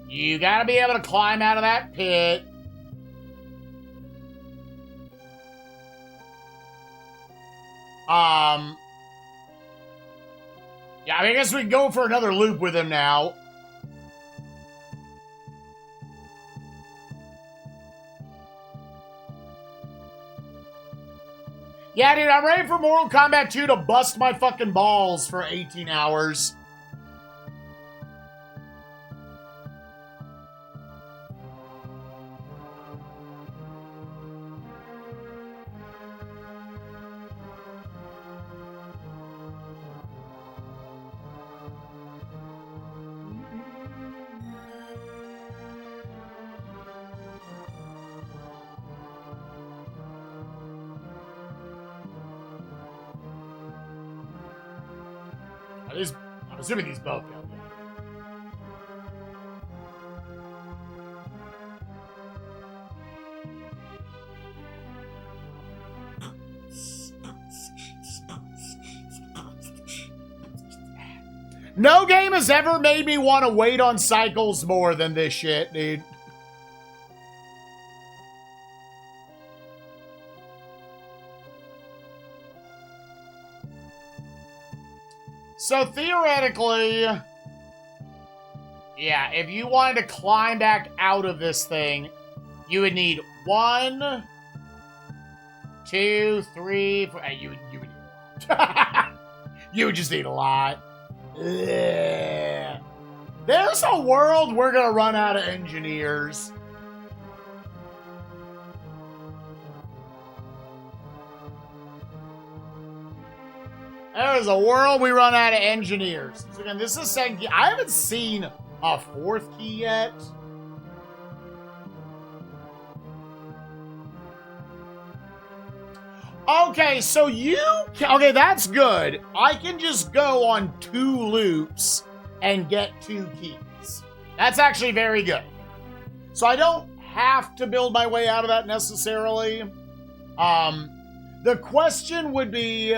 You gotta be able to climb out of that pit. Yeah, I guess we can go for another loop with him now. Yeah, dude, I'm ready for Mortal Kombat 2 to bust my fucking balls for 18 hours. I'm assuming these both go. No game has ever made me want to wait on cycles more than this shit, dude. So theoretically, yeah, if you wanted to climb back out of this thing, you would need 1, 2, 3, 4. You would need a lot. You would just need a lot. Ugh. There's a world we're gonna run out of engineers. There's a world we run out of engineers. So again, this is second key. I haven't seen a fourth key yet. Okay, so okay, that's good. I can just go on 2 loops and get 2 keys. That's actually very good. So I don't have to build my way out of that necessarily. The question would be,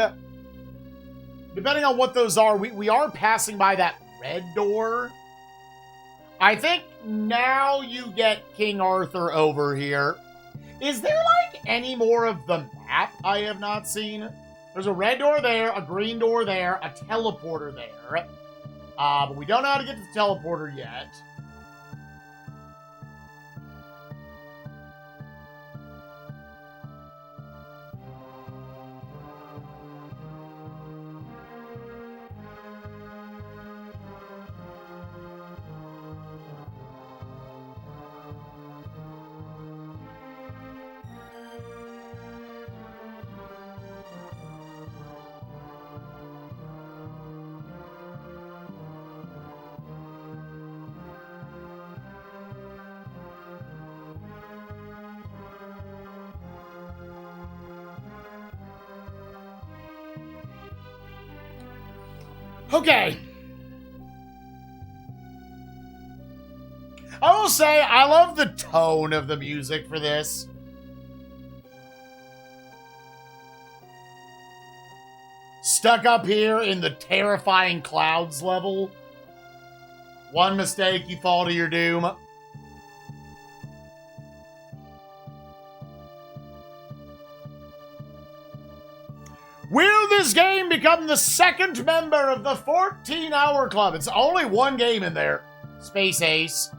depending on what those are, we are passing by that red door. I think now you get King Arthur over here. Is there, like, any more of the map I have not seen? There's a red door there, a green door there, a teleporter there. But we don't know how to get to the teleporter yet. Okay. I will say, I love the tone of the music for this. Stuck up here in the terrifying clouds level. One mistake, you fall to your doom. Will this game become the second member of the 14-hour club? It's only one game in there. Space Ace.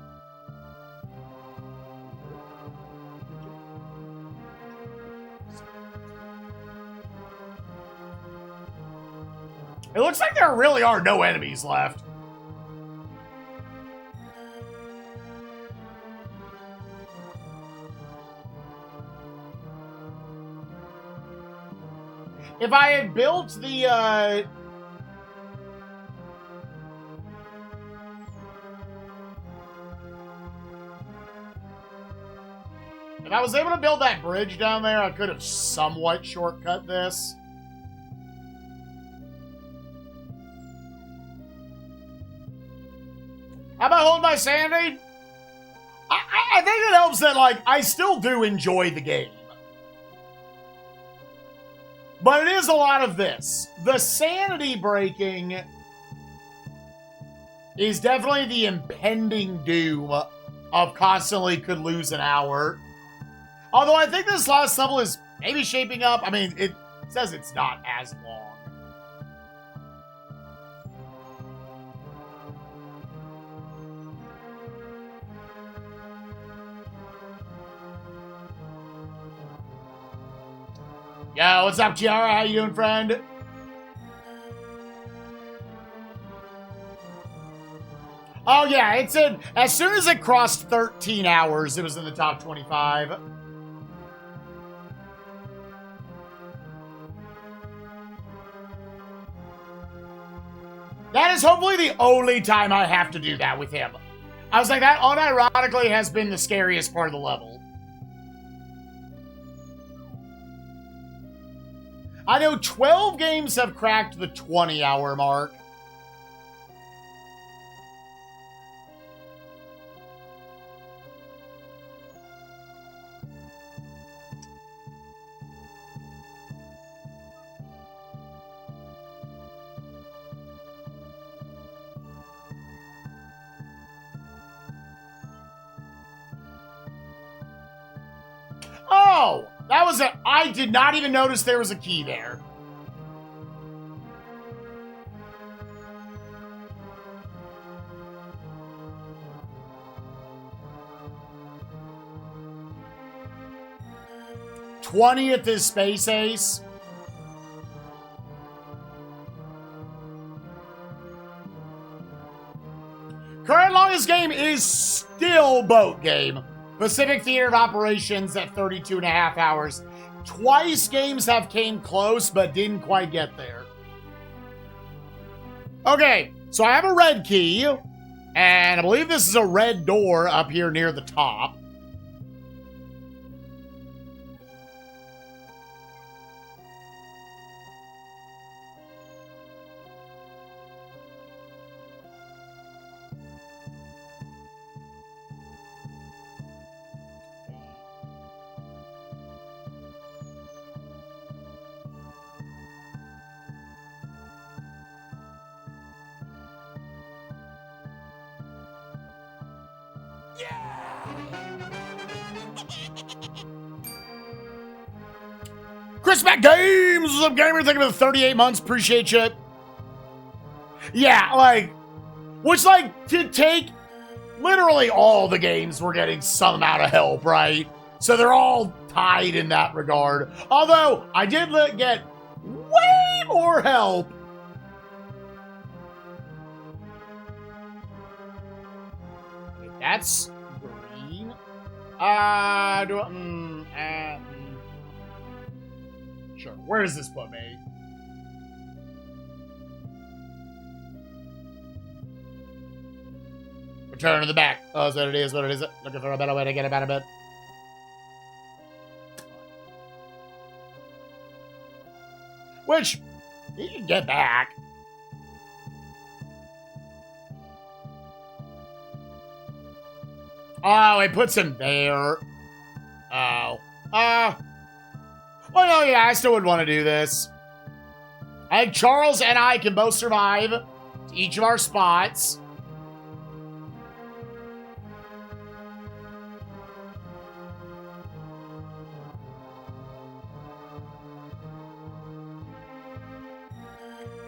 It looks like there really are no enemies left. If I had built the, if I was able to build that bridge down there, I could have somewhat shortcut this. How about holding my sanity? I think it helps that, like, I still do enjoy the game. But it is a lot of this. The sanity breaking is definitely the impending doom of constantly could lose an hour. Although I think this last level is maybe shaping up. I mean, it says it's not as long. Yo, what's up, Kiara? How you doing, friend? Oh, yeah, it's in... As soon as it crossed 13 hours, it was in the top 25. That is hopefully the only time I have to do that with him. I was like, that unironically has been the scariest part of the level. I know 12 games have cracked the 20-hour mark. Oh! That was a... I did not even notice there was a key there. '20th is Space Ace. Current longest game is still Boat Game. Pacific Theater of Operations at 32.5 hours. Twice games have came close, but didn't quite get there. Okay, so I have a red key, and I believe this is a red door up here near the top. Chris Mac Games! What's up, gamer? Thank you for the 38 months. Appreciate you. Yeah, like... Which, like, to take... Literally all the games were getting some amount of help, right? So they're all tied in that regard. Although, I did get way more help. That's green. Sure. Where does this put me? Return to the back. Oh, that's what it is. What it is. Looking for a better way to get it out of bed. Which, you can get back. Oh, it puts him there. Oh. Well, no, yeah, I still would want to do this. I think Charles and I can both survive to each of our spots.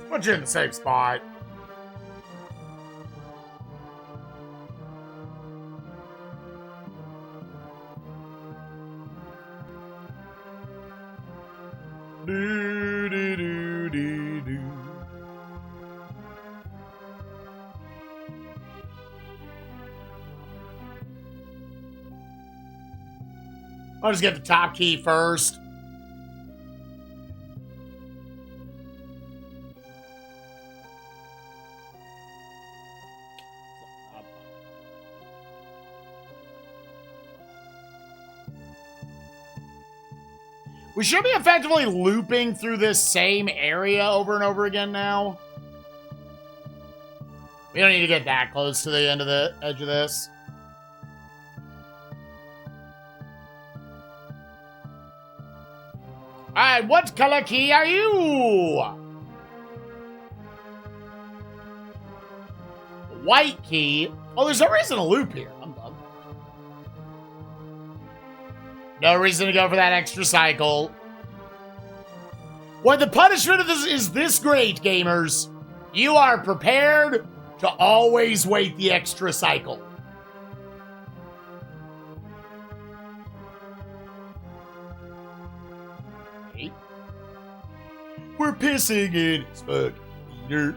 Put you in the same spot. Do, do, do, do, do. I'll just get the top key first. We should be effectively looping through this same area over and over again now. We don't need to get that close to the end of the edge of this. Alright, what color key are you? White key. Oh, there's no reason to loop here. I'm done. No reason to go for that extra cycle. When the punishment of this is this great, gamers, you are prepared to always wait the extra cycle. Okay. We're pissing in his fucking eater.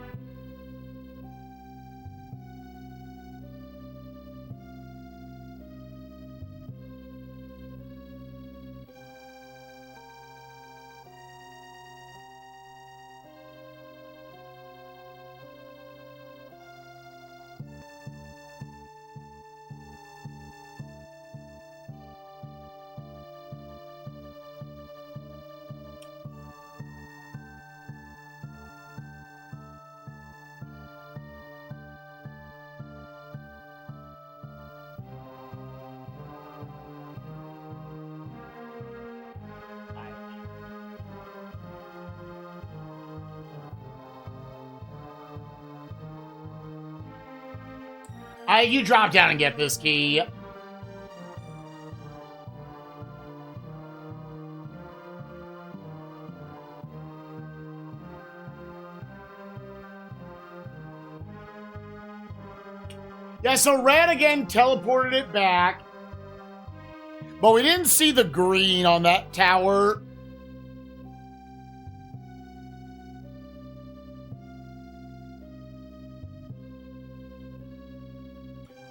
You drop down and get this key. Yeah, so red again teleported it back. But we didn't see the green on that tower.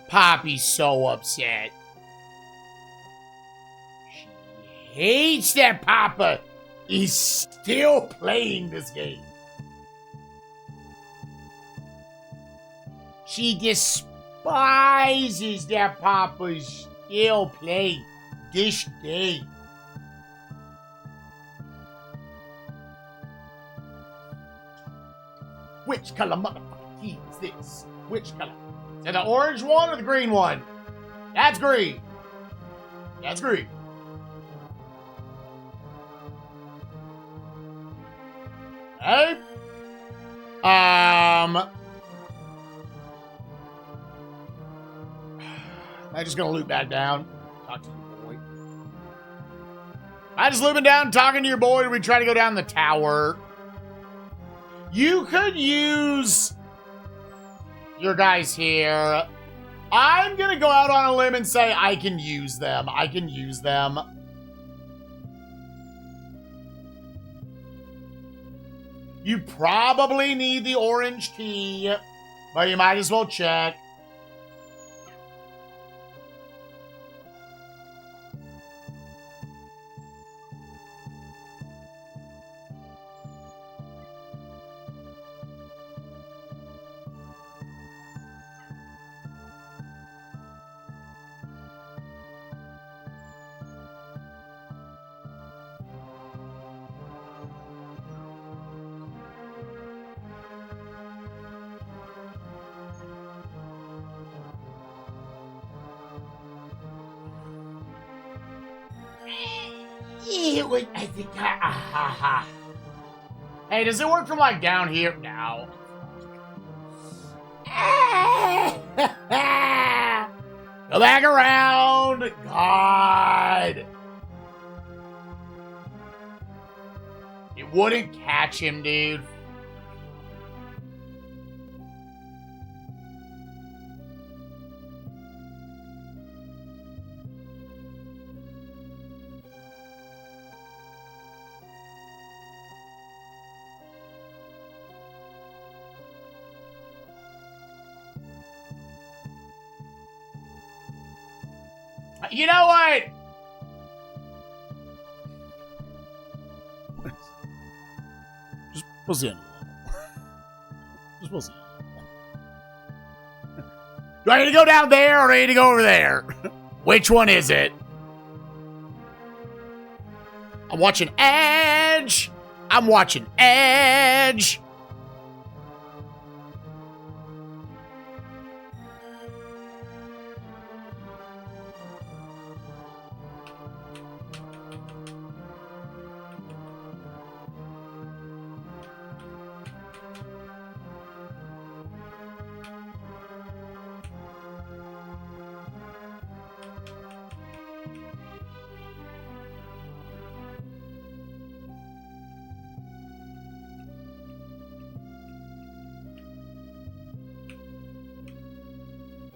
Poppy's so upset. She hates that Papa is still playing this game. She despises that Papa's still playing this game. Which color motherfucking key is this? Which color? Is it the orange one or the green one? That's green. That's green. Hey. I'm just gonna loop back down. Talk to your boy. I just looping down, talking to your boy. We try to go down the tower. You could use your guys here. I'm gonna go out on a limb and say I can use them. I can use them. You probably need the orange key, but you might as well check. I think Hey, does it work from like down here? No. Go back around. God. It wouldn't catch him, dude. You know what? Just what's the end? Just what's the end? Do I need to go down there or do I need to go over there? Which one is it? I'm watching Edge. I'm watching Edge.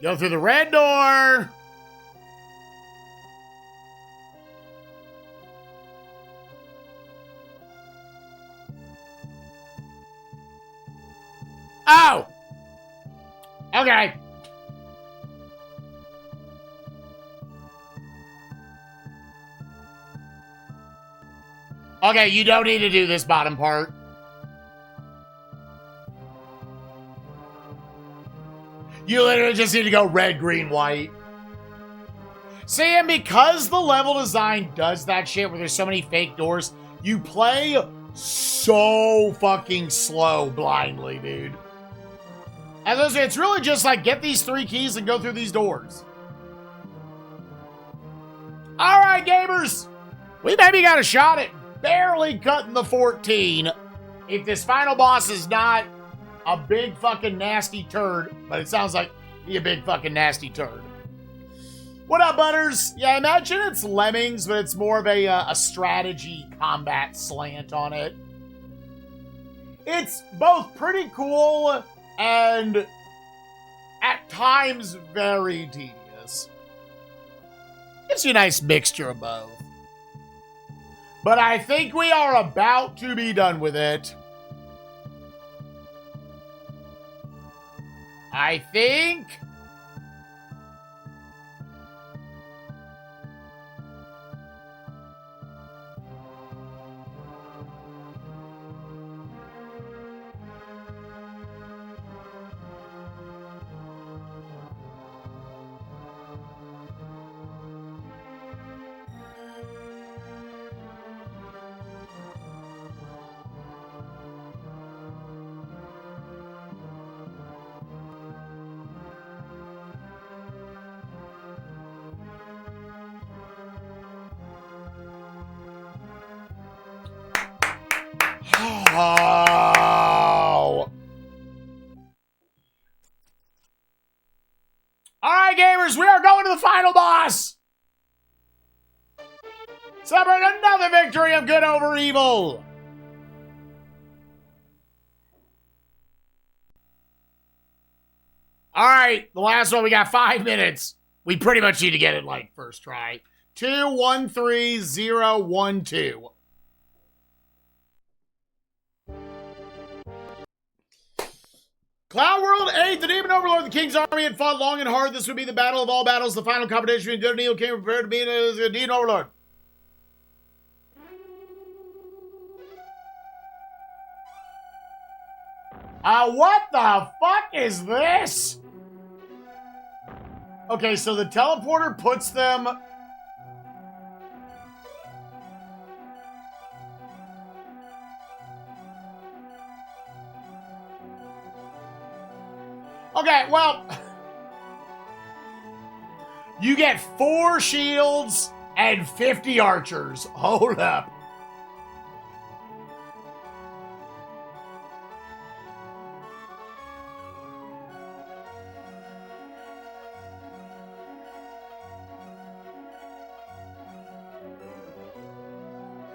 Go through the red door. Oh! Okay. Okay, you don't need to do this bottom part. You literally just need to go red, green, white. See, and because the level design does that shit where there's so many fake doors, you play so fucking slow blindly, dude. As I say, it's really just like, get these 3 keys and go through these doors. All right, gamers. We maybe got a shot at barely cutting the 14 if this final boss is not a big fucking nasty turd, but it sounds like he a big fucking nasty turd. What up, Butters? Yeah, I imagine it's Lemmings, but it's more of a strategy combat slant on it. It's both pretty cool and at times very tedious. Gives you a nice mixture of both. But I think we are about to be done with it. I think. Oh. All right, gamers, we are going to the final boss. Celebrate another victory of good over evil. All right, the last one, we got 5 minutes. We pretty much need to get it like first try. 213012. Cloud World 8, the Demon Overlord, the King's Army had fought long and hard. This would be the battle of all battles, the final competition between good and evil came prepared to be the Demon Overlord. What the fuck is this? Okay, so the teleporter puts them... Okay, well... You get 4 shields and 50 archers. Hold up.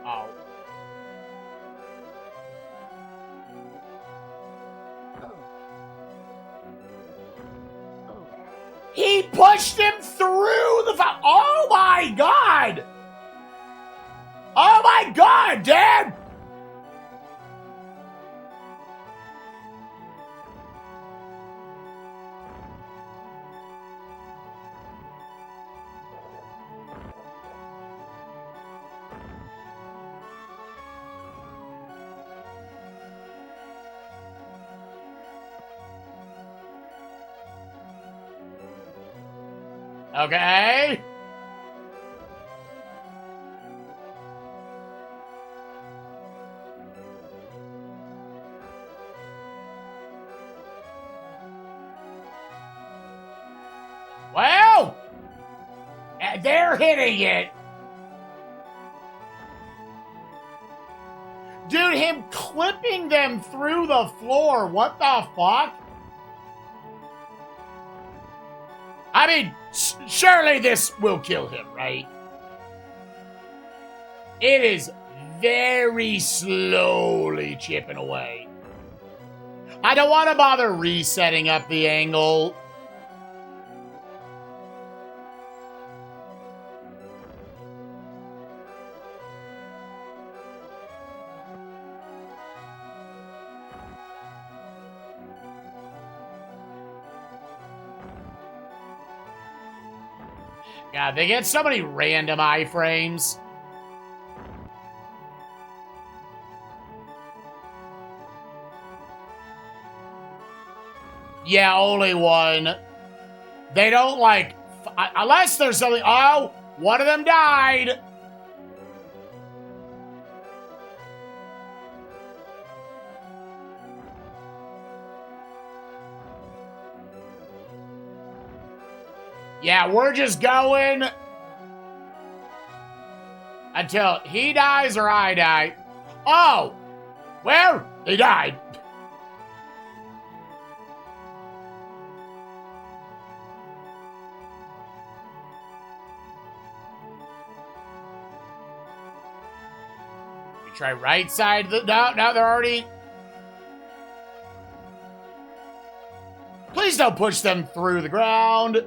Oh. He pushed him through the... Oh my god! Oh my god, Dad! Okay. Well, they're hitting it. Dude, him clipping them through the floor. What the fuck? I mean, surely this will kill him, right? It is very slowly chipping away. I don't want to bother resetting up the angle. God, they get so many random iframes. Yeah, only one. They don't like... unless there's something... Oh, one of them died. Yeah, we're just going until he dies or I die. Oh, well, he died. We try right side. No, they're already. Please don't push them through the ground.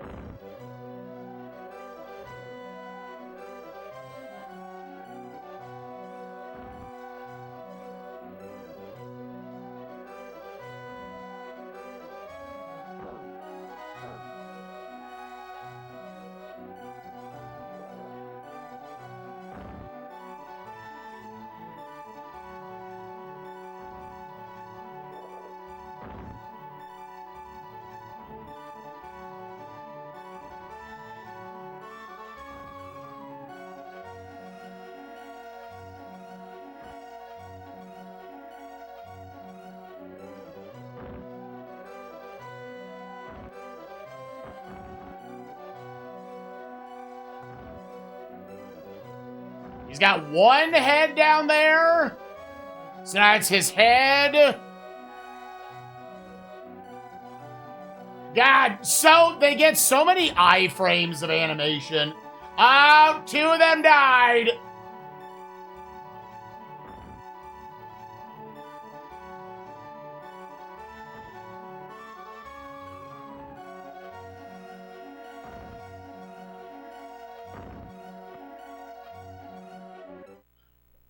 He's got one head down there. So that's his head. God, so they get so many iframes of animation. Oh, two of them died.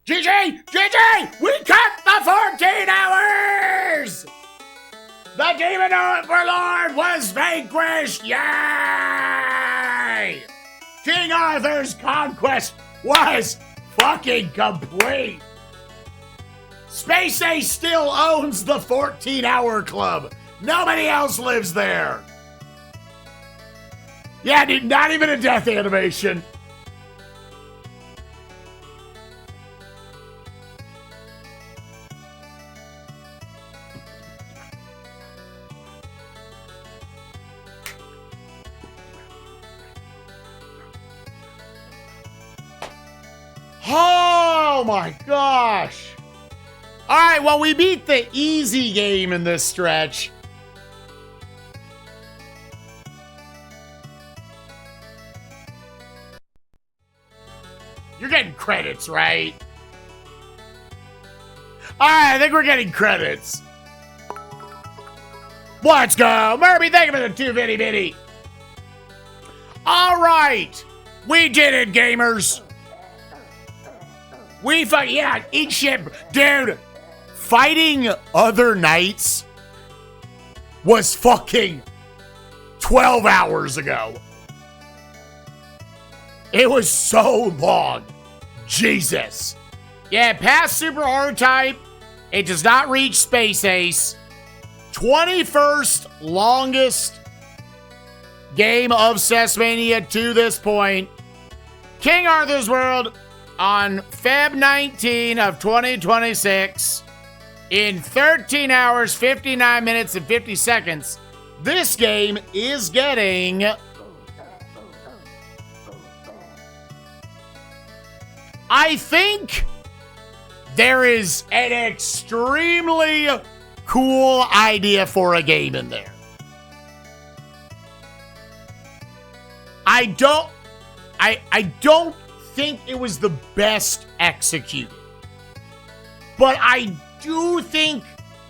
GG! GG! We cut the 14 hours! The Demon Overlord was vanquished! Yay! King Arthur's conquest was fucking complete! Space Ace still owns the 14-hour club. Nobody else lives there. Yeah, dude, not even a death animation. Oh my gosh. All right, well, we beat the easy game in this stretch. You're getting credits, right? All right, I think we're getting credits. Let's go. Murphy, thank you for the 2 bitty bitty. All right. We did it, gamers. We yeah, eat shit. Dude, fighting other knights was fucking 12 hours ago. It was so long. Jesus. Yeah, past Super R-Type. It does not reach Space Ace. 21st longest game of SNESMania to this point. King Arthur's World on Feb 19 of 2026 in 13 hours, 59 minutes, and 50 seconds. This game is getting I think there is an extremely cool idea for a game in there. I don't think it was the best executed. But I do think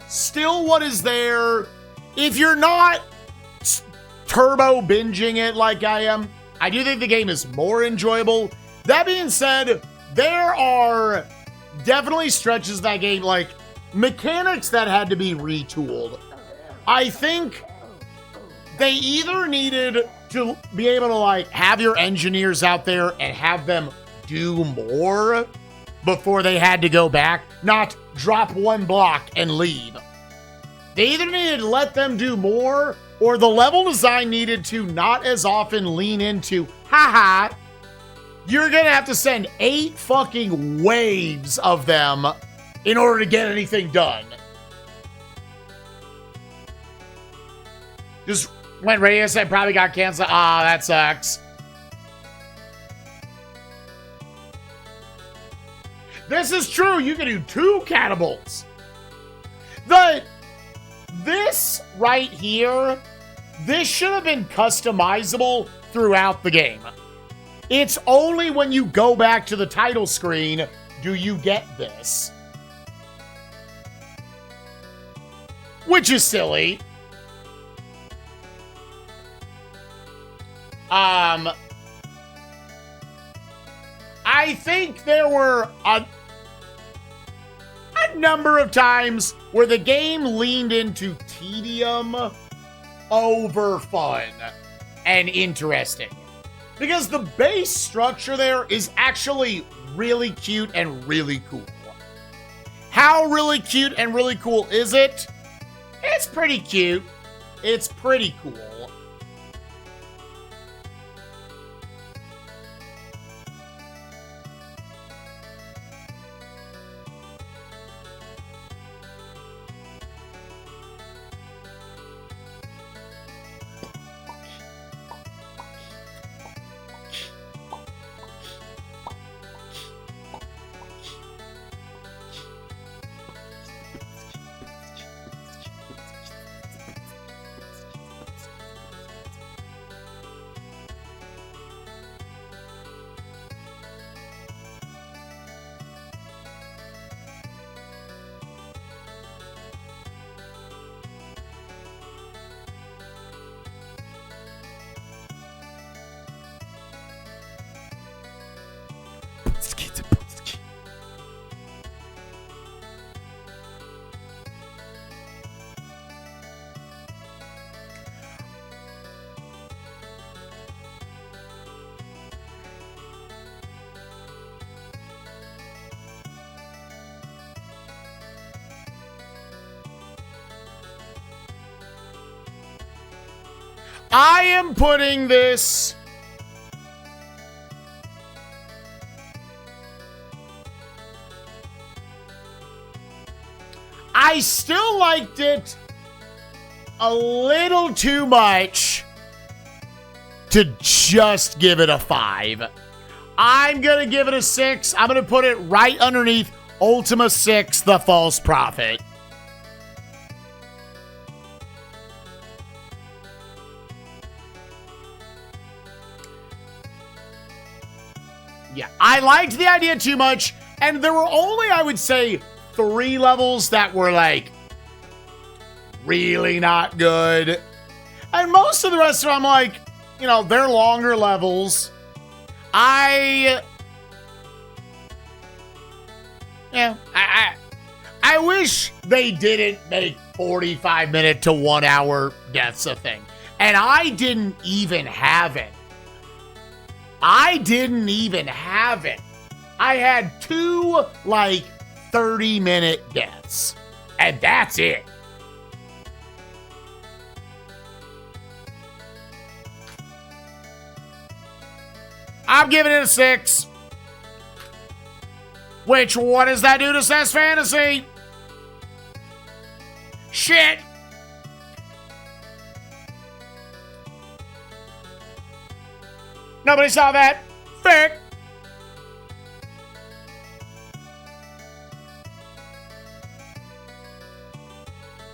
still what is there, if you're not turbo binging it like I am, I do think the game is more enjoyable. That being said, there are definitely stretches of that game, like mechanics that had to be retooled. I think they either needed to be able to like have your engineers out there and have them do more before they had to go back, not drop one block and leave. They either needed to let them do more, or the level design needed to not as often lean into, haha, you're gonna have to send 8 fucking waves of them in order to get anything done. Just went Radius and probably got canceled. Ah, that sucks. This is true. You can do 2 catapults. This right here, this should have been customizable throughout the game. It's only when you go back to the title screen do you get this. Which is silly. I think there were a number of times where the game leaned into tedium over fun and interesting. Because the base structure there is actually really cute and really cool. How really cute and really cool is it? It's pretty cute. It's pretty cool. I am putting this I still liked it a little too much to just give it a 5. I'm going to give it a 6. I'm going to put it right underneath Ultima 6, The False Prophet. Yeah, I liked the idea too much, and there were only, I would say, 3 levels that were, like, really not good. And most of the rest of them, like, you know, they're longer levels. I wish they didn't make 45-minute to 1-hour deaths a thing. And I didn't even have it. I had 2, like, 30-minute deaths. And that's it. I'm giving it a 6. Which, what does that do to SNES Fantasy? Shit. Nobody saw that. Fick.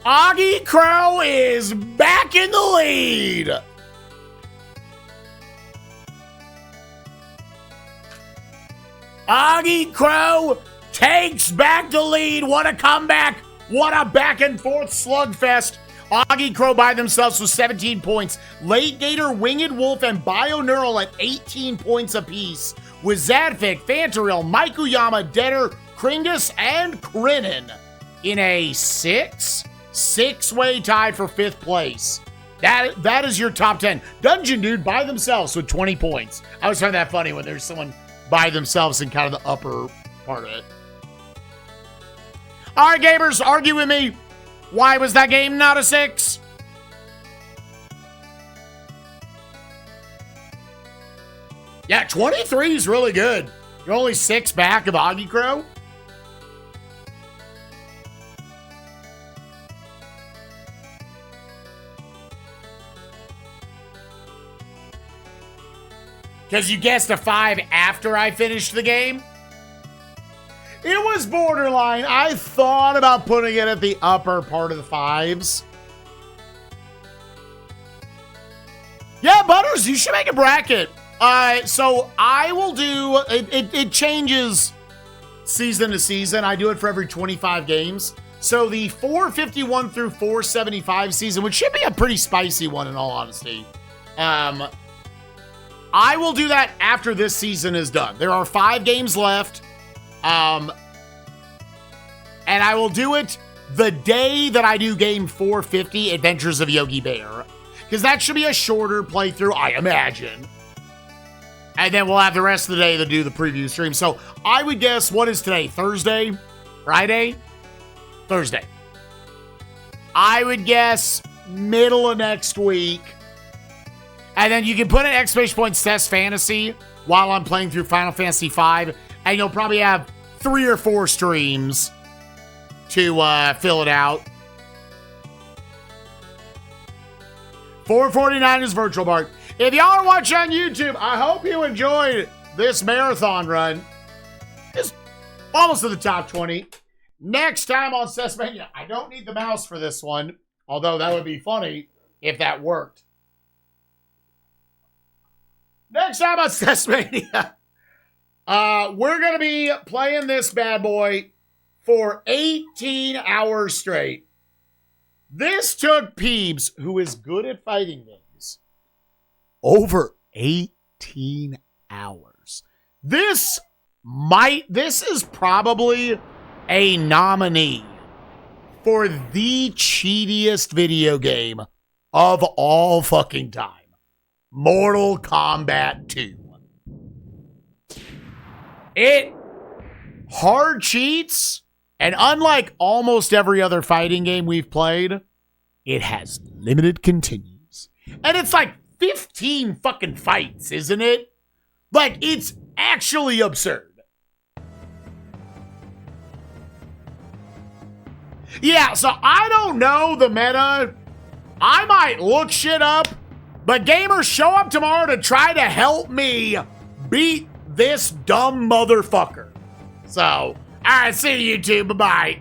Augie Crow is back in the lead. Augie Crow takes back the lead. What a comeback. What a back and forth slugfest. Augie Crow by themselves with 17 points. Late Gator, Winged Wolf, and Bioneural at 18 points apiece. With Zadfik, Fantaril, Maikuyama, Deader, Kringus, and Krinin in a six-way tie for 5th place. That is your top 10. Dungeon Dude by themselves with 20 points. I always find that funny when there's someone by themselves in kind of the upper part of it. All right, gamers, argue with me. Why was that game not a 6? Yeah, 23 is really good. You're only 6 back of Augie Crow. Because you guessed a 5 after I finished the game? It was borderline. I thought about putting it at the upper part of the 5s. Yeah, Butters, you should make a bracket. So I will do... It changes season to season. I do it for every 25 games. So the 451 through 475 season, which should be a pretty spicy one in all honesty. I will do that after this season is done. There are 5 games left. And I will do it the day that I do game 450, Adventures of Yogi Bear. Because that should be a shorter playthrough, I imagine. And then we'll have the rest of the day to do the preview stream. So I would guess, what is today? Thursday? Friday? Thursday. I would guess middle of next week. And then you can put an exclamation point SNES Fantasy while I'm playing through Final Fantasy V. And you'll probably have 3 or 4 streams to fill it out. 449 is Virtual Bart. If y'all are watching on YouTube, I hope you enjoyed this marathon run. It's almost to the top 20. Next time on SNESMania, I don't need the mouse for this one, although that would be funny if that worked. Next time on SNESMania, we're going to be playing this bad boy for 18 hours straight. This took Peebs, who is good at fighting games, over 18 hours. This is probably a nominee for the cheatiest video game of all fucking time. Mortal Kombat 2. It hard cheats, and unlike almost every other fighting game we've played, it has limited continues. And it's like 15 fucking fights, isn't it? Like, it's actually absurd. Yeah, so I don't know the meta. I might look shit up, but gamers, show up tomorrow to try to help me beat this dumb motherfucker. So, all right, see you, YouTube. Bye-bye.